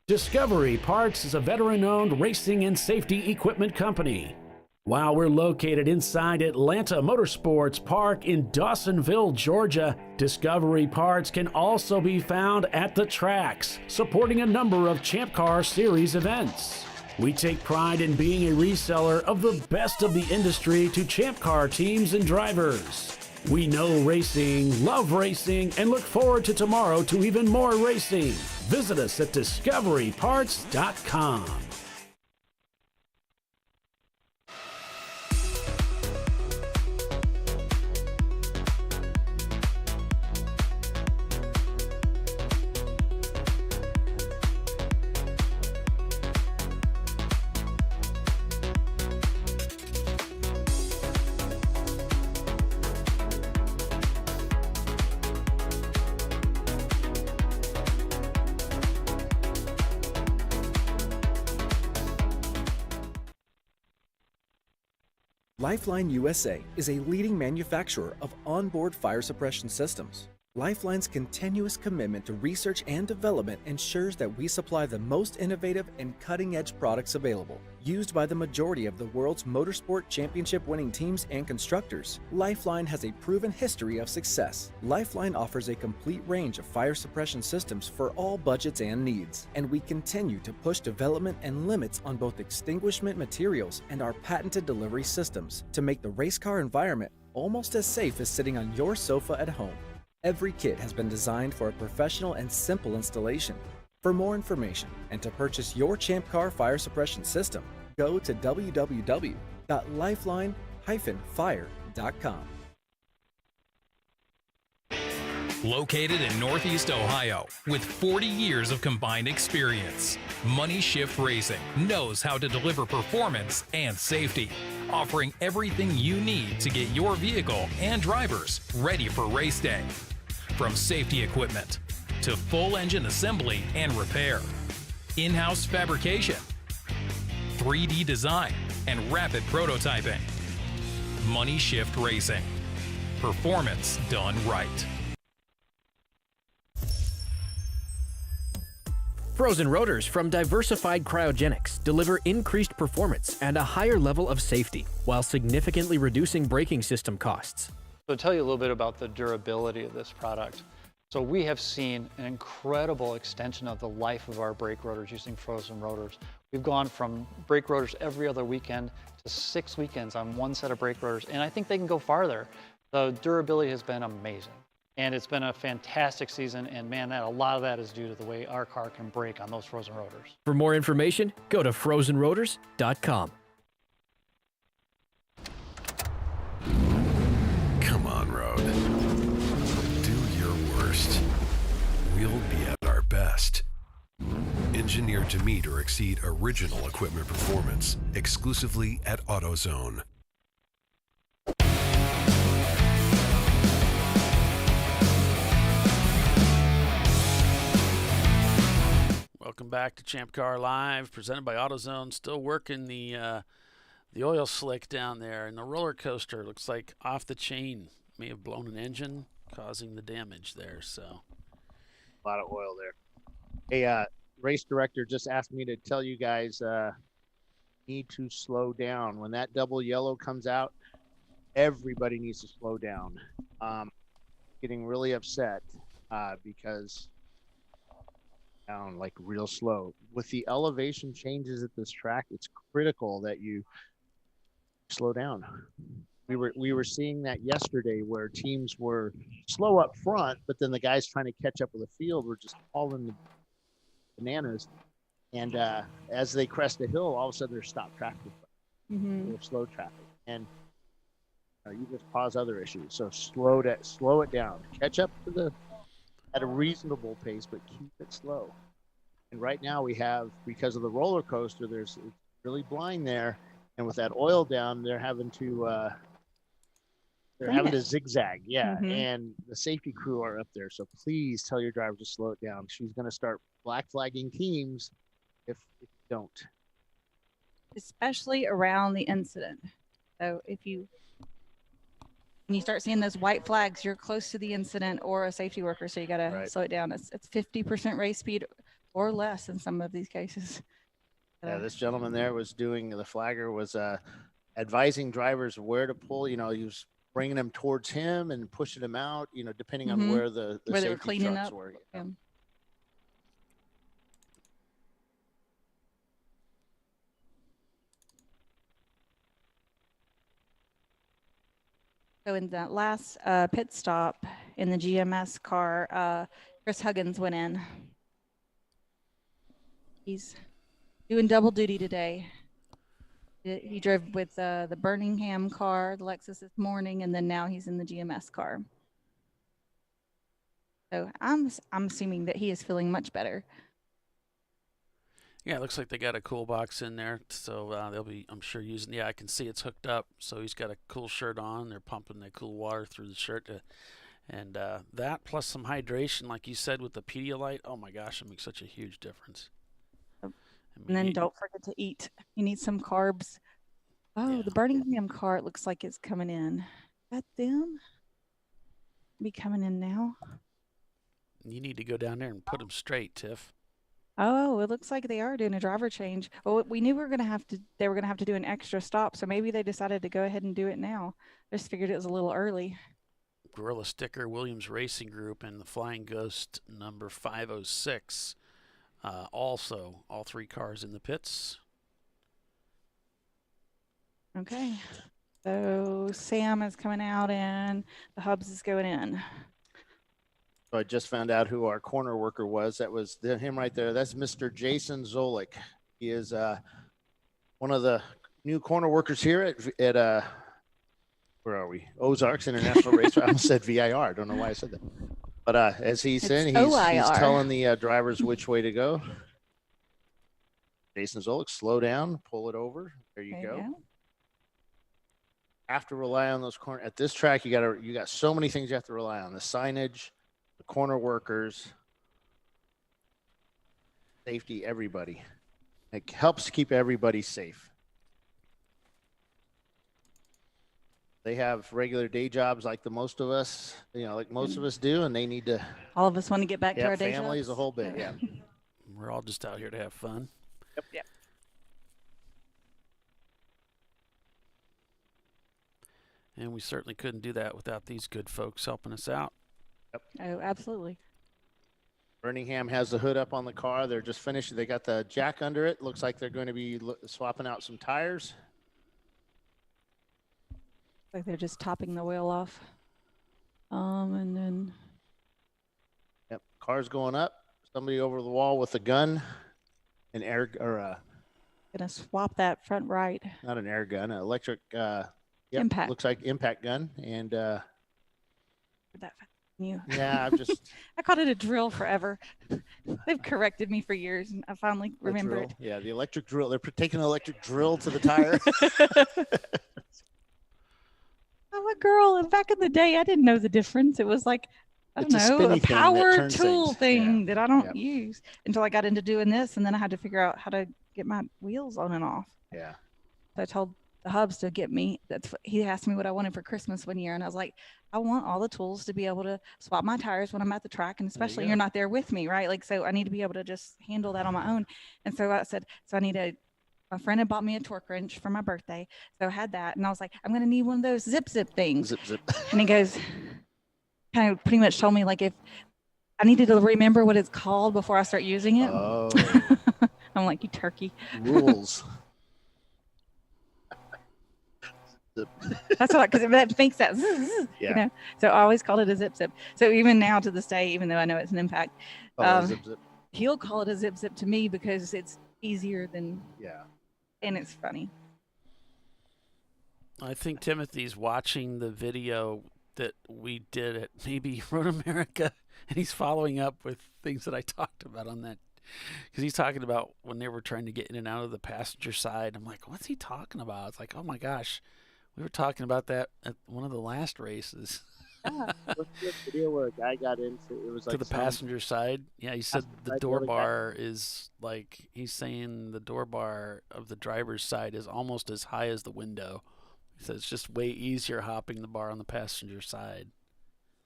Discovery Parts is a veteran-owned racing and safety equipment company. While we're located inside Atlanta Motorsports Park in Dawsonville, Georgia, Discovery Parts can also be found at the tracks, supporting a number of Champ Car Series events. We take pride in being a reseller of the best of the industry to Champ Car teams and drivers. We know racing, love racing, and look forward to tomorrow to even more racing. Visit us at discoveryparts.com. Lifeline USA is a leading manufacturer of onboard fire suppression systems. Lifeline's continuous commitment to research and development ensures that we supply the most innovative and cutting-edge products available. Used by the majority of the world's motorsport championship-winning teams and constructors, Lifeline has a proven history of success. Lifeline offers a complete range of fire suppression systems for all budgets and needs, and we continue to push development and limits on both extinguishment materials and our patented delivery systems to make the race car environment almost as safe as sitting on your sofa at home. Every kit has been designed for a professional and simple installation. For more information and to purchase your ChampCar fire suppression system, go to www.lifeline-fire.com. Located in Northeast Ohio with 40 years of combined experience, Money Shift Racing knows how to deliver performance and safety, offering everything you need to get your vehicle and drivers ready for race day. From safety equipment to full engine assembly and repair, in-house fabrication, 3D design, and rapid prototyping. Money Shift Racing. Performance done right. Frozen rotors from Diversified Cryogenics deliver increased performance and a higher level of safety while significantly reducing braking system costs. So to tell you a little bit about the durability of this product. So we have seen an incredible extension of the life of our brake rotors using frozen rotors. We've gone from brake rotors every other weekend to 6 weekends on one set of brake rotors, and I think they can go farther. The durability has been amazing. And it's been a fantastic season, and man, a lot of that is due to the way our car can brake on those frozen rotors. For more information, go to frozenrotors.com. Come on, road. Do your worst. We'll be at our best. Engineered to meet or exceed original equipment performance, exclusively at AutoZone. Welcome back to ChampCar.Live, presented by AutoZone. Still working the oil slick down there, and the roller coaster looks like off the chain. May have blown an engine, causing the damage there. So, a lot of oil there. Hey, race director just asked me to tell you guys need to slow down. When that double yellow comes out, everybody needs to slow down. Getting really upset because down like real slow. With the elevation changes at this track, it's critical that you slow down. We were seeing that yesterday where teams were slow up front, but then the guys trying to catch up with the field were just hauling the bananas. And as they crest the hill, all of a sudden there's stopped traffic. Or slow traffic. And you just cause other issues. So slow it down. Catch up to at a reasonable pace, but keep it slow. And right now we have, because of the roller coaster, it's really blind there, and with that oil down, they're having to zigzag, and the safety crew are up there. So please tell your driver to slow it down. She's going to start black flagging teams if you don't. Especially around the incident. So when you start seeing those white flags, you're close to the incident or a safety worker, so you got to slow it down. It's 50% race speed or less in some of these cases. Yeah, this gentleman there was doing, the flagger was advising drivers where to pull. He was bringing them towards him and pushing them out, depending on where the where they were safety cleaning trucks up. were. So in that last pit stop in the GMS car, Chris Huggins went in. He's doing double duty today. He drove with the Birmingham car, the Lexus, this morning, and then now he's in the GMS car. So I'm assuming that he is feeling much better. yeah, it looks like they got a cool box in there, so they'll be, I'm sure, using. Yeah, I can see it's hooked up, so he's got a cool shirt on. They're pumping the cool water through the shirt, and that plus some hydration, like you said, with the Pedialyte. Oh my gosh, it makes such a huge difference. And then don't forget to eat. You need some carbs. Oh, the Birmingham car, it looks like it's coming in. Is that them? be coming in now. You need to go down there and put them straight, Tiff. Oh, it looks like they are doing a driver change. Well, we knew they were gonna have to do an extra stop, so maybe they decided to go ahead and do it now. I just figured it was a little early. Gorilla Sticker, Williams Racing Group, and the Flying Ghost number 506. Also, all 3 cars in the pits. Okay. So Sam is coming out and the Hubs is going in. So I just found out who our corner worker was. That was him right there. That's Mr. Jason Zolik. He is one of the new corner workers here at where are we? Ozarks International Race. I almost said VIR. I don't know why I said that. But as he said, he's telling the drivers which way to go. Jason Zolik, slow down, pull it over. There you go. Have to rely on those corner at this track. You got so many things you have to rely on: the signage, the corner workers, safety, everybody. It helps keep everybody safe. They have regular day jobs like most of us do, and they need to. All of us want to get back to our day jobs. Families a whole bit, yeah. We're all just out here to have fun. Yep. And we certainly couldn't do that without these good folks helping us out. Yep. Oh, absolutely. Birmingham has the hood up on the car. They're just finished. They got the jack under it. Looks like they're going to be swapping out some tires. Like they're just topping the oil off. And then. Yep. Car's going up. Somebody over the wall with a gun, an air or gonna swap that front right. Not an air gun, an electric. Impact. Looks like impact gun, and that you. Yeah, I've just. I called it a drill forever. They've corrected me for years, and I finally remember it. Yeah, the electric drill. They're taking an electric drill to the tire. I'm a girl, and back in the day, I didn't know the difference. It was like, I don't know, a power tool thing that I don't use until I got into doing this, and then I had to figure out how to get my wheels on and off. Yeah. So I told the Hubs to get me. He asked me what I wanted for Christmas one year, and I was like, I want all the tools to be able to swap my tires when I'm at the track, and especially you're not there with me, right? Like, so I need to be able to just handle that on my own. And so I said, so I need a. My friend had bought me a torque wrench for my birthday, so I had that, and I was like, I'm gonna need one of those zip things. Zip. And he goes, kind of pretty much told me like if I needed to remember what it's called before I start using it. Oh. I'm like, you turkey. Rules. That's what, because that makes that, you know. So I always called it a zip. So even now to this day, even though I know it's an impact, Zip. He'll call it a zip to me because it's easier than. Yeah. And it's funny. I think Timothy's watching the video that we did at maybe Road America, and he's following up with things that I talked about on that. Because he's talking about when they were trying to get in and out of the passenger side. I'm like, what's he talking about? It's like, oh my gosh, we were talking about that at one of the last races. What's the video where a guy got into it? Was like to the passenger side. Yeah, he said the door bar is like, he's saying the door bar of the driver's side is almost as high as the window. He said it's just way easier hopping the bar on the passenger side.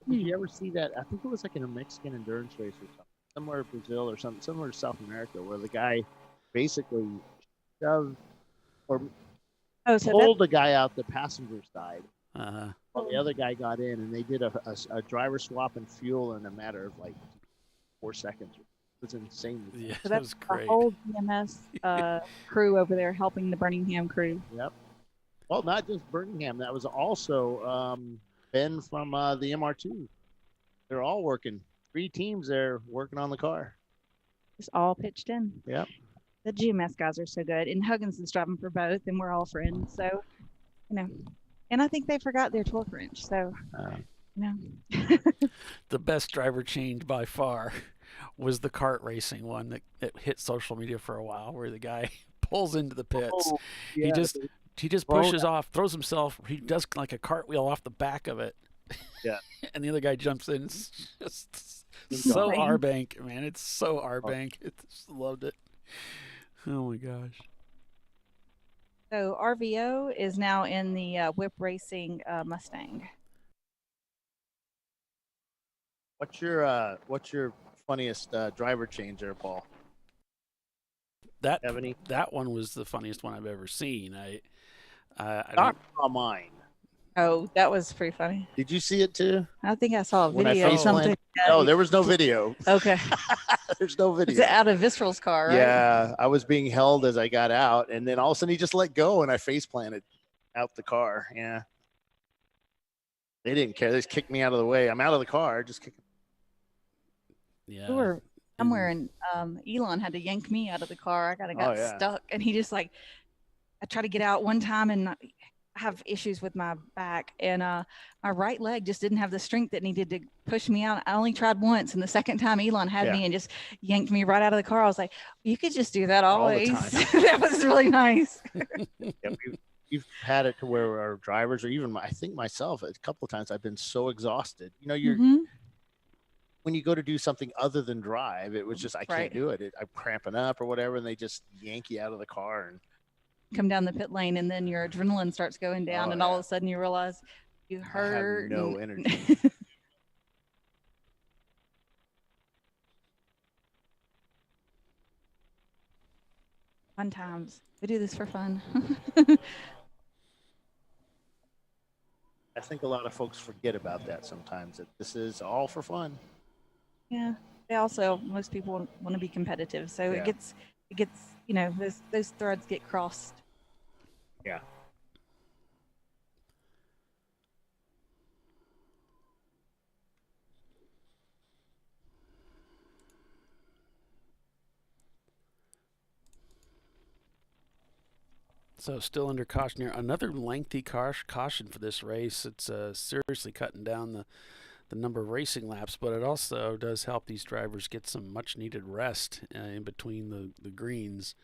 Did you ever see that? I think it was like in a Mexican endurance race or something. Somewhere in Brazil or something, somewhere in South America, where the guy basically shoved or pulled the guy out the passenger side. While the other guy got in, and they did a driver swap and fuel in a matter of like 4 seconds. It was insane. Yeah, so that's the whole DMS crew over there helping the Birmingham crew. Yep. Well, not just Birmingham. That was also Ben from the MR2. They're all working. 3 teams there working on the car. Just all pitched in. Yep. The GMS guys are so good. And Huggins is driving for both, and we're all friends. So, you know. And I think they forgot their torque wrench. So, you know. The best driver change by far was the kart racing one that hit social media for a while, where the guy pulls into the pits. Oh, yeah, he just pushes off, throws himself. He does like a cartwheel off the back of it. Yeah. And the other guy jumps in. It's just so R-Bank, man. It's so R-Bank. I just loved it. Oh, my gosh. So RVO is now in the Whip Racing Mustang. What's your funniest driver change there, Paul? That one was the funniest one I've ever seen. I Not on mine. Oh, that was pretty funny. Did you see it too? I think I saw a When I video or face something. planted? No, there was no video. Okay. There's no video. It's out of Visceral's car, right? Yeah, I was being held as I got out, and then all of a sudden he just let go, and I face planted out the car. Yeah. They didn't care. They just kicked me out of the way. I'm out of the car. Just kicked. Yeah. We were somewhere, and Elon had to yank me out of the car. I got stuck, and he just I tried to get out one time, and I have issues with my back, and my right leg just didn't have the strength that needed to push me out. I only tried once, and the second time Elon had me and just yanked me right out of the car. I was like, you could just do that always. All the time. That was really nice. Yeah, we've had it to where our drivers, or even I think myself, a couple of times I've been so exhausted. You know, when you go to do something other than drive, it was just I can't do it. I'm cramping up or whatever, and they just yank you out of the car and come down the pit lane, and then your adrenaline starts going down, and all of a sudden you realize you hurt. I have no energy. Fun times. We do this for fun. I think a lot of folks forget about that sometimes, that this is all for fun. Yeah. They also, most people want to be competitive. So it gets, you know, those threads get crossed. Yeah. So still under caution here. Another lengthy caution for this race. It's seriously cutting down the number of racing laps, but it also does help these drivers get some much-needed rest in between the greens.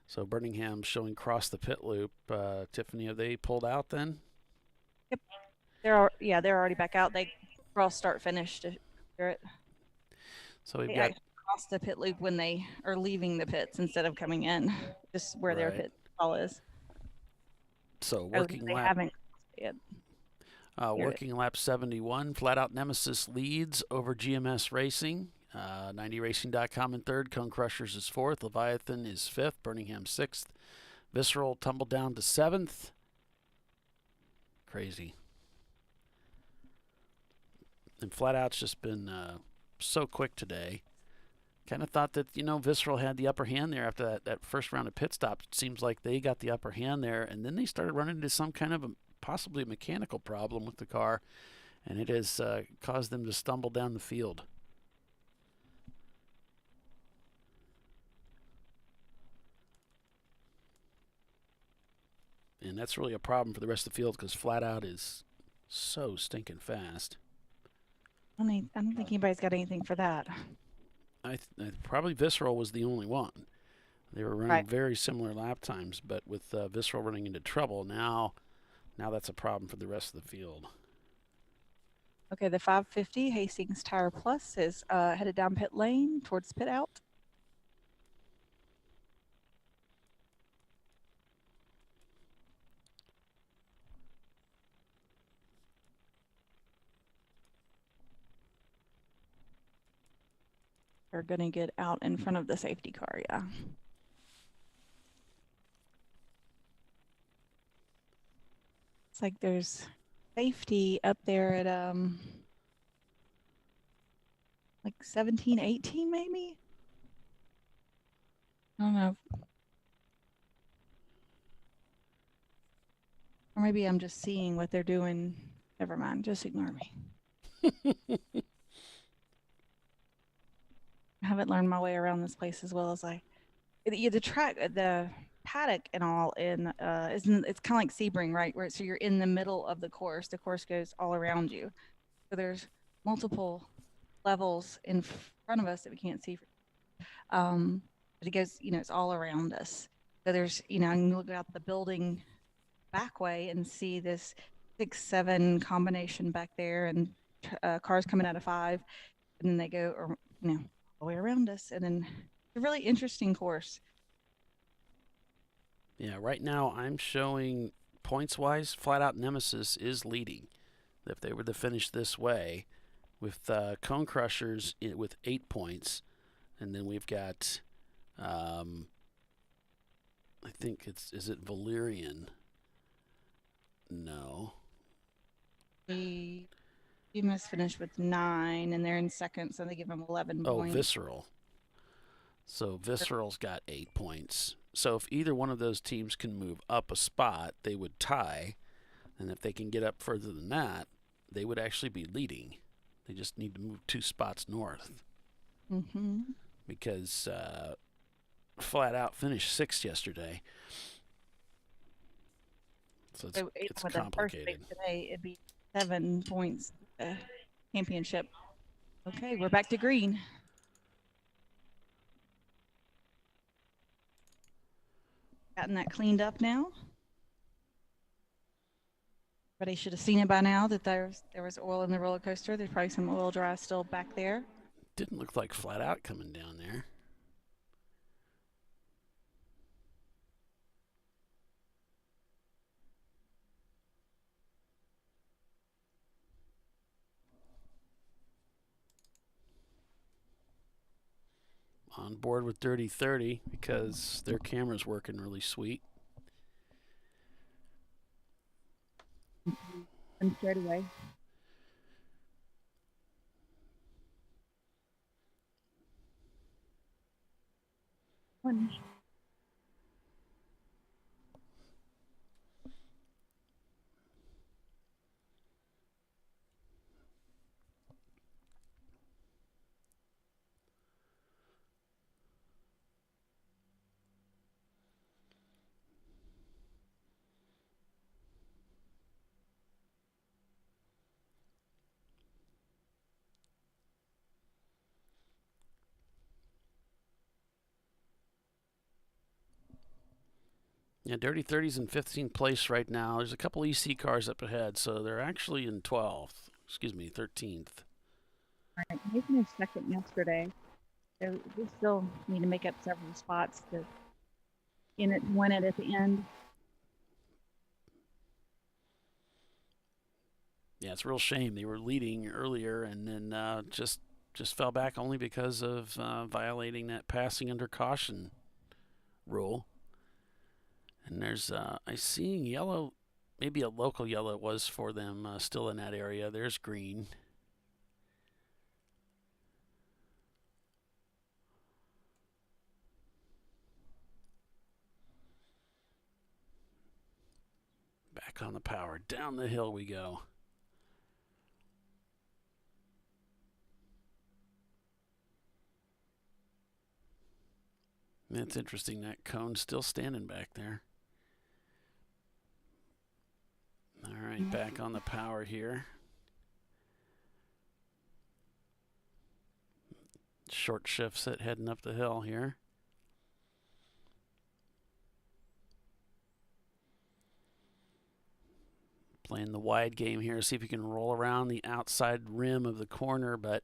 So Birmingham's showing cross the pit loop. Tiffany, have they pulled out then? Yep. They're already back out. They cross start finish to clear it. So we've they got cross the pit loop when they are leaving the pits instead of coming in, just where their pit stall is. So working they lap. haven't yet. Working lap 71, Flat Out Nemesis leads over GMS Racing. 90racing.com in third. Cone Crushers is fourth. Leviathan is fifth. Birmingham sixth. Visceral tumbled down to seventh. Crazy. And Flat Out's just been so quick today. Kind of thought that, you know, Visceral had the upper hand there after that first round of pit stops. It seems like they got the upper hand there, and then they started running into some kind of possibly a mechanical problem with the car, and it has caused them to stumble down the field. And that's really a problem for the rest of the field because Flat Out is so stinking fast. I don't think anybody's got anything for that. Probably Visceral was the only one. They were running very similar lap times, but with Visceral running into trouble, now that's a problem for the rest of the field. Okay, the 550 Hastings Tire Plus is headed down pit lane towards pit out. They're going to get out in front of the safety car, yeah. It's like there's safety up there at like 17, 18 maybe? I don't know. Or maybe I'm just seeing what they're doing. Never mind, just ignore me. I haven't learned my way around this place as well as the paddock and all it's kind of like Sebring, right? So you're in the middle of the course. The course goes all around you. So there's multiple levels in front of us that we can't see. But it goes, it's all around us. So there's, you can look out the building back way and see this 6-7 combination back there, and cars coming out of 5, and then they go, all the way around us, and then it's a really interesting course. Yeah, right now I'm showing points-wise, Flat Out Nemesis is leading. If they were to finish this way, with Cone Crushers with 8 points. And then we've got, I think is it Valerian? No. You must finish with 9, and they're in second, so they give them 11 points. Oh, Visceral. So Visceral's got 8 points. So if either one of those teams can move up a spot, they would tie. And if they can get up further than that, they would actually be leading. They just need to move 2 spots north. Mm-hmm. Because Flat Out finished 6th yesterday. So it's with complicated. The first pick today, it'd be 7 points championship. Okay, we're back to green. Gotten that cleaned up now. Everybody should have seen it by now that there was oil in the roller coaster. There's probably some oil dry still back there. Didn't look like Flat Out coming down there. On board with Dirty 30 because their camera's working really sweet. And straight away. One. Yeah, Dirty 30's in 15th place right now. There's a couple EC cars up ahead, so they're actually in 12th. Excuse me, 13th. All right, they finished second yesterday. They still need to make up several spots to win it at the end. Yeah, it's a real shame. They were leading earlier and then just fell back only because of violating that passing under caution rule. And there's, I see yellow, maybe a local yellow was for them still in that area. There's green. Back on the power. Down the hill we go. That's interesting. That cone's still standing back there. All right, back on the power here. Short shifts it heading up the hill here. Playing the wide game here, see if you can roll around the outside rim of the corner, but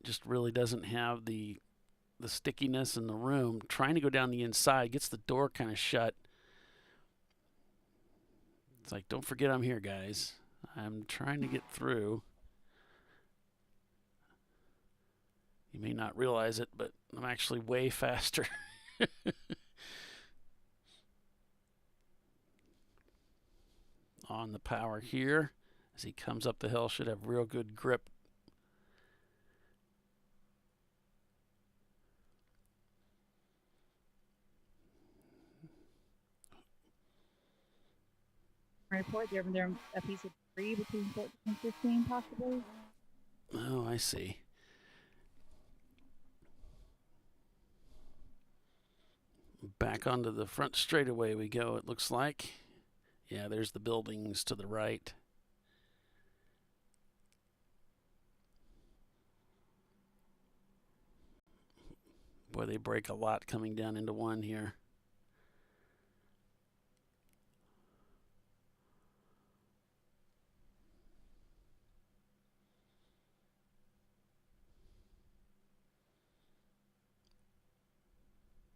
just really doesn't have the stickiness in the room. Trying to go down the inside, gets the door kind of shut. It's like, don't forget I'm here, guys. I'm trying to get through. You may not realize it, but I'm actually way faster. On the power here. As he comes up the hill, should have real good grip. Report there a piece of debris between 14 and 15 possibly. Oh, I see. Back onto the front straightaway we go, it looks like. Yeah, there's the buildings to the right. Boy, they break a lot coming down into one here.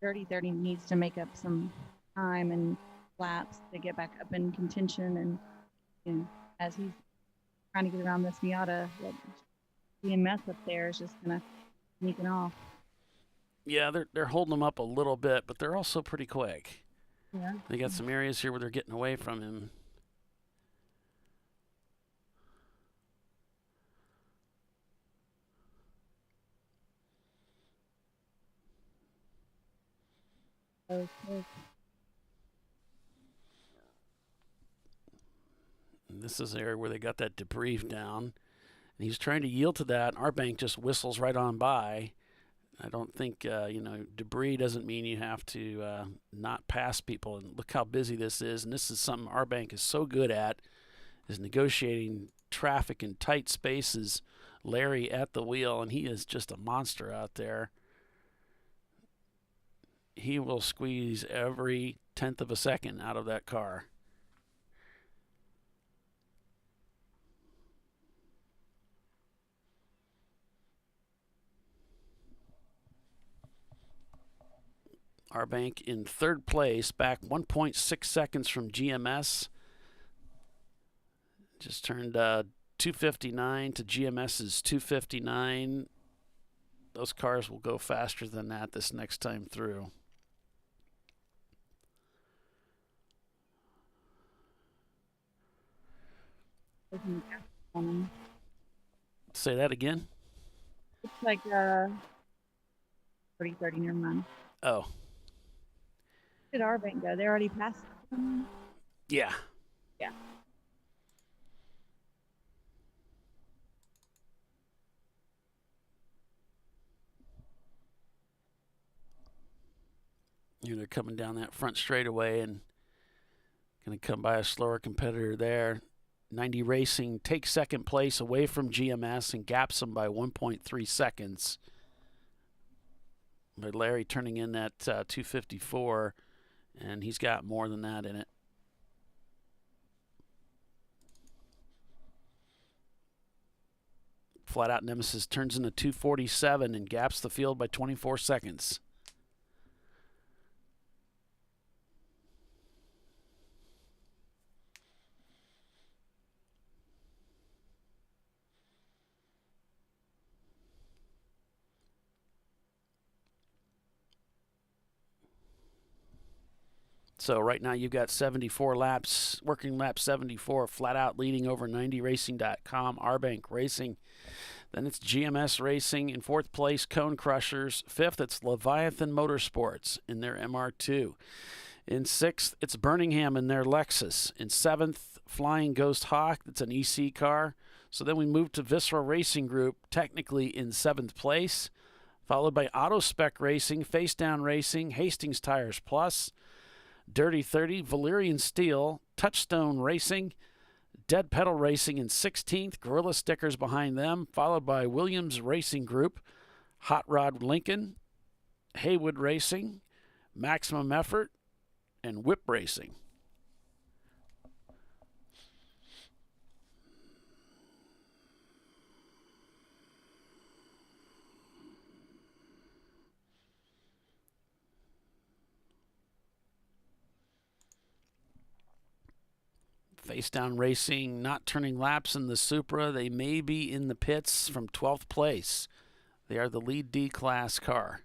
Dirty 30 needs to make up some time and laps to get back up in contention, and as he's trying to get around this Miata. That BMS up there is just kind of sneaking off. Yeah, they're holding him up a little bit, but they're also pretty quick. Yeah. They got some areas here where they're getting away from him. Okay. And this is the area where they got that debris down. And he's trying to yield to that. Our bank just whistles right on by. I don't think, debris doesn't mean you have to not pass people. And look how busy this is. And this is something our bank is so good at, is negotiating traffic in tight spaces. Larry at the wheel, and he is just a monster out there. He will squeeze every 10th of a second out of that car. Our bank in third place, back 1.6 seconds from GMS. Just turned 259 to GMS's 259. Those cars will go faster than that this next time through. Say that again? It's like 30, never mind. Oh. Where did our bank go? They already passed them? Yeah. Yeah. They're coming down that front straightaway and going to come by a slower competitor there. 90 Racing takes second place away from GMS and gaps them by 1.3 seconds. But Larry turning in that 254, and he's got more than that in it. Flat Out Nemesis turns into 247 and gaps the field by 24 seconds. So right now you've got 74 laps, working lap 74, Flat Out leading over 90racing.com, Arbank Racing. Then it's GMS Racing in fourth place, Cone Crushers. Fifth, it's Leviathan Motorsports in their MR2. In sixth, it's Birmingham in their Lexus. In seventh, Flying Ghost Hawk, that's an EC car. So then we move to Visceral Racing Group, technically in seventh place, followed by Autospec Racing, Face Down Racing, Hastings Tires Plus, Dirty 30, Valerian Steel, Touchstone Racing, Dead Pedal Racing in 16th, Gorilla Stickers behind them, followed by Williams Racing Group, Hot Rod Lincoln, Haywood Racing, Maximum Effort, and Whip Racing. Face Down Racing not turning laps in the Supra. They may be in the pits from 12th place. They are the lead D-class car.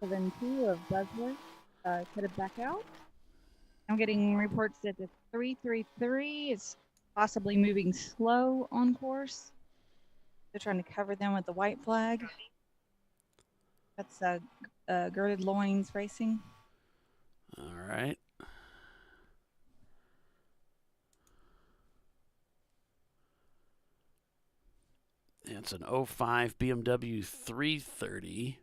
7-2 of Buzzworth headed back out. I'm getting reports that the 333 is possibly moving slow on course. They're trying to cover them with the white flag. That's Girded Loins Racing. All right. It's an 05 BMW 330.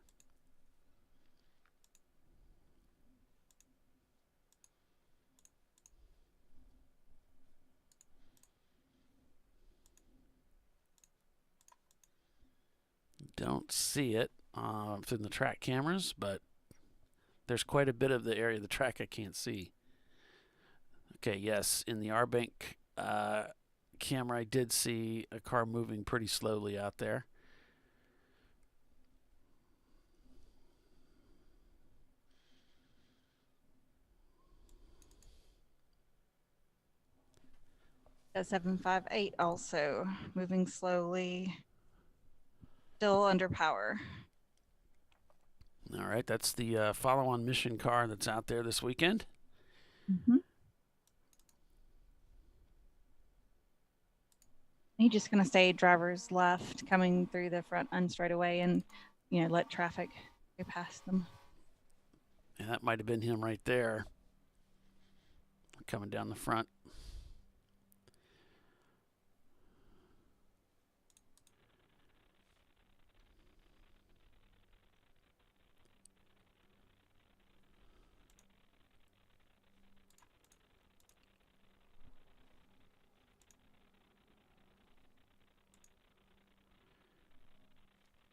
Don't see it through the track cameras, but there's quite a bit of the area of the track I can't see. Okay, yes, in the Arbank camera, I did see a car moving pretty slowly out there. A 758 also moving slowly, still under power. All right, that's the follow-on mission car that's out there this weekend. Mm-hmm. He's just going to stay drivers left coming through the front unstraightaway and, let traffic go past them. Yeah, that might have been him right there coming down the front.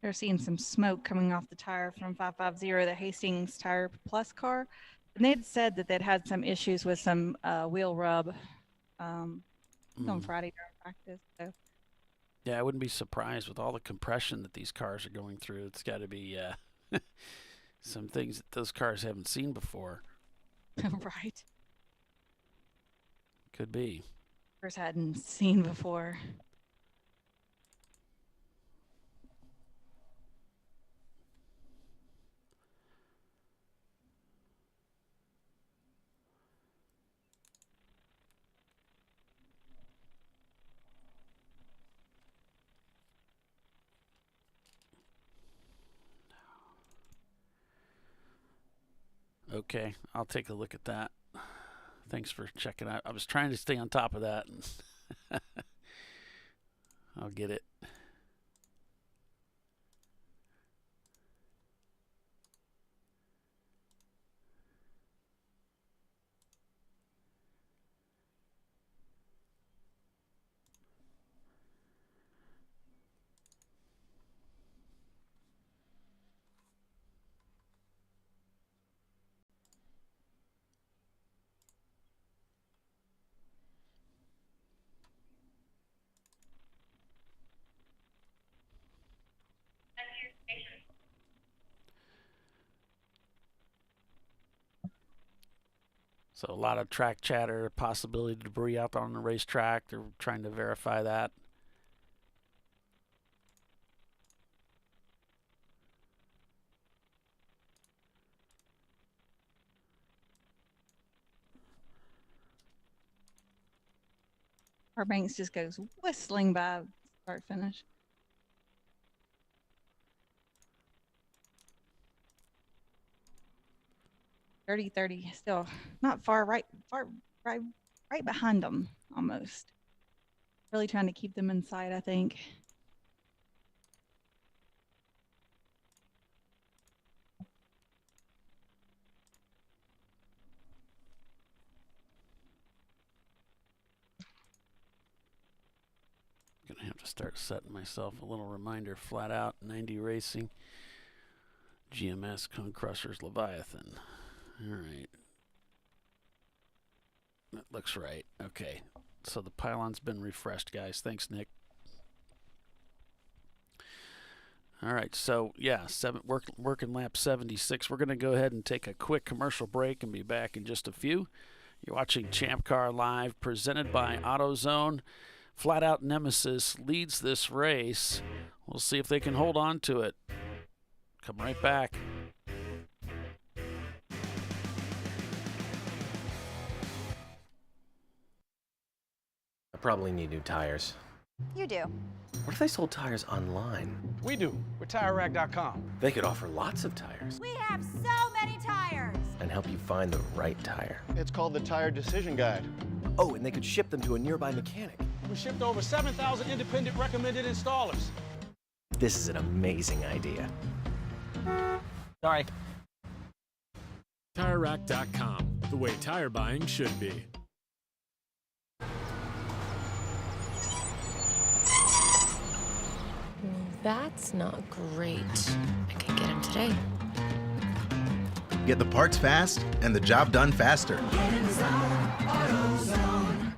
They're seeing some smoke coming off the tire from 550, the Hastings Tire Plus car. And they had said that they'd had some issues with some wheel rub on Friday during practice. So. Yeah, I wouldn't be surprised with all the compression that these cars are going through. It's got to be some things that those cars haven't seen before. Right. Could be. Cars hadn't seen before. Okay, I'll take a look at that. Thanks for checking out. I was trying to stay on top of that. And I'll get it. So a lot of track chatter, possibility of debris out on the racetrack. They're trying to verify that. Our Banks just goes whistling by start finish. .30, still not far right behind them almost. Really trying to keep them in sight, I think. Gonna have to start setting myself a little reminder. Flat Out 90 Racing, GMS Cone Crushers Leviathan. All right. That looks right. Okay. So the pylon's been refreshed, guys. Thanks, Nick. All right. So, yeah, working lap 76. We're going to go ahead and take a quick commercial break and be back in just a few. You're watching Champ Car Live, presented by AutoZone. Flat Out Nemesis leads this race. We'll see if they can hold on to it. Come right back. I probably need new tires. You do. What if they sold tires online? We do. We're TireRack.com. They could offer lots of tires We have so many tires. and help you find the right tire. It's called the Tire Decision Guide. Oh, and they could ship them to a nearby mechanic. We shipped over 7,000 independent recommended installers. This is an amazing idea. Sorry. TireRack.com, the way tire buying should be. That's not great. I can get him today. Get the parts fast and the job done faster. Get in the zone, AutoZone.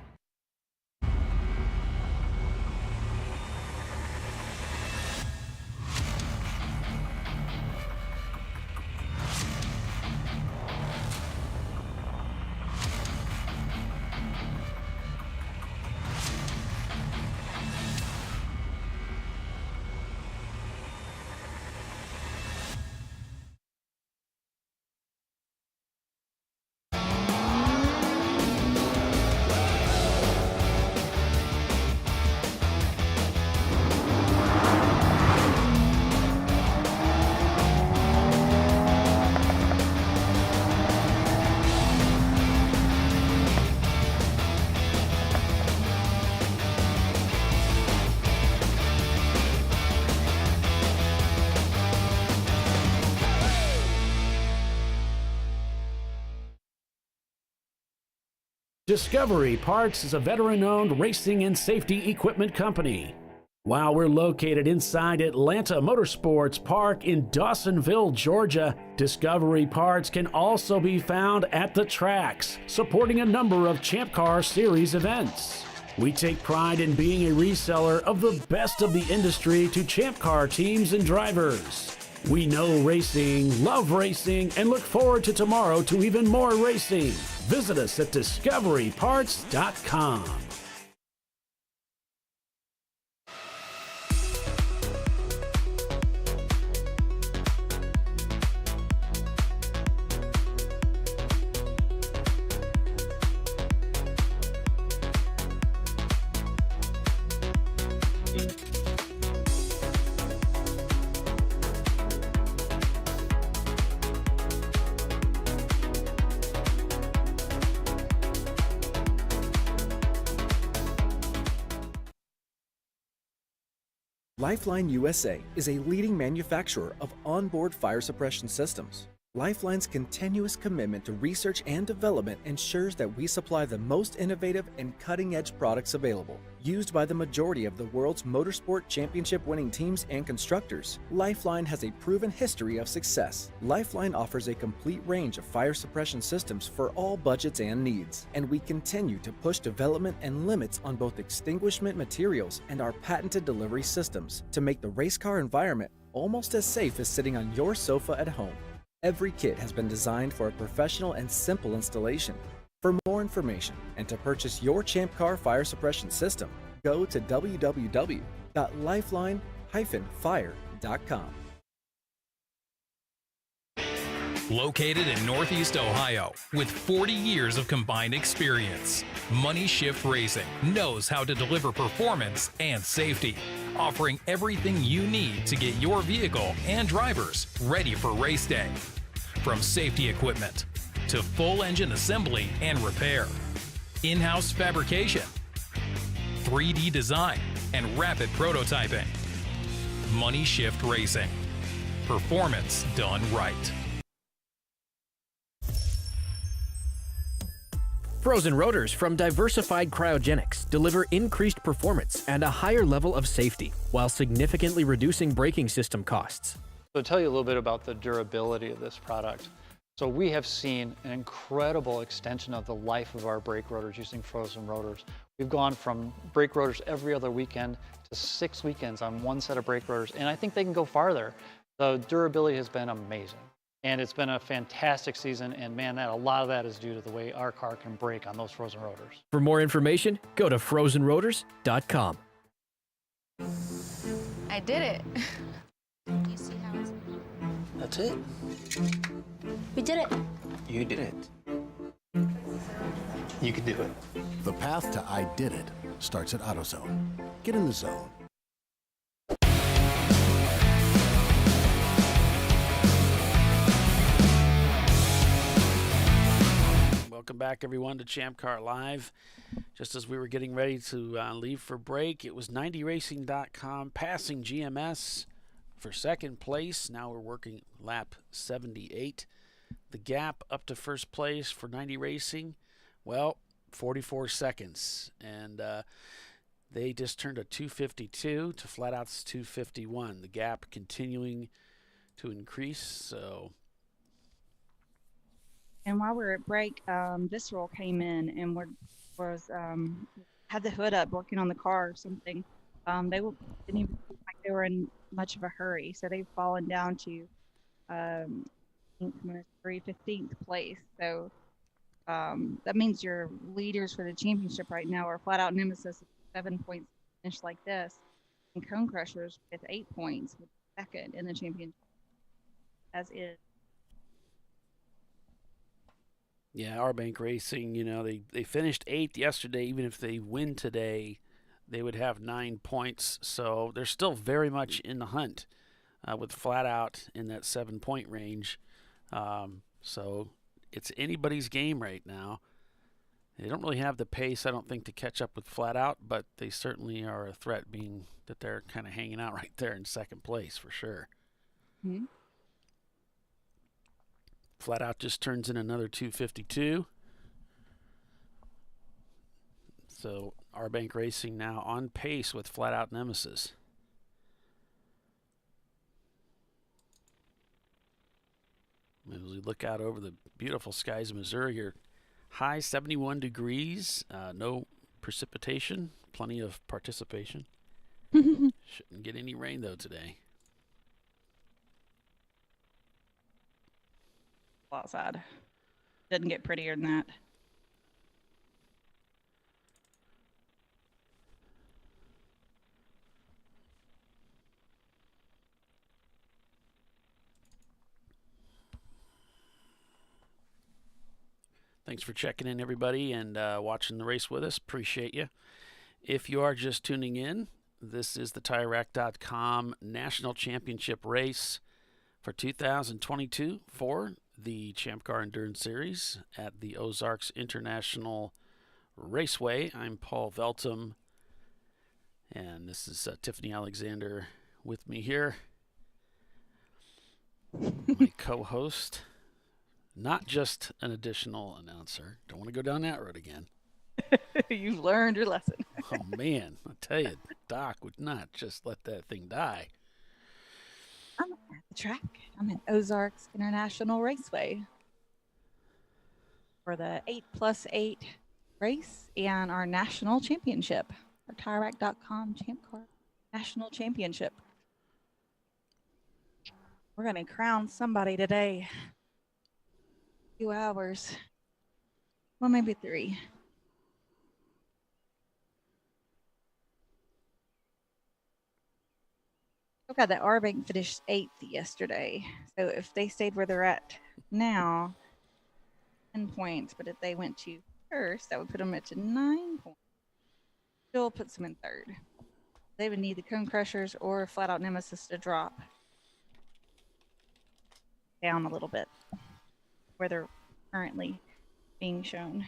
Discovery Parts is a veteran-owned racing and safety equipment company. While we're located inside Atlanta Motorsports Park in Dawsonville, Georgia, Discovery Parts can also be found at the tracks, supporting a number of Champ Car Series events. We take pride in being a reseller of the best of the industry to Champ Car teams and drivers. We know racing, love racing, and look forward to tomorrow to even more racing. Visit us at discoveryparts.com. Lifeline USA is a leading manufacturer of onboard fire suppression systems. Lifeline's continuous commitment to research and development ensures that we supply the most innovative and cutting-edge products available. Used by the majority of the world's motorsport championship-winning teams and constructors, Lifeline has a proven history of success. Lifeline offers a complete range of fire suppression systems for all budgets and needs, and we continue to push development and limits on both extinguishment materials and our patented delivery systems to make the race car environment almost as safe as sitting on your sofa at home. Every kit has been designed for a professional and simple installation. For more information and to purchase your Champ Car fire suppression system, go to www.lifeline-fire.com. Located in Northeast Ohio, with 40 years of combined experience, Money Shift Racing knows how to deliver performance and safety, offering everything you need to get your vehicle and drivers ready for race day. From safety equipment to full engine assembly and repair, in-house fabrication, 3D design, and rapid prototyping. Money Shift Racing. Performance done right. Frozen rotors from Diversified Cryogenics deliver increased performance and a higher level of safety, while significantly reducing braking system costs. So to tell you a little bit about the durability of this product. So we have seen an incredible extension of the life of our brake rotors using frozen rotors. We've gone from brake rotors every other weekend to 6 weekends on one set of brake rotors, and I think they can go farther. The durability has been amazing. And it's been a fantastic season, and man, a lot of that is due to the way our car can brake on those frozen rotors. For more information, go to frozenrotors.com. I did it. Do you see how it's... That's it. We did it. You did it. You can do it. The path to I did it starts at AutoZone. Get in the zone. Welcome back, everyone, to ChampCar.Live. Just as we were getting ready to leave for break, it was 90racing.com passing GMS for second place. Now we're working lap 78. The gap up to first place for 90 Racing, well, 44 seconds. And they just turned a 252 to Flat Out's 251. The gap continuing to increase, so... And while we were at break, Visceral came in and had the hood up working on the car or something. They didn't even seem like they were in much of a hurry, so they've fallen down to 15th place. So that means your leaders for the championship right now are Flat Out Nemesis, 7 points finished like this, and Cone Crushers with 8 points, with second in the championship, as is. Yeah, our bank racing, you know, they finished 8th yesterday. Even if they win today, they would have 9 points. So they're still very much in the hunt with Flat Out in that 7-point range. So it's anybody's game right now. They don't really have the pace, I don't think, to catch up with Flat Out, but they certainly are a threat, being that they're kind of hanging out right there in second place for sure. Mm-hmm. Flat Out just turns in another 252. So R-Bank Racing now on pace with Flat Out Nemesis. As we look out over the beautiful skies of Missouri here, high 71 degrees, no precipitation, plenty of participation. Shouldn't get any rain, though, today. Outside. Doesn't get prettier than that. Thanks for checking in, everybody, and watching the race with us. Appreciate you. If you are just tuning in, this is the TireRack.com National Championship race for 2022 for the Champ Car Endurance Series at the Ozarks International Raceway. I'm Paul Veltum, and this is Tiffany Alexander with me here, my co-host. Not just an additional announcer. Don't want to go down that road again. You've learned your lesson. Oh, man. I tell you, Doc would not just let that thing die. I'm at the track. I'm at Ozarks International Raceway for the 8+8 race and our national championship. Our TireRack.com Champ Car National Championship. We're going to crown somebody today. 2 hours. Well, maybe 3. Okay, the R-Bank finished 8th yesterday. So if they stayed where they're at now, 10 points. But if they went to first, that would put them at 9 points. Still puts them in 3rd. They would need the Cone Crushers or Flat Out Nemesis to drop down a little bit where they're currently being shown.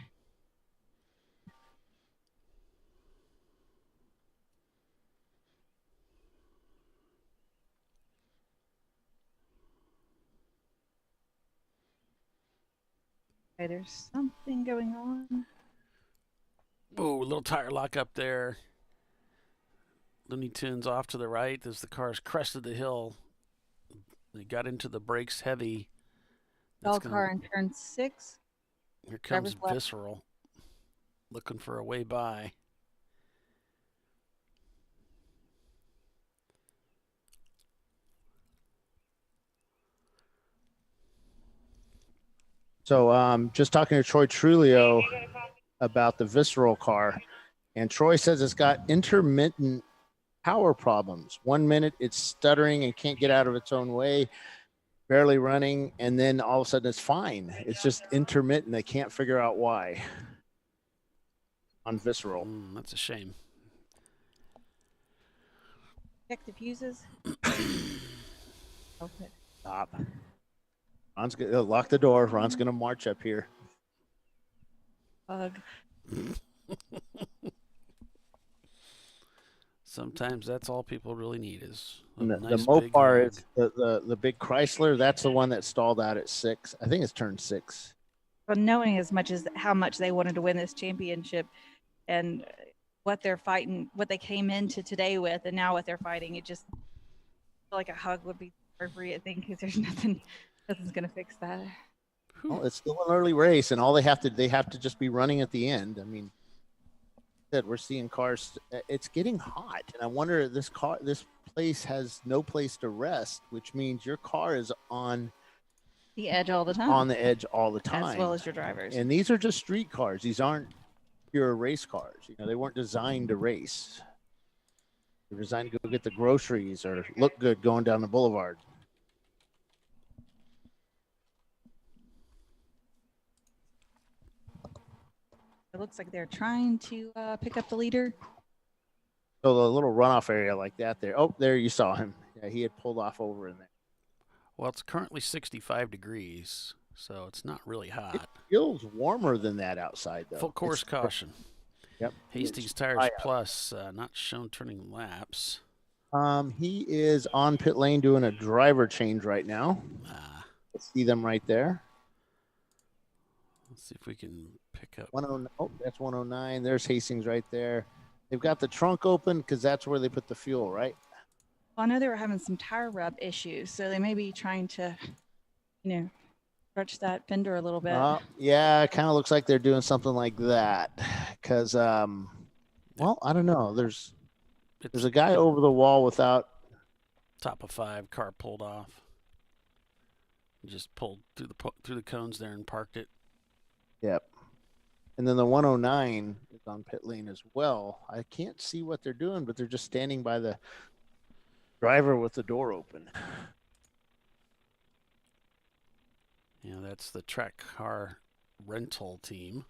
Okay, there's something going on. Oh, a little tire lock up there. Looney Tunes off to the right as the cars crested the hill. They got into the brakes heavy. All car in turn 6. Here comes Visceral, looking for a way by. So just talking to Troy Trulio about the Visceral car, and Troy says it's got intermittent power problems. 1 minute it's stuttering and can't get out of its own way, barely running, and then all of a sudden it's fine. It's just intermittent. They can't figure out why on Visceral. That's a shame. Check the fuses. Okay. Stop. Ron's going to lock the door. Ron's going to march up here. Bug. Sometimes that's all people really need is a the nice Mopar is the big Chrysler. That's the one that stalled out at 6. I think it's turned 6. But knowing as much as how much they wanted to win this championship and what they're fighting, what they came into today with, and now what they're fighting, it just feel like a hug would be appropriate thing because there's nothing's going to fix that. Well, it's still an early race, and all they have to just be running at the end. I mean, we're seeing cars. It's getting hot, and I wonder this place has no place to rest, which means your car is on the edge all the time. On the edge all the time, as well as your drivers. And these are just street cars. These aren't pure race cars. You know, they weren't designed to race. They're designed to go get the groceries or look good going down the boulevard. It looks like they're trying to pick up the leader. So the little runoff area like that there. Oh, there you saw him. Yeah, he had pulled off over in there. Well, it's currently 65 degrees, so it's not really hot. It feels warmer than that outside, though. Full course caution. Yep. Hastings Tires Plus, not shown turning laps. He is on pit lane doing a driver change right now. Let's see them right there. Let's see if we can pickup. That's 109. There's Hastings right there. They've got the trunk open because that's where they put the fuel, right? Well, I know they were having some tire rub issues, so they may be trying to, stretch that fender a little bit. Yeah, it kind of looks like they're doing something like that. Because, I don't know. There's a guy over the wall without. Top of 5, car pulled off. Just pulled through the cones there and parked it. Yep. And then the 109 is on pit lane as well. I can't see what they're doing, but they're just standing by the driver with the door open. Yeah, that's the track car rental team.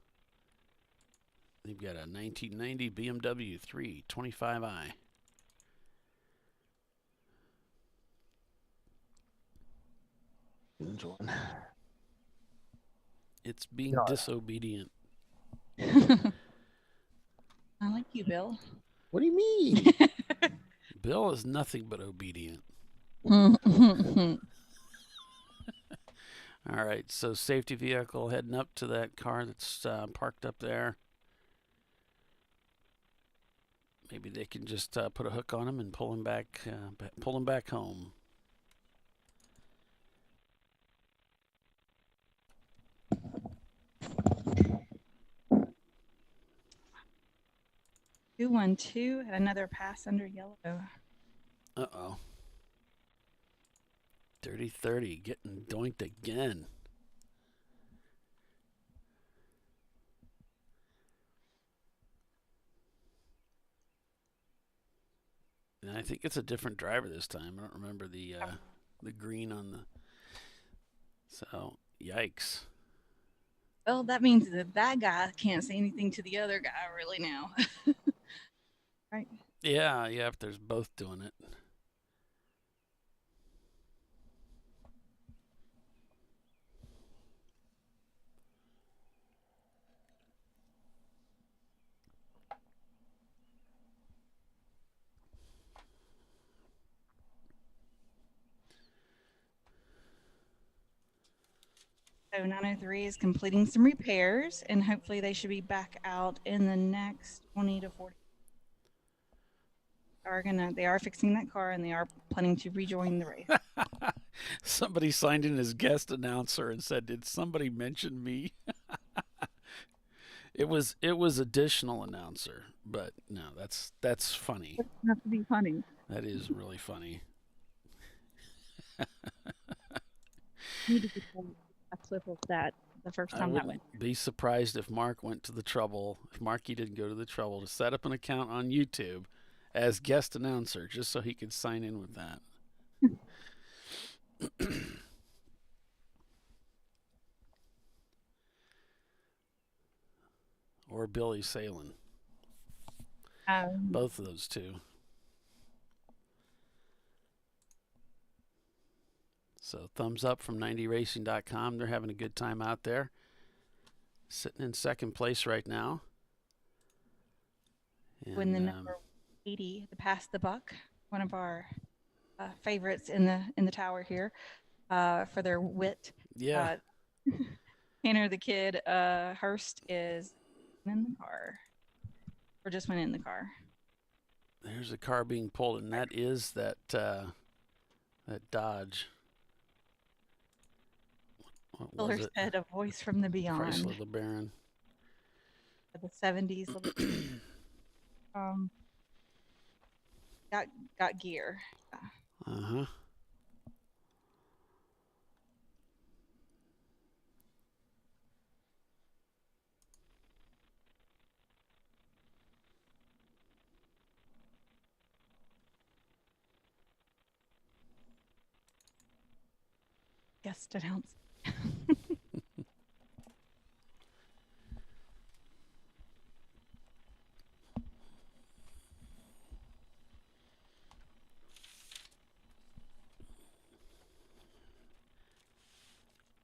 They've got a 1990 BMW 325i. It's being disobedient. I like you, Bill. What do you mean? Bill is nothing but obedient. All right, so safety vehicle heading up to that car that's parked up there. Maybe they can just put a hook on him and pull him back home. Two 1-2 had another pass under yellow. Uh-oh. Dirty 30 getting doinked again. And I think it's a different driver this time. I don't remember the green on the. So yikes. Well, that means that guy can't say anything to the other guy really now. Right? Yeah, if there's both doing it. So 903 is completing some repairs, and hopefully they should be back out in the next 20 to 40. They are fixing that car, and they are planning to rejoin the race. Somebody signed in as guest announcer and said, "Did somebody mention me?" It was additional announcer, but no, that's funny. It's not to be funny. That is really funny. Need to get a clip of that the first time that went. Be surprised if Mark went to the trouble, if Marky didn't go to the trouble to set up an account on YouTube as guest announcer just so he could sign in with that. Or Billy Salen. Both of those two. So thumbs up from 90racing.com. They're having a good time out there. Sitting in second place right now. And, when the number 80, the Pass the Buck, one of our favorites in the tower here, for their wit. Yeah. Tanner the Kid Hurst is in the car, or just went in the car. There's a car being pulled, and that is that Dodge. What was it? Said a voice from the beyond. Chrysler LeBaron. The 70s. Got gear. Uh-huh. Guest announce.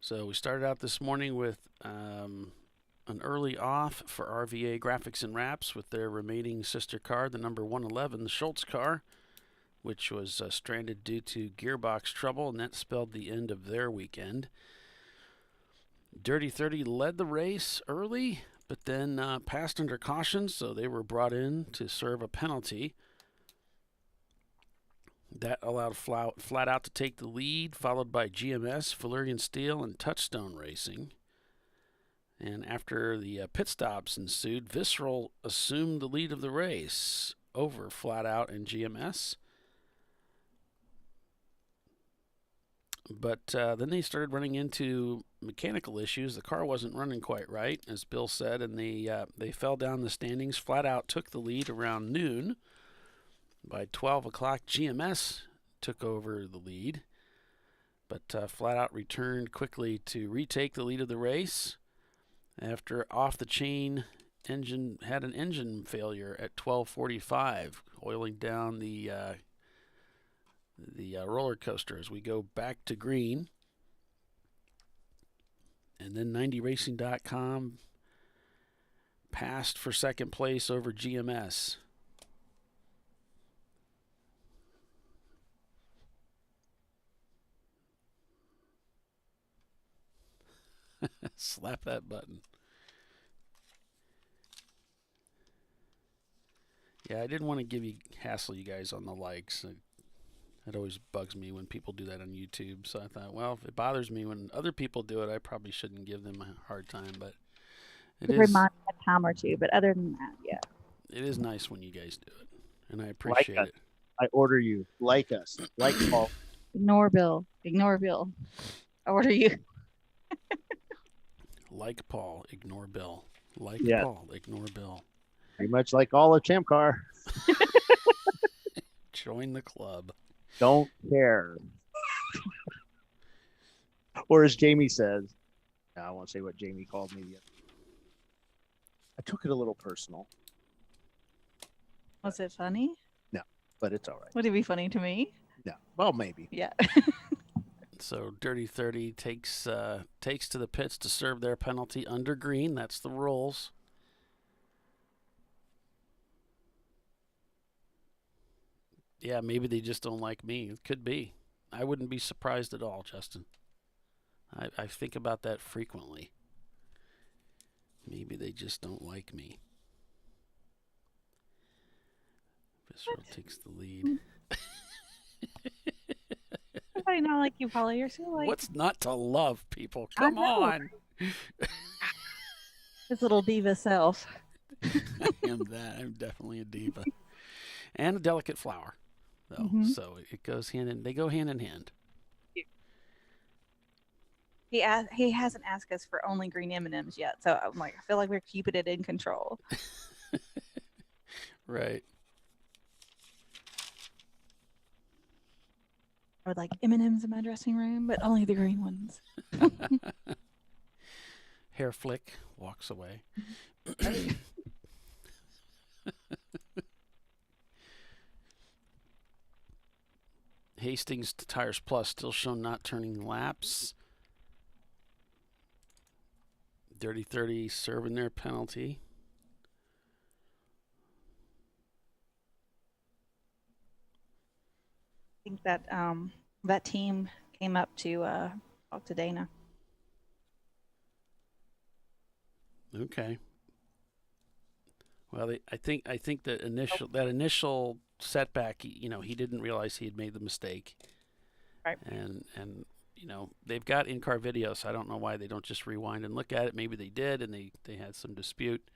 So we started out this morning with an early off for RVA Graphics and Wraps with their remaining sister car, the number 111, the Schultz car, which was stranded due to gearbox trouble, and that spelled the end of their weekend. Dirty 30 led the race early, but then passed under caution, so they were brought in to serve a penalty. That allowed Flat Out to take the lead, followed by GMS, Valerian Steel, and Touchstone Racing. And after the pit stops ensued, Visceral assumed the lead of the race over Flat Out and GMS. But then they started running into mechanical issues. The car wasn't running quite right, as Bill said, and they fell down the standings. Flat Out took the lead around noon. By 12 o'clock, GMS took over the lead, but Flat Out returned quickly to retake the lead of the race after off-the-chain engine had an engine failure at 12:45, oiling down the roller coaster as we go back to green. And then 90racing.com passed for second place over GMS. Slap that button. Yeah, I didn't want to hassle you guys on the likes. It always bugs me when people do that on YouTube. So I thought, well, if it bothers me when other people do it, I probably shouldn't give them a hard time. But it is remind me a time or two. But other than that, yeah. It is nice when you guys do it, and I appreciate it. I order you. Like us. Like Paul. Ignore Bill. Ignore Bill. I order you. Like Paul, ignore Bill. Like Yeah. Paul, ignore Bill. Pretty much like all of Champ Car. Join the club. Don't care. Or as Jamie says, I won't say what Jamie called me yet. I took it a little personal. Was it funny? No, but it's all right. Would it be funny to me? No. Well, maybe. Yeah. So Dirty 30 takes to the pits to serve their penalty under green. That's the rules. Yeah, maybe they just don't like me. It could be. I wouldn't be surprised at all, Justin. I think about that frequently. Maybe they just don't like me. Visceral takes the lead. Everybody not like you, Paula. You're so like. What's not to love, people? Come on. His little diva self. I am that. I'm definitely a diva. And a delicate flower, though. Mhm. So it goes they go hand in hand. He hasn't asked us for only green M&Ms yet, so I'm like, I feel like we're keeping it in control. Right. I would like M&Ms in my dressing room, but only the green ones. Hair flick, walks away. Hastings to Tires Plus still shown not turning laps. Dirty 30 serving their penalty. I think that that team came up to talk to Dana. Okay. Well, I think that initial setback, he didn't realize he had made the mistake. Right. And they've got in-car video, so I don't know why they don't just rewind and look at it. Maybe they did, and they had some dispute.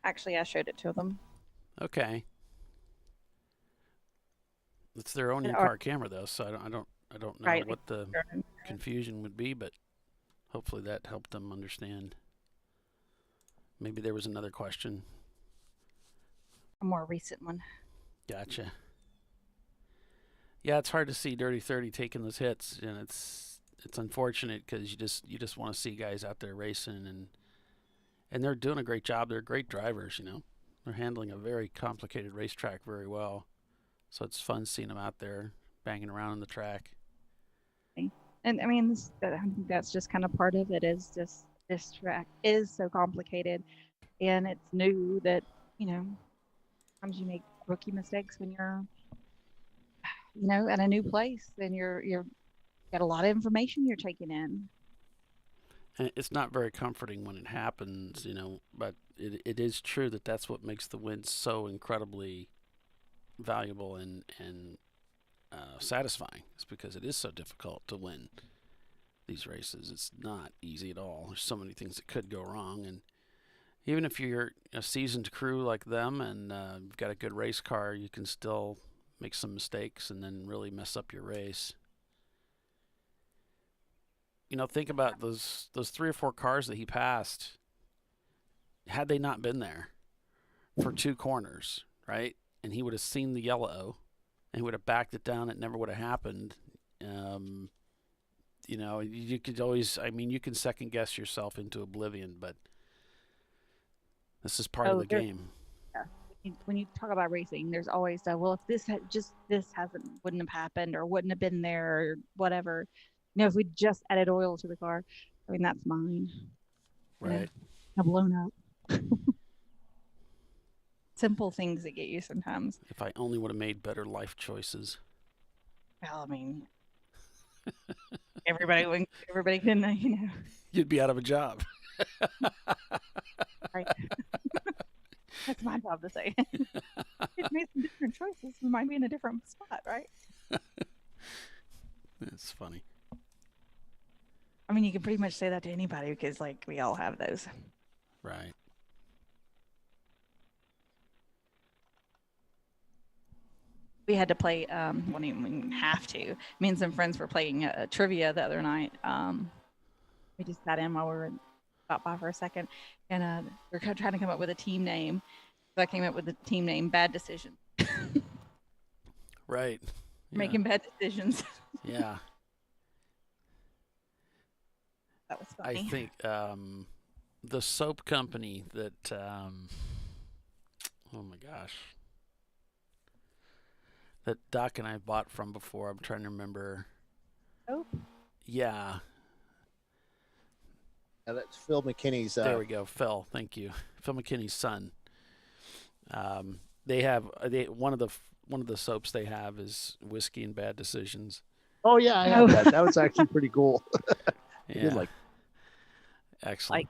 Actually, I showed it to them. Okay. It's their own in-car camera, though, so I don't know Right. what the confusion would be, but hopefully that helped them understand. Maybe there was another question. A more recent one. Gotcha. Yeah, it's hard to see Dirty 30 taking those hits, and it's unfortunate because you just want to see guys out there racing, and they're doing a great job. They're great drivers, They're handling a very complicated racetrack very well. So it's fun seeing them out there banging around on the track. And I mean, I think that's just kind of part of it. Is just this track is so complicated, and it's new that sometimes you make rookie mistakes when you're at a new place, and you're got a lot of information you're taking in. And it's not very comforting when it happens, but it is true that that's what makes the win so incredibly valuable and satisfying. It's because it is so difficult to win these races. It's not easy at all. There's so many things that could go wrong, and even if you're a seasoned crew like them and you've got a good race car, you can still make some mistakes and then really mess up your race. Think about those 3 or 4 cars that he passed. Had they not been there for 2 corners, right? And he would have seen the yellow and he would have backed it down. It never would have happened. You could always, you can second guess yourself into oblivion, but this is part of the game. Yeah. When you talk about racing, there's always that, well, if this wouldn't have happened or wouldn't have been there or whatever. If we just added oil to the car, that's mine. Right. I've blown up. Simple things that get you sometimes. If I only would have made better life choices. Well, everybody can, You'd be out of a job. Right. That's my job to say. You've made some different choices. We might be in a different spot, right? That's funny. You can pretty much say that to anybody because, we all have those. Right. We had to play, we didn't even have to. Me and some friends were playing trivia the other night. We just sat in while we were stopped by for a second, and we're trying to come up with a team name. So I came up with the team name Bad Decision. Right. Yeah. Making bad decisions. Yeah. That was funny. I think the soap company that, oh my gosh, that Doc and I bought from before, I'm trying to remember. Soap? Yeah. That's Phil McKinney's. There we go, Phil. Thank you, Phil McKinney's son. They have one of the soaps they have is Whiskey and Bad Decisions. Oh yeah, I have that. That was actually pretty cool. Yeah. Excellent.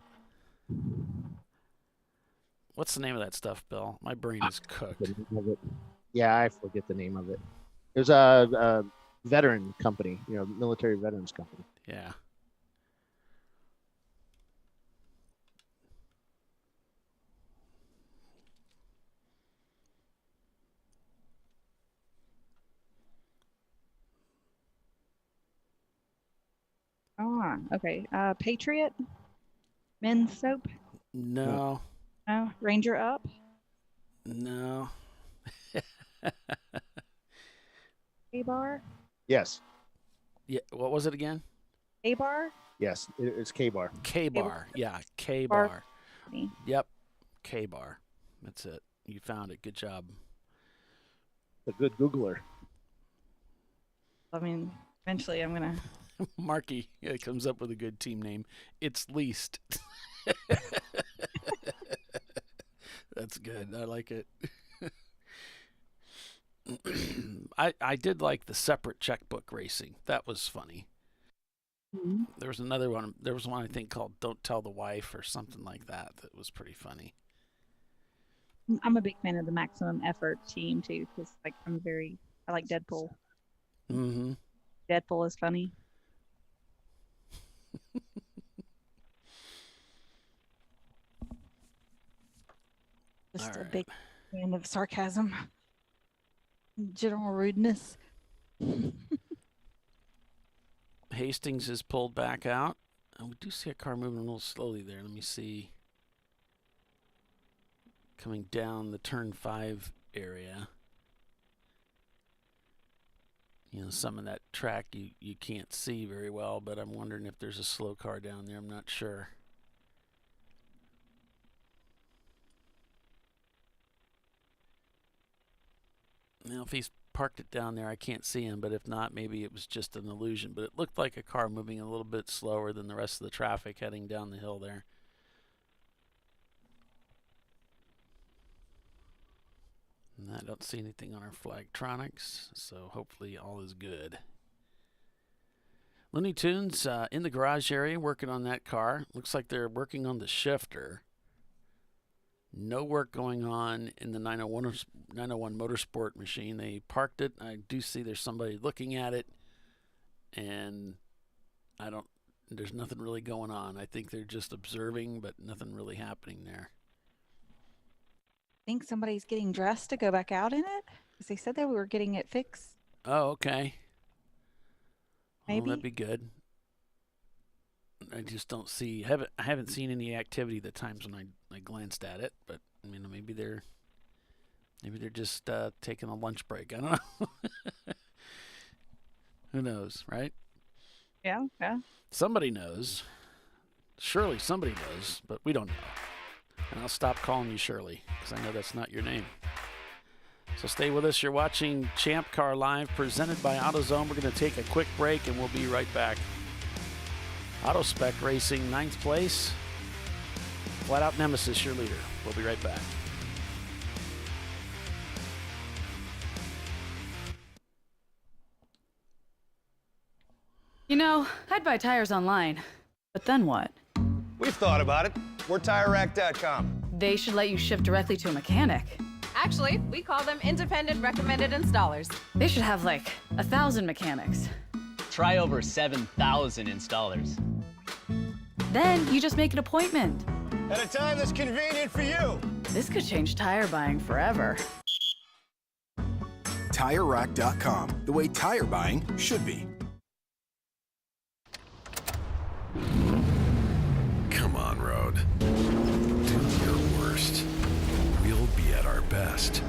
What's the name of that stuff, Bill? My brain is cooked. Yeah, I forget the name of it. There's a veteran company, military veterans company. Yeah. Oh, okay. Patriot? Men's soap? No. No. Ranger Up? No. K-Bar? Yes. Yeah. What was it again? K-Bar? Yes, it's K-Bar. K-Bar. Yeah, K-Bar. Yep. K-Bar. That's it. You found it. Good job. A good Googler. Eventually I'm going to... Marky comes up with a good team name. It's Least. That's good. I like it. I did like the separate checkbook racing. That was funny. Mm-hmm. There was another one. There was one I think called "Don't Tell the Wife" or something like that. That was pretty funny. I'm a big fan of the Maximum Effort team too, because I like Deadpool. Mm-hmm. Deadpool is funny. Just a big fan of sarcasm, general rudeness. Hastings is pulled back out. And we do see a car moving a little slowly there. Let me see. Coming down the turn 5 area. Some of that track you can't see very well, but I'm wondering if there's a slow car down there. I'm not sure. Now, if he's parked it down there, I can't see him, but if not, maybe it was just an illusion. But it looked like a car moving a little bit slower than the rest of the traffic heading down the hill there. And I don't see anything on our Flagtronics, so hopefully all is good. Looney Tunes in the garage area working on that car. Looks like they're working on the shifter. No work going on in the 901 Motorsport machine. They parked it. I do see there's somebody looking at it, and there's nothing really going on. I think they're just observing, but nothing really happening there. I think somebody's getting dressed to go back out in it, because they said they were getting it fixed. Oh, okay. Maybe. Well, that'd be good. I just don't see. I haven't seen any activity the times when I glanced at it, but I mean, maybe they're just taking a lunch break. I don't know. Who knows, right? Yeah. Somebody knows. Surely somebody knows, but we don't know. And I'll stop calling you Shirley, because I know that's not your name. So stay with us. You're watching Champ Car Live, presented by AutoZone. We're going to take a quick break, and we'll be right back. AutoSpec Racing, 9th place. Flat Out Nemesis, your leader. We'll be right back. You know, I'd buy tires online, but then what? We've thought about it. We're TireRack.com. They should let you ship directly to a mechanic. Actually, we call them independent recommended installers. They should have like 1,000 mechanics. Try over 7,000 installers. Then you just make an appointment. At a time that's convenient for you. This could change tire buying forever. TireRack.com, the way tire buying should be. Come on, Road. Do your worst. We'll be at our best.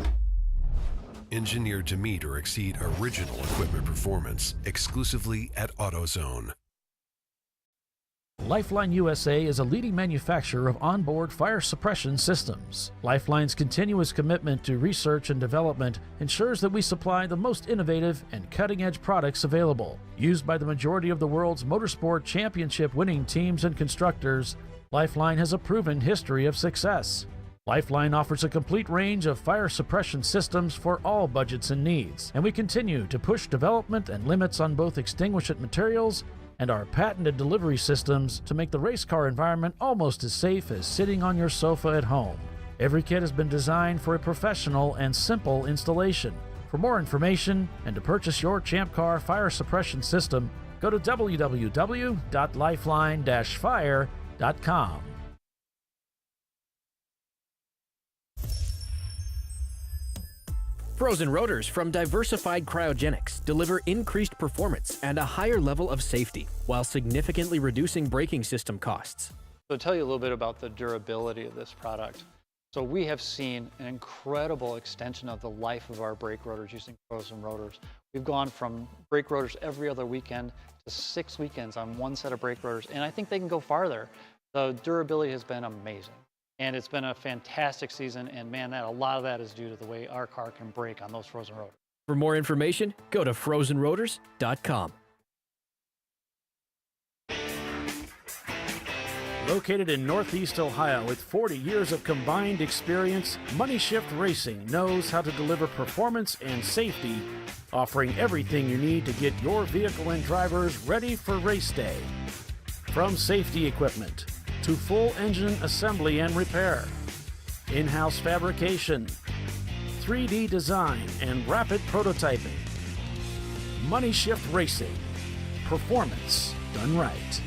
Engineered to meet or exceed original equipment performance exclusively at AutoZone. Lifeline USA is a leading manufacturer of onboard fire suppression systems. Lifeline's continuous commitment to research and development ensures that we supply the most innovative and cutting-edge products available. Used by the majority of the world's motorsport championship-winning teams and constructors, Lifeline has a proven history of success. Lifeline offers a complete range of fire suppression systems for all budgets and needs, and we continue to push development and limits on both extinguishant materials and our patented delivery systems to make the race car environment almost as safe as sitting on your sofa at home. Every kit has been designed for a professional and simple installation. For more information and to purchase your Champ Car fire suppression system, go to www.lifeline-fire.com. Frozen rotors from Diversified Cryogenics deliver increased performance and a higher level of safety, while significantly reducing braking system costs. So to tell you a little bit about the durability of this product. So we have seen an incredible extension of the life of our brake rotors using frozen rotors. We've gone from brake rotors every other weekend to 6 weekends on one set of brake rotors, and I think they can go farther. The durability has been amazing. And it's been a fantastic season, and man, a lot of that is due to the way our car can brake on those frozen rotors. For more information, go to frozenrotors.com. Located in Northeast Ohio with 40 years of combined experience, Money Shift Racing knows how to deliver performance and safety, offering everything you need to get your vehicle and drivers ready for race day. From safety equipment to full engine assembly and repair, in-house fabrication, 3D design, and rapid prototyping. Money Shift Racing. Performance done right.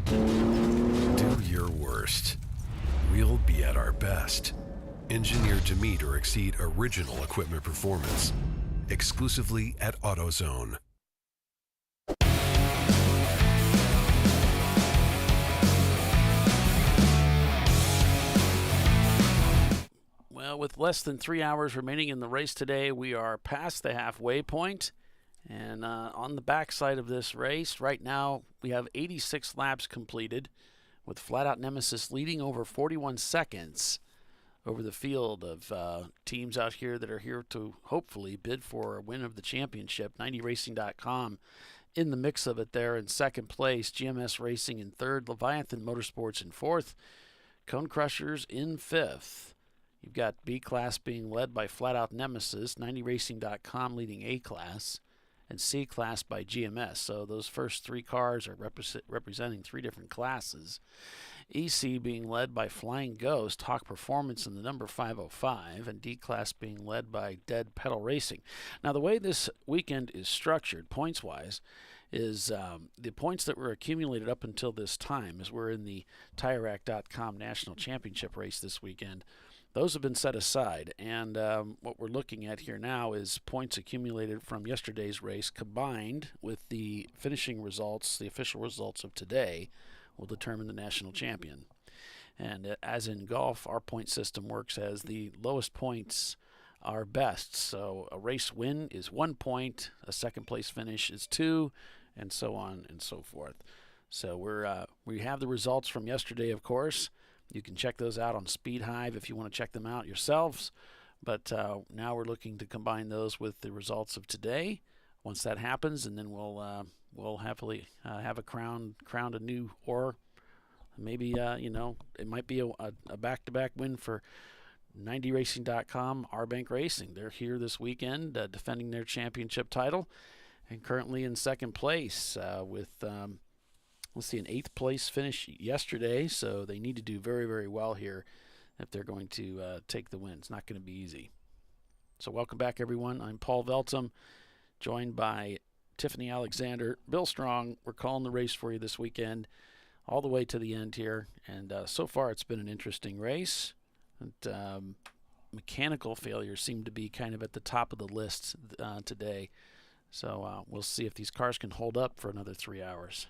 Do your worst. We'll be at our best. Engineered to meet or exceed original equipment performance. Exclusively at AutoZone. Well, with less than 3 hours remaining in the race today, we are past the halfway point. And on the backside of this race, right now, we have 86 laps completed, with Flat Out Nemesis leading over 41 seconds over the field of teams out here that are here to hopefully bid for a win of the championship. 90racing.com in the mix of it there in second place. GMS Racing in third. Leviathan Motorsports in fourth. Cone Crushers in fifth. You've got B class being led by Flat Out Nemesis. 90racing.com leading A class. And C class by GMS. So those first three cars are representing three different classes. EC being led by Flying Ghost, Hawk Performance in the number 505, and D class being led by Dead Pedal Racing. Now the way this weekend is structured, points-wise, is the points that were accumulated up until this time, as we're in the TireRack.com National Championship race this weekend, those have been set aside, and what we're looking at here now is points accumulated from yesterday's race combined with the finishing results, the official results of today, will determine the national champion. And as in golf, our point system works as the lowest points are best. So a race win is 1 point, a second place finish is 2, and so on and so forth. So we have the results from yesterday, of course. You can check those out on Speed Hive if you want to check them out yourselves. But now we're looking to combine those with the results of today. Once that happens, and then we'll happily have a crowned anew, or maybe it might be a back-to-back win for 90racing.com, R-Bank Racing. They're here this weekend defending their championship title, and currently in second place with an 8th place finish yesterday. So they need to do very, very well here if they're going to take the win. It's not going to be easy. So welcome back, everyone. I'm Paul Veltum, joined by Tiffany Alexander, Bill Strong. We're calling the race for you this weekend all the way to the end here. And so far it's been an interesting race. And, mechanical failures seem to be kind of at the top of the list today. So we'll see if these cars can hold up for another 3 hours.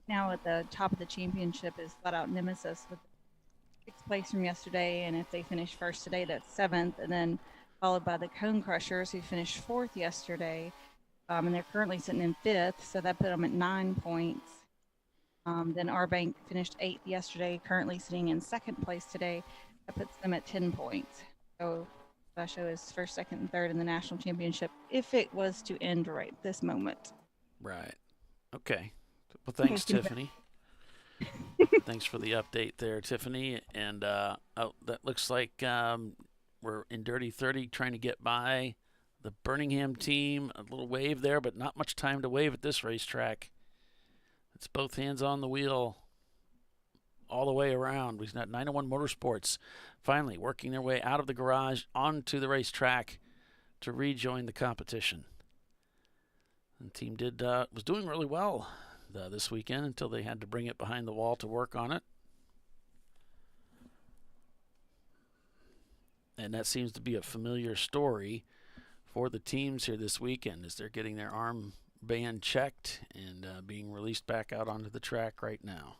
Now at the top of the championship is Flat Out Nemesis with 6th place from yesterday, and if they finish first today, that's 7th, and then followed by the Cone Crushers, who finished 4th yesterday, and they're currently sitting in 5th, so that put them at 9 points. Then R-Bank finished 8th yesterday, currently sitting in 2nd place today. That puts them at 10 points. So that show is 1st, 2nd, and 3rd in the national championship if it was to end right this moment. Right. Okay. Well, thanks, Tiffany. Thanks for the update there, Tiffany. And that looks like we're in Dirty 30 trying to get by the Birmingham team. A little wave there, but not much time to wave at this racetrack. It's both hands on the wheel all the way around. We've got 901 Motorsports finally working their way out of the garage onto the racetrack to rejoin the competition. And the team was doing really well this weekend until they had to bring it behind the wall to work on it. And that seems to be a familiar story for the teams here this weekend as they're getting their arm band checked and being released back out onto the track right now.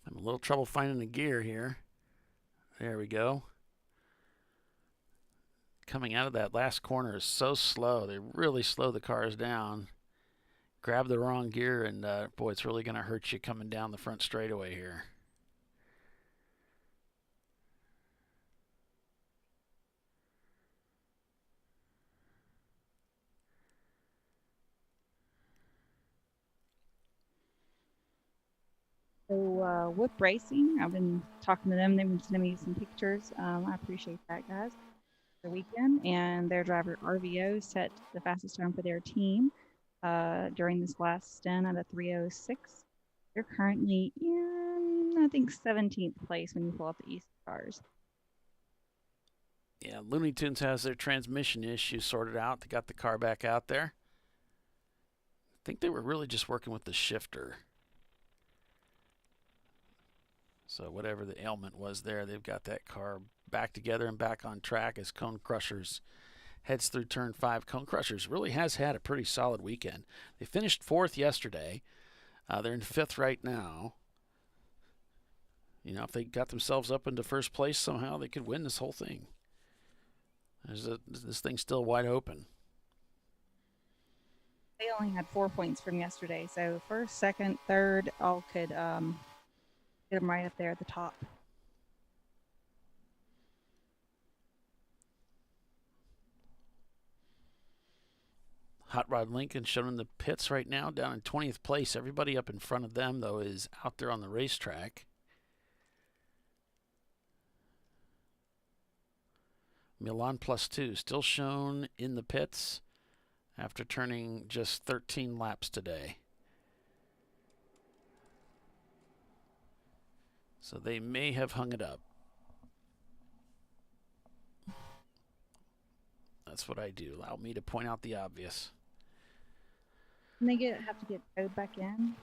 I'm a little trouble finding the gear here. There we go. Coming out of that last corner is so slow. They really slow the cars down. Grab the wrong gear, and boy, it's really going to hurt you coming down the front straightaway here. So Whip Racing, I've been talking to them. They've been sending me some pictures. I appreciate that, guys. The weekend, and their driver RVO set the fastest time for their team. during this last stint at a 306. They're currently in, I think, 17th place when you pull up the East cars. Yeah, Looney Tunes has their transmission issue sorted out. They got the car back out there. I think they were really just working with the shifter. So whatever the ailment was there, they've got that car back together and back on track as Cone Crushers heads through turn 5. Cone Crushers really has had a pretty solid weekend. They finished 4th yesterday. They're in 5th right now. You know, if they got themselves up into first place somehow, they could win this whole thing. This thing's still wide open. They only had 4 points from yesterday, so first, second, third, all could get them right up there at the top. Hot Rod Lincoln shown in the pits right now, down in 20th place. Everybody up in front of them, though, is out there on the racetrack. Milan +2 still shown in the pits after turning just 13 laps today. So they may have hung it up. That's what I do. Allow me to point out the obvious. And they have to get towed back in.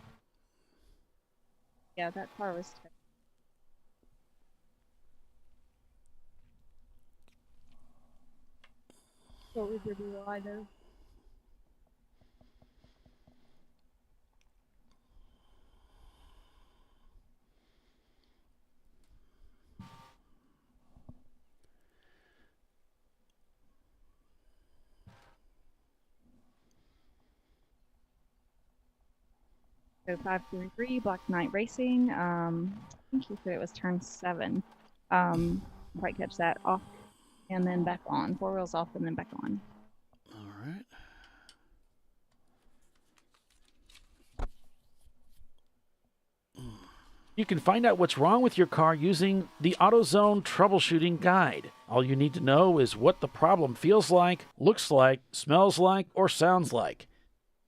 Yeah, that car was towed. What was your DUI though? So 533 Black Knight Racing. I think he said it was turn 7. Quite catch that off and then back on. 4 wheels off and then back on. All right. You can find out what's wrong with your car using the AutoZone troubleshooting guide. All you need to know is what the problem feels like, looks like, smells like, or sounds like.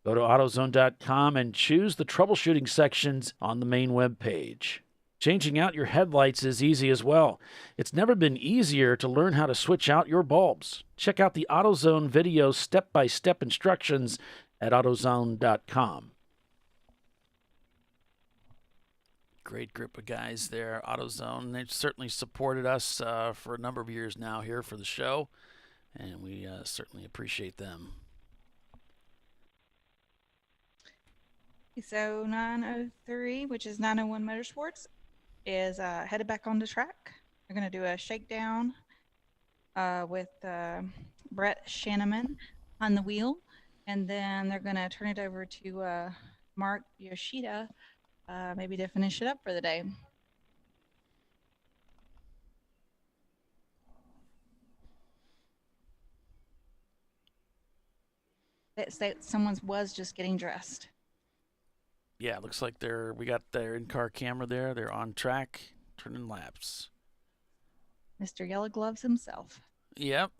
Go to AutoZone.com and choose the troubleshooting sections on the main web page. Changing out your headlights is easy as well. It's never been easier to learn how to switch out your bulbs. Check out the AutoZone video step-by-step instructions at AutoZone.com. Great group of guys there, AutoZone. They've certainly supported us for a number of years now here for the show, and we certainly appreciate them. So 903, which is 901 Motorsports, is headed back on the track. They're going to do a shakedown with Brett Shanneman on the wheel, and then they're going to turn it over to Mark Yoshida, maybe to finish it up for the day. Someone was just getting dressed. Yeah, it looks like we got their in-car camera there. They're on track, turning laps. Mr. Yellow Gloves himself. Yep.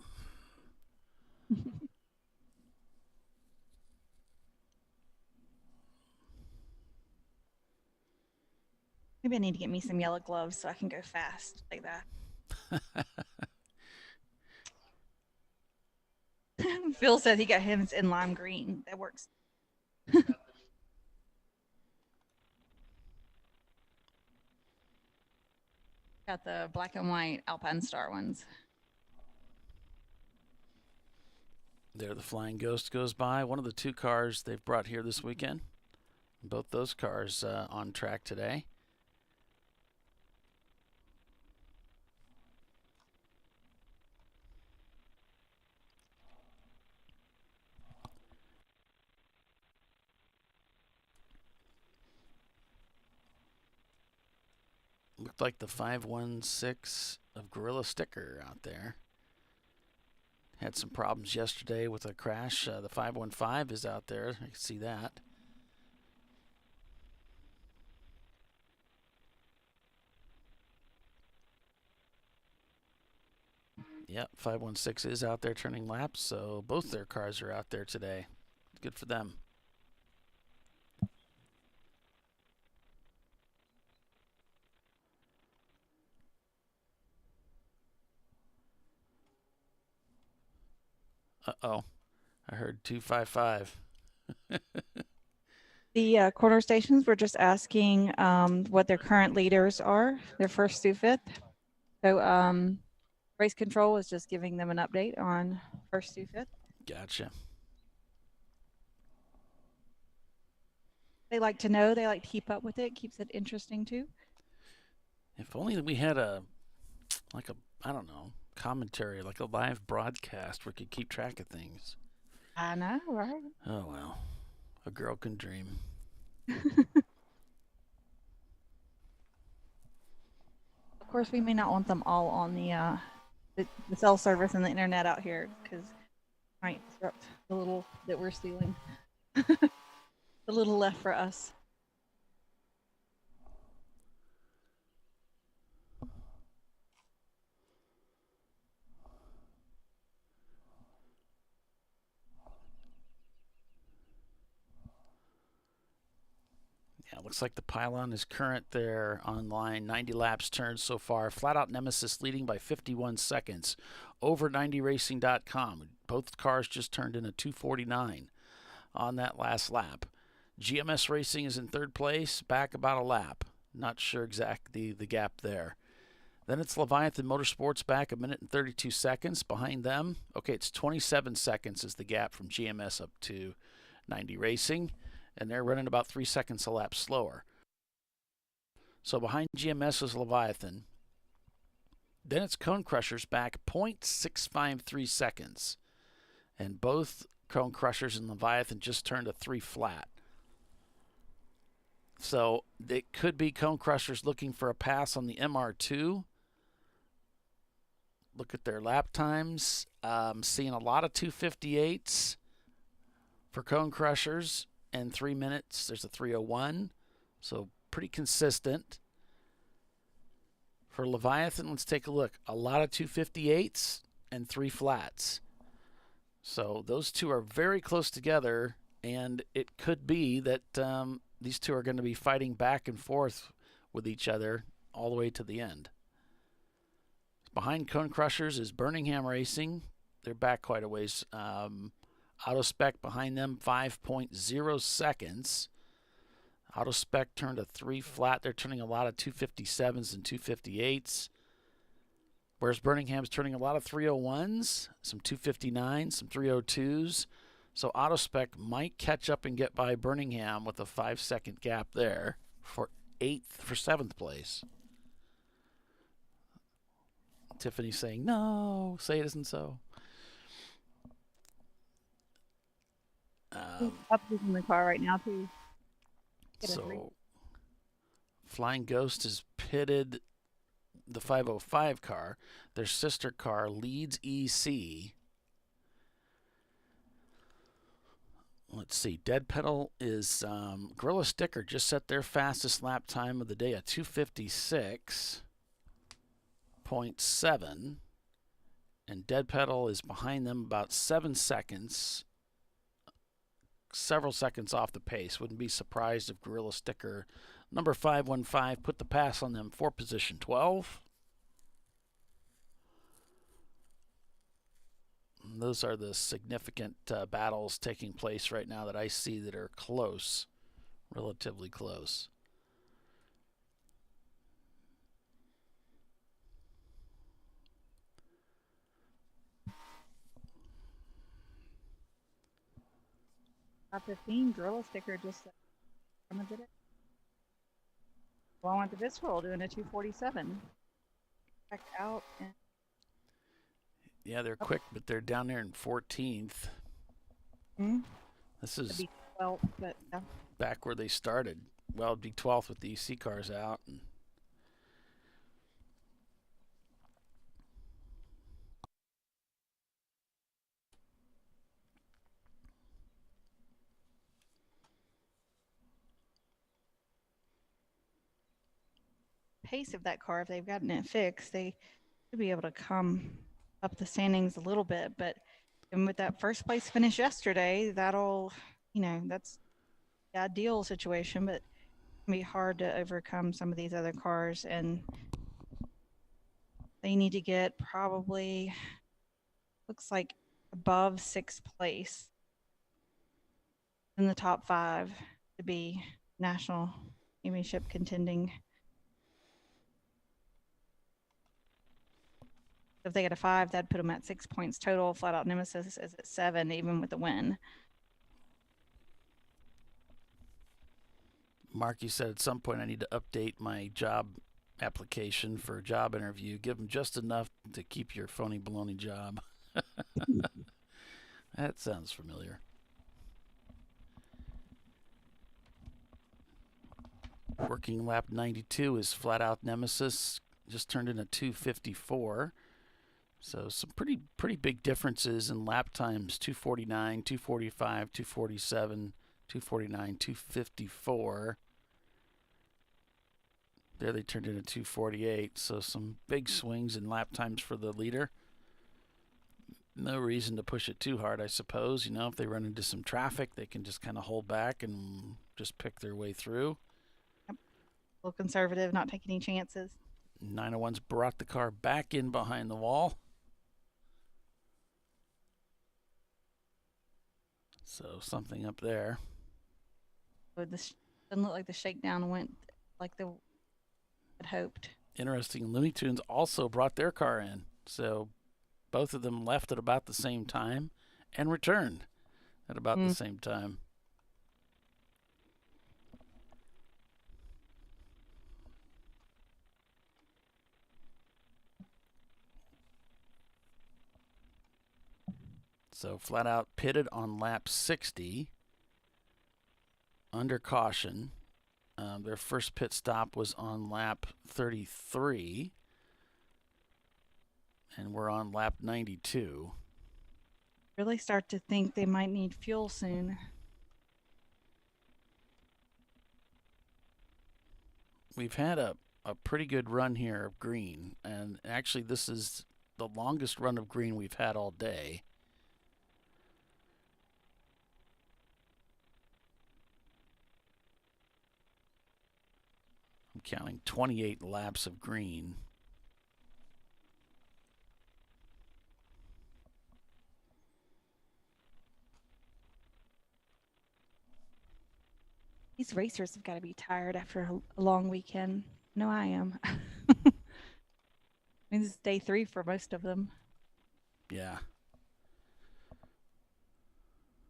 Maybe I need to get me some yellow gloves so I can go fast like that. Phil said he got his in lime green. That works. Got the black and white Alpine Star ones. There the Flying Ghost goes by. One of the 2 cars they've brought here this weekend. Both those cars on track today. Looked like the 516 of Gorilla Sticker out there. Had some problems yesterday with a crash. The 515 is out there. I can see that. Yep, 516 is out there turning laps, so both their cars are out there today. Good for them. Uh-oh. I heard 255. The corner stations were just asking what their current leaders are, their first through fifth. So race control is just giving them an update on first through fifth. Gotcha. They like to know. They like to keep up with it. Keeps it interesting too. If only we had I don't know, commentary, like a live broadcast where we could keep track of things. I know, right? Oh, well. A girl can dream. Of course, we may not want them all on the cell service and the internet out here because might disrupt the little that we're stealing. The little left for us. Yeah, looks like the pylon is current there online. 90 laps turned so far. Flat Out Nemesis leading by 51 seconds over 90racing.com. Both cars just turned in a 249 on that last lap. GMS Racing is in third place, back about a lap. Not sure exactly the gap there. Then it's Leviathan Motorsports back a minute and 32 seconds behind them. Okay, it's 27 seconds is the gap from GMS up to 90 Racing. And they're running about 3 seconds a lap slower. So behind GMS is Leviathan. Then it's Cone Crushers back 0.653 seconds. And both Cone Crushers and Leviathan just turned a 3 flat. So it could be Cone Crushers looking for a pass on the MR2. Look at their lap times. Seeing a lot of 258s for Cone Crushers. And 3 minutes, there's a 3:01, so pretty consistent. For Leviathan, let's take a look. A lot of 258s and 3 flats. So those two are very close together, and it could be that these two are going to be fighting back and forth with each other all the way to the end. Behind Cone Crushers is Birmingham Racing. They're back quite a ways. AutoSpec behind them, 5.0 seconds. AutoSpec turned a 3 flat. They're turning a lot of 257s and 258s. Whereas Birmingham's turning a lot of 301s, some 259s, some 302s. So AutoSpec might catch up and get by Birmingham with a 5-second gap there for 7th place. Tiffany's saying, no, say it isn't so. Up in the car right now too. So Flying Ghost is pitted the 505 car. Their sister car leads EC. Let's see. Dead Pedal is Gorilla Sticker just set their fastest lap time of the day at 256.7. And Dead Pedal is behind them about 7 seconds. Several seconds off the pace. Wouldn't be surprised if Gorilla Sticker number 515 put the pass on them for position 12. And those are the significant battles taking place right now that I see that are close, relatively close. Top 15 Gorilla Sticker just did it. Well, I went to this roll doing a 247. Back out. And yeah, they're quick, but they're down there in 14th. This is 12th, but yeah. Back where they started. Well, it'd be 12th with the EC cars out. And pace of that car, if they've gotten it fixed, they should be able to come up the standings a little bit. But and with that first place finish yesterday, that'll, that's the ideal situation, but it can be hard to overcome some of these other cars. And they need to get probably, looks like above sixth place in the top 5 to be national championship contending. If they get a 5, that'd put them at 6 points total. Flat Out Nemesis is at 7, even with the win. Mark, you said at some point I need to update my job application for a job interview. Give them just enough to keep your phony baloney job. That sounds familiar. Working lap 92 is Flat Out Nemesis. Just turned in a 2:54. So some pretty big differences in lap times. 2:49, 2:45, 2:47, 2:49, 2:54. There they turned in a 2:48. So some big swings in lap times for the leader. No reason to push it too hard, I suppose. You know, if they run into some traffic, they can just kind of hold back and just pick their way through. Yep. A little conservative, not take any chances. 901's brought the car back in behind the wall. So something up there. But this doesn't look like the shakedown went like the had hoped. Interesting. Looney Tunes also brought their car in. So both of them left at about the same time and returned at about the same time. So Flat Out pitted on lap 60 under caution. Their first pit stop was on lap 33, and we're on lap 92. Really start to think they might need fuel soon. We've had a pretty good run here of green, and actually this is the longest run of green we've had all day. I'm counting 28 laps of green. These racers have got to be tired after a long weekend. No, I am. I mean, this is day 3 for most of them. Yeah.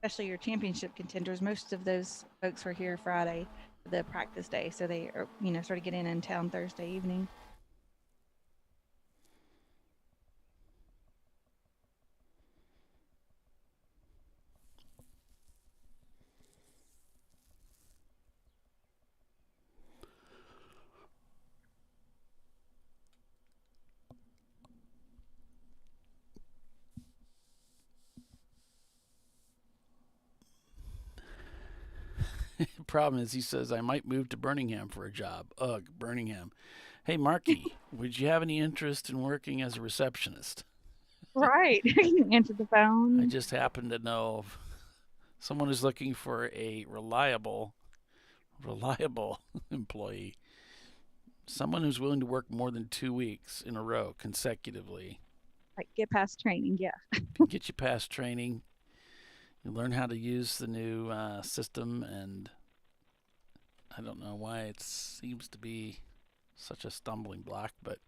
Especially your championship contenders. Most of those folks were here Friday, the practice day, so they are, started getting in town Thursday evening. Problem is, he says, I might move to Birmingham for a job. Ugh, Birmingham. Hey, Marky, would you have any interest in working as a receptionist? Right. Answer the phone. I just happen to know of someone who's looking for a reliable employee. Someone who's willing to work more than 2 weeks in a row consecutively. Right, get past training, yeah. Can get you past training. You learn how to use the new system, and I don't know why it seems to be such a stumbling block, but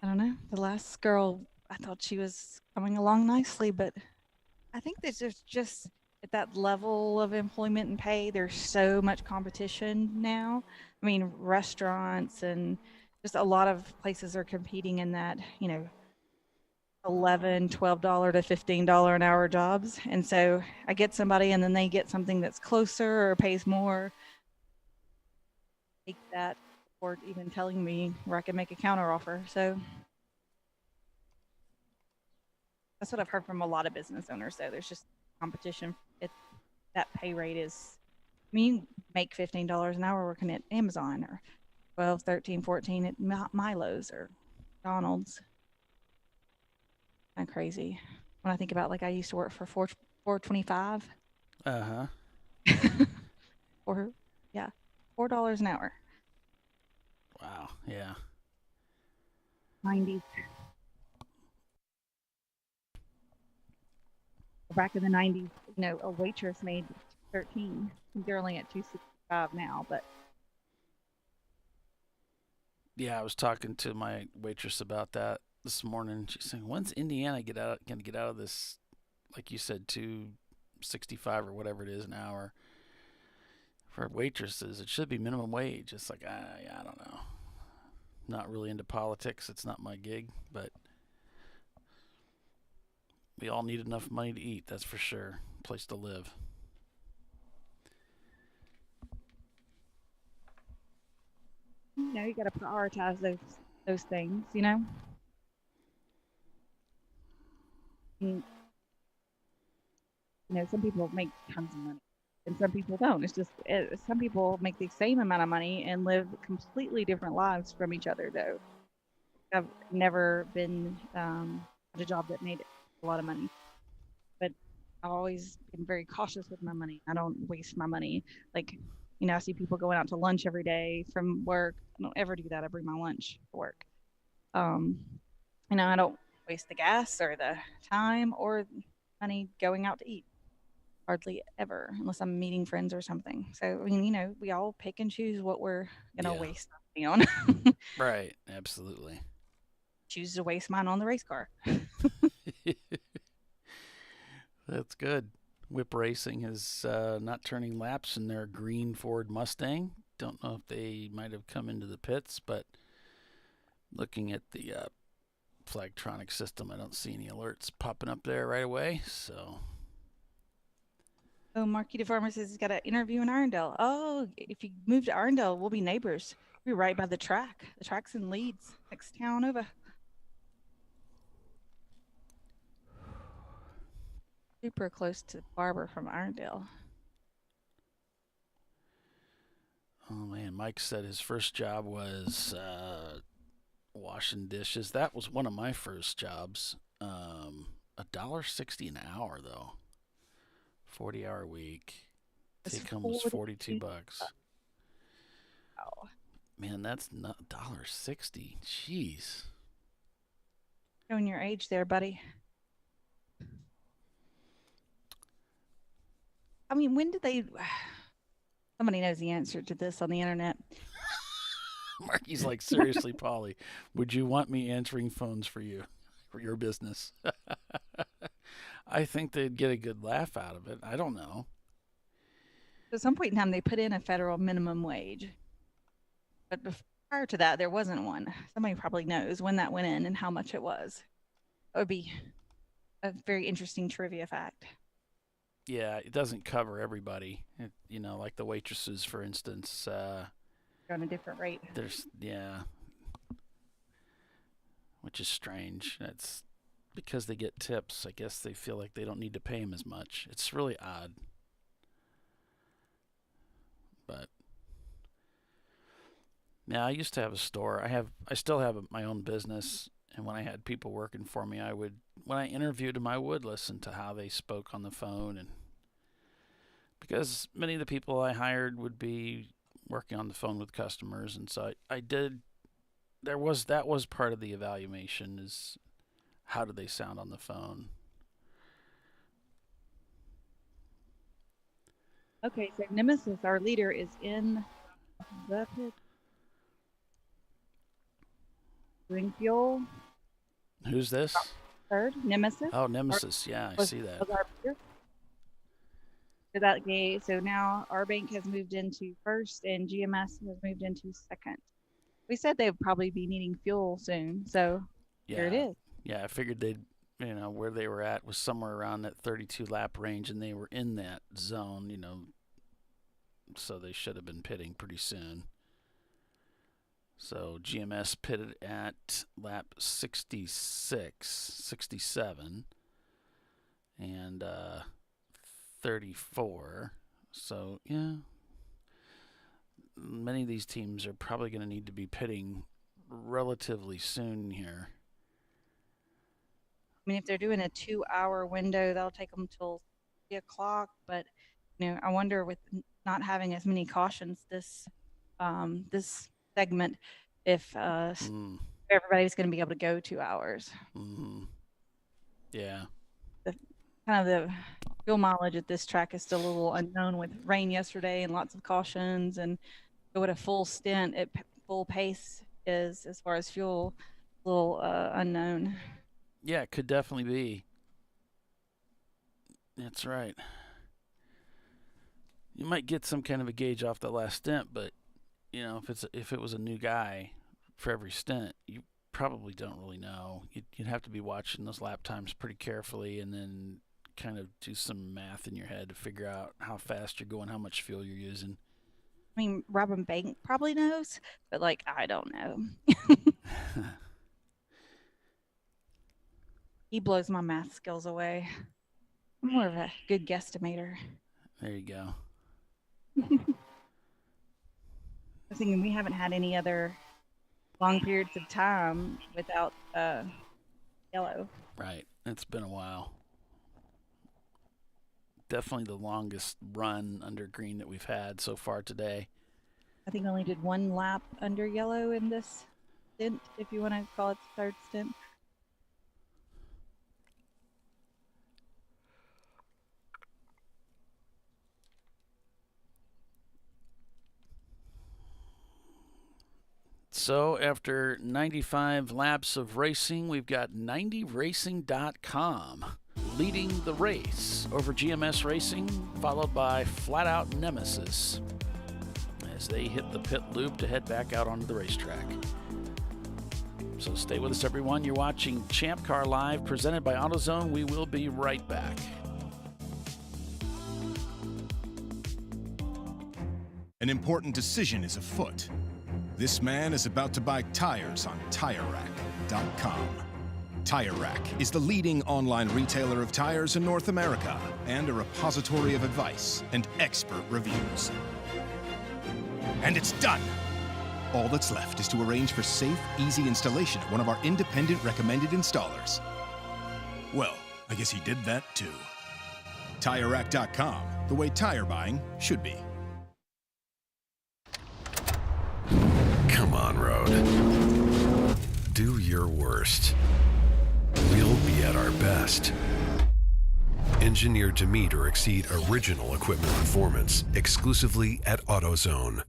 I don't know. The last girl, I thought she was coming along nicely, but I think that there's just at that level of employment and pay, there's so much competition now. I mean, restaurants and just a lot of places are competing in that, $11, $12 to $15 an hour jobs. And so I get somebody and then they get something that's closer or pays more. Take that, or even telling me where I can make a counter offer. So that's what I've heard from a lot of business owners, though. There's just competition. That pay rate is, you make $15 an hour working at Amazon, or 12, 13, 14 at Milo's or McDonald's. Kind of crazy. When I think about, I used to work for $4.25. Or yeah, $4 an hour. Wow, yeah. 90s. Back in the 90s, a waitress made 13. They're only at 265 now, but Yeah, I was talking to my waitress about that this morning. She's saying, "When's Indiana going to get out of this, like you said, 265 or whatever it is an hour for waitresses? It should be minimum wage." It's like, I don't know. Not really into politics. It's not my gig, but we all need enough money to eat. That's for sure. Place to live. you got to prioritize those things. And, some people make tons of money, and some people don't. It's just some people make the same amount of money and live completely different lives from each other. Though I've never been at a job that made a lot of money, but I've always been very cautious with my money. I don't waste my money. Like, I see people going out to lunch every day from work. I don't ever do that. I bring my lunch to work. I don't waste the gas or the time or money going out to eat. Hardly ever, unless I'm meeting friends or something. So, we all pick and choose what we're going to waste money on. Right. Absolutely. Choose to waste mine on the race car. That's good. Whip Racing is not turning laps in their green Ford Mustang. Don't know if they might have come into the pits, but looking at the Flagtronic system, I don't see any alerts popping up there right away. So, Marquis DeFarmer says he's got an interview in Arndale. Oh, if you move to Arndale, we'll be neighbors. We're right by the track. The track's in Leeds, next town over. Super close to Barber from Arndale. Oh man, Mike said his first job was washing dishes. That was one of my first jobs. $1.60 an hour though. 40-hour week. Take home was $42. Wow. Man, that's not $1.60. Jeez. Showing your age there, buddy. I mean, when did they... Somebody knows the answer to this on the internet. Marky's like, seriously, Polly, would you want me answering phones for you, for your business? I think they'd get a good laugh out of it. I don't know. At some point in time, they put in a federal minimum wage. But prior to that, there wasn't one. Somebody probably knows when that went in and how much it was. That would be a very interesting trivia fact. Yeah, it doesn't cover everybody. Like the waitresses, for instance. They're on a different rate. Which is strange. That's because they get tips. I guess they feel like they don't need to pay them as much. It's really odd. But yeah, I used to have a store. I still have my own business, and when I had people working for me, when I interviewed them, I would listen to how they spoke on the phone, and because many of the people I hired would be working on the phone with customers, and so I did. That was part of the evaluation, is how do they sound on the phone. Okay, so Nemesis, our leader, is in the pit. Doing fuel. Who's this? Third, Nemesis. Oh, Nemesis. Yeah, I see that. So now our bank has moved into first, and GMS has moved into second. We said they would probably be needing fuel soon, so there it is. Yeah, I figured they'd, where they were at was somewhere around that 32 lap range, and they were in that zone, so they should have been pitting pretty soon. So GMS pitted at lap 67, and 34. So, yeah, many of these teams are probably going to need to be pitting relatively soon here. I mean, if they're doing a 2-hour window, that'll take them till 3 o'clock. But, I wonder with not having as many cautions this segment, if everybody's going to be able to go 2 hours. Mm-hmm. Yeah. kind of the fuel mileage at this track is still a little unknown with rain yesterday and lots of cautions, and what a full stint at full pace is as far as fuel, a little unknown. Yeah, it could definitely be. That's right. You might get some kind of a gauge off the last stint, but you know, if it was a new guy for every stint, you probably don't really know. You'd have to be watching those lap times pretty carefully, and then kind of do some math in your head to figure out how fast you're going, how much fuel you're using. I mean, Robin Bank probably knows, but like I don't know. He blows my math skills away. I'm more of a good guesstimator. There you go. I was thinking we haven't had any other long periods of time without yellow. Right. It's been a while. Definitely the longest run under green that we've had so far today. I think I only did one lap under yellow in this stint, if you want to call it the third stint. So after 95 laps of racing, we've got 90racing.com leading the race over GMS Racing, followed by Flat Out Nemesis as they hit the pit loop to head back out onto the racetrack. So stay with us, everyone. You're watching Champ Car Live, presented by AutoZone. We will be right back. An important decision is afoot. This man is about to buy tires on TireRack.com. Tire Rack is the leading online retailer of tires in North America and a repository of advice and expert reviews. And it's done! All that's left is to arrange for safe, easy installation at one of our independent recommended installers. Well, I guess he did that too. TireRack.com, the way tire buying should be. Come on, Road. Do your worst. We'll be at our best. Engineered to meet or exceed original equipment performance exclusively at AutoZone.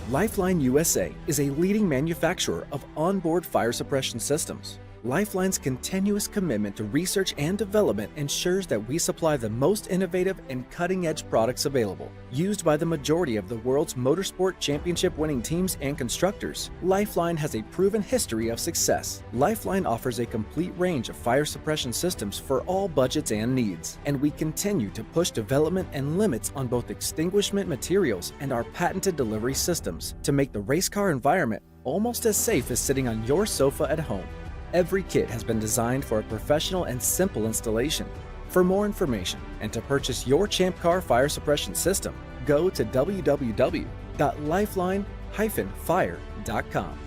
Lifeline USA is a leading manufacturer of onboard fire suppression systems. Lifeline's continuous commitment to research and development ensures that we supply the most innovative and cutting-edge products available, used by the majority of the world's motorsport championship-winning teams and constructors. Lifeline has a proven history of success. Lifeline offers a complete range of fire suppression systems for all budgets and needs, and we continue to push development and limits on both extinguishment materials and our patented delivery systems to make the race car environment almost as safe as sitting on your sofa at home. Every kit has been designed for a professional and simple installation. For more information and to purchase your ChampCar fire suppression system, go to www.lifeline-fire.com.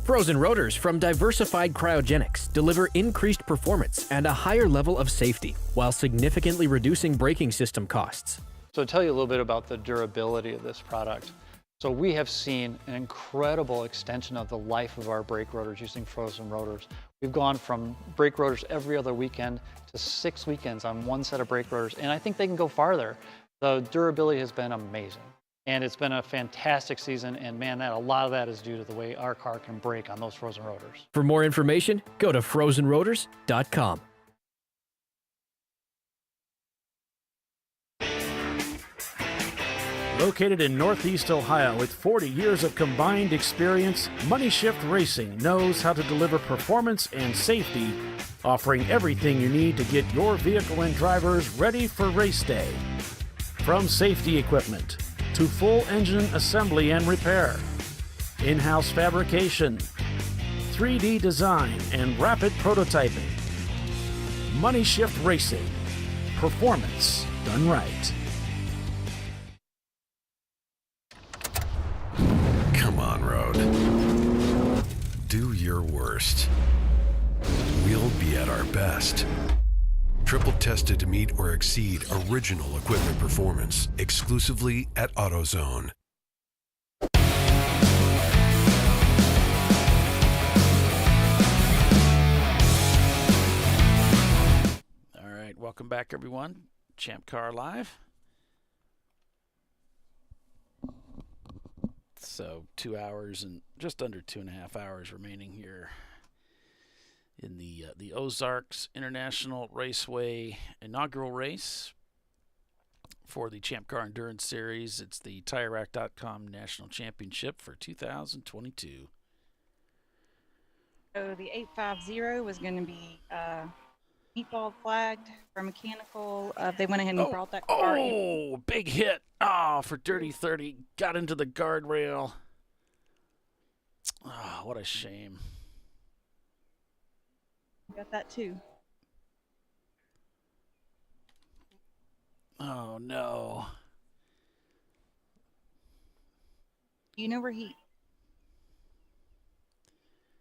Frozen rotors from Diversified Cryogenics deliver increased performance and a higher level of safety while significantly reducing braking system costs. So to tell you a little bit about the durability of this product. So we have seen an incredible extension of the life of our brake rotors using frozen rotors. We've gone from brake rotors every other weekend to 6 weekends on one set of brake rotors, and I think they can go farther. The durability has been amazing. And it's been a fantastic season, and man, a lot of that is due to the way our car can brake on those frozen rotors. For more information, go to frozenrotors.com. Located in Northeast Ohio with 40 years of combined experience, Money Shift Racing knows how to deliver performance and safety, offering everything you need to get your vehicle and drivers ready for race day. From safety equipment to full engine assembly and repair, in-house fabrication, 3D design, and rapid prototyping. Money Shift Racing. Performance done right. Come on, Road. Do your worst. We'll be at our best. Triple tested to meet or exceed original equipment performance exclusively at AutoZone. All right, welcome back, everyone. ChampCar.Live. So 2 hours and just under 2.5 hours remaining here in the Ozarks International Raceway inaugural race for the Champ Car Endurance Series. It's the TireRack.com National Championship for 2022. So the 850 was going to be meatball flagged for mechanical. They went ahead and brought that car in. Oh, big hit. Oh, for Dirty 30. Got into the guardrail. Oh, what a shame. Got that too. Oh, no. Do you know where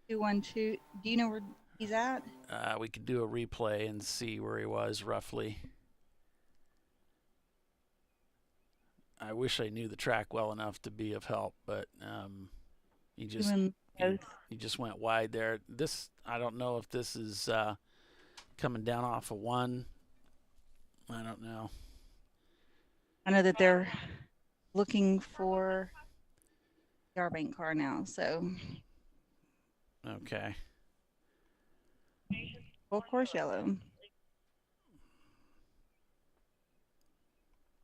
212? Do you know where he's at? We could do a replay and see where he was roughly. I wish I knew the track well enough to be of help, but he just went wide there. This, I don't know if this is coming down off of one. I don't know. I know that they're looking for the Yarbank car now, so. Okay. Full course yellow.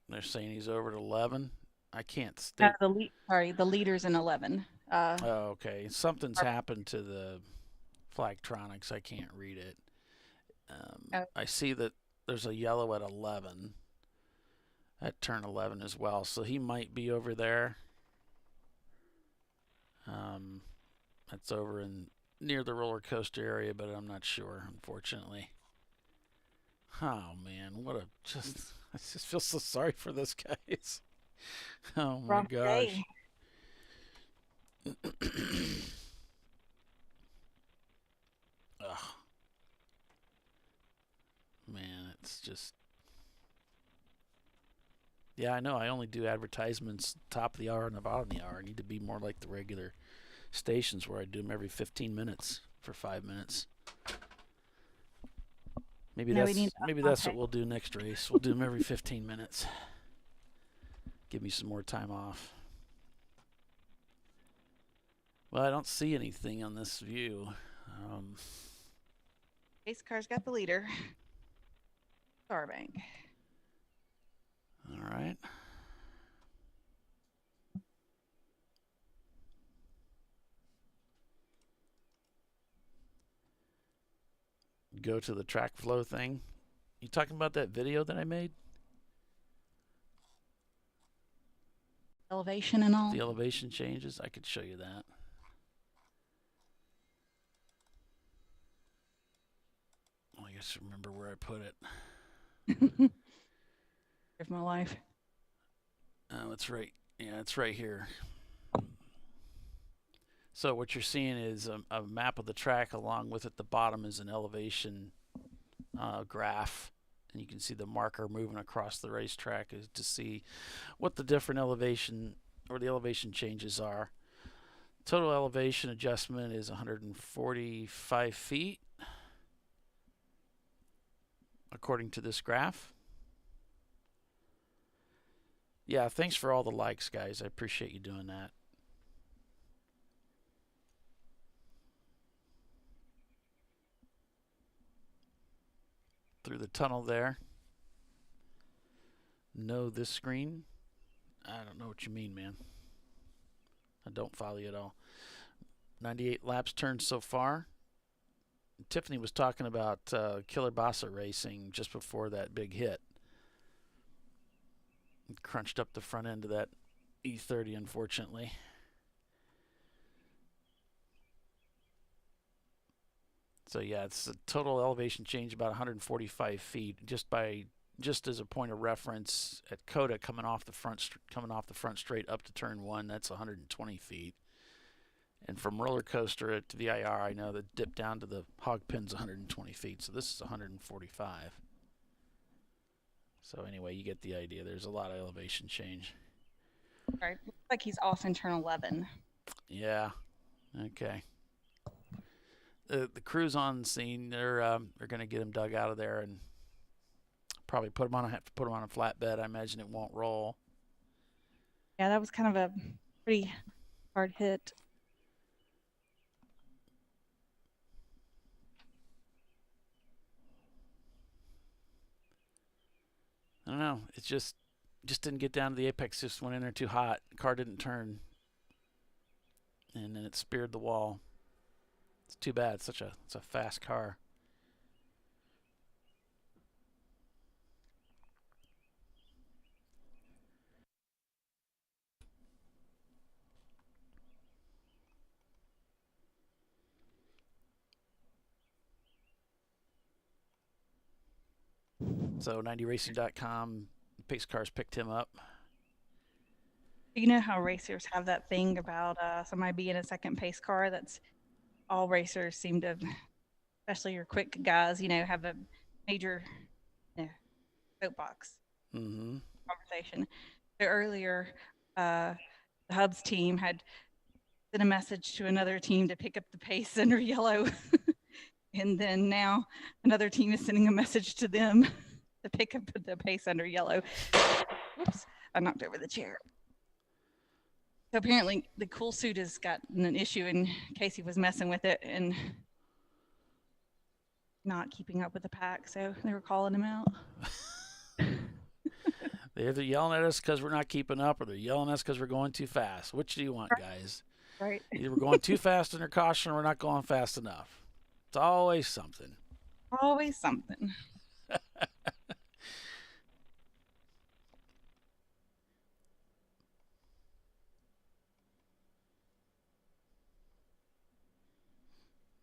They're saying he's over at 11. I can't state. The leader's in 11. Okay. Something's happened to the Flagtronics. I can't read it. I see that there's a yellow at 11. At turn 11 as well. So he might be over there. That's over in near the roller coaster area, but I'm not sure, unfortunately. Oh man, I just feel so sorry for those guys. Oh my gosh. Ugh. Man, it's just. Yeah, I know. I only do advertisements top of the hour and the bottom of the hour. I need to be more like the regular stations where I do them every 15 minutes for 5 minutes. Maybe that's what we'll do next race. We'll do them every 15 minutes. Give me some more time off. Well, I don't see anything on this view. Race car's got the leader. Starbank. All right. Go to the track flow thing. You talking about that video that I made? Elevation and all? The elevation changes? I could show you that. Well, I guess remember where I put it. Here's my life. Oh, it's right. Yeah, it's right here. So what you're seeing is a map of the track. Along with at the bottom is an elevation graph and you can see the marker moving across the racetrack is to see what the different elevation or the elevation changes are. Total elevation adjustment is 145 feet according to this graph. Yeah, thanks for all the likes, guys. I appreciate you doing that. Through the tunnel there. No, this screen. I don't know what you mean, man. I don't follow you at all. 98 laps turned so far. Tiffany was talking about Killer Bassa Racing just before that big hit. It crunched up the front end of that E30, unfortunately. So yeah, it's a total elevation change about 145 feet. Just as a point of reference, at Coda coming off the front straight up to turn 1, that's 120 feet. And from roller coaster at VIR, I know that dip down to the hog pin's 120 feet. So this is 145. So anyway, you get the idea. There's a lot of elevation change. Right. Looks like he's off in turn 11. Yeah. Okay. The crew's on scene. They're going to get him dug out of there and probably have to put him on a flatbed. I imagine it won't roll. Yeah, that was kind of a pretty hard hit. I don't know. It just didn't get down to the apex. Just went in there too hot. The car didn't turn, and then it speared the wall. It's too bad. It's a fast car. So 90racing.com, pace cars picked him up. You know how racers have that thing about somebody being a second pace car? That's all racers seem to, especially your quick guys, have a major soapbox conversation. So earlier, the Hubs team had sent a message to another team to pick up the pace under yellow. And then now another team is sending a message to them to pick up the pace under yellow. Whoops, I knocked over the chair. So apparently the cool suit has got an issue and Casey was messing with it and not keeping up with the pack. So they were calling him out. They're either yelling at us because we're not keeping up or they're yelling at us because we're going too fast. Which do you want, guys? Right. Either we're going too fast under caution or we're not going fast enough. It's always something. Always something.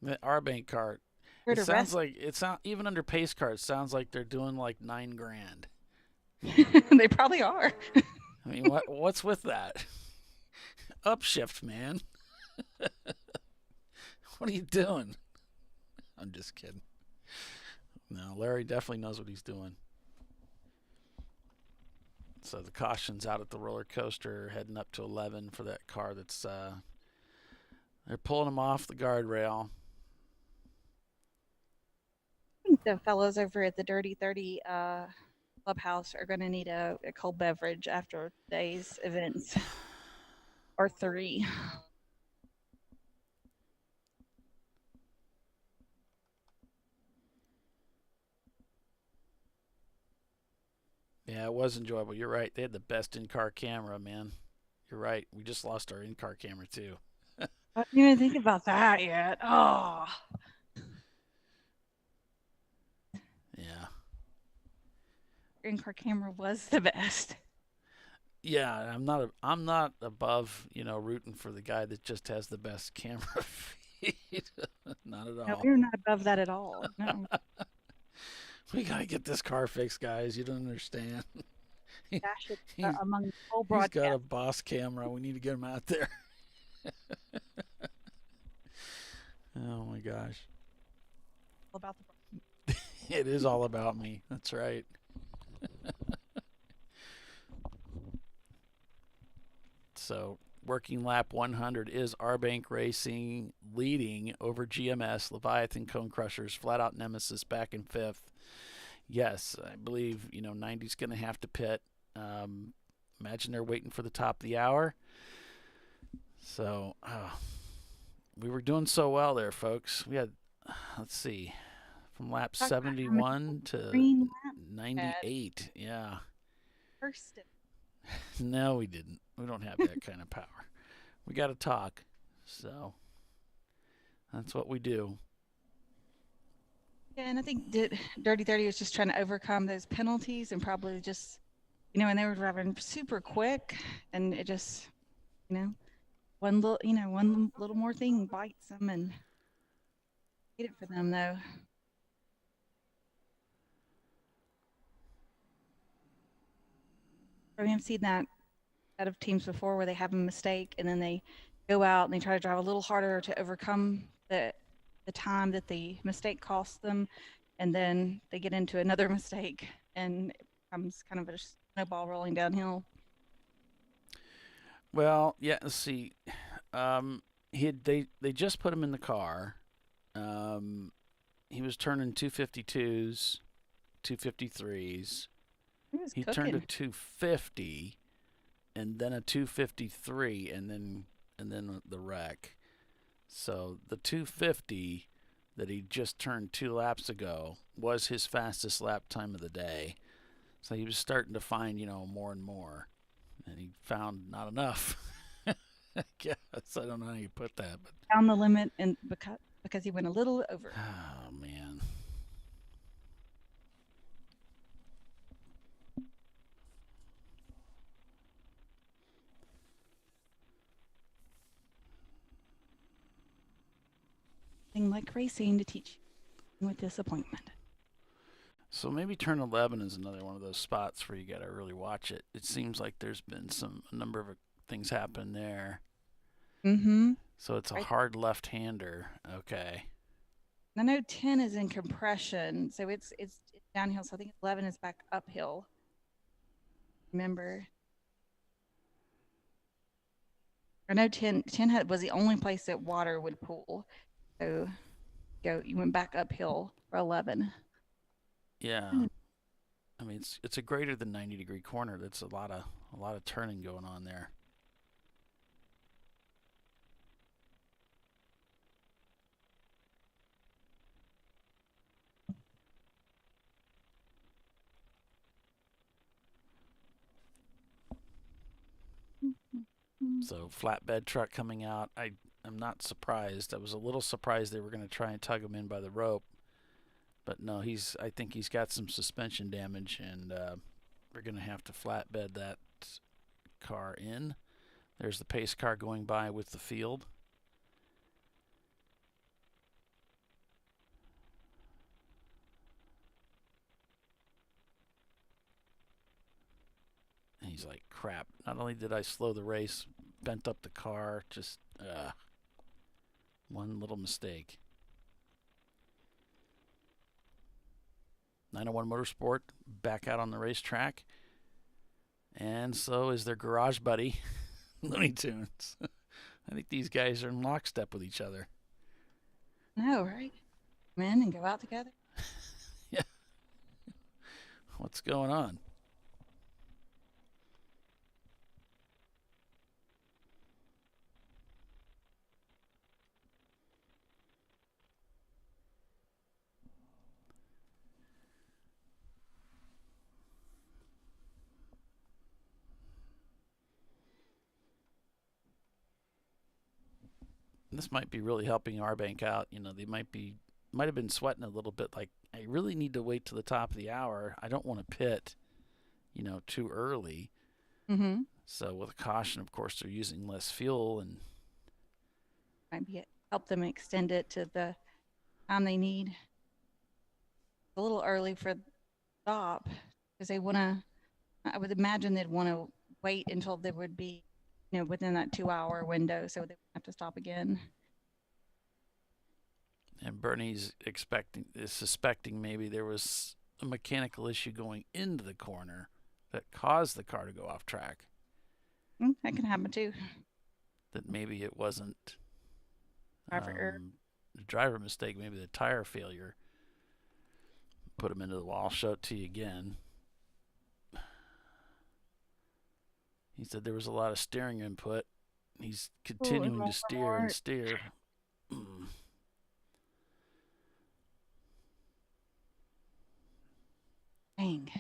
The R-Bank cart. It sounds like even under pace car, it sounds like they're doing like $9,000. They probably are. I mean, what's with that? Upshift, man. What are you doing? I'm just kidding. No, Larry definitely knows what he's doing. So the caution's out at the roller coaster, heading up to 11 for that car that's they're pulling him off the guardrail. I think the fellows over at the Dirty 30 clubhouse are going to need a cold beverage after today's events. Or 3. Yeah, it was enjoyable. You're right. They had the best in-car camera, man. You're right. We just lost our in-car camera, too. I didn't even think about that yet. Oh. Yeah. Your in-car camera was the best. Yeah, I'm not above, rooting for the guy that just has the best camera feed. Not at all. No, we're not above that at all. No. We gotta get this car fixed, guys. You don't understand. Dash it among the whole He's broadcast. got a boss camera. We need to get him out there. Oh my gosh. All about the It is all about me. That's right. So, working lap 100 is Arbank Racing leading over GMS, Leviathan, Cone Crushers, Flat Out Nemesis back in fifth. Yes, I believe 90's going to have to pit. Imagine they're waiting for the top of the hour. So, we were doing so well there, folks. We had, let's see, from lap 71 to 98. Yeah. First. No, we didn't. We don't have that kind of power. We got to talk. So that's what we do. Yeah, and I think Dirty 30 was just trying to overcome those penalties and probably just, and they were driving super quick, and it just, one little more thing bites them and get it for them though. We have seen that out of teams before where they have a mistake and then they go out and they try to drive a little harder to overcome the time that the mistake costs them, and then they get into another mistake and it becomes kind of a snowball rolling downhill. Well, yeah, let's see. They just put him in the car. He was turning 252s, 253s. He turned a 250 and then a 253 and then the wreck. So the 250 that he just turned 2 laps ago was his fastest lap time of the day. So he was starting to find, more and more. And he found not enough. I guess. I don't know how you put that. But down the limit and because he went a little over. Oh, man. Like racing to teach you with disappointment. So maybe turn 11 is another one of those spots where you got to really watch it. It seems like there's been a number of things happen there. Mm-hmm. So it's a hard left-hander. Okay. I know 10 is in compression, so it's downhill. So I think 11 is back uphill. Remember. I know 10 was the only place that water would pool. So you went back uphill for 11. Yeah. I mean, it's a greater than 90-degree corner. That's a lot of turning going on there. So flatbed truck coming out. I'm not surprised. I was a little surprised they were going to try and tug him in by the rope. But no, I think he's got some suspension damage, and we're going to have to flatbed that car in. There's the pace car going by with the field. And he's like, crap. Not only did I slow the race, bent up the car, just one little mistake. 901 Motorsport back out on the racetrack. And so is their garage buddy, Looney Tunes. I think these guys are in lockstep with each other. No, right? Come in and go out together. Yeah. What's going on? This might be really helping Arbank out. They might have been sweating a little bit. Like, I really need to wait till the top of the hour. I don't want to pit, too early. Mm-hmm. So with caution, of course, they're using less fuel and might be help them extend it to the time they need. A little early for the stop because they want to. I would imagine they'd want to wait until there would be, within that 2-hour window, so they would have to stop again. And Bernie's suspecting maybe there was a mechanical issue going into the corner that caused the car to go off track. That can happen too. That maybe it wasn't Driver error. the driver mistake, maybe the tire failure put him into the wall. I'll show it to you again. He said there was a lot of steering input. He's continuing to steer and steer. Dang.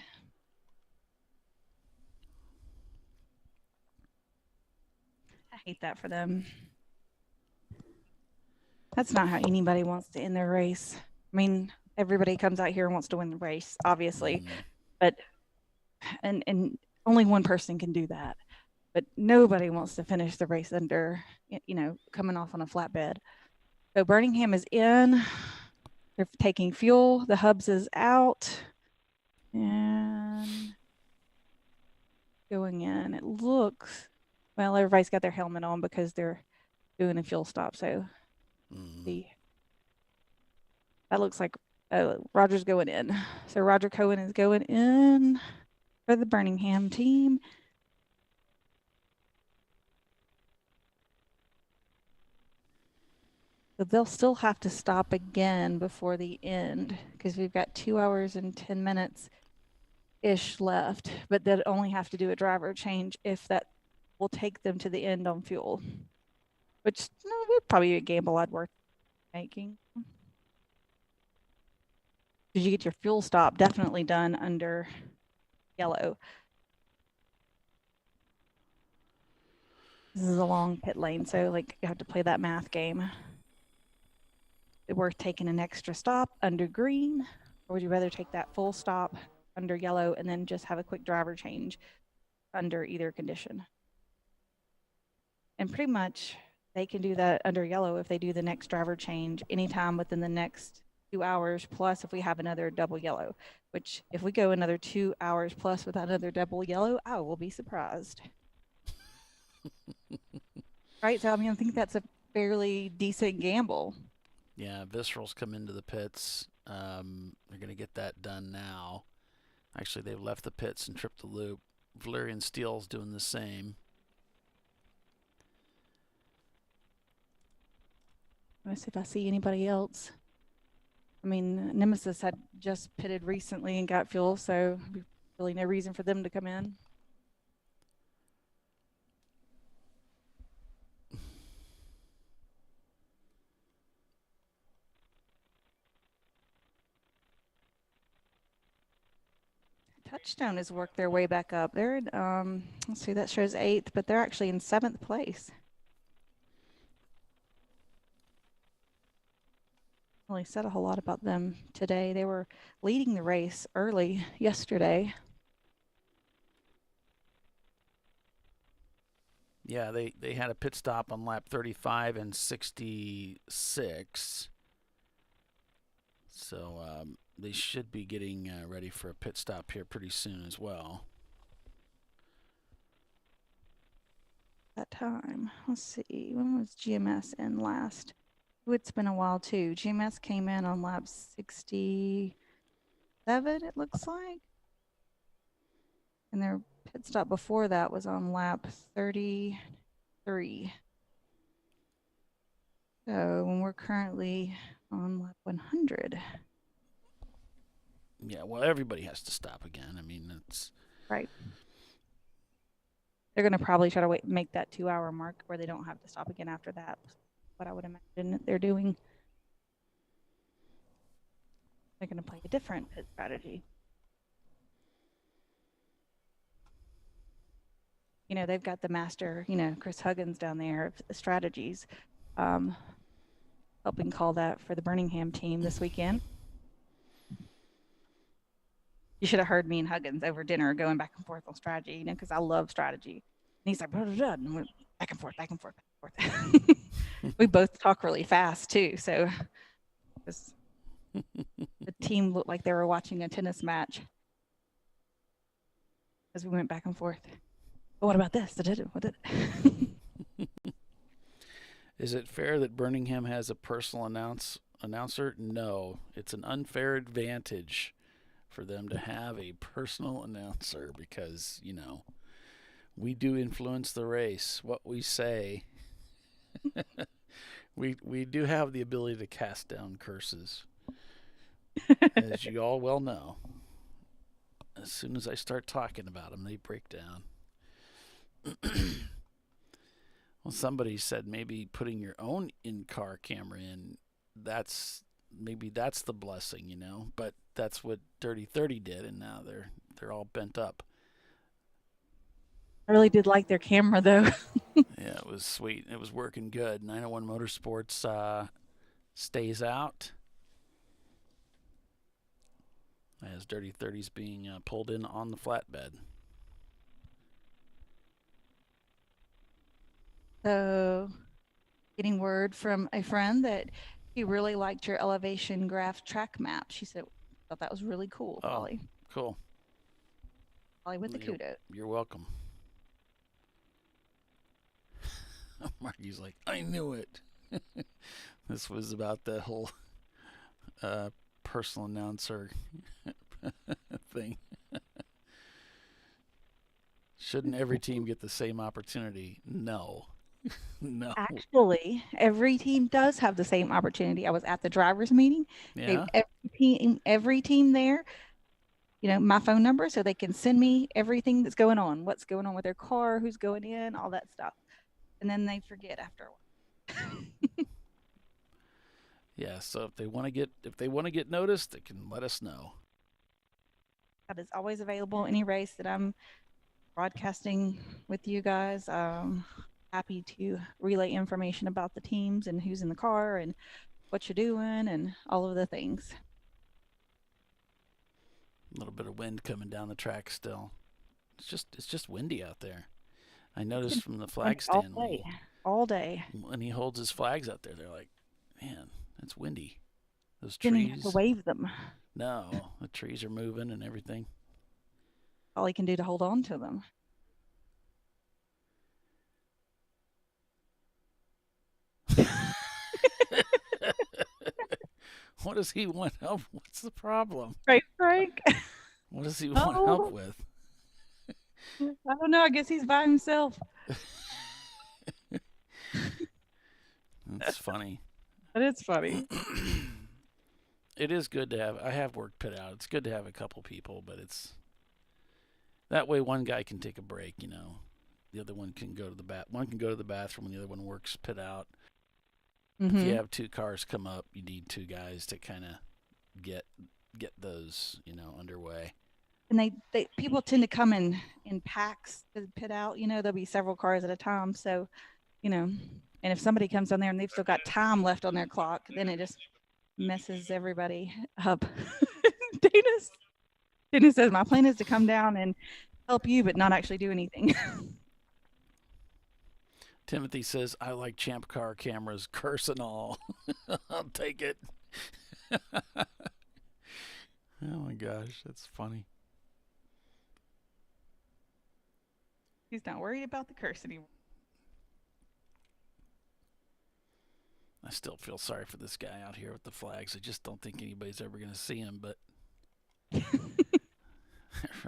I hate that for them. That's not how anybody wants to end their race. I mean, everybody comes out here and wants to win the race, obviously, but and only one person can do that. But nobody wants to finish the race under, coming off on a flatbed. So Birmingham is in. They're taking fuel. The hubs is out. And going in. It looks, well, everybody's got their helmet on because they're doing a fuel stop. So see, that looks like Roger's going in. So Roger Cohen is going in for the Birmingham team. So they'll still have to stop again before the end because we've got 2 hours and 10 minutes-ish left, but they'll only have to do a driver change if that will take them to the end on fuel, which would probably be a gamble I'd worth making. Did you get your fuel stop definitely done under yellow? This is a long pit lane, so like you have to play that math game. Is it worth taking an extra stop under green, or would you rather take that full stop under yellow and then just have a quick driver change under either condition? And pretty much they can do that under yellow if they do the next driver change anytime within the next 2 hours, plus if we have another double yellow, which if we go another 2 hours plus without another double yellow, I will be surprised. Right? So, I mean, I think that's a fairly decent gamble. Yeah, Visceral's come into the pits. They're going to get that done now. Actually, they've left the pits and tripped the loop. Valerian Steele's doing the same. Let's see if I see anybody else. I mean, Nemesis had just pitted recently and got fuel, so really no reason for them to come in. Touchstone has worked their way back up. They're in, let's see, that shows 8th, but they're actually in 7th place. Really said a whole lot about them today. They were leading the race early yesterday. Yeah, they had a pit stop on lap 35 and 66. So they should be getting ready for a pit stop here pretty soon as well. That time, let's see, when was GMS in last? It's been a while too. GMS came in on lap 67, it looks like. And their pit stop before that was on lap 33. So when we're currently on lap 100. Yeah, well, everybody has to stop again. I mean, that's right. They're going to probably try to make that 2 hour mark where they don't have to stop again after that. What I would imagine that they're doing. They're going to play a different pit strategy. You know, they've got the master, Chris Huggins down there of the strategies, helping call that for the Birmingham team this weekend. You should have heard me and Huggins over dinner going back and forth on strategy, because I love strategy. And he's like, blah, blah, blah, and we're back and forth, back and forth, back and forth. We both talk really fast too, so the team looked like they were watching a tennis match as we went back and forth. But what about this? What did Is it fair that Birmingham has a personal announce announcer? No. It's an unfair advantage for them to have a personal announcer because, you know, we do influence the race. What we say, we do have the ability to cast down curses, as you all well know. As soon as I start talking about them, they break down. Well, somebody said maybe putting your own in-car camera in, maybe that's the blessing, you know. But that's what Dirty 30 did, and now they're all bent up. I really did like their camera, though. Yeah, it was sweet. It was working good. 901 Motorsports stays out as Dirty 30's being pulled in on the flatbed. So, getting word from a friend that he really liked your elevation graph track map. She said, thought that was really cool, Polly. Cool. Polly with the kudos. You're welcome. Marky's like, I knew it. This was about the whole personal announcer thing. Shouldn't every team get the same opportunity? No. No. Actually, every team does have the same opportunity. I was at the drivers' meeting. Yeah. Every team there, you know, my phone number so they can send me everything that's going on, what's going on with their car, who's going in, all that stuff. And then they forget after a while. Yeah, so if they want to get noticed, they can let us know. That is always available. Any race that I'm broadcasting with you guys, happy to relay information about the teams and who's in the car and what you're doing and all of the things. A little bit of wind coming down the track still. It's just windy out there. I noticed from the flag stand all day. When he holds his flags out there, they're like, man, it's windy. Those Didn't trees. even have to wave them. No, the trees are moving and everything. All he can do to hold on to them. What does he want help? What's the problem? Right, Frank? What does he want help with? I don't know. I guess he's by himself. That's funny. But it's funny. It is good to have. I have worked pit out. It's good to have a couple people, but it's that way one guy can take a break. You know, the other one can go to the One can go to the bathroom, and the other one works pit out. Mm-hmm. If you have two cars come up, you need two guys to kind of get those, you know, underway. And they people tend to come in packs to pit out. You know, there'll be several cars at a time. So, you know, and if somebody comes on there and they've still got time left on their clock, then it just messes everybody up. Dennis says, my plan is to come down and help you, but not actually do anything. Timothy says, I like Champ Car cameras, curse and all. I'll take it. Oh my gosh, that's funny. He's not worried about the curse anymore. I still feel sorry for this guy out here with the flags. I just don't think anybody's ever going to see him, but I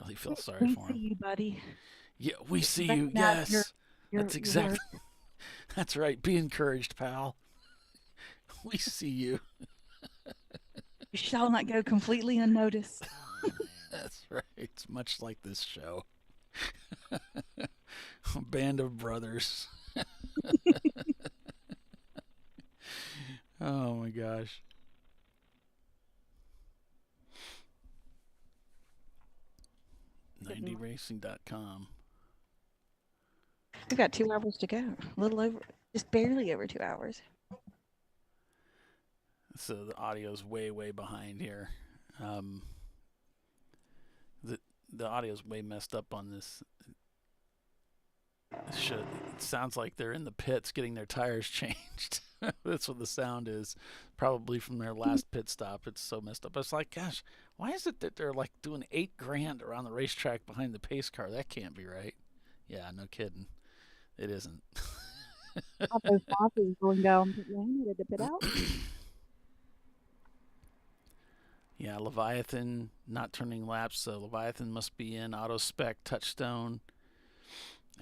really feel sorry for him. We see you, buddy. Yeah, we see you. Yes. That's exactly. That's right. Be encouraged, pal. We see you. You shall not go completely unnoticed. That's right. It's much like this show. A band of brothers. Oh my gosh. #90racing.com. We got 2 hours to go. A little over, just barely over 2 hours. So the audio's way behind here. The audio's way messed up on this show. It sounds like they're in the pits getting their tires changed. That's what the sound is. Probably from their last pit stop. It's so messed up. It's like, gosh, why is it that they're like doing $8,000 around the racetrack behind the pace car? That can't be right. Yeah, no kidding. It isn't. All those bosses going down pit lane to pit out. Yeah, Leviathan not turning laps, so Leviathan must be in. Auto Spec, Touchstone.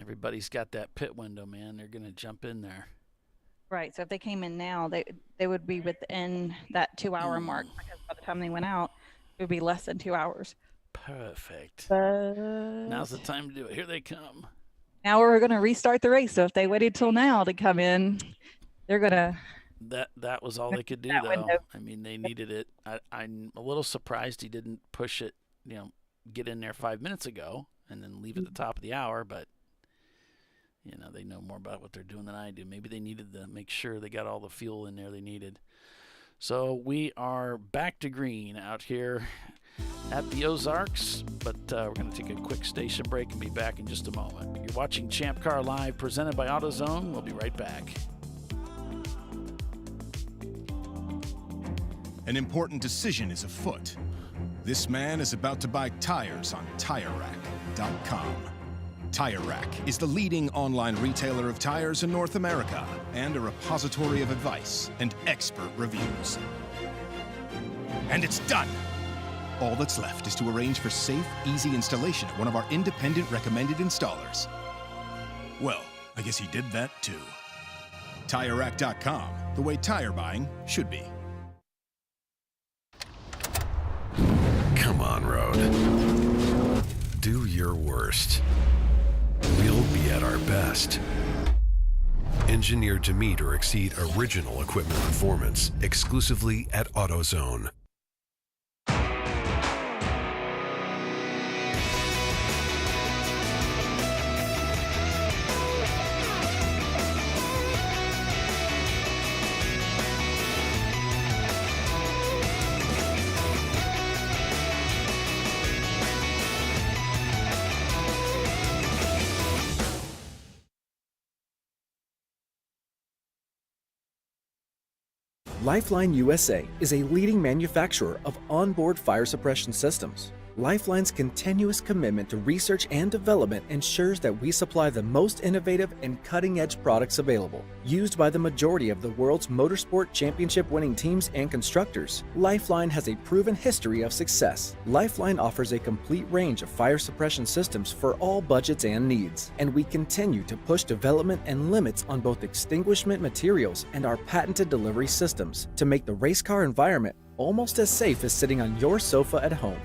Everybody's got that pit window, man. They're going to jump in there. Right. So if they came in now, they would be within that 2-hour mark, because by the time they went out, it would be less than 2 hours. Perfect. But Now's the time to do it. Here they come. now we're going to restart the race. So if they waited till now to come in, they're going to. That was all they could do, though. Window. I mean, they needed it. I'm a little surprised he didn't push it, get in there 5 minutes ago and then leave at the top of the hour. But, they know more about what they're doing than I do. Maybe they needed to make sure they got all the fuel in there they needed. So we are back to green out here at the Ozarks, but we're going to take a quick station break and be back in just a moment. You're watching Champ Car Live, presented by AutoZone. We'll be right back. An important decision is afoot. This man is about to buy tires on TireRack.com. Tire Rack is the leading online retailer of tires in North America and a repository of advice and expert reviews. And it's done! All that's left is to arrange for safe, easy installation at one of our independent recommended installers. Well, I guess he did that too. TireRack.com, the way tire buying should be. Come on, road. Do your worst. We'll be at our best. Engineered to meet or exceed original equipment performance exclusively at AutoZone. Lifeline USA is a leading manufacturer of onboard fire suppression systems. Lifeline's continuous commitment to research and development ensures that we supply the most innovative and cutting-edge products available. Used by the majority of the world's motorsport championship-winning teams and constructors, Lifeline has a proven history of success. Lifeline offers a complete range of fire suppression systems for all budgets and needs, and we continue to push development and limits on both extinguishment materials and our patented delivery systems to make the race car environment almost as safe as sitting on your sofa at home.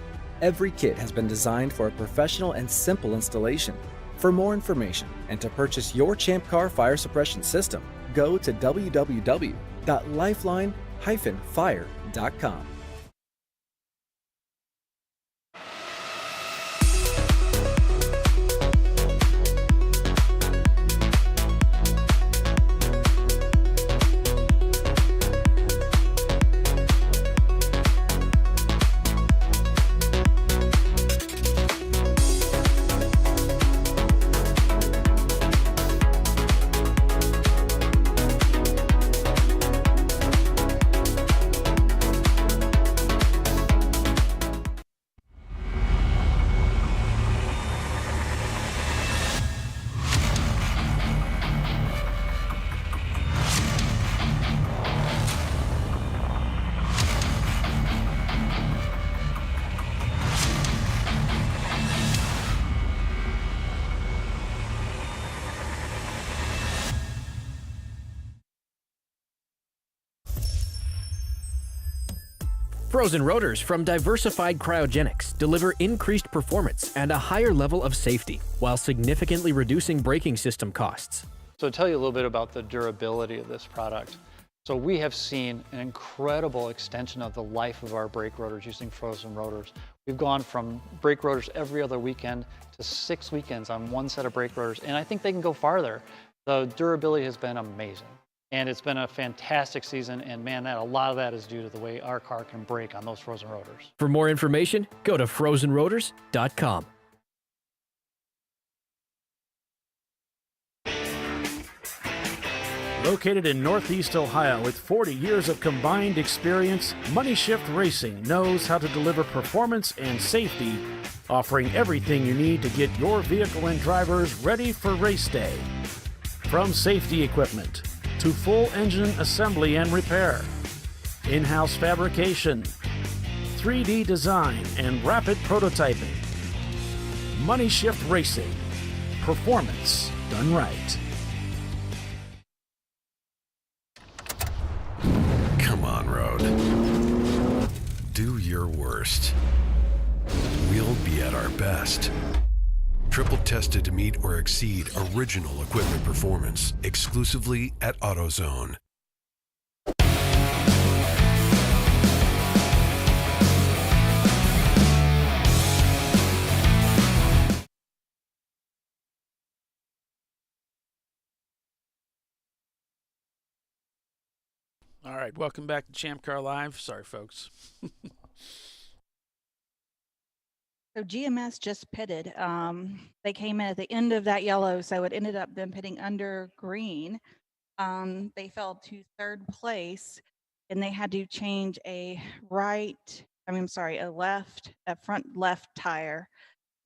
Every kit has been designed for a professional and simple installation. For more information and to purchase your ChampCar fire suppression system, go to www.lifeline-fire.com. Frozen rotors from Diversified Cryogenics deliver increased performance and a higher level of safety, while significantly reducing braking system costs. So to tell you a little bit about the durability of this product. So we have seen an incredible extension of the life of our brake rotors using frozen rotors. We've gone from brake rotors every other weekend to 6 weekends on one set of brake rotors, and I think they can go farther. The durability has been amazing. And it's been a fantastic season, and man, a lot of that is due to the way our car can brake on those frozen rotors. For more information, go to frozenrotors.com. Located in Northeast Ohio with 40 years of combined experience, Money Shift Racing knows how to deliver performance and safety, offering everything you need to get your vehicle and drivers ready for race day. From safety equipment to full engine assembly and repair, in-house fabrication, 3D design, and rapid prototyping. Money Shift Racing. Performance done right. Come on, Road. Do your worst. We'll be at our best. Triple tested to meet or exceed original equipment performance exclusively at AutoZone. All right, welcome back to Champ Car Live. Sorry, folks. So GMS just pitted. They came in at the end of that yellow, so it ended up them pitting under green. They fell to third place, and they had to change a front left tire.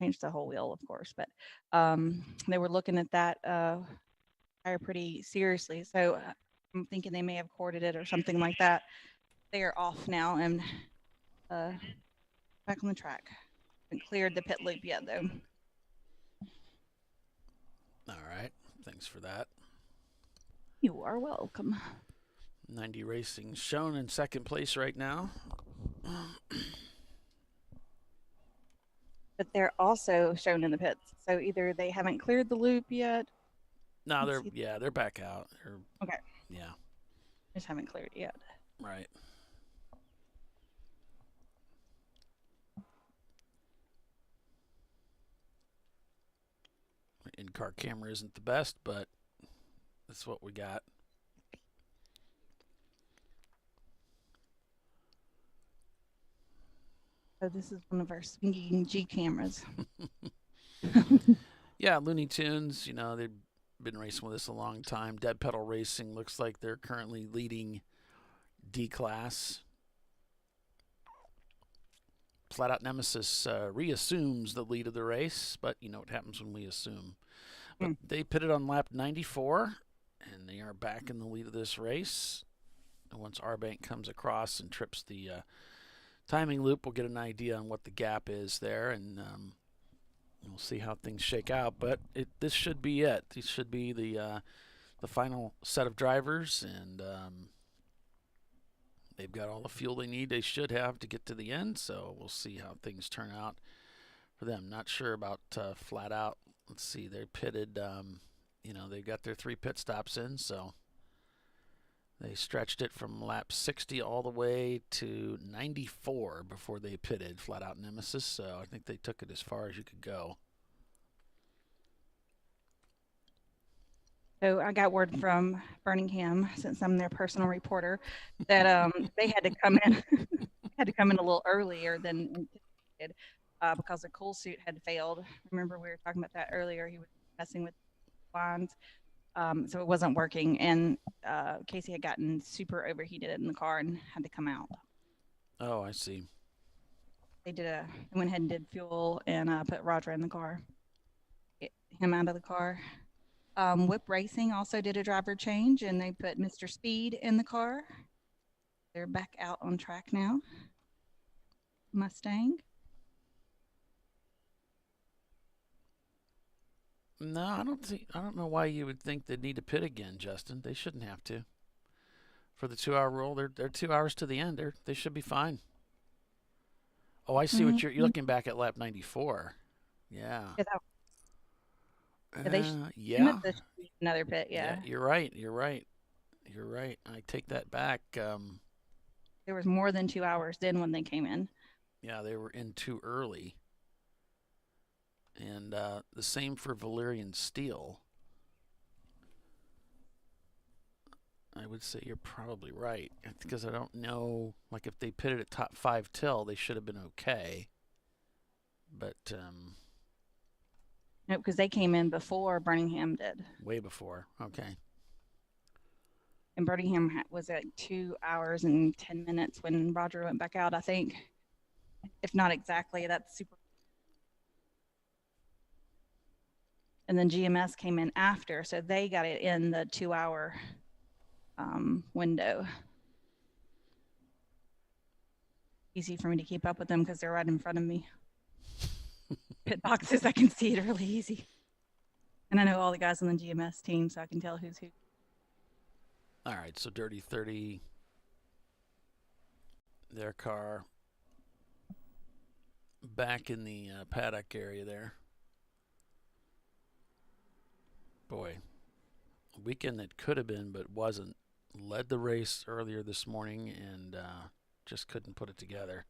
Changed the whole wheel, of course, but they were looking at that tire pretty seriously. So I'm thinking they may have corded it or something like that. They are off now and back on the track. Haven't cleared the pit loop yet, though. All right, thanks for that. You are welcome. 90 Racing shown in second place right now. But they're also shown in the pits. So either they haven't cleared the loop yet. No, they're back out. Okay. Yeah. Just haven't cleared it yet. Right. In-car camera isn't the best, but that's what we got. So this is one of our swinging G cameras. Yeah, Looney Tunes, they've been racing with us a long time. Dead Pedal Racing looks like they're currently leading D-Class. Flat Out Nemesis reassumes the lead of the race, but you know what happens when we assume. But they pitted on lap 94, and they are back in the lead of this race. And once Arbank comes across and trips the timing loop, we'll get an idea on what the gap is there, and we'll see how things shake out. But this should be it. These should be the final set of drivers, and they've got all the fuel they need. They should have to get to the end, so we'll see how things turn out for them. Not sure about Flat Out. Let's see. They're pitted. They've got their 3 pit stops in, so they stretched it from lap 60 all the way to 94 before they pitted, Flat Out Nemesis. So I think they took it as far as you could go. So I got word from Birmingham, since I'm their personal reporter, that they had to come in a little earlier than anticipated because the cool suit had failed. Remember, we were talking about that earlier. He was messing with lines, so it wasn't working, and Casey had gotten super overheated in the car and had to come out. Oh, I see. They went ahead and did fuel and put Roger in the car, get him out of the car. Whip Racing also did a driver change, and they put Mr. Speed in the car. They're back out on track now. Mustang. No, I don't know why you would think they'd need to pit again, Justin. They shouldn't have to. For the 2-hour rule, they're 2 hours to the end. They should be fine. Oh, I see what you're looking back at lap 94. Yeah. Yeah. Another pit, yeah. You're right. I take that back. There was more than 2 hours then when they came in. Yeah, they were in too early. And the same for Valerian Steel. I would say you're probably right, because I don't know, like if they pitted at top 5 till, they should have been okay. But no, because they came in before Birmingham did. Way before, okay. And Birmingham was at 2 hours and 10 minutes when Roger went back out, I think. If not exactly, that's super. And then GMS came in after, so they got it in the 2 hour window. easy for me to keep up with them because they're right in front of me. Pit boxes, I can see it really easy. And I know all the guys on the GMS team, so I can tell who's who. All right, so Dirty 30, their car back in the paddock area there. Boy, a weekend that could have been but wasn't. Led the race earlier this morning and just couldn't put it together.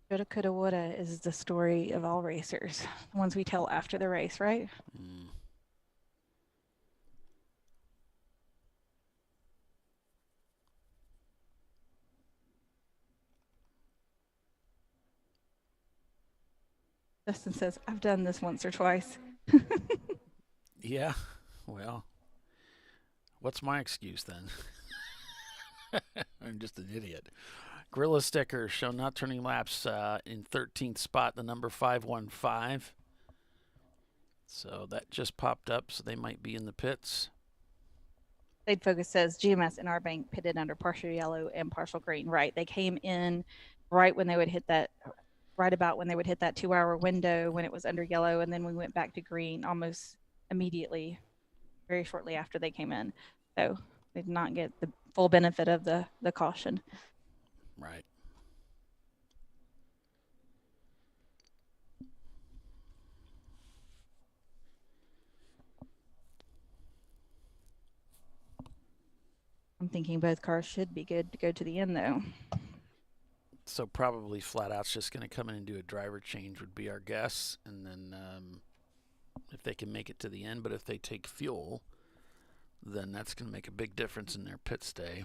Shoulda, coulda, woulda is the story of all racers. The ones we tell after the race, right? Mm. Justin says, I've done this once or twice. Yeah, well, what's my excuse then? I'm just an idiot. Gorilla sticker show not turning laps in 13th spot, the number 515. So that just popped up, so they might be in the pits. State Focus says GMS and our bank pitted under partial yellow and partial green. Right. They came in right when they would hit that, right about when they would hit that 2-hour window when it was under yellow. And then we went back to green almost immediately, very shortly after they came in. So they did not get the full benefit of the caution. Right. I'm thinking both cars should be good to go to the end, though. So probably Flat Out's just going to come in and do a driver change would be our guess. And then if they can make it to the end, but if they take fuel, then that's going to make a big difference in their pit stay.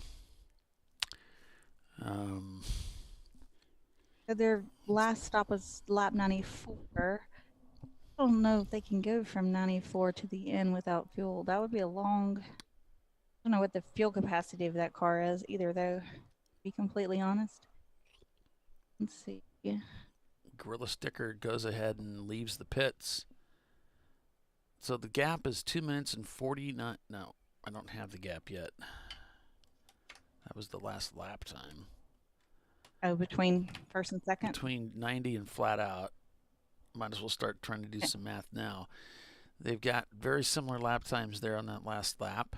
So their last stop was lap 94. I don't know if they can go from 94 to the end without fuel. That would be a long... I don't know what the fuel capacity of that car is either, though, to be completely honest. Let's see. Yeah. Gorilla sticker goes ahead and leaves the pits. So the gap is 2 minutes and 49. No, I don't have the gap yet. That was the last lap time. Oh, between first and second? Between 90 and Flat Out. Might as well start trying to do some math now. They've got very similar lap times there on that last lap.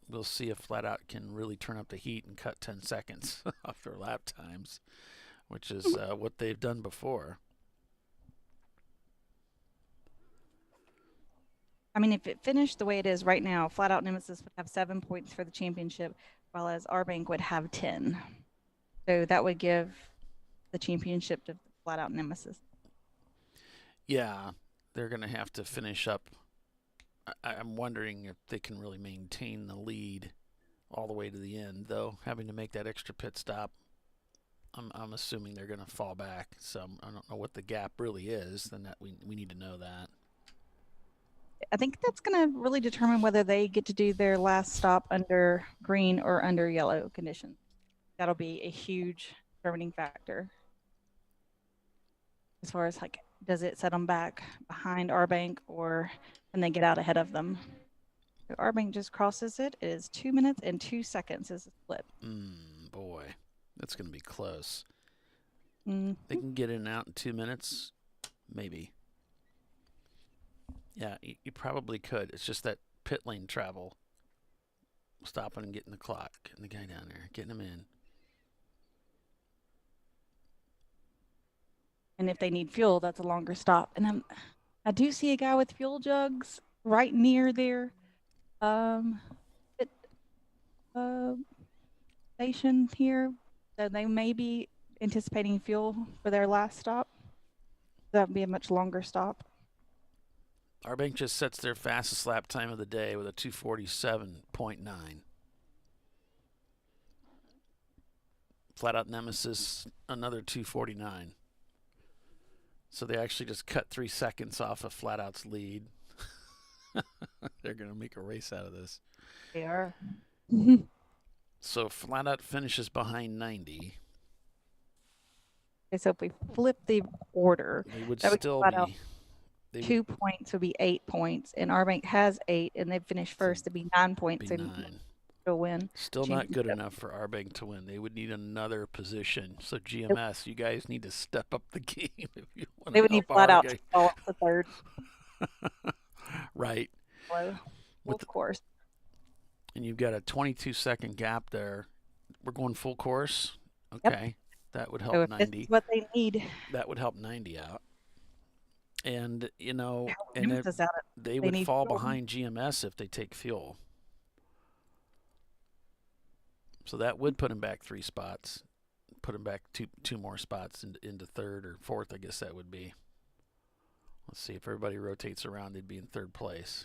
We'll see if Flat Out can really turn up the heat and cut 10 seconds off their lap times, which is what they've done before. I mean, if it finished the way it is right now, Flat Out Nemesis would have 7 points for the championship, while as our bank would have 10. So that would give the championship to Flat Out Nemesis. Yeah, they're going to have to finish up. I'm wondering if they can really maintain the lead all the way to the end, though. Having to make that extra pit stop, I'm assuming they're going to fall back. So I don't know what the gap really is. Then that we need to know that. I think that's going to really determine whether they get to do their last stop under green or under yellow conditions. That'll be a huge determining factor. As far as like, does it set them back behind our bank or can they get out ahead of them? So our bank just crosses it. It is 2 minutes and 2 seconds is the split. Boy, that's going to be close. Mm-hmm. They can get in and out in 2 minutes, maybe. Yeah, you probably could. It's just that pit lane travel. Stopping and getting the clock, getting the guy down there, getting him in. And if they need fuel, that's a longer stop. And I do see a guy with fuel jugs right near their station here. So they may be anticipating fuel for their last stop. That would be a much longer stop. Our bank just sets their fastest lap time of the day with a 2:47.9. Flat Out Nemesis, another 2:49. So they actually just cut 3 seconds off of Flat Out's lead. They're going to make a race out of this. They are. So Flat Out finishes behind 90. Okay, so if we flip the order, They would that would still flat out be. They 2 would points would be 8 points, and our bank has 8, and they finished first to be 9 points be and 9. to win. Still not good enough for our bank to win. They would need another position. So GMS, you guys need to step up the game if you want They to would need help flat our out game. to fall off the third. Right. Well, of course. And you've got a 22-second gap there. We're going full course. Okay. Yep. That would help So if 90. this is what they need. That would help 90 out. And, you know, they They would need fall fuel. behind GMS if they take fuel. So that would put them back 3 spots. Put them back two more spots into third or fourth, I guess that would be. Let's see, if everybody rotates around, they'd be in third place.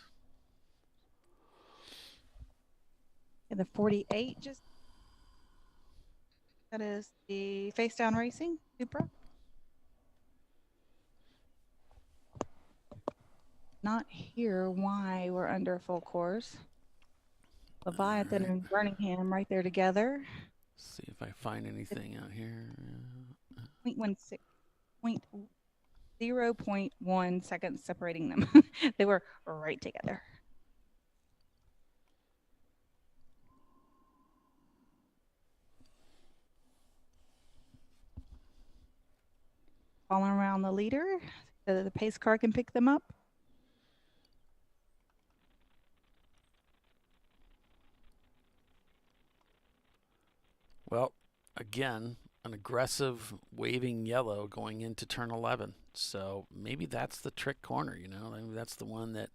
And the 48 just, that is the Face Down Racing Supra. Not here why we're under full course. Leviathan and Birmingham right there together. See if I find anything out here. 0.1 seconds separating them. They were right together. Falling around the leader so that the pace car can pick them up. Well, again, an aggressive waving yellow going into turn 11. So maybe that's the trick corner, you know. Maybe that's the one that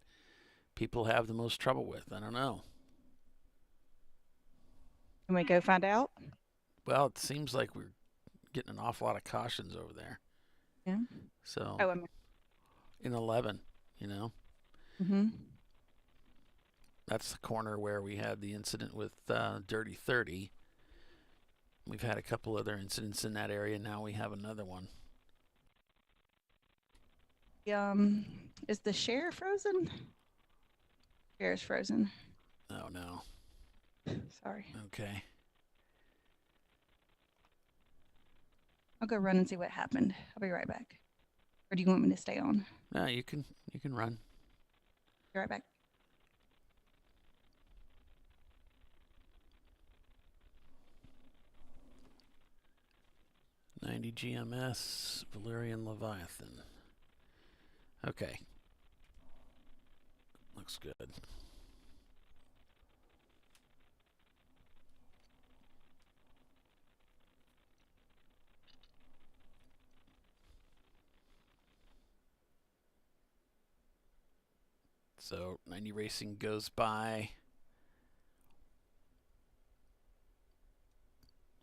people have the most trouble with. I don't know. Can we go find out? Well, it seems like we're getting an awful lot of cautions over there. Yeah. So Oh, I mean, in 11, you know. Mm-hmm. That's the corner where we had the incident with Dirty 30. We've had a couple other incidents in that area. Now we have another one. Is the share frozen? Share is frozen. Oh, no. Sorry. Okay. I'll go run and see what happened. I'll be right back. Or do you want me to stay on? No, you can run. Be right back. '90 GMS, Valerian Leviathan. Okay. Looks good. So 90 Racing goes by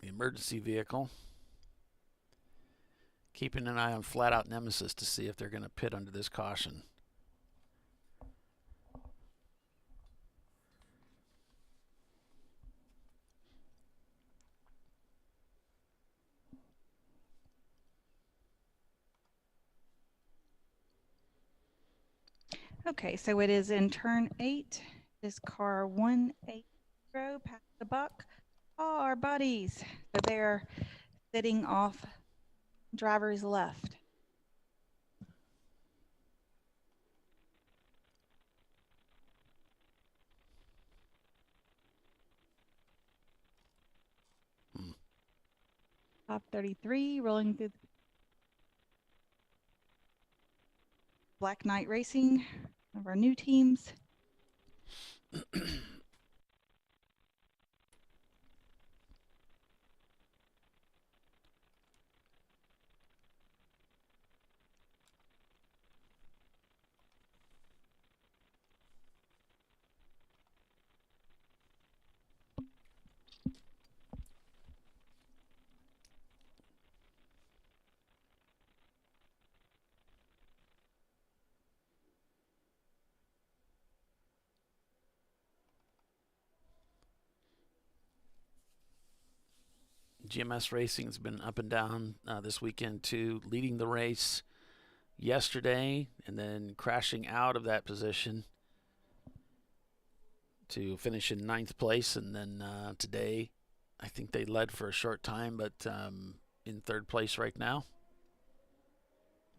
the emergency vehicle. Keeping an eye on Flat Out Nemesis to see if they're going to pit under this caution. Okay, so it is in turn 8. This car 180 past the buck. Oh, our buddies. So they're sitting off driver's left. Top 33 rolling through Black Knight Racing, one of our new teams. GMS Racing's been up and down this weekend too, leading the race yesterday and then crashing out of that position to finish in 9th place. And then today, I think they led for a short time, but in 3rd place right now.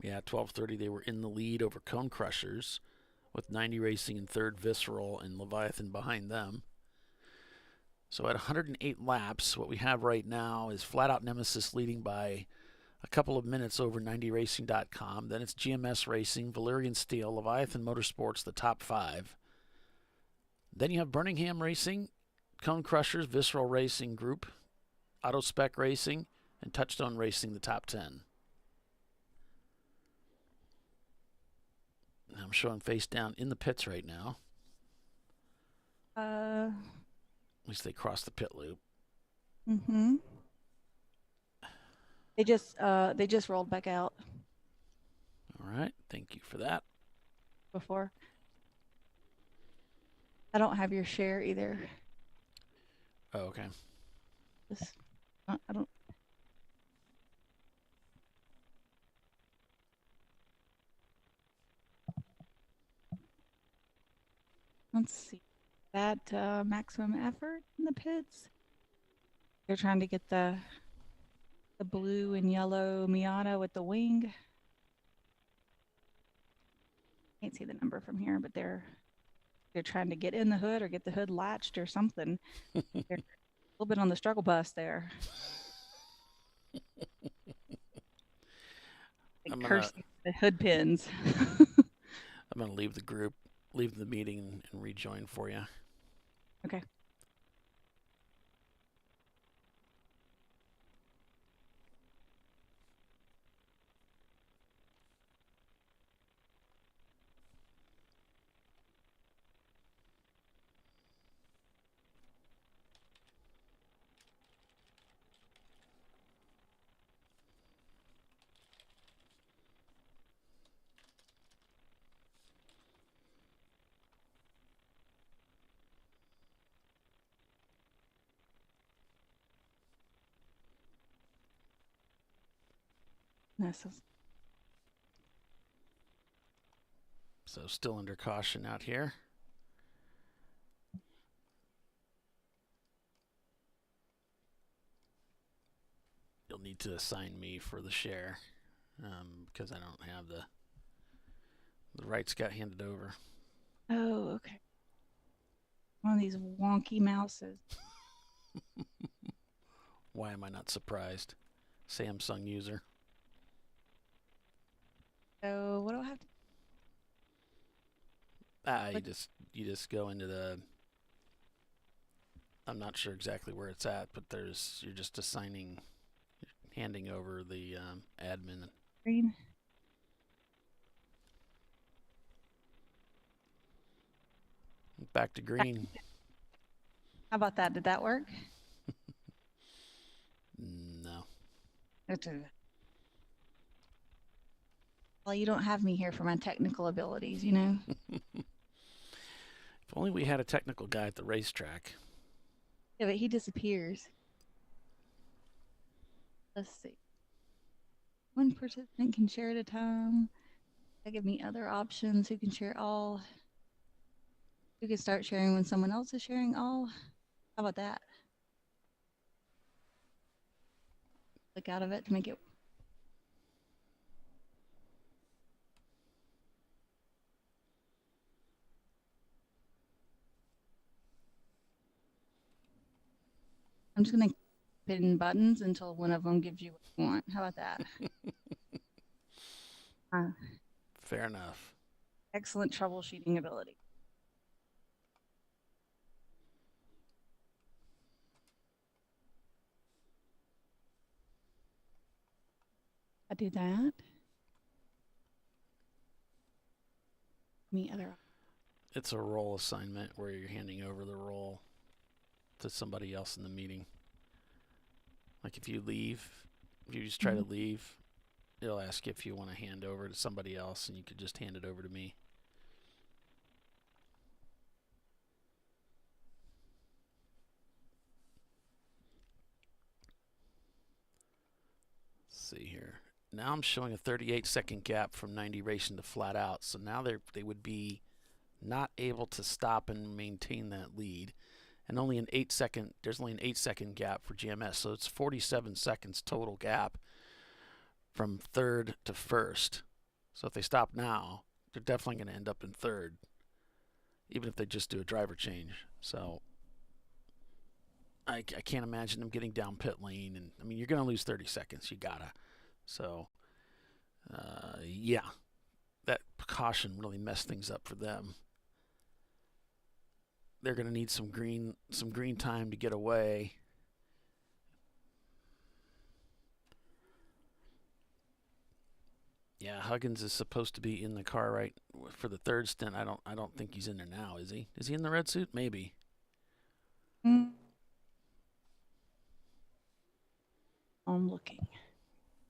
Yeah, 12:30 they were in the lead over Cone Crushers with 90 Racing in third, Visceral and Leviathan behind them. So at 108 laps, what we have right now is Flat Out Nemesis leading by a couple of minutes over 90racing.com. Then it's GMS Racing, Valerian Steel, Leviathan Motorsports, the top 5. Then you have Birmingham Racing, Cone Crushers, Visceral Racing Group, Auto Spec Racing, and Touchstone Racing, the top 10. I'm showing face down in the pits right now. At least they crossed the pit loop. Mm-hmm. They just rolled back out. All right. Thank you for that. Before. I don't have your share either. Oh, okay. I don't. Let's see. That maximum effort in the pits. They're trying to get the blue and yellow Miata with the wing. Can't see the number from here, but they're trying to get in the hood or get the hood latched or something. They're a little bit on the struggle bus there. Cursing the hood pins. I'm going to leave the group, leave the meeting, and rejoin for you. Okay. So still under caution out here. You'll need to assign me for the share because I don't have the rights got handed over. Oh, okay. One of these wonky mouses. Why am I not surprised? Samsung user. So what do I have to? You just go into the. I'm not sure exactly where it's at, but you're just handing over the admin. Green. Back to green. How about that? Did that work? No. Well, you don't have me here for my technical abilities, you know? If only we had a technical guy at the racetrack. Yeah, but he disappears. Let's see. One participant can share at a time. They give me other options. Who can share all? Who can start sharing when someone else is sharing all? How about that? Click out of it to make it. I'm just going to pin buttons until one of them gives you what you want. How about that? Fair enough. Excellent troubleshooting ability. I do that. It's a role assignment where you're handing over the role to somebody else in the meeting. Like if you just try to leave, it'll ask you if you want to hand over to somebody else, and you could just hand it over to me. Let's see here. Now I'm showing a 38-second gap from 90 Racing to Flat Out. So now they would be not able to stop and maintain that lead. And there's only an 8-second gap for GMS. So it's 47 seconds total gap from third to first. So if they stop now, they're definitely going to end up in third, even if they just do a driver change. So I can't imagine them getting down pit lane. And I mean, you're going to lose 30 seconds. You got to. So, yeah, that caution really messed things up for them. They're going to need some green time to get away. Yeah, Huggins is supposed to be in the car right for the third stint. I don't think he's in there now, is he? Is he in the red suit? Maybe. I'm looking.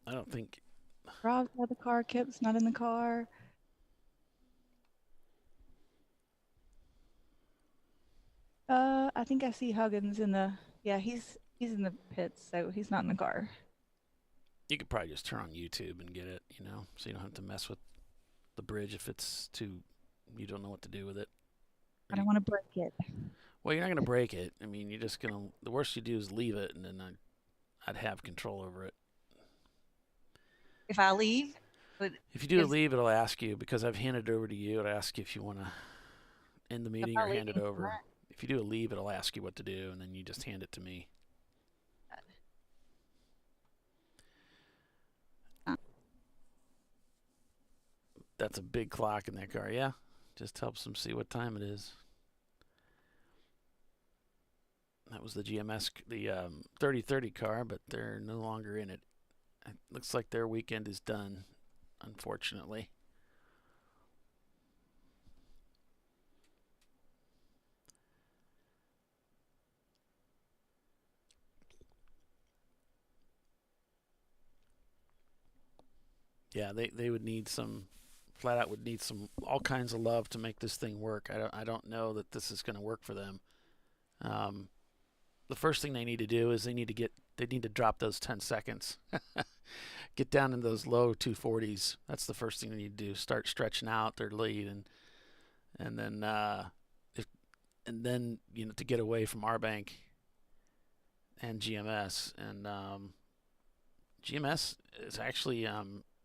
I don't think. Rob's out of the car. Kip's not in the car. I think I see Huggins in the. Yeah, he's in the pits, so he's not in the car. You could probably just turn on YouTube and get it, so you don't have to mess with the bridge if it's you don't know what to do with it. I don't want to break it. Well, you're not going to break it. I mean, you're just going to, the worst you do is leave it, and then I'd have control over it. If I leave? If you do leave, it'll ask you, because I've handed it over to you, it'll ask you if you want to end the meeting or hand it over. If you do a leave, it'll ask you what to do, and then you just hand it to me. That's a big clock in that car. Yeah, just helps them see what time it is. That was the GMS, the 3030 car, but they're no longer in it. It looks like their weekend is done, unfortunately. Yeah, they would need some, flat out would need some, all kinds of love to make this thing work. I don't know that this is going to work for them. The first thing they need to do is they need to drop those 10 seconds. Get down in those low 240s. That's the first thing they need to do. Start stretching out their lead, and then to get away from Arbank and GMS. And GMS is actually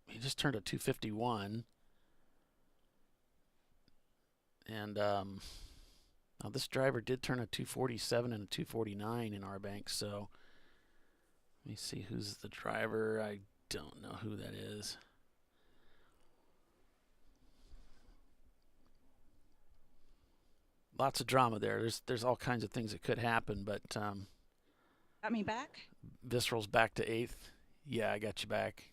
he just turned a 251, and now this driver did turn a 247 and a 249 in Arbank. So let me see who's the driver. I don't know who that is. Lots of drama there. There's all kinds of things that could happen, but Got me back? Visceral's back to 8th. Yeah, I got you back.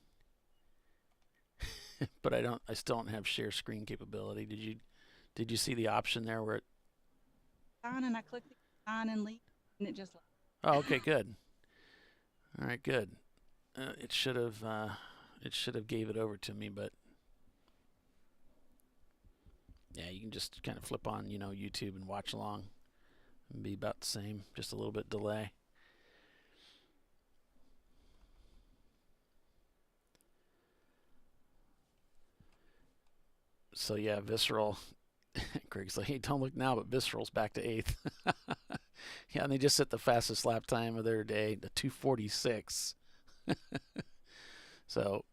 But I still don't have share screen capability. Did you see the option there where it On, and I clicked on and leave, and it just left. Oh, okay, good. All right, good. It should have gave it over to me, but yeah, you can just kind of flip on, YouTube and watch along. It'd be about the same, just a little bit delay. So yeah, Visceral. Greg's like, hey, don't look now, but Visceral's back to 8th. Yeah, and they just set the fastest lap time of their day, the 2:46. So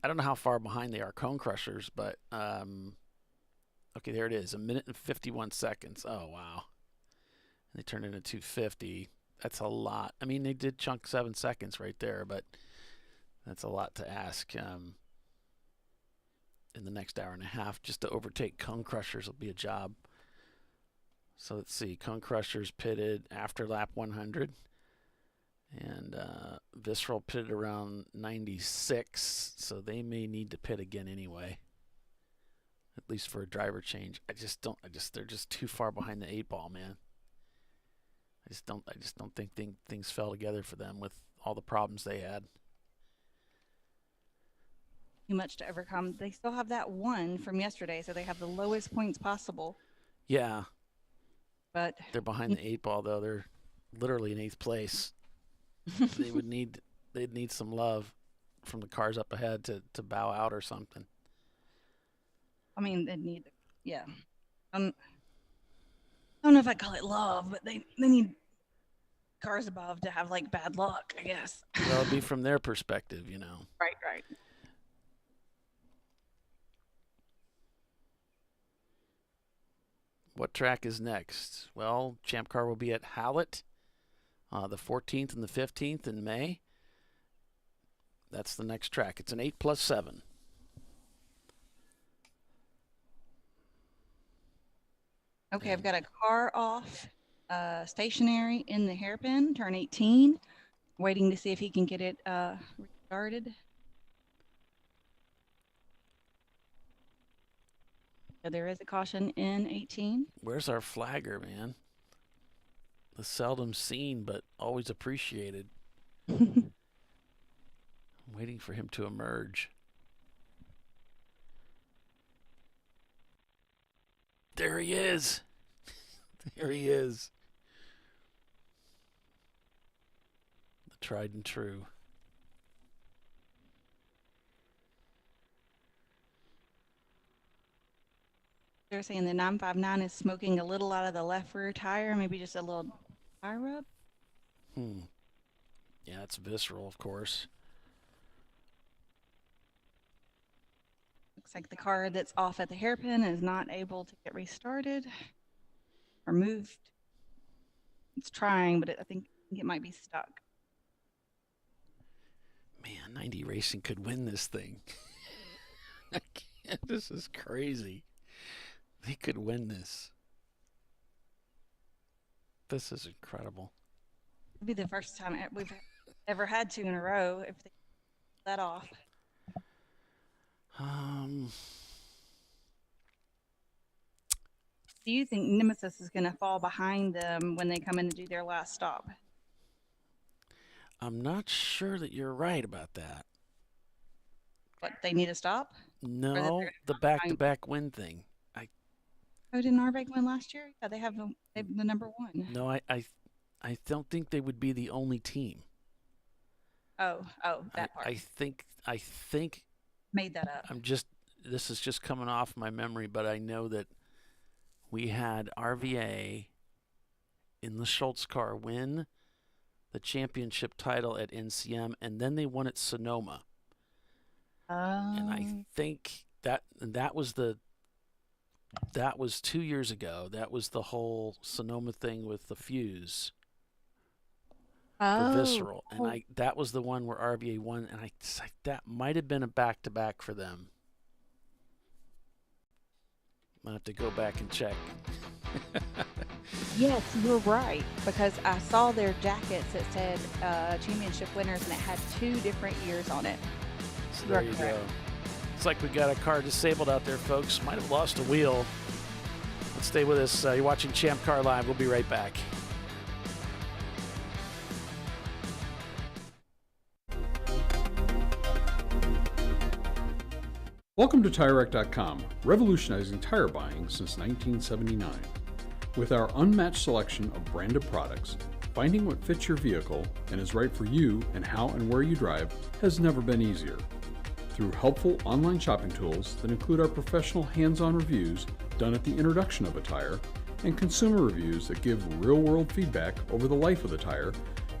I don't know how far behind they are, Cone Crushers, but okay, there it is, 1 minute and 51 seconds. Oh wow, and they turned into 2:50. That's a lot. I mean, they did chunk 7 seconds right there, but that's a lot to ask. In the next hour and a half, just to overtake Cone Crushers will be a job. So let's see, Cone Crushers pitted after lap 100, and Visceral pitted around 96, so they may need to pit again anyway, at least for a driver change. They're just too far behind the 8 ball, man. I just don't think things fell together for them with all the problems they had. Too much to overcome. They still have that one from yesterday, so they have the lowest points possible. Yeah. But they're behind the 8 ball, though. They're literally in 8th place. They'd need some love from the cars up ahead to bow out or something. I mean, they need, yeah. I don't know if I call it love, but they need cars above to have like bad luck, I guess. Well, it'd be from their perspective, Right. What track is next? Well, Champ Car will be at Hallett the 14th and the 15th in May. That's the next track. It's an 8+7. Okay, I've got a car off stationary in the hairpin, turn 18. Waiting to see if he can get it restarted. So there is a caution in 18. Where's our flagger, man? The seldom seen but always appreciated. I'm waiting for him to emerge. There he is. There he is. The tried and true. They're saying the 959 is smoking a little out of the left rear tire, maybe just a little tire rub. Yeah, it's visceral, of course. Looks like the car that's off at the hairpin is not able to get restarted or moved. It's trying, but I think it might be stuck. Man, 90 Racing could win this thing. I can't. This is crazy. They could win this. This is incredible. It'll be the first time we've ever had 2 in a row if they pull that off. Do you think Nemesis is going to fall behind them when they come in to do their last stop? I'm not sure that you're right about that. What, they need to stop? No, the back-to-back win thing. Oh, didn't Arbeck win last year? Yeah, they have the number 1. No, I don't think they would be the only team. Oh, that part. I think made that up. This is just coming off my memory, but I know that we had RVA in the Schultz car win the championship title at NCM, and then they won at Sonoma. And I think that was 2 years ago. That was the whole Sonoma thing with the fuse. For visceral, and that was the one where RVA won, and that might have been a back-to-back for them. I'll have to go back and check. Yes, you're right, because I saw their jackets that said championship winners, and it had 2 different years on it. So there you go. It's like we got a car disabled out there, folks. Might have lost a wheel. Let's stay with us. You're watching Champ Car Live. We'll be right back. Welcome to TireRack.com, revolutionizing tire buying since 1979. With our unmatched selection of branded products, finding what fits your vehicle and is right for you and how and where you drive has never been easier. Through helpful online shopping tools that include our professional hands-on reviews done at the introduction of a tire and consumer reviews that give real-world feedback over the life of the tire,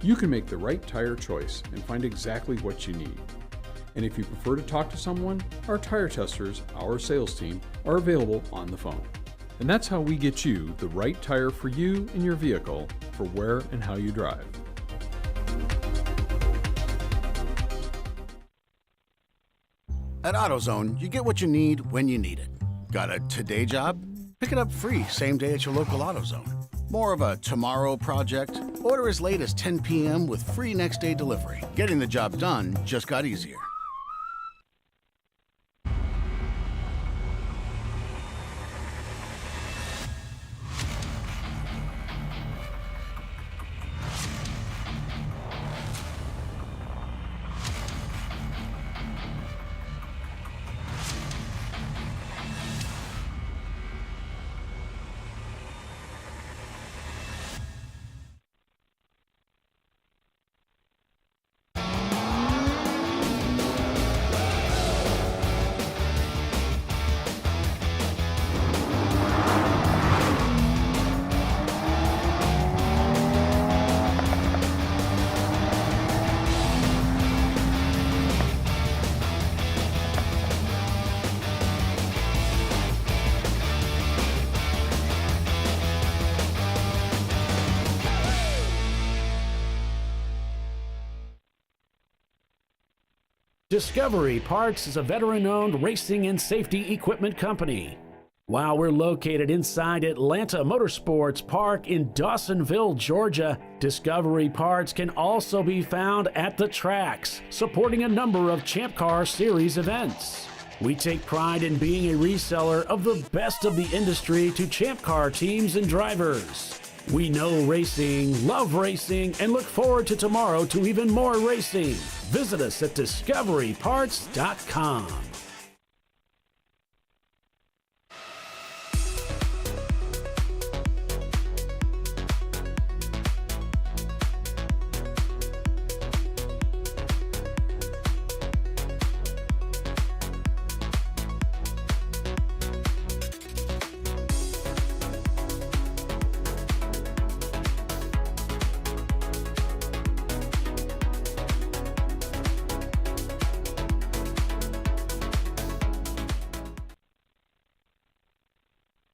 you can make the right tire choice and find exactly what you need. And if you prefer to talk to someone, our tire testers, our sales team, are available on the phone. And that's how we get you the right tire for you and your vehicle for where and how you drive. At AutoZone, you get what you need when you need it. Got a today job? Pick it up free same day at your local AutoZone. More of a tomorrow project? Order as late as 10 p.m. with free next day delivery. Getting the job done just got easier. Discovery Parts is a veteran-owned racing and safety equipment company. While we're located inside Atlanta Motorsports Park in Dawsonville, Georgia, Discovery Parts can also be found at the tracks, supporting a number of Champ Car Series events. We take pride in being a reseller of the best of the industry to Champ Car teams and drivers. We know racing, love racing, and look forward to tomorrow to even more racing. Visit us at discoveryparts.com.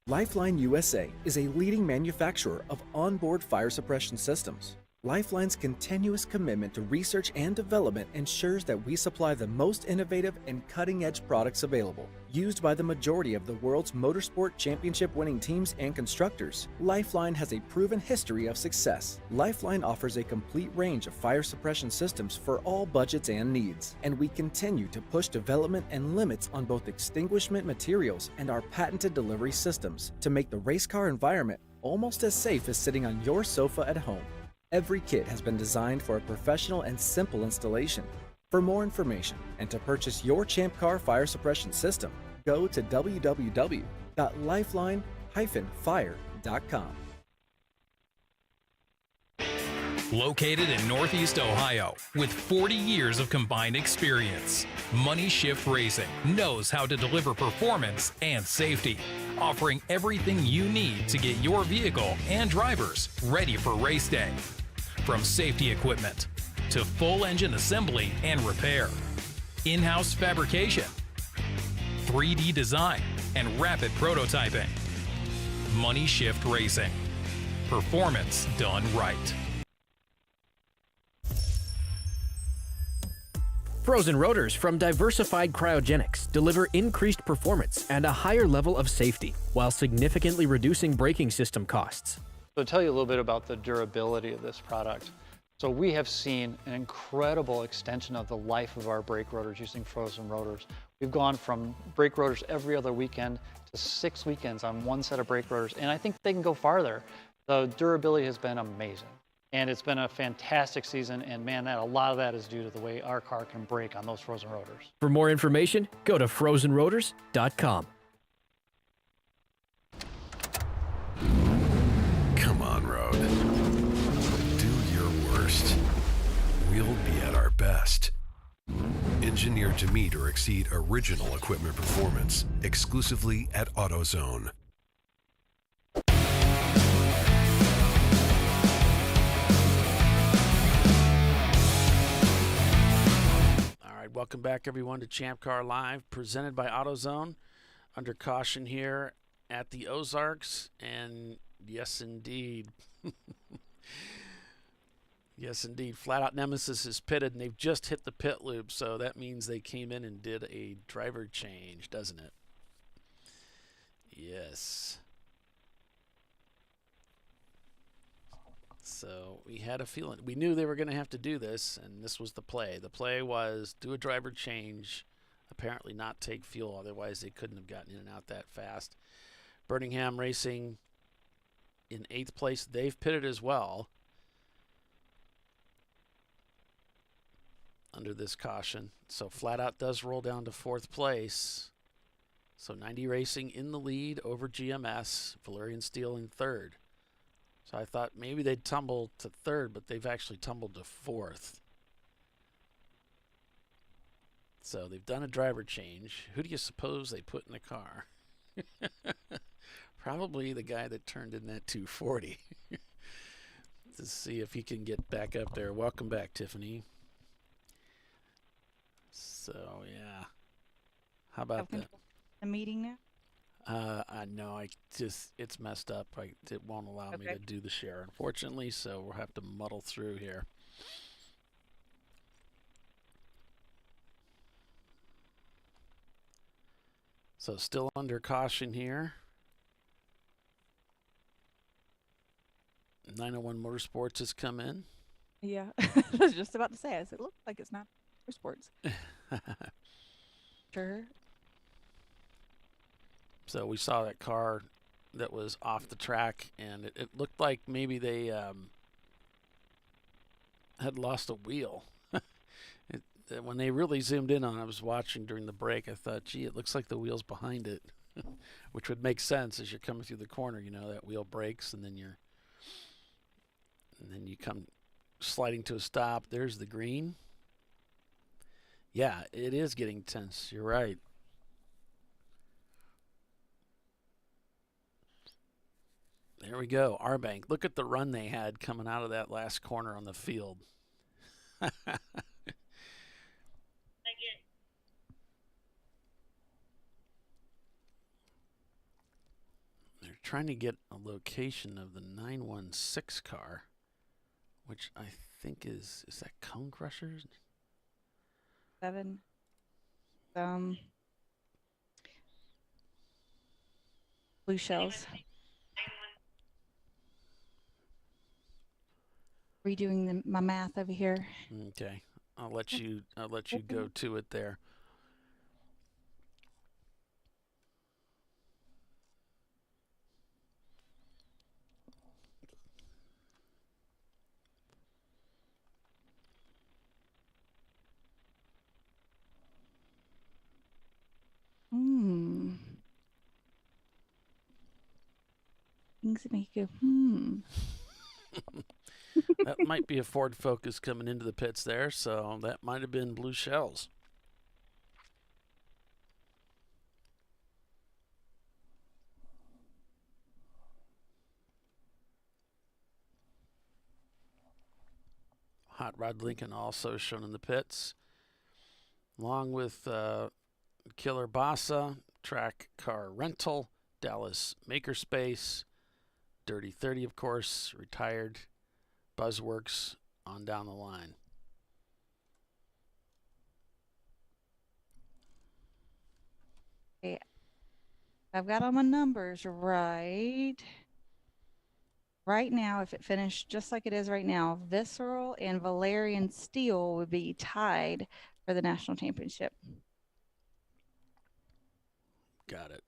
Lifeline USA is a leading manufacturer of onboard fire suppression systems. Lifeline's continuous commitment to research and development ensures that we supply the most innovative and cutting-edge products available. Used by the majority of the world's motorsport championship-winning teams and constructors, Lifeline has a proven history of success. Lifeline offers a complete range of fire suppression systems for all budgets and needs, and we continue to push development and limits on both extinguishment materials and our patented delivery systems to make the race car environment almost as safe as sitting on your sofa at home. Every kit has been designed for a professional and simple installation. For more information and to purchase your Champ Car fire suppression system, go to www.lifeline-fire.com. Located in Northeast Ohio with 40 years of combined experience, Money Shift Racing knows how to deliver performance and safety, offering everything you need to get your vehicle and drivers ready for race day. From safety equipment to full engine assembly and repair, in-house fabrication, 3D design, and rapid prototyping. Money Shift Racing. Performance done right. Frozen rotors from Diversified Cryogenics deliver increased performance and a higher level of safety, while significantly reducing braking system costs. So to tell you a little bit about the durability of this product. So we have seen an incredible extension of the life of our brake rotors using frozen rotors. We've gone from brake rotors every other weekend to 6 weekends on one set of brake rotors, and I think they can go farther. The durability has been amazing. And it's been a fantastic season, and man, a lot of that is due to the way our car can brake on those frozen rotors. For more information, go to frozenrotors.com. Come on, road. Do your worst. We'll be at our best. Engineered to meet or exceed original equipment performance, exclusively at AutoZone. Welcome back, everyone, to Champ Car Live, presented by AutoZone. Under caution here at the Ozarks, and yes, indeed. Yes, indeed. Flat Out Nemesis is pitted, and they've just hit the pit loop, so that means they came in and did a driver change, doesn't it? Yes. So we had a feeling. We knew they were going to have to do this, and this was the play. The play was do a driver change, apparently not take fuel, otherwise they couldn't have gotten in and out that fast. Birmingham Racing in 8th place. They've pitted as well under this caution. So Flat Out does roll down to 4th place. So 90 Racing in the lead over GMS. Valerian Steel in 3rd. So I thought maybe they'd tumble to 3rd, but they've actually tumbled to 4th. So they've done a driver change. Who do you suppose they put in the car? Probably the guy that turned in that 240. To see if he can get back up there. Welcome back, Tiffany. So, yeah. How about that? The meeting now? No, it's messed up. It won't allow me to do the share, unfortunately, so we'll have to muddle through here. So still under caution here. 901 Motorsports has come in. Yeah, I was just about to say. I said, it looks like it's not for sports. Sure. So we saw that car that was off the track, and it looked like maybe they had lost a wheel. When they really zoomed in on it, I was watching during the break, I thought, gee, it looks like the wheel's behind it, which would make sense as you're coming through the corner. You know, that wheel breaks, and then you come sliding to a stop. There's the green. Yeah, it is getting tense. You're right. There we go. R-Bank. Look at the run they had coming out of that last corner on the field. They're trying to get a location of the 916 car, which I think is that Cone Crushers? 7. Blue shells. Redoing my math over here. Okay, I'll let you go to it there. Things that make you That might be a Ford Focus coming into the pits there, so that might have been blue shells. Hot Rod Lincoln also shown in the pits, along with Killer Bassa, Track Car Rental, Dallas Makerspace, Dirty 30, of course, retired, Buzzworks, on down the line. Okay. I've got all my numbers right. Right now, if it finished just like it is right now, Visceral and Valerian Steel would be tied for the national championship. Got it.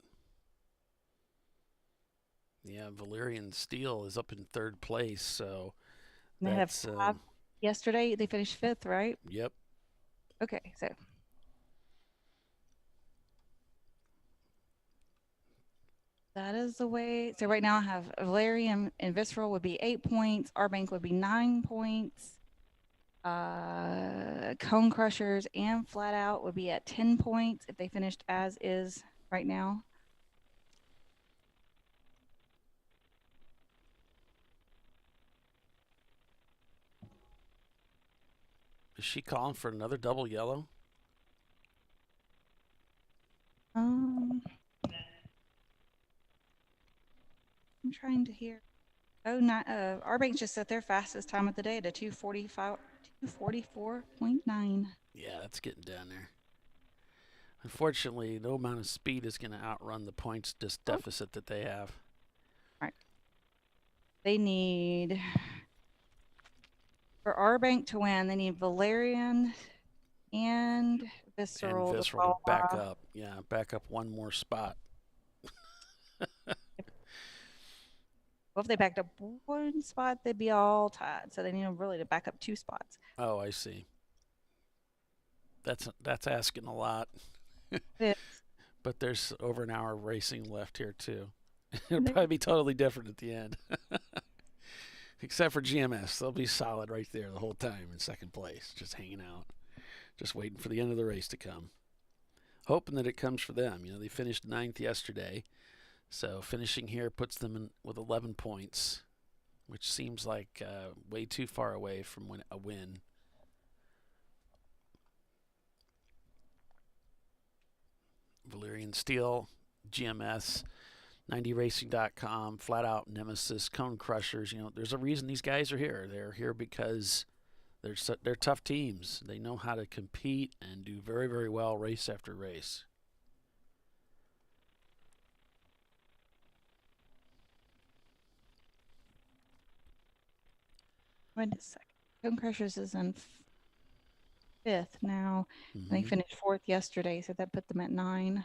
Yeah, Valerian Steel is up in 3rd place, so And they have 5. Yesterday, they finished 5th, right? Yep. Okay, so that is the way. So right now I have Valerian and Visceral would be 8 points. R-Bank would be 9 points. Cone Crushers and Flat Out would be at 10 points if they finished as is right now. Is she calling for another double yellow? I'm trying to hear. Oh, not R-Bank just set their fastest time of the day to 2:44.9. Yeah, that's getting down there. Unfortunately, no amount of speed is going to outrun the points deficit that they have. Right. They need, for R-Bank to win, they need Valerian and Visceral, And Visceral to back up. Yeah, back up one more spot. Well, if they backed up 1 spot, they'd be all tied. So they need really to back up 2 spots. Oh, I see. That's asking a lot. But there's over an hour of racing left here too. It'll probably be totally different at the end. Except for GMS. They'll be solid right there the whole time in 2nd place, just hanging out, just waiting for the end of the race to come. Hoping that it comes for them. You know, they finished 9th yesterday. So finishing here puts them in with 11 points, which seems like way too far away from a win. Valerian Steel, GMS, 90racing.com, Flat Out, Nemesis, Cone Crushers. You know, there's a reason these guys are here. They're here because they're tough teams. They know how to compete and do very, very well race after race. Wait a second. Cone Crushers is in fifth now. And they finished fourth yesterday, so that put them at 9.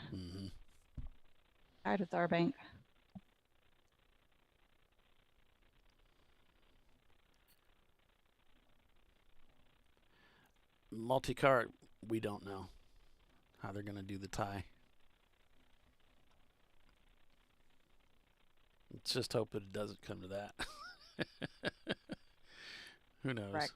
Tied with our bank. Multi-car, we don't know how they're going to do the tie. Let's just hope that it doesn't come to that. Who knows? Right.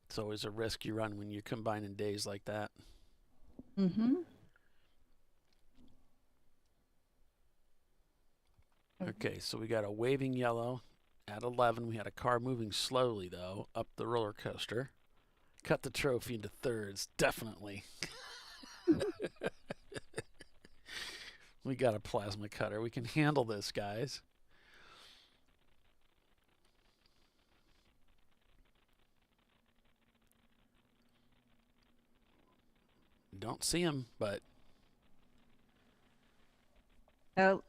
It's always a risk you run when you're combining days like that. Okay, so we got a waving yellow at 11. We had a car moving slowly, though, up the roller coaster. Cut the trophy into thirds, definitely. We got a plasma cutter. We can handle this, guys. Don't see him, but... Oh,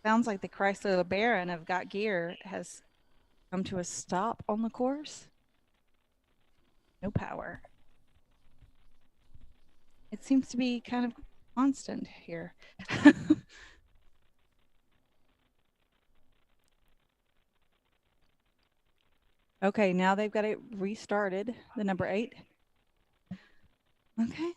sounds like the Chrysler Baron of Got Gear has come to a stop on the course. No power. It seems to be kind of constant here. Okay, now they've got it restarted, the number 8. Okay.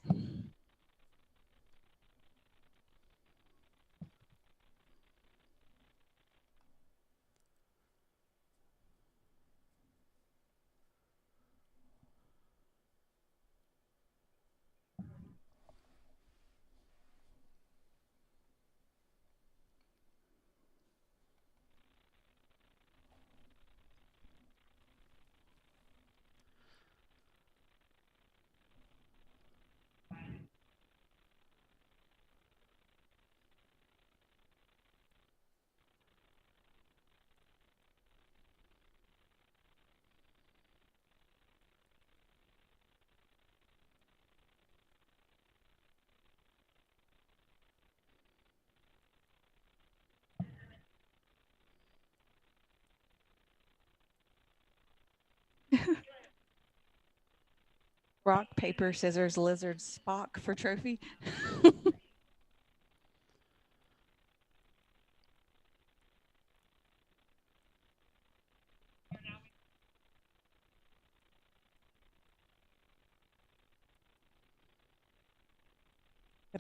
Rock, paper, scissors, lizard, Spock for trophy. Got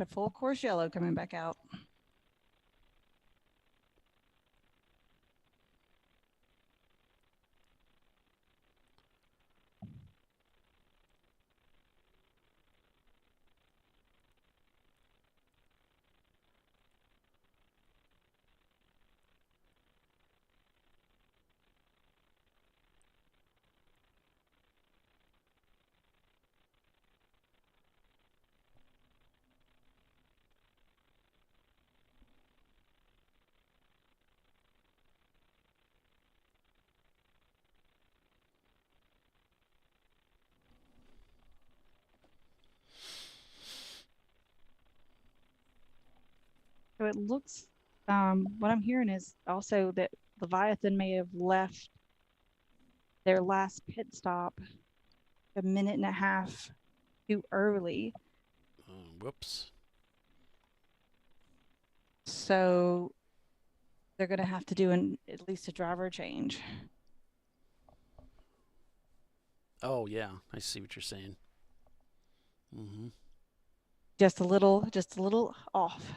a full course yellow coming back out. So it looks, what I'm hearing is also that Leviathan may have left their last pit stop a minute and a half too early. Whoops. So they're going to have to do at least a driver change. Oh, yeah. I see what you're saying. Just a little off.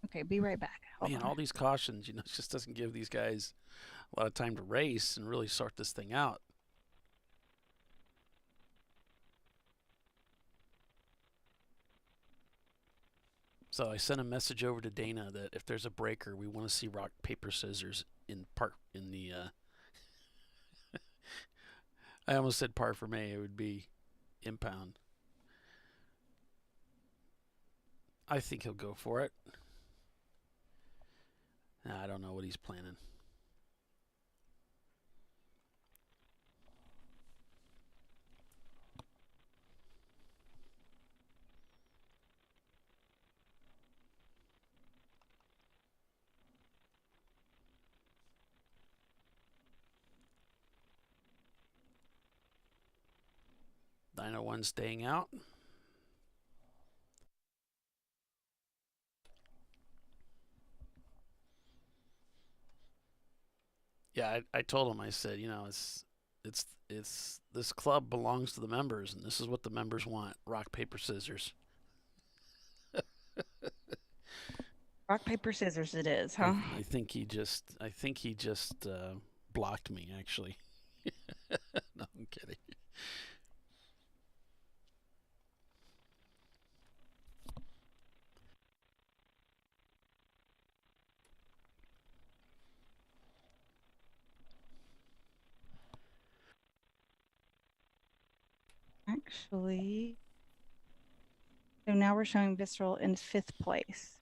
Okay, be right back. Man, all these cautions, it just doesn't give these guys a lot of time to race and really sort this thing out. So I sent a message over to Dana that if there's a breaker, we want to see rock, paper, scissors in the I almost said par for May. It would be impound. I think he'll go for it. I don't know what he's planning. 901 staying out. Yeah, I told him, I said, it's this club belongs to the members, and this is what the members want: rock, paper, scissors. Rock, paper, scissors it is, huh? I think he just blocked me, actually. No, I'm kidding. Actually, so now we're showing Visceral in 5th place,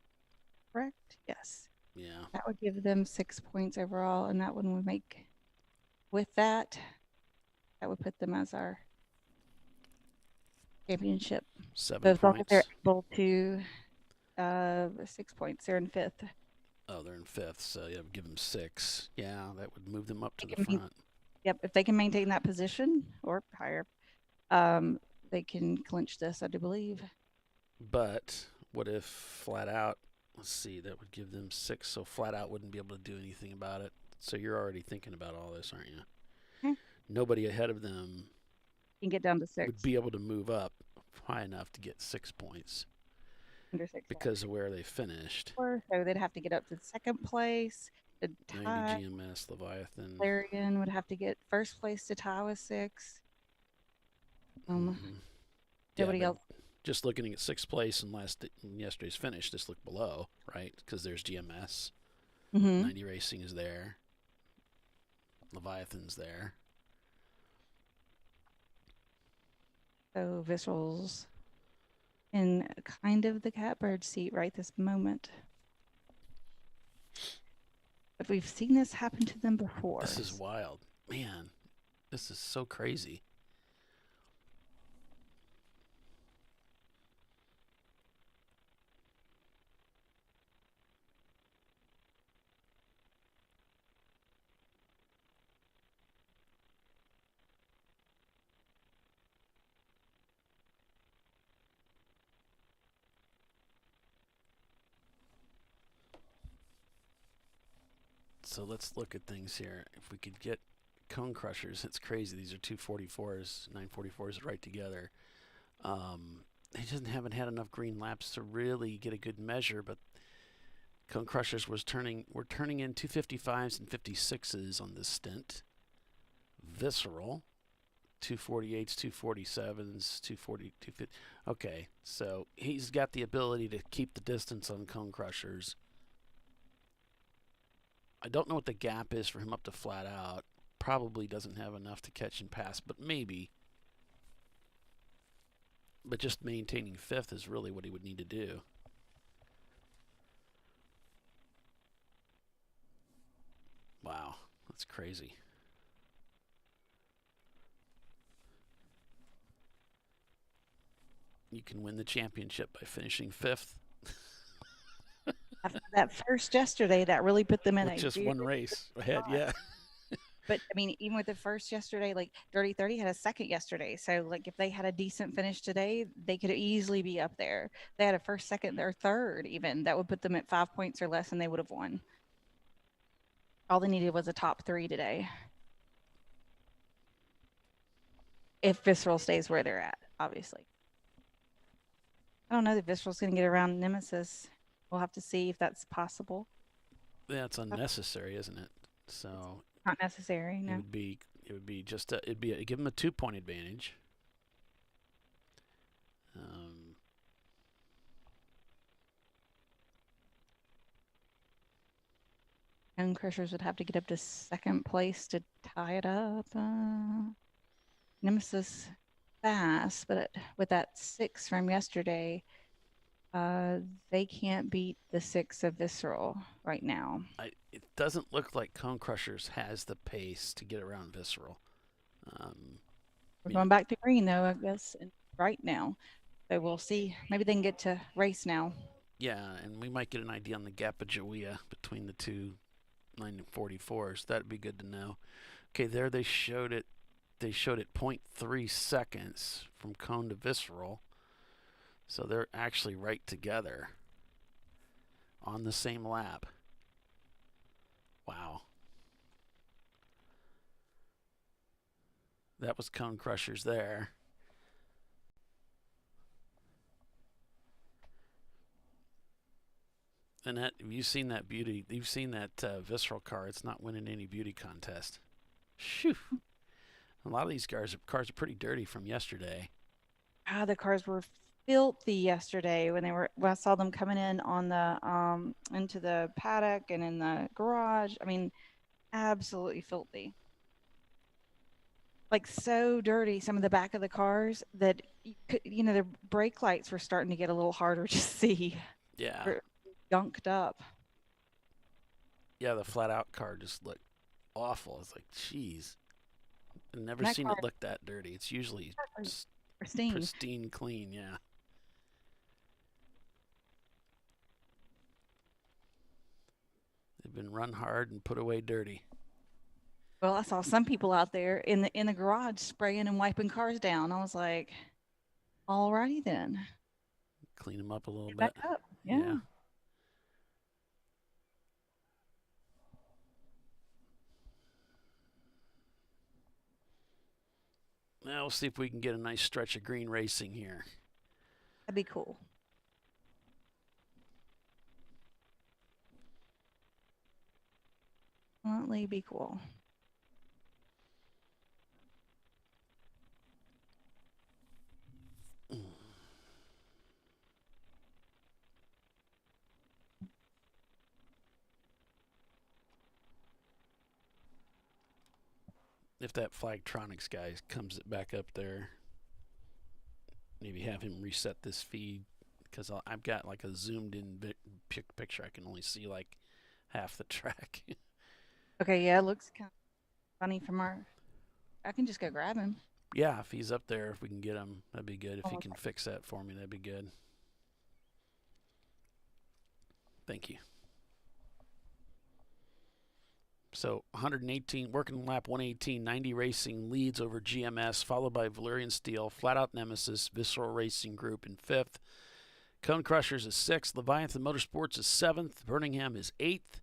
correct? Yes. Yeah. That would give them 6 points overall, and that one would make, with that would put them as our championship. 7 So as long as points. they're able to 6 points, they're in 5th. Oh, they're in 5th, so yeah, give them 6. Yeah, that would move them up to the Can front. Yep, if they can maintain that position or higher, they can clinch this, I do believe. But what if flat out? Let's see, that would give them 6, so flat out wouldn't be able to do anything about it. So you're already thinking about all this, aren't you? Hmm. Nobody ahead of them can get down to 6. Would be able to move up high enough to get 6 points. Under 6 because of where they finished. So they'd have to get up to 2nd place. 90 GMS, Leviathan. Clarion would have to get 1st place to tie with 6. Nobody else. Just looking at 6th place and yesterday's finish, just look below, right? Because there's GMS. 90 Racing is there. Leviathan's there. So Visceral's in kind of the catbird seat right this moment. But we've seen this happen to them before. This is wild. Man, this is so crazy. So let's look at things here. If we could get Cone Crushers, it's crazy. These are 244s, 944s right together. They just haven't had enough green laps to really get a good measure, but Cone Crushers were turning in 255s and 56s on this stint. Visceral, 248s, 247s, 240, 250. Okay, so he's got the ability to keep the distance on Cone Crushers. I don't know what the gap is for him up to flat out. Probably doesn't have enough to catch and pass, but maybe. But just maintaining 5th is really what he would need to do. Wow, that's crazy. You can win the championship by finishing 5th. After that first yesterday, that really put them in with just one race ahead, yeah. But I mean, even with the first yesterday, like Dirty 30 had a 2nd yesterday. So like if they had a decent finish today, they could easily be up there. They had a 1st, 2nd, or 3rd even. That would put them at 5 points or less and they would have won. All they needed was a top 3 today. If Visceral stays where they're at, obviously. I don't know that Visceral's going to get around Nemesis. We'll have to see if that's possible. Yeah, it's unnecessary, isn't it? So not necessary. No. It would be just give them a 2-point advantage. And Crushers would have to get up to 2nd place to tie it up. Nemesis fast, but with that 6 from yesterday, they can't beat the 6 of Visceral right now. It doesn't look like Cone Crushers has the pace to get around Visceral. We're going back to green, though, I guess, right now. So we'll see. Maybe they can get to race now. Yeah, and we might get an idea on the gap of Joia between the two 944s. That'd be good to know. Okay, there they showed it they showed it 0.3 seconds from cone to visceral. So they're actually right together on the same lap. Wow. That was Cone Crushers there. And that, you've seen that beauty. You've seen that visceral car. It's not winning any beauty contest. Shoo. A lot of these cars are pretty dirty from yesterday. The cars were filthy yesterday when I saw them coming in on the into the paddock and in the garage. I mean, absolutely filthy. Like so dirty, some of the back of the cars that their brake lights were starting to get a little harder to see. Yeah. They're gunked up. Yeah, the flat out car just looked awful. It's like, geez. I've never That seen car- it look that dirty. It's usually Pristine. pristine clean, yeah. They've been run hard and put away dirty. Well, I saw some people out there in the garage spraying and wiping cars down. I was like, alrighty then. Clean them up a little bit. Back up. Yeah. Now we'll see if we can get a nice stretch of green racing here. That'd be cool. Definitely be cool. If that Flagtronics guy comes back up there, maybe have him reset this feed, because I've got like a zoomed in picture. I can only see like half the track. Okay, yeah, it looks kind of funny from I can just go grab him. Yeah, if he's up there, if we can get him, that'd be good. If he can fix that for me, that'd be good. Thank you. So 118, working lap 118, 90 Racing leads over GMS, followed by Valerian Steel, Flat Out Nemesis, Visceral Racing Group in 5th. Cone Crushers is 6th. Leviathan Motorsports is 7th. Birmingham is 8th.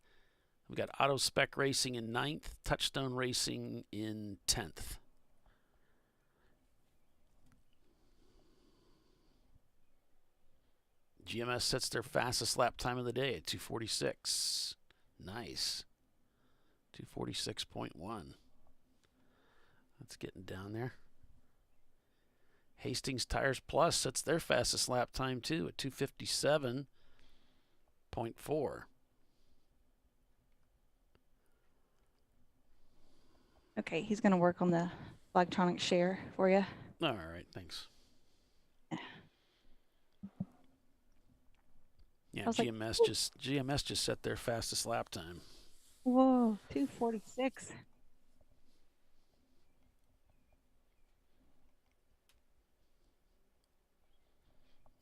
We've got Auto Spec Racing in 9th. Touchstone Racing in 10th. GMS sets their fastest lap time of the day at 2:46. Nice. 2:46.1. That's getting down there. Hastings Tires Plus sets their fastest lap time too at 2:57.4. Okay, he's going to work on the electronic share for you. All right, thanks. Yeah, GMS just set their fastest lap time. Whoa, 2:46.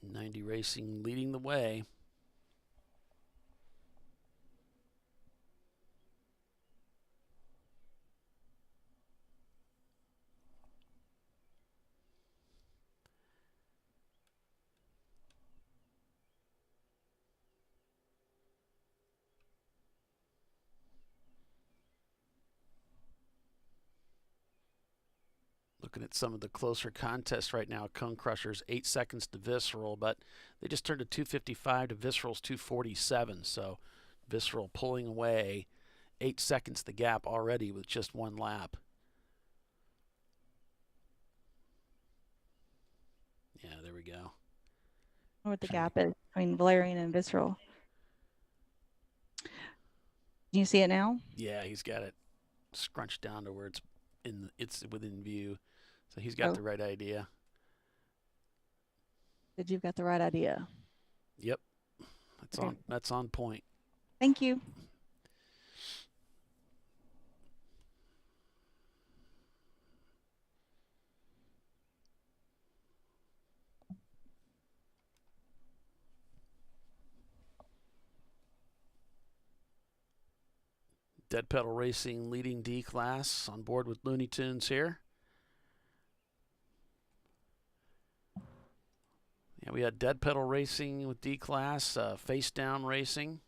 '90 Racing leading the way. Looking at some of the closer contests right now, Cone Crushers 8 seconds to Visceral, but they just turned to 2:55 to Visceral's 2:47. So Visceral pulling away 8 seconds the gap already with just one lap. Yeah, there we go. I wonder what the gap is between Valerian and Visceral. Do you see it now? Yeah, he's got it scrunched down to where it's within view. So he's got the right idea. Did you've got the right idea? Yep. That's on point. Thank you. Dead Pedal Racing leading D class on board with Looney Tunes here. And we had Dead Pedal Racing with D-Class, Face Down Racing,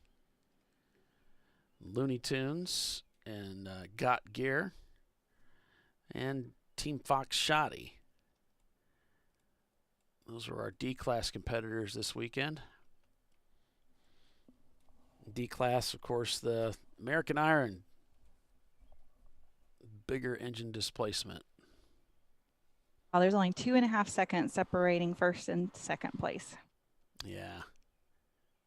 Looney Tunes, and Got Gear, and Team Fox Shoddy. Those were our D-Class competitors this weekend. D-Class, of course, the American Iron, bigger engine displacement. Oh, there's only 2.5 seconds separating first and second place. Yeah.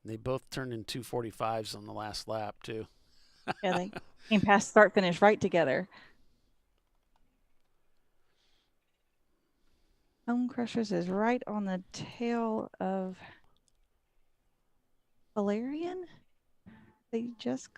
They both turned in 2:45s on the last lap, too. Yeah, they came past start finish right together. Home Crushers is right on the tail of Valerian. They just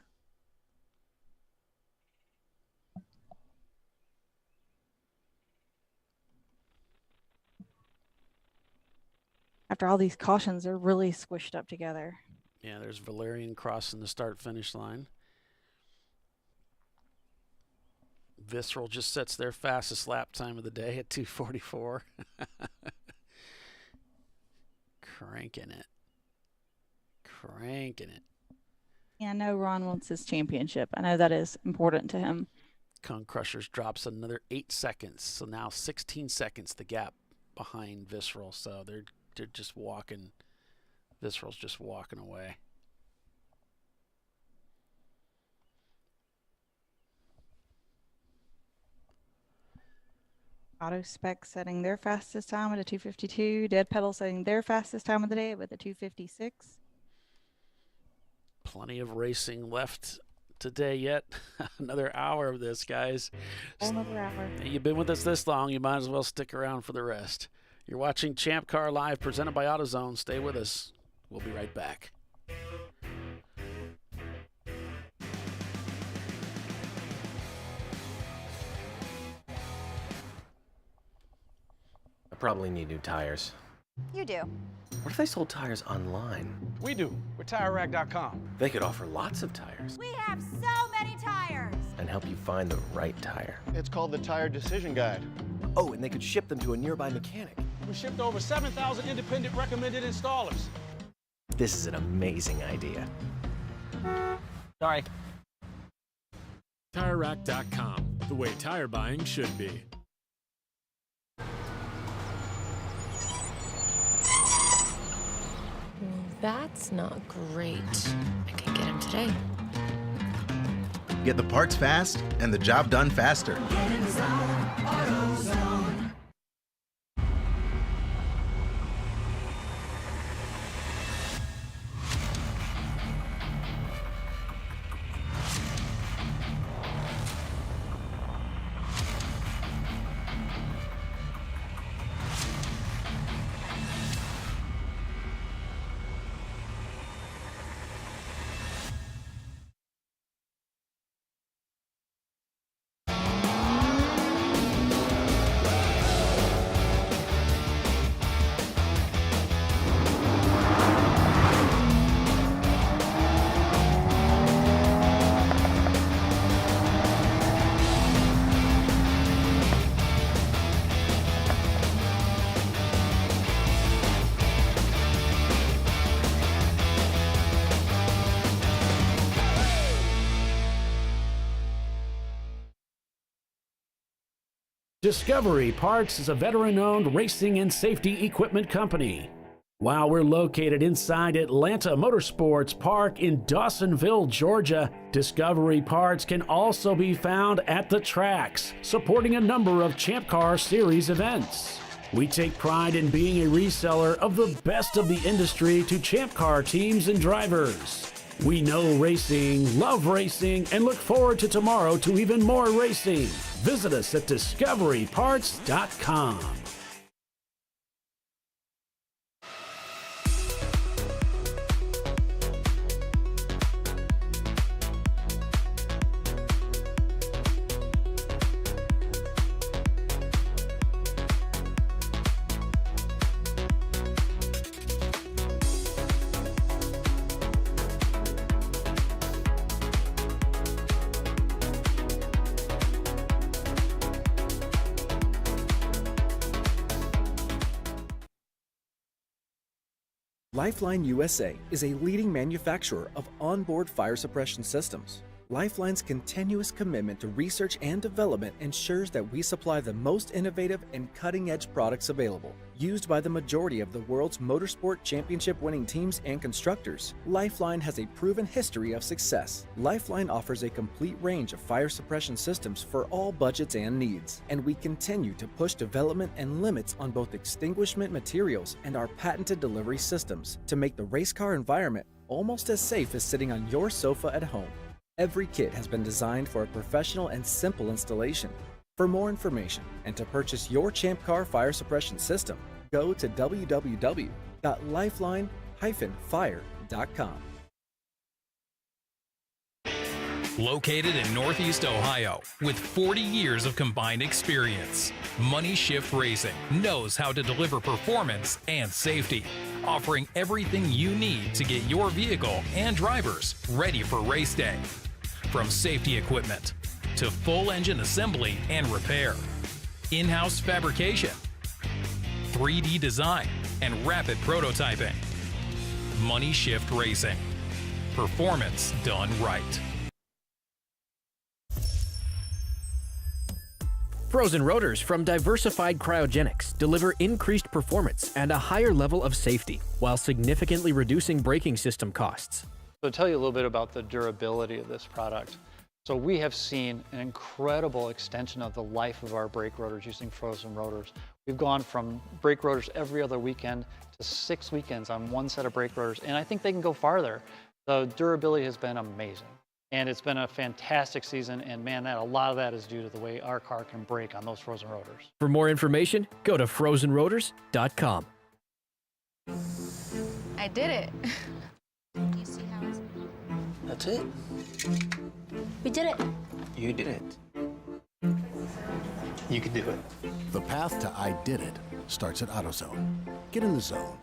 after all these cautions, they're really squished up together. Yeah, there's Valerian crossing the start-finish line. Visceral just sets their fastest lap time of the day at 2:44. Cranking it. Yeah, I know Ron wants his championship. I know that is important to him. Cone Crushers drops another 8 seconds, so now 16 seconds the gap behind Visceral. So they're just walking. Visceral's just walking away. Auto Spec setting their fastest time at a 2:52. Dead Pedal setting their fastest time of the day with a 2:56. Plenty of racing left today yet. Another hour of this, guys. Another hour. You've been with us this long, you might as well stick around for the rest. You're watching Champ Car Live, presented by AutoZone. Stay with us. We'll be right back. I probably need new tires. You do. What if they sold tires online? We do. We're TireRack.com. They could offer lots of tires We have so many tires. and help you find the right tire. It's called the Tire Decision Guide. Oh, and they could ship them to a nearby mechanic. We shipped over 7,000 independent recommended installers. This is an amazing idea. Sorry. TireRack.com, the way tire buying should be. That's not great. I can get him today. Get the parts fast and the job done faster. Get in the zone, AutoZone. Discovery Parts is a veteran-owned racing and safety equipment company. While we're located inside Atlanta Motorsports Park in Dawsonville, Georgia, Discovery Parts can also be found at the tracks, supporting a number of Champ Car Series events. We take pride in being a reseller of the best of the industry to Champ Car teams and drivers. We know racing, love racing, and look forward to tomorrow to even more racing. Visit us at discoveryparts.com. Lifeline USA is a leading manufacturer of onboard fire suppression systems. Lifeline's continuous commitment to research and development ensures that we supply the most innovative and cutting-edge products available. Used by the majority of the world's motorsport championship-winning teams and constructors, Lifeline has a proven history of success. Lifeline offers a complete range of fire suppression systems for all budgets and needs, and we continue to push development and limits on both extinguishment materials and our patented delivery systems to make the race car environment almost as safe as sitting on your sofa at home. Every kit has been designed for a professional and simple installation. For more information and to purchase your ChampCar fire suppression system, go to www.lifeline-fire.com. Located in Northeast Ohio, with 40 years of combined experience, Money Shift Racing knows how to deliver performance and safety, offering everything you need to get your vehicle and drivers ready for race day. From safety equipment to full engine assembly and repair, in-house fabrication, 3D design, and rapid prototyping. Money Shift Racing. Performance done right. Frozen rotors from Diversified Cryogenics deliver increased performance and a higher level of safety, while significantly reducing braking system costs. So to tell you a little bit about the durability of this product. So we have seen an incredible extension of the life of our brake rotors using frozen rotors. We've gone from brake rotors every other weekend to 6 weekends on one set of brake rotors, and I think they can go farther. The durability has been amazing. And it's been a fantastic season, and man, a lot of that is due to the way our car can brake on those frozen rotors. For more information, go to frozenrotors.com. I did it. Do you see how it's... That's it. We did it. You did it. You can do it. The path to I did it starts at AutoZone. Get in the zone.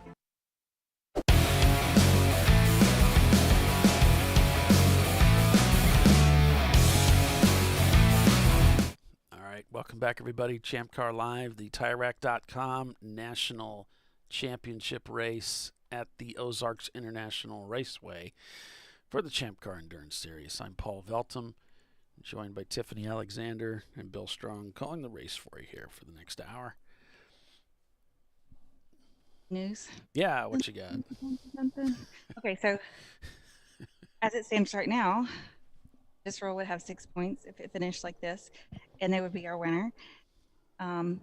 Welcome back, everybody. ChampCar.Live, the TireRack.com National Championship Race at the Ozarks International Raceway for the Champ Car Endurance Series. I'm Paul Veltum, joined by Tiffany Alexander and Bill Strong, calling the race for you here for the next hour. News? Yeah, what you got? Okay, so as it stands right now, this row would have 6 points if it finished like this, and they would be our winner. Pound.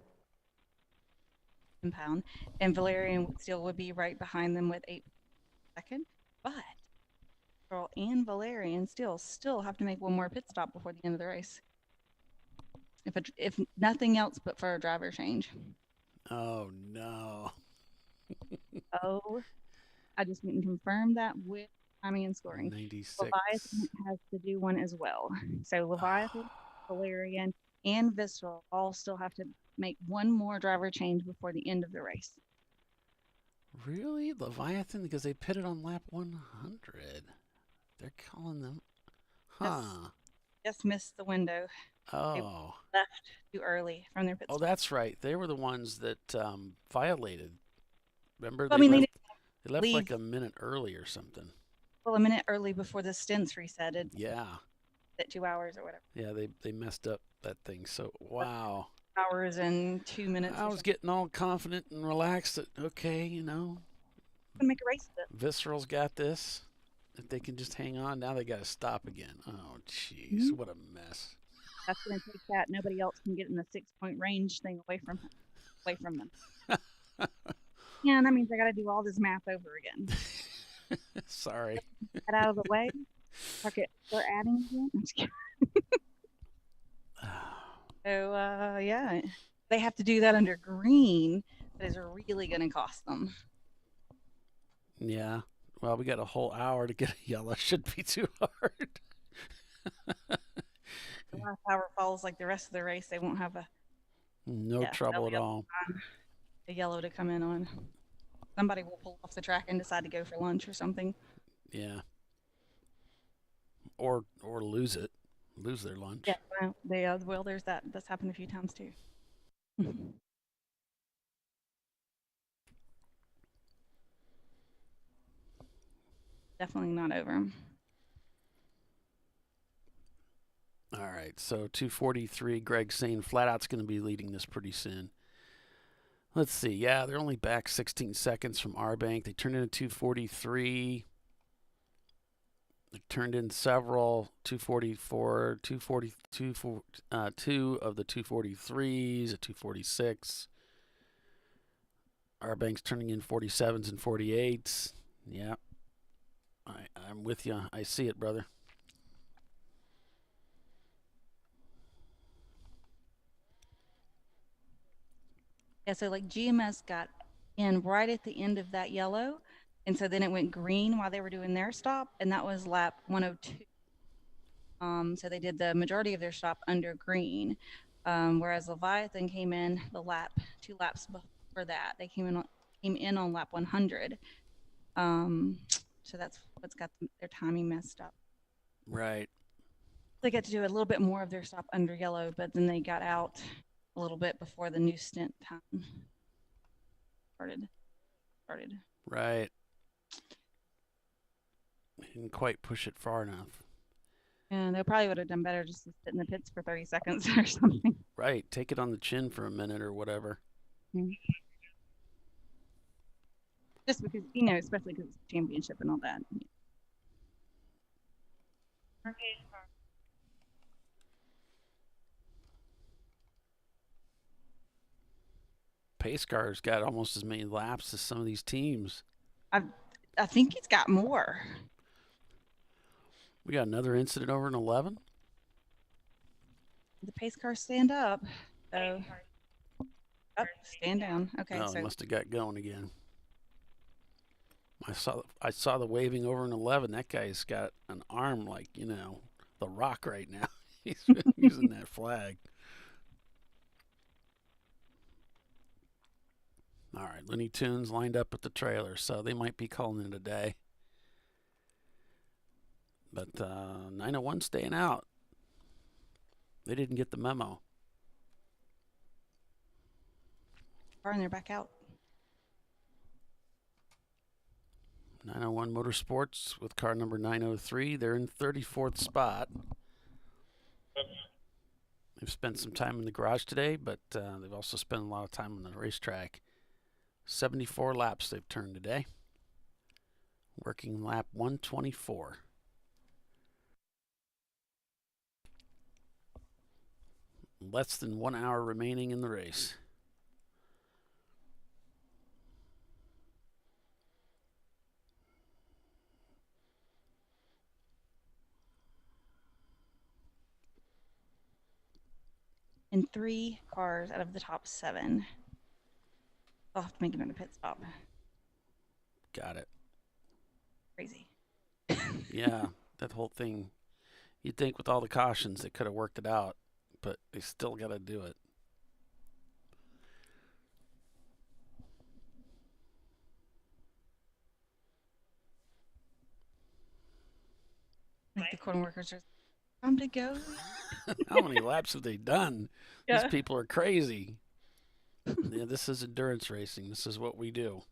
And Valerian still would be right behind them with 8 seconds. But Earl and Valerian still have to make one more pit stop before the end of the race. If nothing else but for a driver change. Oh, no. Oh, I just didn't confirm that with timing and scoring. 96. Leviathan has to do one as well. So Leviathan, Valerian, and Visceral all still have to make one more driver change before the end of the race. Really? Leviathan? Because they pitted on lap 100. They're calling them... Huh. Just missed the window. Oh. They left too early from their pit stop. Oh, that's right. They were the ones that violated. Remember? Well, they they left leave. like a minute early or something. Well, a minute early before the stints resetted. Yeah. At 2 hours or whatever. Yeah, they messed up that thing. So, wow. Hours and 2 minutes. I was getting all confident and relaxed that, okay, Gonna make a race of it. Visceral's got this. If they can just hang on, now they got to stop again. Oh, jeez, what a mess. That's going to take that. Nobody else can get in the 6-point range thing away from them. Yeah, and that means I got to do all this math over again. Sorry. Get out of the way. Okay, we're adding again. I'm just kidding. So, yeah, they have to do that under green. That is really going to cost them. Yeah. Well, we got a whole hour to get a yellow. Shouldn't be too hard. The last hour falls like the rest of the race. They won't have no trouble at all. A yellow to come in on. Somebody will pull off the track and decide to go for lunch or something. Yeah. Or lose their lunch. Yeah, well, there's that. That's happened a few times too. definitely not over. All right, so 243, Greg saying flat out's going to be leading this pretty soon. Let's see. Yeah, they're only back 16 seconds from our bank. They turned in a 243. They turned in several 244, 242, two of the 243s, a 246. Our bank's turning in 47s and 48s. Yeah, I'm with you. I see it, brother. Yeah, so like GMS got in right at the end of that yellow, and so then it went green while they were doing their stop, and that was lap 102. So they did the majority of their stop under green, whereas Leviathan came in 2 laps before that. They came in on lap 100. So that's what's got their timing messed up. Right. They got to do a little bit more of their stop under yellow, but then they got out a little bit before the new stint time started. Right. Didn't quite push it far enough. And they probably would have done better just to sit in the pits for 30 seconds or something. Right. Take it on the chin for a minute or whatever. Mm-hmm. Just because, especially because it's a championship and all that. Pace car's got almost as many laps as some of these teams. I think he's got more. We got another incident over in 11. The pace car stand up. So, stand down. Okay. Oh, so must have got going again. I saw the waving over in 11. That guy's got an arm like, the Rock right now. He's using that flag. All right, Looney Tunes lined up at the trailer, so they might be calling it a day. But 901 staying out. They didn't get the memo. And they're back out. 901 Motorsports with car number 903. They're in 34th spot. They've spent some time in the garage today, but they've also spent a lot of time on the racetrack. 74 laps they've turned today. Working lap 124. Less than 1 hour remaining in the race. And 3 cars out of the top 7. I'll have to make another pit stop. Got it. Crazy. Yeah, that whole thing. You'd think with all the cautions they could have worked it out, but they still got to do it. Like the corner workers are time to go. How many laps have they done? Yeah. These people are crazy. Yeah, this is endurance racing. This is what we do.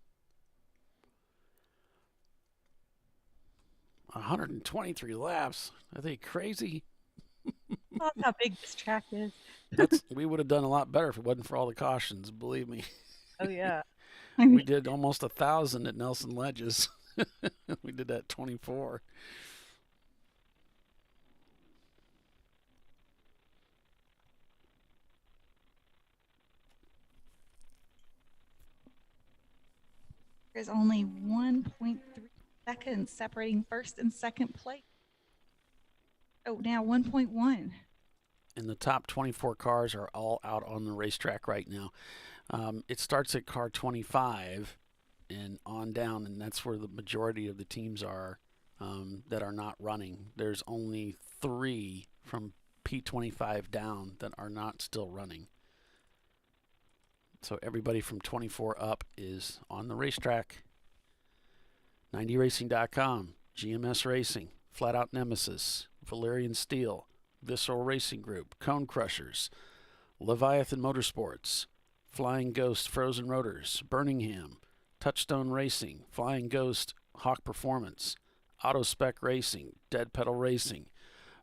123 laps. Are they crazy? That's how big this track is. We would have done a lot better if it wasn't for all the cautions, believe me. Oh, yeah. We did almost 1,000 at Nelson Ledges. We did that 24. There's only 1.3 seconds separating first and second place. Oh, now 1.1. And the top 24 cars are all out on the racetrack right now. It starts at car 25 and on down, and that's where the majority of the teams are that are not running. There's only 3 from P25 down that are not still running. So everybody from 24 up is on the racetrack. 90racing.com, GMS Racing, Flat Out Nemesis, Valerian Steel, Visceral Racing Group, Cone Crushers, Leviathan Motorsports, Flying Ghost Frozen Rotors, Birmingham, Touchstone Racing, Flying Ghost Hawk Performance, Auto Spec Racing, Dead Pedal Racing,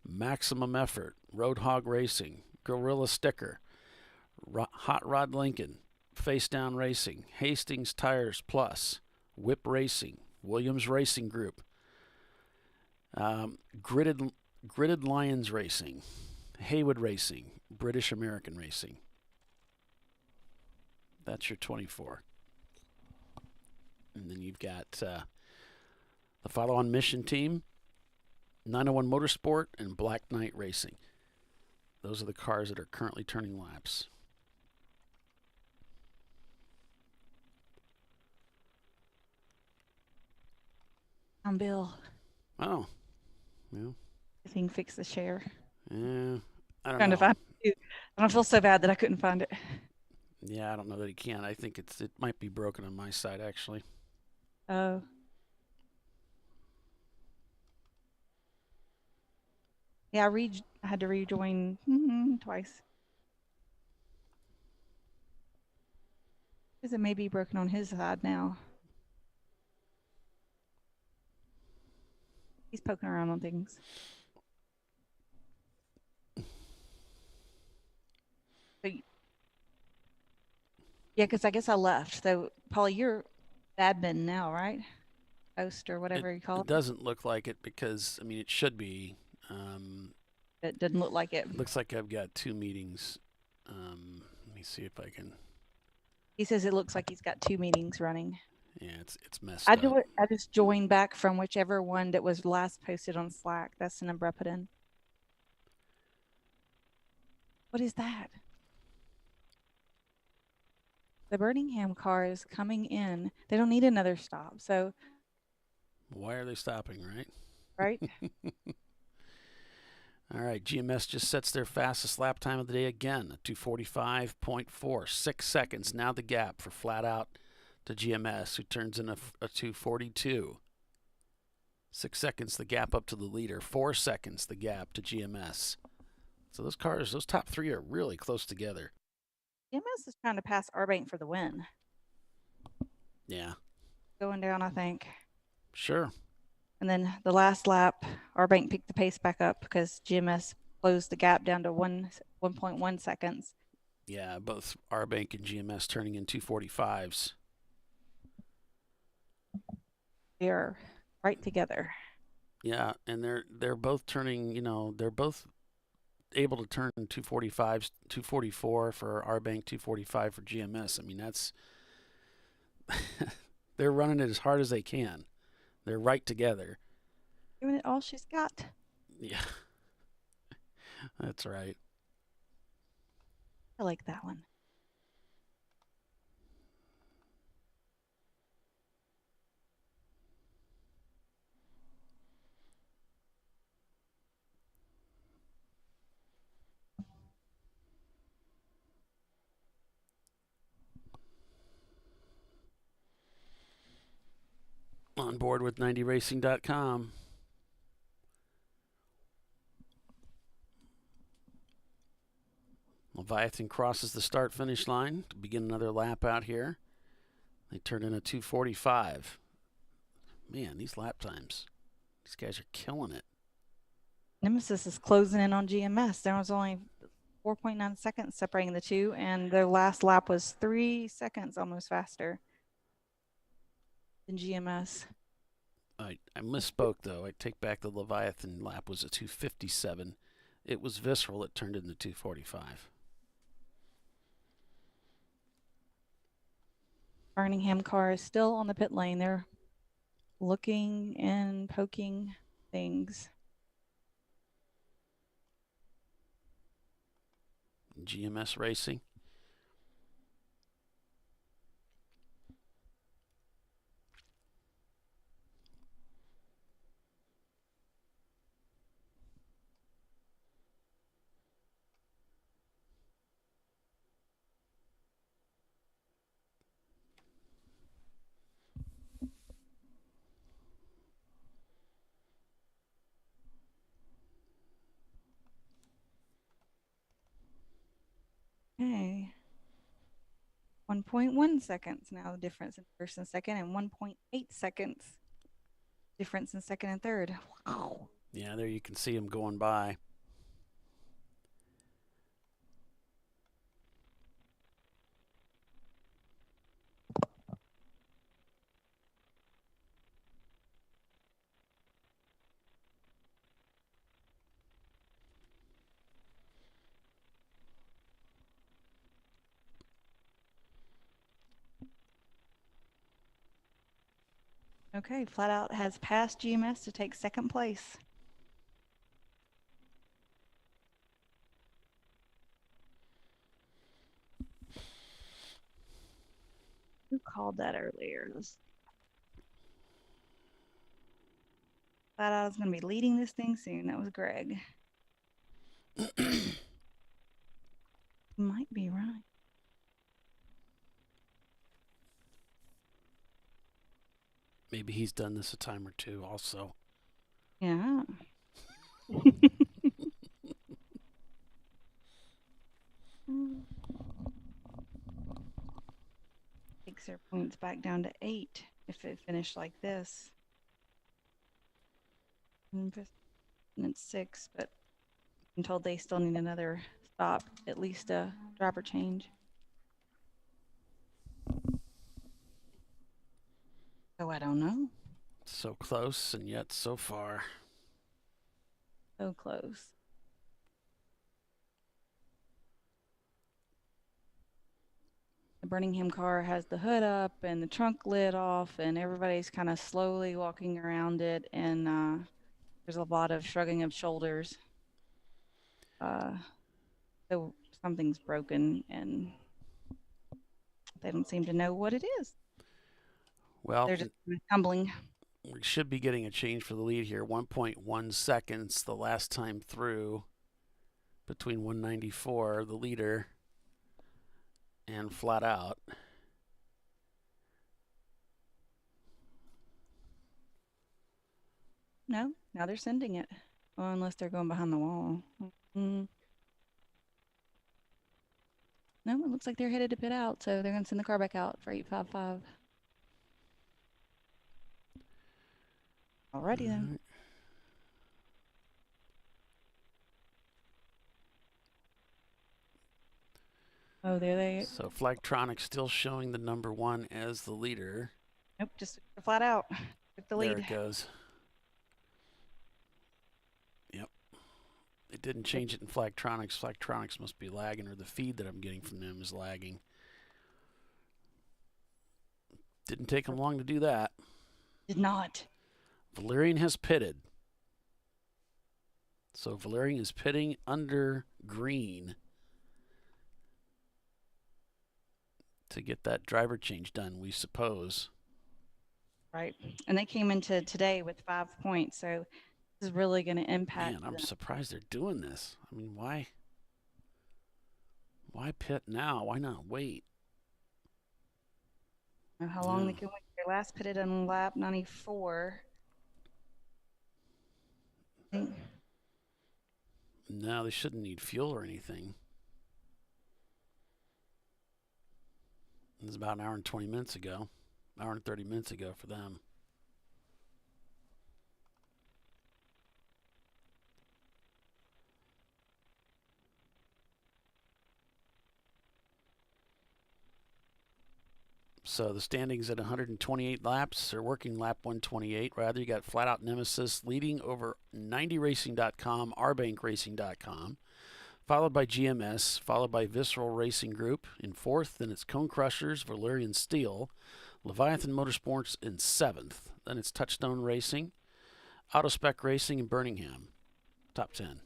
Maximum Effort, Road Hog Racing, Gorilla Sticker, Hot Rod Lincoln, Face Down Racing, Hastings Tires Plus, Whip Racing, Williams Racing Group, Gridded Lions Racing, Haywood Racing, British American Racing. That's your 24. And then you've got the follow-on Mission Team, 901 Motorsport, and Black Knight Racing. Those are the cars that are currently turning laps. I'm Bill. Oh. Yeah. If he can fix the share. Yeah. I don't Trying know. to find it. I don't feel so bad that I couldn't find it. Yeah, I don't know that he can. I think it might be broken on my side, actually. Oh. Yeah, I had to rejoin twice. Because it may be broken on his side now. He's poking around on things. But, yeah, because I guess I left. So, Paul, you're admin now, right? Host or whatever you call it. It doesn't look like it because, I mean, it should be. It doesn't look like it. Looks like I've got 2 meetings. Let me see if I can. He says it looks like he's got 2 meetings running. Yeah, it's messed up. I just joined back from whichever one that was last posted on Slack. That's the number I put in. What is that? The Birmingham car is coming in. They don't need another stop. So. Why are they stopping, right? Right. All right, GMS just sets their fastest lap time of the day again, a 2:45.4, 6 seconds. Now the gap for flat out to GMS, who turns in a 2:42. 6 seconds the gap up to the leader, 4 seconds the gap to GMS. So those cars, those top 3 are really close together. GMS is trying to pass Arbank for the win. Yeah. Going down, I think. Sure. And then the last lap, Arbank picked the pace back up because GMS closed the gap down to 1.1 seconds. Yeah, both Arbank and GMS turning in 2:45s. They're right together. Yeah, and they're both turning, they're both able to turn 2:45s, 2:44 for Arbank, 2:45 for GMS. I mean, that's they're running it as hard as they can. They're right together. Giving it all she's got. Yeah. That's right. I like that one. On board with 90racing.com. Leviathan crosses the start-finish line to begin another lap out here. They turn in a 2:45. Man, these lap times. These guys are killing it. Nemesis is closing in on GMS. There was only 4.9 seconds separating the two, and their last lap was 3 seconds almost faster than GMS. I misspoke, though. I take back the Leviathan lap was a 2:57. It was Visceral that turned into 2:45. Birmingham car is still on the pit lane. They're looking and poking things. GMS Racing. Okay. 1.1 seconds now, the difference in first and second, and 1.8 seconds difference in second and third. Wow. Yeah, there you can see him going by. Okay, Flat Out has passed GMS to take second place. Who called that earlier? Flat Out is going to be leading this thing soon. That was Greg. Might be right. Maybe he's done this a time or two also. Yeah. Takes their points back down to 8 if it finished like this. And it's 6, but I'm told they still need another stop, at least a driver change. So I don't know. So close and yet so far. So close. The Birmingham car has the hood up and the trunk lid off, and everybody's kind of slowly walking around it, and there's a lot of shrugging of shoulders. So something's broken, and they don't seem to know what it is. Well, they're just tumbling. We should be getting a change for the lead here. 1.1 seconds the last time through between 194, the leader, and Flat Out. No, now they're sending it. Well, unless they're going behind the wall. No, it looks like they're headed to pit out, so they're going to send the car back out for 855. Alrighty then. Oh, there they. So Flagtronics still showing the number 1 as the leader. Nope, just Flat Out. Took the lead. There it goes. Yep. It didn't change it in Flagtronics. Flagtronics must be lagging, or the feed that I'm getting from them is lagging. Didn't take them long to do that. Did not. Valerian has pitted. So Valerian is pitting under green to get that driver change done, we suppose. Right. And they came into today with 5 points, so this is really going to impact. Man, I'm surprised they're doing this. I mean, why pit now? Why not wait? How long they can wait. They last pitted on lap 94. No, they shouldn't need fuel or anything. It was about an hour and 20 minutes ago. Hour and 30 minutes ago for them. So the standings at 128 laps, or working lap 128. Rather, you got Flat Out Nemesis leading over 90racing.com, rbankracing.com, followed by GMS, followed by Visceral Racing Group in 4th. Then it's Cone Crushers, Valerian Steel, Leviathan Motorsports in 7th. Then it's Touchstone Racing, Autospec Racing, and Birmingham. Top 10.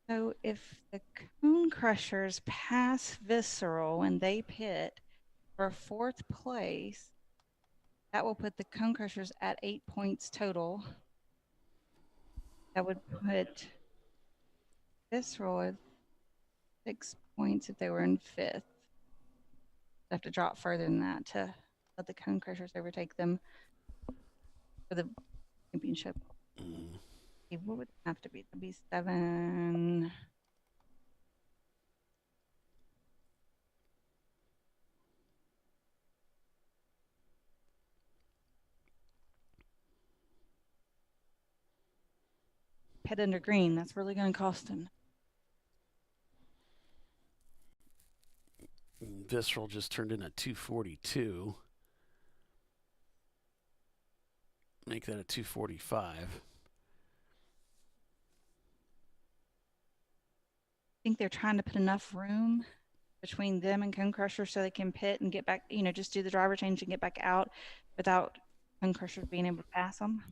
So if the Cone Crushers pass Visceral and they pit for 4th place, that will put the Cone Crushers at 8 points total. That would put Visceral at 6 points if they were in 5th. They have to drop further than that to let the Cone Crushers overtake them. for the championship. Okay, what would it have to be? That'd be 7. Pit under green. That's really going to cost him. Visceral just turned in a 242. Make that a 245. I think they're trying to put enough room between them and Cone Crusher so they can pit and get back, just do the driver change and get back out without Cone Crusher being able to pass them.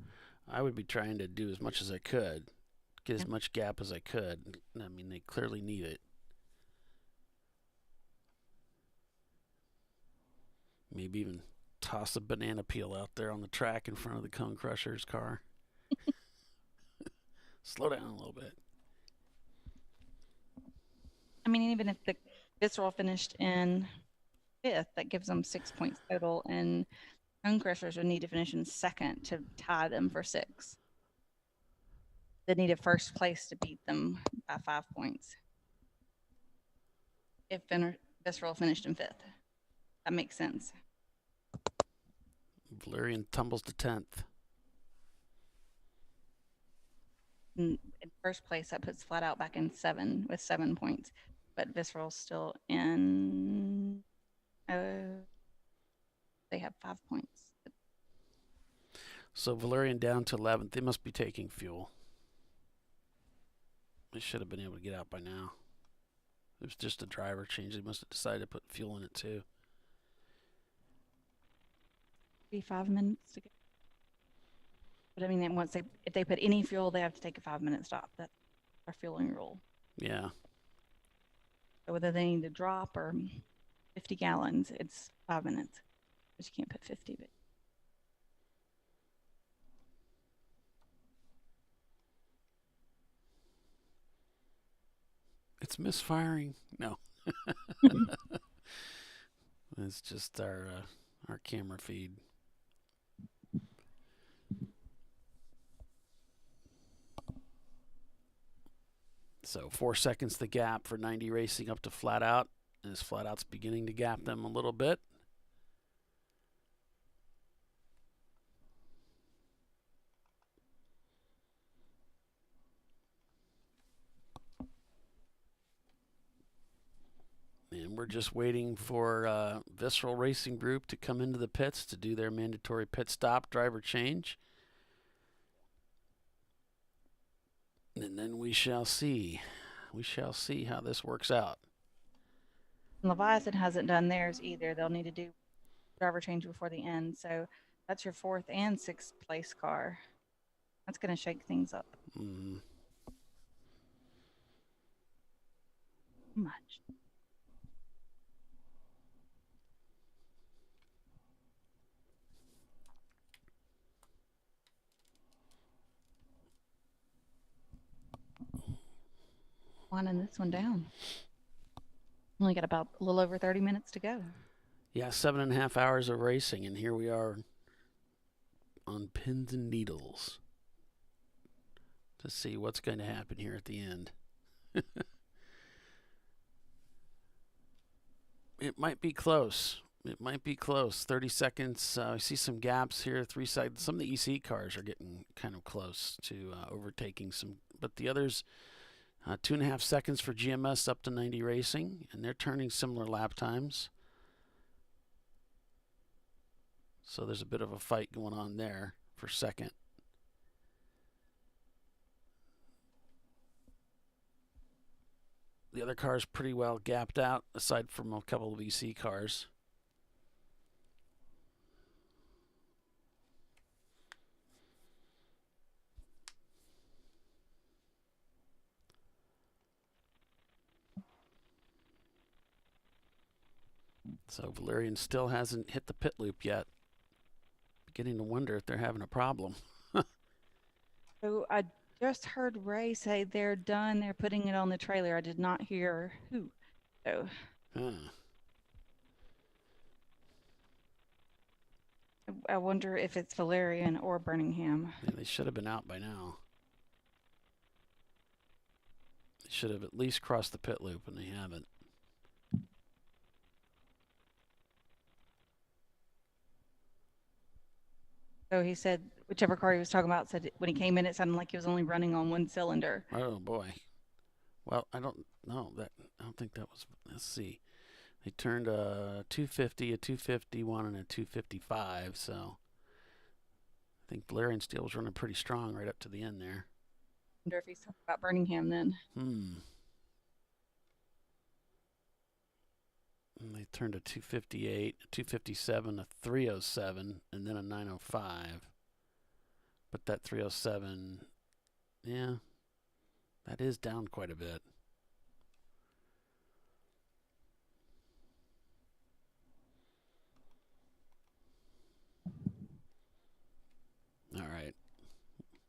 I would be trying to do as much as I could, get as much gap as I could. I mean, they clearly need it. Maybe even toss a banana peel out there on the track in front of the Cone Crusher's car. Slow down a little bit. I mean, even if the Visceral finished in 5th, that gives them 6 points total, and Cone Crushers would need to finish in 2nd to tie them for 6. They needed 1st place to beat them by 5 points. If Visceral finished in 5th. That makes sense. Valerian tumbles to 10th. In 1st place, that puts Flat Out back in 7 with 7 points. But Visceral's still in. They have 5 points. So Valerian down to 11th. They must be taking fuel. They should have been able to get out by now. It was just a driver change. They must have decided to put fuel in it too. Be 5 minutes to go. But I mean, if they put any fuel, they have to take a 5-minute stop. That's our fueling rule. Yeah. So whether they need to drop or 50 gallons, it's 5 minutes. But you can't put 50. But It's misfiring. No. It's just our camera feed. So 4 seconds the gap for 90 Racing up to Flat Out. As Flat Out's beginning to gap them a little bit. And we're just waiting for Visceral Racing Group to come into the pits to do their mandatory pit stop driver change. And then we shall see. We shall see how this works out. Leviathan hasn't done theirs either. They'll need to do driver change before the end. So that's your 4th and 6th place car. That's going to shake things up. Much. Winding this one down. Only got about a little over 30 minutes to go. Yeah, 7.5 hours of racing, and here we are on pins and needles to see what's going to happen here at the end. It might be close. It might be close. 30 seconds. I see some gaps here. 3 seconds. Some of the EC cars are getting kind of close to overtaking some, but the others. 2.5 seconds for GMS up to 90 Racing, and they're turning similar lap times. So there's a bit of a fight going on there for second. The other car's pretty well gapped out, aside from a couple of EC cars. So Valerian still hasn't hit the pit loop yet. Beginning to wonder if they're having a problem. So I just heard Ray say they're done. They're putting it on the trailer. I did not hear who. So I wonder if it's Valerian or Birmingham. Yeah, they should have been out by now. They should have at least crossed the pit loop, and they haven't. So he said, whichever car he was talking about, said when he came in, it sounded like he was only running on one cylinder. Oh boy. Well, I don't know that. I don't think that was. Let's see. They turned a 250, a 251, and a 255. So I think Valerian Steel was running pretty strong right up to the end there. I wonder if he's talking about Birmingham then. And they turned a 258, a 257, a 307, and then a 905. But that 307, yeah, that is down quite a bit. All right.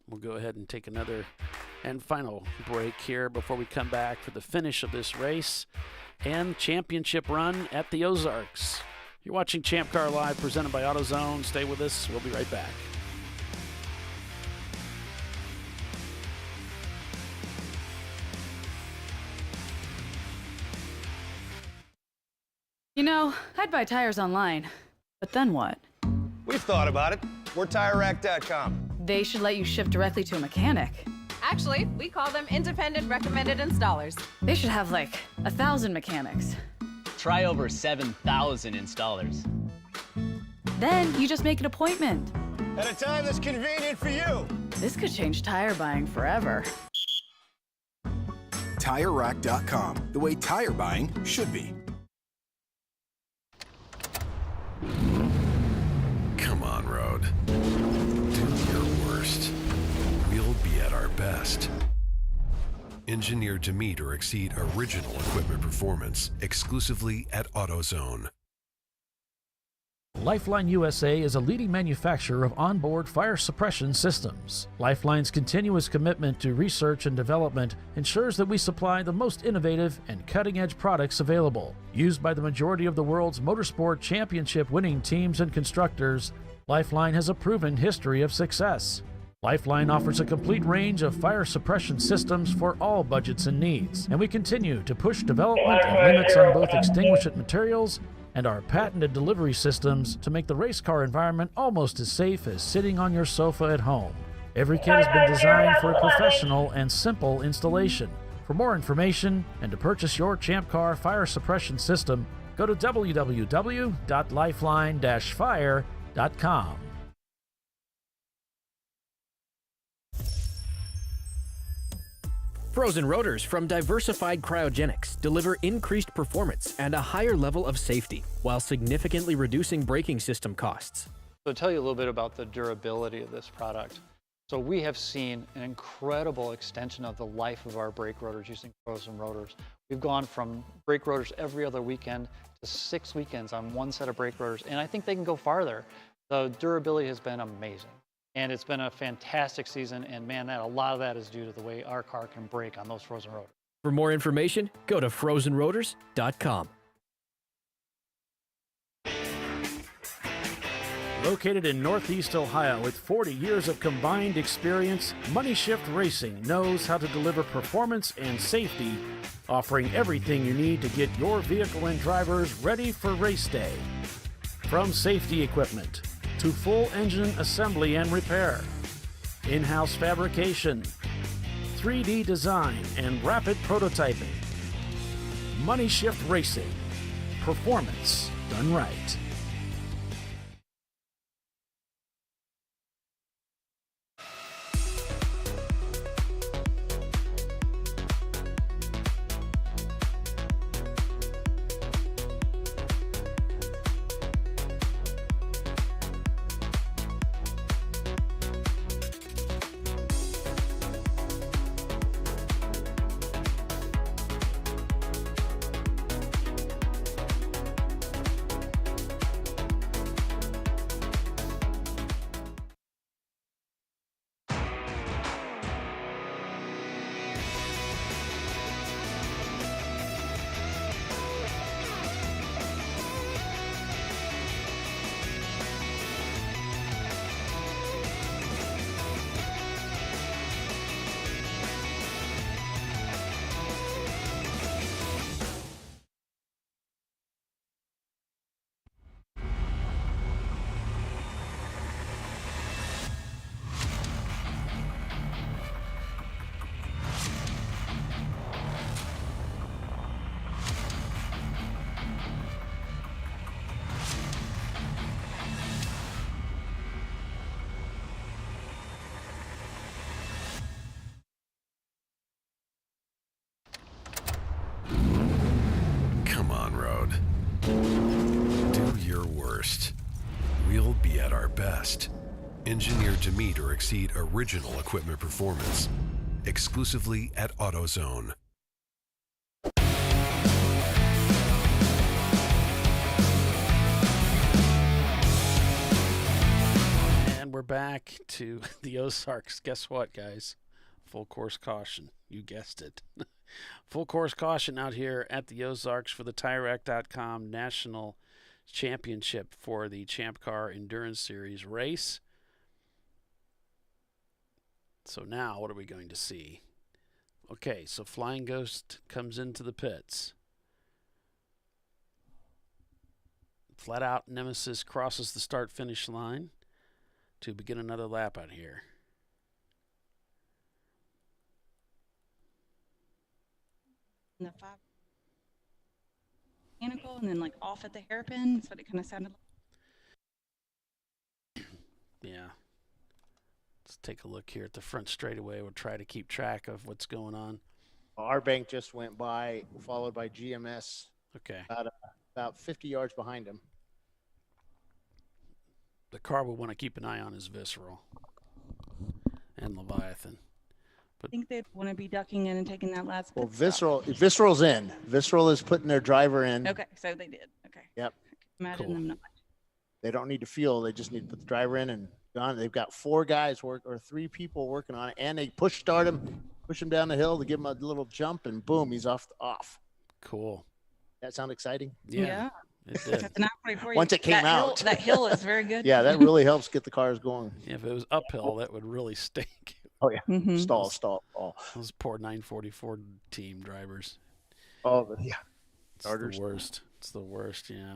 We'll go ahead and take another and final break here before we come back for the finish of this race and championship run at the Ozarks. You're watching Champ Car Live presented by AutoZone. Stay with us. We'll be right back. You know, I'd buy tires online, but then what? We've thought about it. We're TireRack.com. They should let you ship directly to a mechanic. Actually, we call them independent recommended installers. They should have like 1,000 mechanics. Try over 7,000 installers. Then you just make an appointment. At a time that's convenient for you. This could change tire buying forever. TireRack.com, the way tire buying should be. Come on, Road. Do your worst. We'll be at our best. Engineered to meet or exceed original equipment performance exclusively at AutoZone. Lifeline USA is a leading manufacturer of onboard fire suppression systems. Lifeline's continuous commitment to research and development ensures that we supply the most innovative and cutting-edge products available. Used by the majority of the world's motorsport championship-winning teams and constructors, Lifeline has a proven history of success. Lifeline offers a complete range of fire suppression systems for all budgets and needs, and we continue to push development and limits on both extinguishant materials and our patented delivery systems to make the race car environment almost as safe as sitting on your sofa at home. Every kit has been designed for a professional and simple installation. For more information and to purchase your Champ Car fire suppression system, go to www.lifeline-fire.com. Frozen rotors from Diversified Cryogenics deliver increased performance and a higher level of safety, while significantly reducing braking system costs. So to tell you a little bit about the durability of this product. So we have seen an incredible extension of the life of our brake rotors using frozen rotors. We've gone from brake rotors every other weekend to 6 weekends on one set of brake rotors, and I think they can go farther. The durability has been amazing. And it's been a fantastic season, and man, a lot of that is due to the way our car can brake on those frozen rotors. For more information, go to frozenrotors.com. Located in Northeast Ohio with 40 years of combined experience, Money Shift Racing knows how to deliver performance and safety, offering everything you need to get your vehicle and drivers ready for race day. From safety equipment to full engine assembly and repair, in-house fabrication, 3D design, and rapid prototyping. Money Shift Racing. Performance done right. worst, we'll be at our best. Engineered to meet or exceed original equipment performance. Exclusively at AutoZone. And we're back to the Ozarks. Guess what, guys? Full course caution. You guessed it. Full course caution out here at the Ozarks for the TireRack.com National Championship for the Champ Car Endurance Series race. So now what are we going to see? Okay, so Flying Ghost comes into the pits. Flat Out Nemesis crosses the start-finish line to begin another lap out here. And the 5 mechanical and then like off at the hairpin. That's what it kind of sounded like. Yeah. Let's take a look here at the front straightaway. We'll try to keep track of what's going on. Our bank just went by, followed by GMS. Okay. About 50 yards behind him. The car we want to keep an eye on is Visceral and Leviathan. I think they'd want to be ducking in and taking that last. Well, Visceral's in. Visceral is putting their driver in. Okay, so they did. Okay. Yep. Imagine them not. They don't need to fuel. They just need to put the driver in and gone. They've got 4 guys or 3 people working on it, and they push him down the hill to give him a little jump, and boom, he's off. Cool. That sound exciting? Yeah. It did. Once it came out. That hill is very good. Yeah, that really helps get the cars going. Yeah, if it was uphill, that would really stink. Oh, yeah. Stall. Those poor 944 team drivers. Oh, yeah. It's the worst. It's the worst, yeah.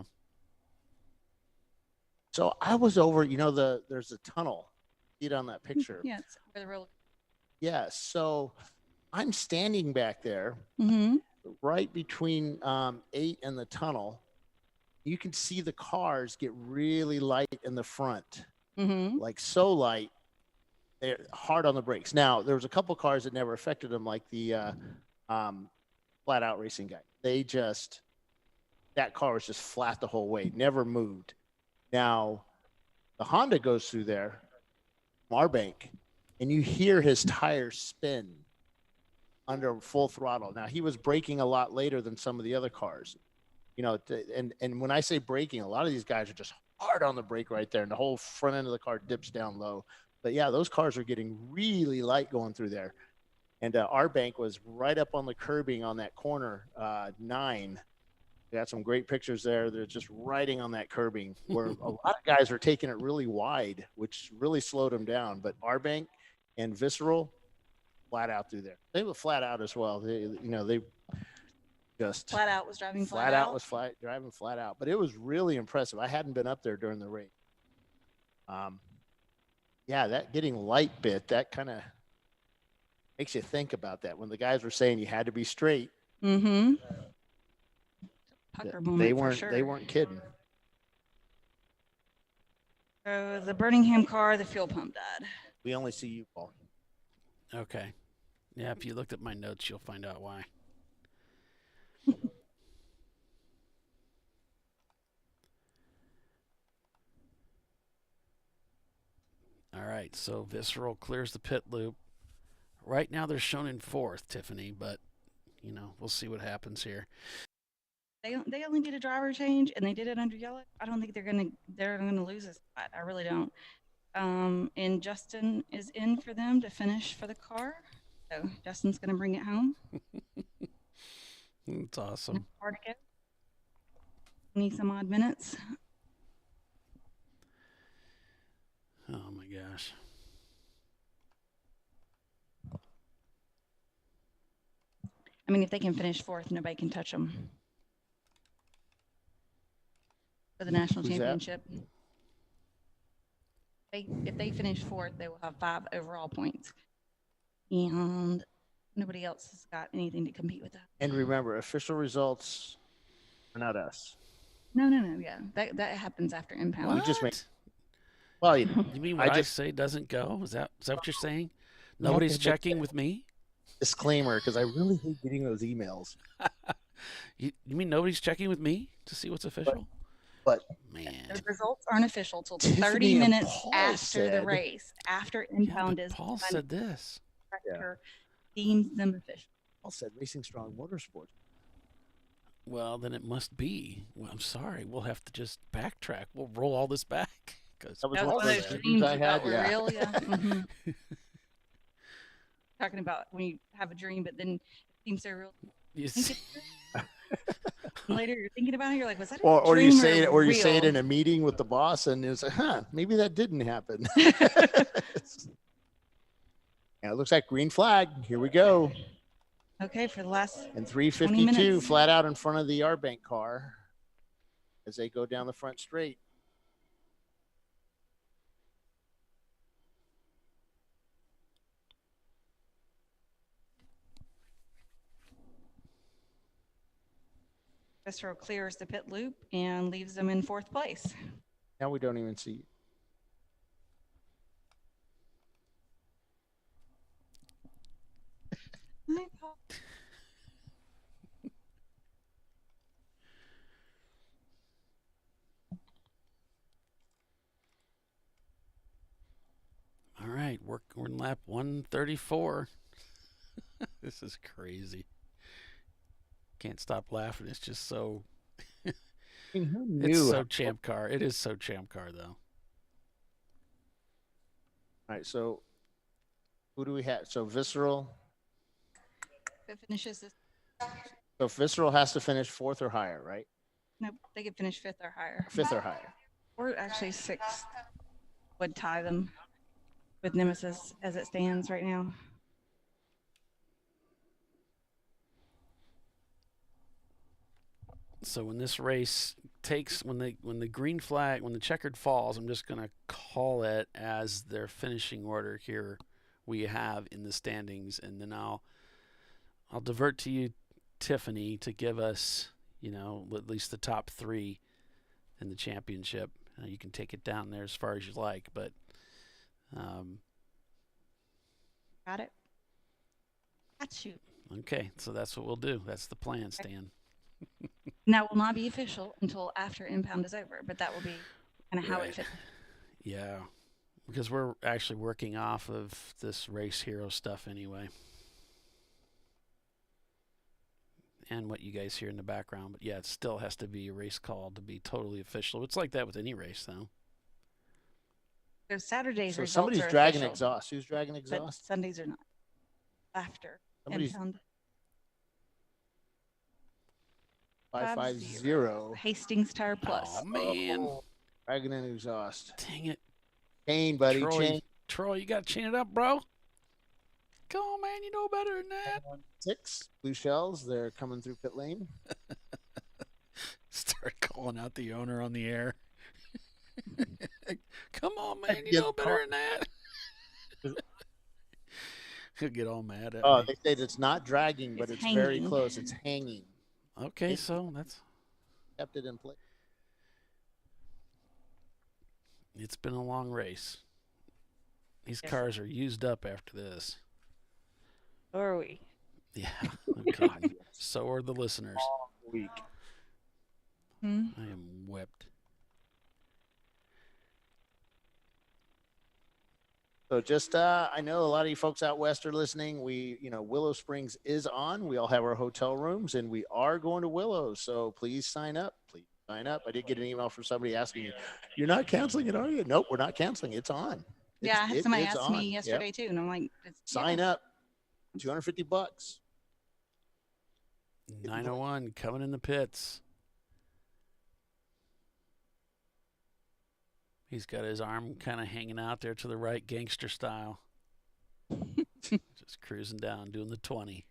So I was over, there's a tunnel. See it on that picture. Yeah, it's where the real. Yeah, so I'm standing back there right between 8 and the tunnel. You can see the cars get really light in the front, like so light. They're hard on the brakes. Now, there was a couple cars that never affected them, like the Flat Out Racing guy. That car was just flat the whole way, never moved. Now, the Honda goes through there, from our bank, and you hear his tires spin under full throttle. Now, he was braking a lot later than some of the other cars. And when I say braking, a lot of these guys are just hard on the brake right there, and the whole front end of the car dips down low. But yeah, those cars are getting really light going through there. And our bank was right up on the curbing on that corner 9. We got some great pictures there. They're just riding on that curbing where a lot of guys are taking it really wide, which really slowed them down. But our bank and Visceral, flat out through there. They were flat out as well. They just Flat Out was driving flat out was driving flat out. But it was really impressive. I hadn't been up there during the race. Yeah, that getting light bit, that kind of makes you think about that. When the guys were saying you had to be straight, Pucker moment they for sure. weren't kidding. So the Birmingham car, the fuel pump died. We only see you, Paul. Okay. Yeah, if you looked at my notes, you'll find out why. All right, so Visceral clears the pit loop. Right now they're shown in 4th, Tiffany, but, we'll see what happens here. They only did a driver change, and they did it under yellow. I don't think they're gonna lose this spot. I really don't. And Justin is in for them to finish for the car. So Justin's gonna bring it home. That's awesome. Far to go. 20 some odd minutes. Oh my gosh. I mean, if they can finish 4th, nobody can touch them for the national championship. If they finish 4th, they will have 5 overall points, and nobody else has got anything to compete with that. And remember, official results are not us. No. Yeah, that happens after impound. We just make. Well, you mean what I say doesn't go? Is that what you're saying? Nobody's checking with me? Disclaimer, because I really hate getting those emails. You mean nobody's checking with me to see what's official? But The results aren't official till Tiffany 30 and minutes Paul after the said- race, after impound is Paul done, said this. director deems them official. Paul said Racing Strong Motorsports. Well, then it must be. Well, I'm sorry. We'll have to just backtrack. We'll roll all this back. Cause That was That was one one of of those those dreams dreams I you thought had. were Yeah. real, yeah. Talking about when you have a dream, but then it seems so real. You Think it's true. Later, you're thinking about it. You're like, was that a Or dream you say it, or you say it real? in a meeting with the boss, and it's like, huh, maybe that didn't happen. Yeah, it looks like green flag. Here we go. Okay, for the last And 20 352 minutes. flat out in front of the R Bank car as they go down the front straight. Castro clears the pit loop and leaves them in 4th place. Now we don't even see. All right, we're in lap 134. This is crazy. Can't stop laughing. It's just so. I mean, who It's knew? so Champ Car. It is so Champ Car, though. All right, so who do we have? So Visceral. If it finishes this, So Visceral has to finish 4th or higher, right? nope, they could finish 5th or higher. 5th or higher. Or actually 6th would tie them with Nemesis as it stands right now. So when this race takes, when the green flag, when the checkered falls, I'm just going to call it as their finishing order here we have in the standings, and then I'll divert to you, Tiffany, to give us, at least the top 3 in the championship. You can take it down there as far as you like, but Got it? Got you. okay, so that's what we'll do. That's the plan, Stan. And that will not be official until after impound is over, but that will be kind of how Right. it fits. Yeah, because we're actually working off of this race hero stuff anyway. And what you guys hear in the background. But yeah, it still has to be a race call to be totally official. It's like that with any race, though. So Saturday's So results somebody's are dragging official, exhaust. Who's dragging but exhaust? Sundays are not. After Somebody's- impound. 550. Hastings Tire Plus. Oh, man. Dragging in exhaust. Dang it. Chain, buddy. Troy, Chain. you got to chain it up, bro. Come on, man. You know better than that. 6 blue shells. They're coming through pit lane. Start calling out the owner on the air. Come on, man. You Get know the better car. than that. He'll get all mad at Oh, me. they say it's not dragging, but It's it's very hanging. close. It's hanging. Okay, so Kept it in place. it's been a long race. These Yes. cars are used up after this. Or are we? Yeah. Okay. So are the listeners. Week. Hmm? I am whipped. So just, I know a lot of you folks out west are listening. Willow Springs is on. We all have our hotel rooms, and we are going to Willow. So please sign up. Please sign up. I did get an email from somebody asking me, "You're not canceling it, are you?" Nope, we're not canceling. It's on. Yeah, I had somebody it's ask me on. yesterday Yep. too, and I'm like, Sign up. $250. 901 coming in the pits. He's got his arm kind of hanging out there to the right, gangster style. Just cruising down, doing the 20.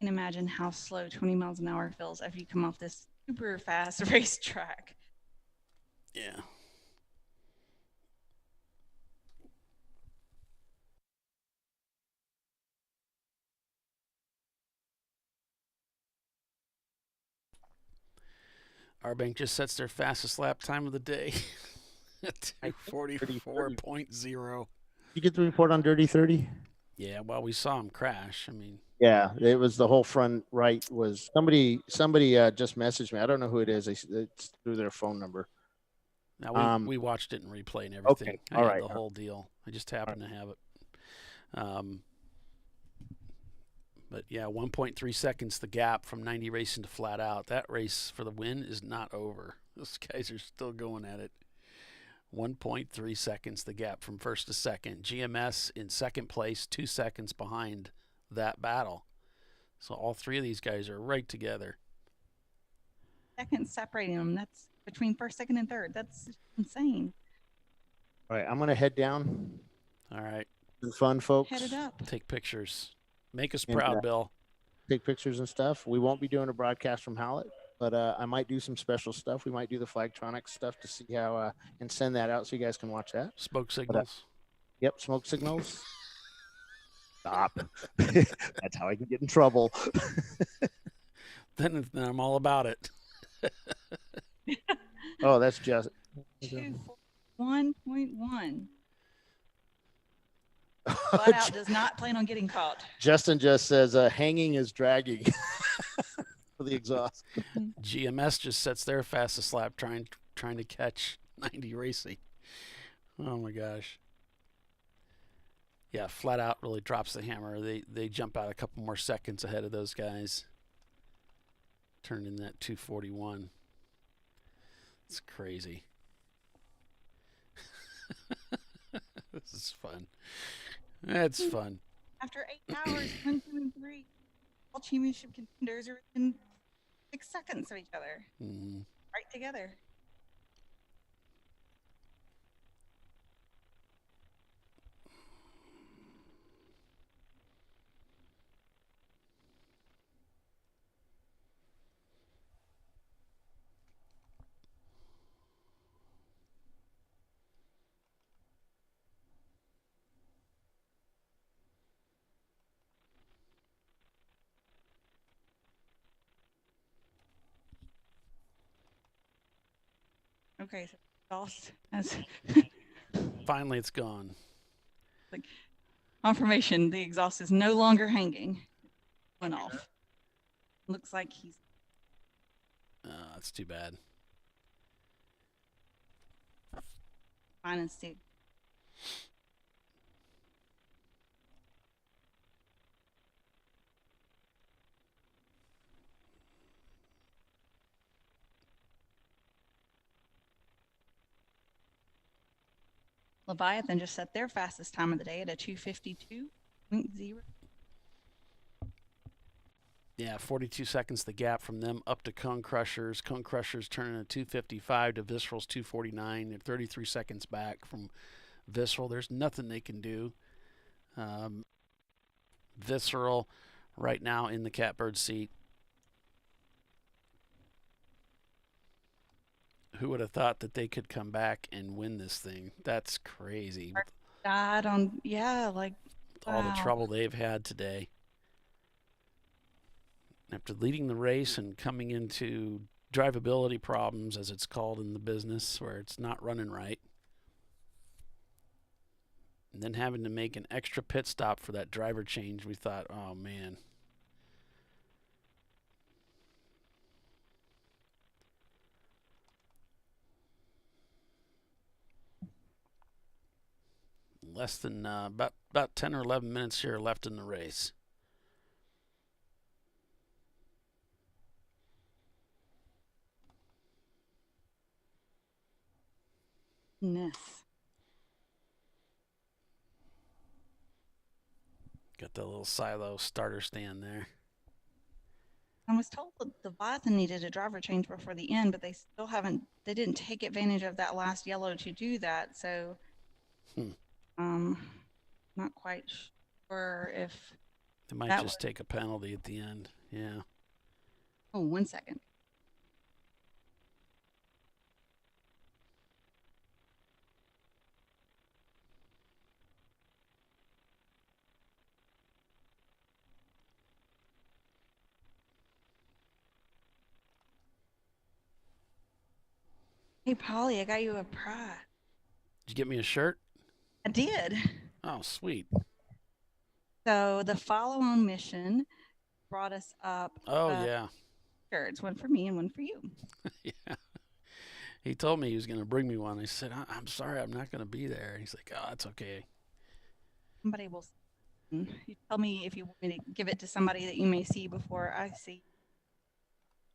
I can imagine how slow 20 miles an hour feels after you come off this super fast racetrack. Yeah. Our bank just sets their fastest lap time of the day at 2:44.0. You get the report on Dirty 30? Yeah, well, we saw him crash. I mean, Yeah, it was the whole front right was somebody just messaged me. I don't know who it is. It's through their phone number. Now we watched it in replay and everything. Okay, I all had right. the whole deal. I just happened to have it. But yeah, 1.3 seconds the gap from 90 racing to flat out. That race for the win is not over. Those guys are still going at it. 1.3 seconds the gap from first to second. GMS in second place, 2 seconds behind that battle. So all three of these guys are right together. Seconds separating them. That's between first, second, and third. That's insane. All right, I'm going to head down. All right. Have fun, folks. Headed up. Take pictures. Make us proud, Bill. Take pictures and stuff. We won't be doing a broadcast from Howlett, but I might do some special stuff. We might do the Flagtronics stuff to see how and send that out so you guys can watch that. Smoke signals. Yep, smoke signals. Stop. That's how I can get in trouble. Then I'm all about it. Oh, that's just 1.1. Flat out does not plan on getting caught. Justin just says hanging is dragging for the exhaust. GMS just sits there fastest lap trying to catch 90 racing. Oh my gosh. Yeah, flat out really drops the hammer. They jump out a couple more seconds ahead of those guys. Turned in that 241. It's crazy. This is fun. It's fun. After 8 hours, 1, 2, and 3, all championship contenders are within 6 seconds of each other. Mm-hmm. Right together. Okay, so exhaust has Finally, it's gone. like confirmation. The exhaust is no longer hanging. Went off. Looks like he's. That's too bad. Fine and Steve. Leviathan just set their fastest time of the day at a 2:52.0. Yeah, 42 seconds the gap from them up to Cone Crushers. Cone Crushers turning a 2:55 to Visceral's 2:49. They're 33 seconds back from Visceral. There's nothing they can do. Visceral right now in the catbird seat. Who would have thought that they could come back and win this thing? That's crazy. Died on, yeah, like All the trouble they've had today. After leading the race and coming into drivability problems, as it's called in the business, where it's not running right, and then having to make an extra pit stop for that driver change, we thought, oh man. Less than about 10 or 11 minutes here left in the race. Yes. Got the little silo starter stand there. I was told that the Leviathan needed a driver change before the end, but they still haven't. They didn't take advantage of that last yellow to do that. So, not quite sure if they might just take a penalty at the end. Yeah. Oh, 1 second. Hey, Polly, I got you a prize. Did you get me a shirt? I did. Oh, sweet. So the follow-on mission brought us up. Oh, yeah. Shirts, one for me and one for you. Yeah. He told me he was going to bring me one. I said, I'm sorry, I'm not going to be there. He's like, oh, that's okay. Somebody will. You tell me if you want me to give it to somebody that you may see before I see.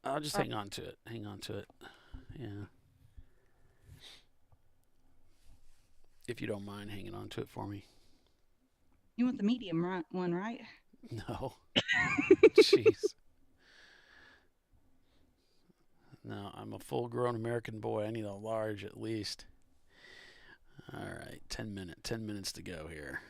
I'll just hang on to it. Hang on to it. Yeah. If you don't mind hanging on to it for me. You want the medium one, right? No. Jeez. No, I'm a full-grown American boy. I need a large at least. All right, 10 minutes to go here.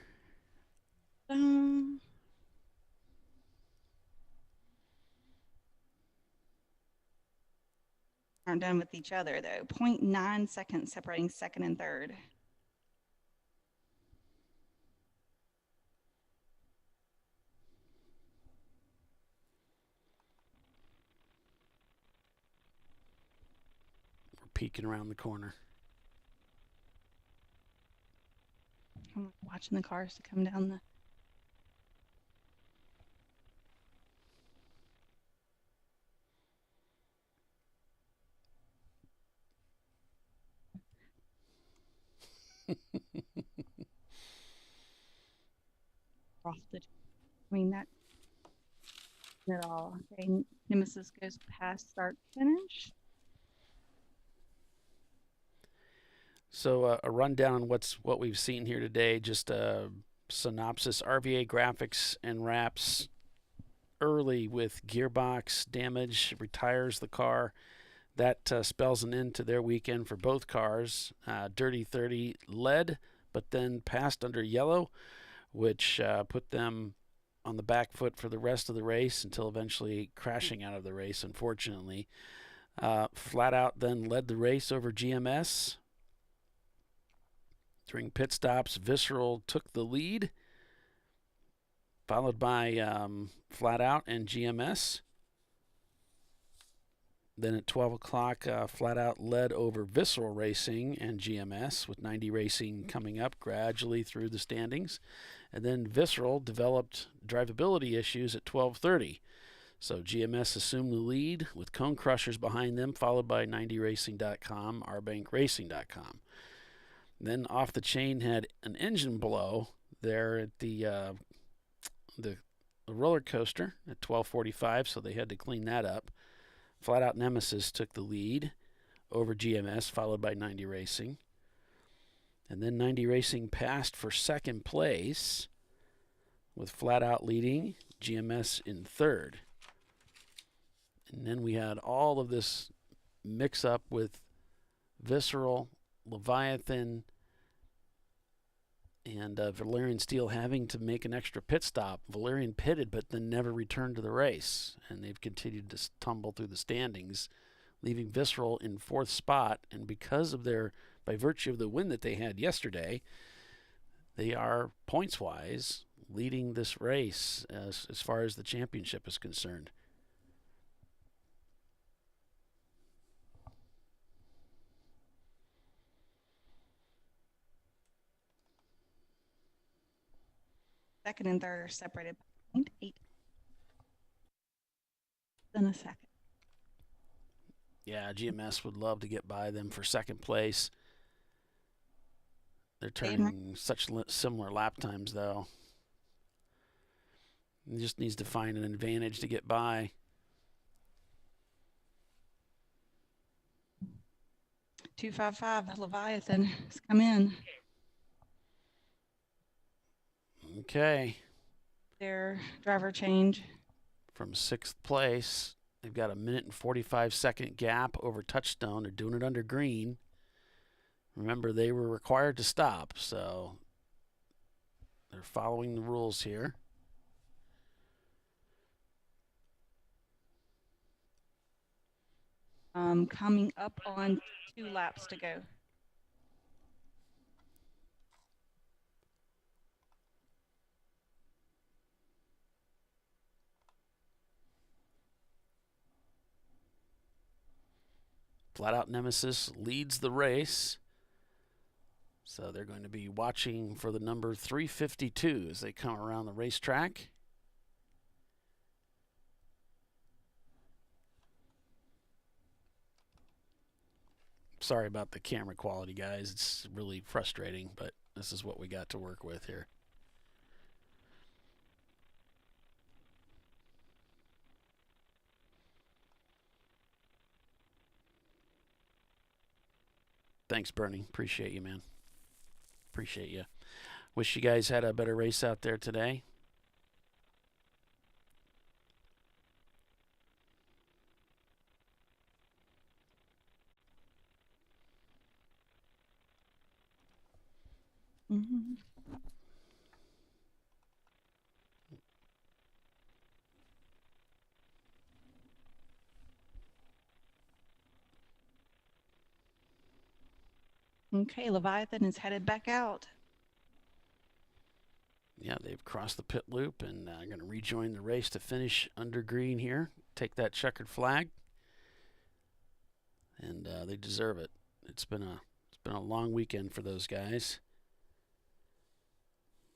Aren't done with each other though. 0.9 seconds separating second and third. We're peeking around the corner. I'm watching the cars to come down the. Off the. I mean that. At all. Okay, Nemesis goes past start finish. So a rundown on what we've seen here today. Just a synopsis. RVA graphics and wraps early with gearbox damage, retires the car. That spells an end to their weekend for both cars. Dirty 30 led, but then passed under yellow, which put them on the back foot for the rest of the race until eventually crashing out of the race, unfortunately. Flat Out then led the race over GMS. During pit stops, Visceral took the lead, followed by Flat Out and GMS. Then at 12 o'clock, Flat Out led over Visceral Racing and GMS, with 90 Racing coming up gradually through the standings. And then Visceral developed drivability issues at 12:30. So GMS assumed the lead with Cone Crushers behind them, followed by 90racing.com, rbankracing.com. Then off the chain had an engine blow there at the roller coaster at 12:45, so they had to clean that up. Flat Out Nemesis took the lead over GMS, followed by 90 Racing. And then 90 Racing passed for second place, with Flat Out leading, GMS in third. And then we had all of this mix-up with Visceral, Leviathan, and Valerian Steel having to make an extra pit stop. Valerian pitted, but then never returned to the race, and they've continued to tumble through the standings, leaving Visceral in fourth spot. And because of by virtue of the win that they had yesterday, they are points-wise leading this race as far as the championship is concerned. Second and third are separated by 0.8. Then a second. Yeah, GMS would love to get by them for second place. They're turning such similar lap times, though. He just needs to find an advantage to get by. .255 Leviathan has come in. Okay. Their driver change. From sixth place, they've got a 1 minute and 45-second gap over Touchstone. They're doing it under green. Remember, they were required to stop, so they're following the rules here. Coming up on 2 laps to go. Flat Out Nemesis leads the race. So they're going to be watching for the number 352 as they come around the racetrack. Sorry about the camera quality, guys. It's really frustrating, but this is what we got to work with here. Thanks, Bernie. Appreciate you, man. Appreciate you. Wish you guys had a better race out there today. Mm-hmm. Okay, Leviathan is headed back out. Yeah, they've crossed the pit loop and going to rejoin the race to finish under green here. Take that checkered flag, and they deserve it. It's been a long weekend for those guys.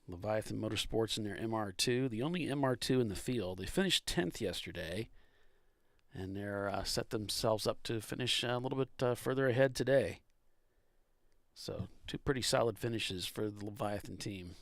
Leviathan Motorsports in their MR2, the only MR2 in the field. They finished 10th yesterday, and they're set themselves up to finish a little bit further ahead today. So 2 pretty solid finishes for the Leviathan team.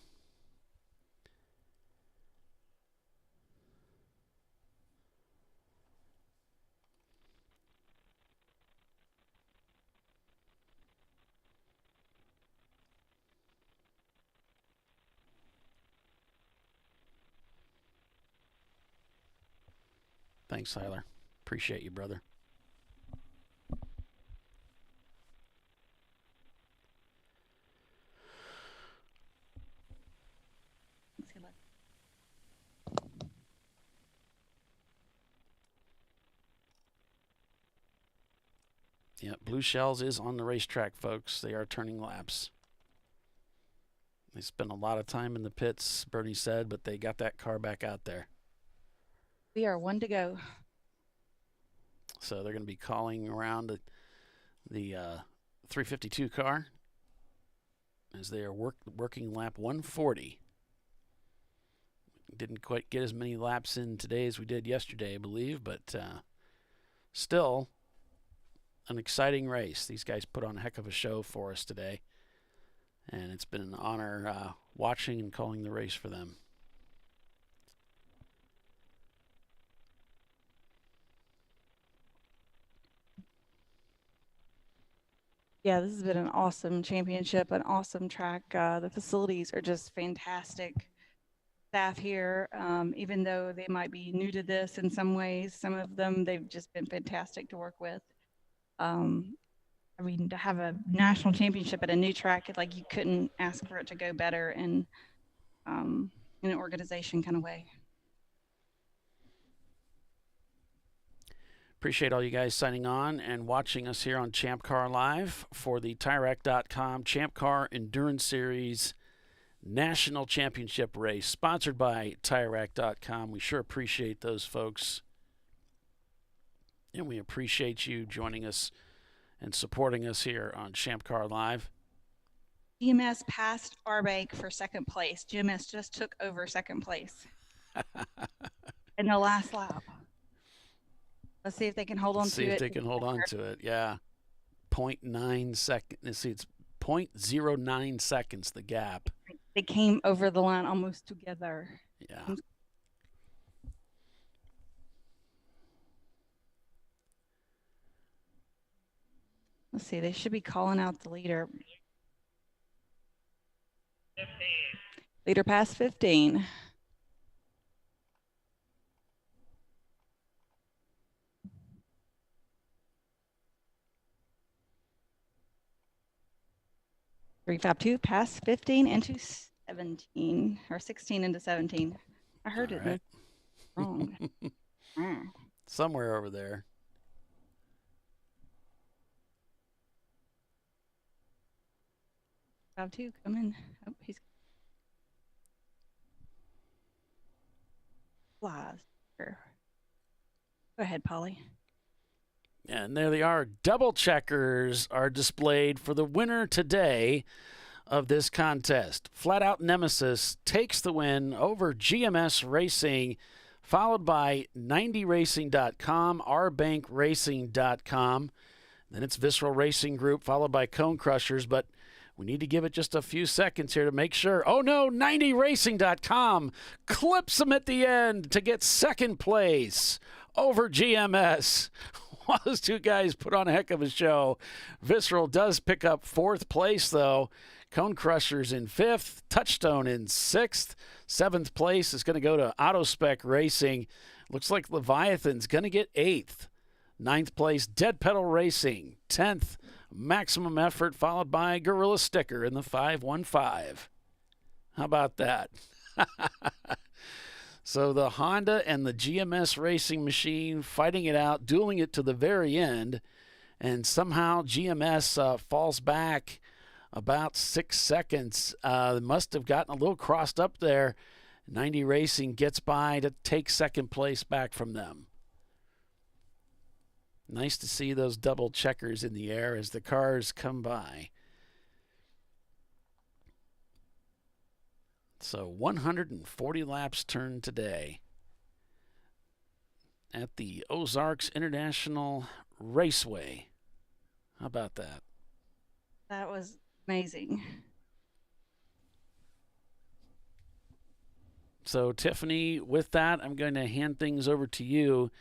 Thanks, Tyler. Appreciate you, brother. Yeah, Blue Shells is on the racetrack, folks. They are turning laps. They spent a lot of time in the pits, Bernie said, but they got that car back out there. We are 1 to go. So they're going to be calling around the 352 car as they are working lap 140. Didn't quite get as many laps in today as we did yesterday, I believe, but still an exciting race. These guys put on a heck of a show for us today, and it's been an honor watching and calling the race for them. Yeah, this has been an awesome championship, an awesome track. The facilities are just fantastic. Staff here, even though they might be new to this in some ways, some of them, they've just been fantastic to work with. I mean, to have a national championship at a new track, like you couldn't ask for it to go better in an organization kind of way. Appreciate all you guys signing on and watching us here on ChampCar.Live for the TireRack.com Champ Car Endurance Series National Championship race, sponsored by TireRack.com. We sure appreciate those folks, and we appreciate you joining us and supporting us here on ChampCar.Live. GMS passed Arbeck for second place. GMS just took over second place in the last lap. Let's see if they can hold on to it. See if they can hold on to it. Yeah. 0.9 seconds. Let's see, it's 0.09 seconds, the gap. They came over the line almost together. Yeah. Let's see, they should be calling out the leader. 15. Leader past 15. Three, 5, 2, past 15 into 17, or 16 into 17. I heard All it right. wrong. Somewhere over there. Five, 2, come in. Oh, he's flies. Go ahead, Polly. And there they are. Double checkers are displayed for the winner today of this contest. Flat Out Nemesis takes the win over GMS Racing, followed by 90racing.com, rbankracing.com. Then it's Visceral Racing Group, followed by Cone Crushers, but we need to give it just a few seconds here to make sure. Oh, no, 90racing.com clips them at the end to get second place over GMS. Those two guys put on a heck of a show. Visceral does pick up fourth place, though. Cone Crushers in fifth. Touchstone in sixth. Seventh place is going to go to Autospec Racing. Looks like Leviathan's going to get eighth. Ninth place, Dead Pedal Racing. 10th, Maximum Effort, followed by Gorilla Sticker in the 515. How about that? So the Honda and the GMS Racing machine fighting it out, dueling it to the very end, and somehow GMS falls back about 6 seconds. Must have gotten a little crossed up there. 90 Racing gets by to take second place back from them. Nice to see those double checkers in the air as the cars come by. So 140 laps turned today at the Ozarks International Raceway. How about that? That was amazing. So, Tiffany, with that, I'm going to hand things over to you.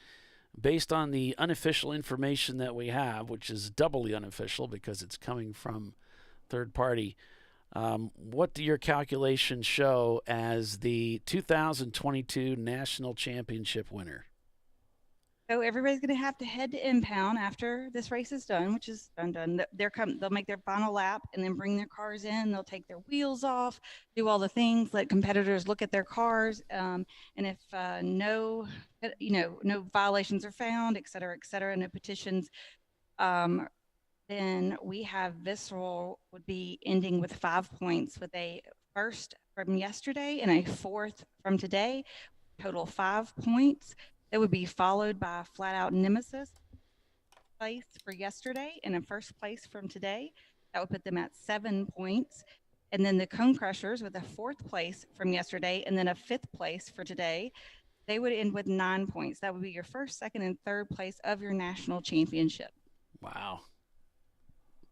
Based on the unofficial information that we have, which is doubly unofficial because it's coming from third party, what do your calculations show as the 2022 National Championship winner? So everybody's going to have to head to impound after this race is done, which is done. They'll make their final lap and then bring their cars in. They'll take their wheels off, do all the things, let competitors look at their cars, and if no violations are found, et cetera, no petitions, then we have Visceral would be ending with 5 points with a first from yesterday and a fourth from today, total 5 points. That would be followed by Flat Out Nemesis place for yesterday and a first place from today. That would put them at 7 points. And then the Cone Crushers with a fourth place from yesterday and then a fifth place for today. They would end with 9 points. That would be your first, second, and third place of your national championship. Wow.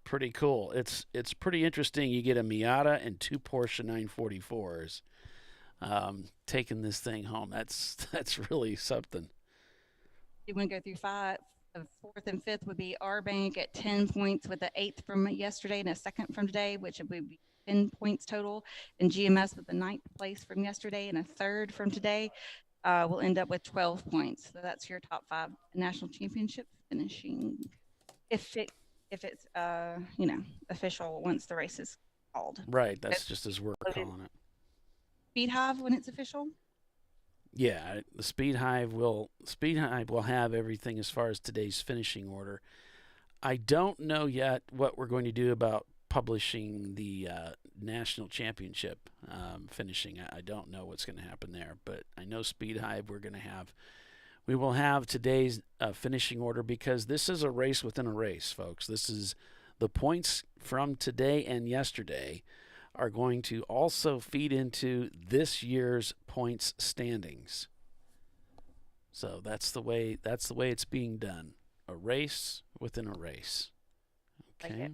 Pretty cool. It's pretty interesting. You get a Miata and 2 Porsche 944s. Taking this thing home. That's really something. You want to go through 5. The fourth and fifth would be our bank at 10 points with the eighth from yesterday and a second from today, which would be 10 points total. And GMS with the ninth place from yesterday and a third from today will end up with 12 points. So that's your top 5 national championship finishing. If it's official once the race is called. Right. That's just as we're calling it. Speed Hive when it's official? Yeah, the Speed Hive will have everything as far as today's finishing order. I don't know yet what we're going to do about publishing the national championship finishing. I don't know what's going to happen there, but I know Speed Hive we will have today's finishing order because this is a race within a race, folks. This is the points from today and yesterday are going to also feed into this year's points standings. So that's the way it's being done. A race within a race. Okay.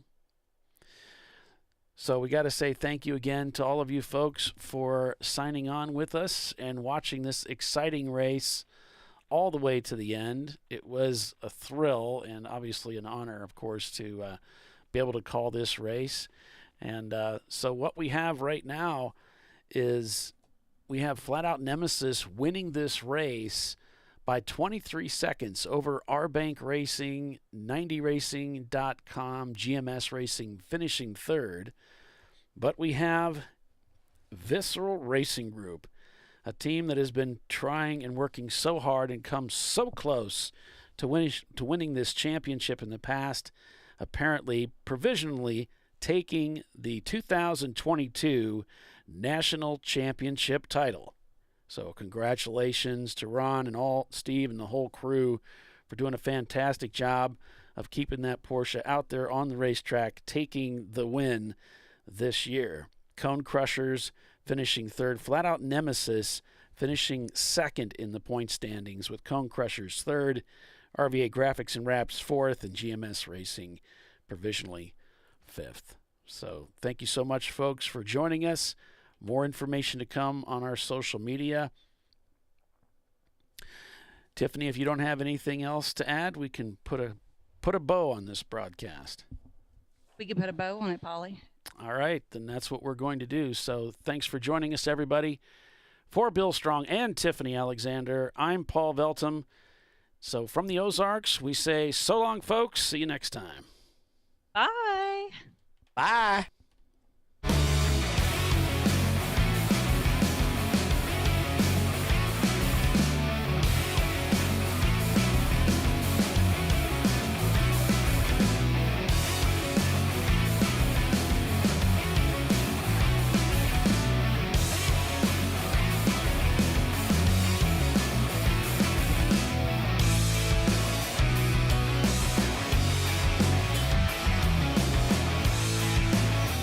So we got to say thank you again to all of you folks for signing on with us and watching this exciting race all the way to the end. It was a thrill and obviously an honor, of course, to be able to call this race. And so what we have right now is we have Flat Out Nemesis winning this race by 23 seconds over RBank Racing, 90racing.com, GMS Racing finishing third. But we have Visceral Racing Group, a team that has been trying and working so hard and come so close to winning this championship in the past, apparently provisionally taking the 2022 National Championship title. So congratulations to Ron and Steve and the whole crew for doing a fantastic job of keeping that Porsche out there on the racetrack, taking the win this year. Cone Crushers finishing third. Flat Out Nemesis finishing second in the point standings, with Cone Crushers third, RVA Graphics and Wraps fourth, and GMS Racing provisionally fifth. So thank you so much, folks, for joining us. More information to come on our social media. Tiffany, if you don't have anything else to add, we can put a bow on this broadcast. We can put a bow on it, Polly. All right, then that's what we're going to do. So thanks for joining us, everybody. For Bill Strong and Tiffany Alexander, I'm Paul Veltum. So from the Ozarks, we say so long, folks. See you next time. Bye. Bye.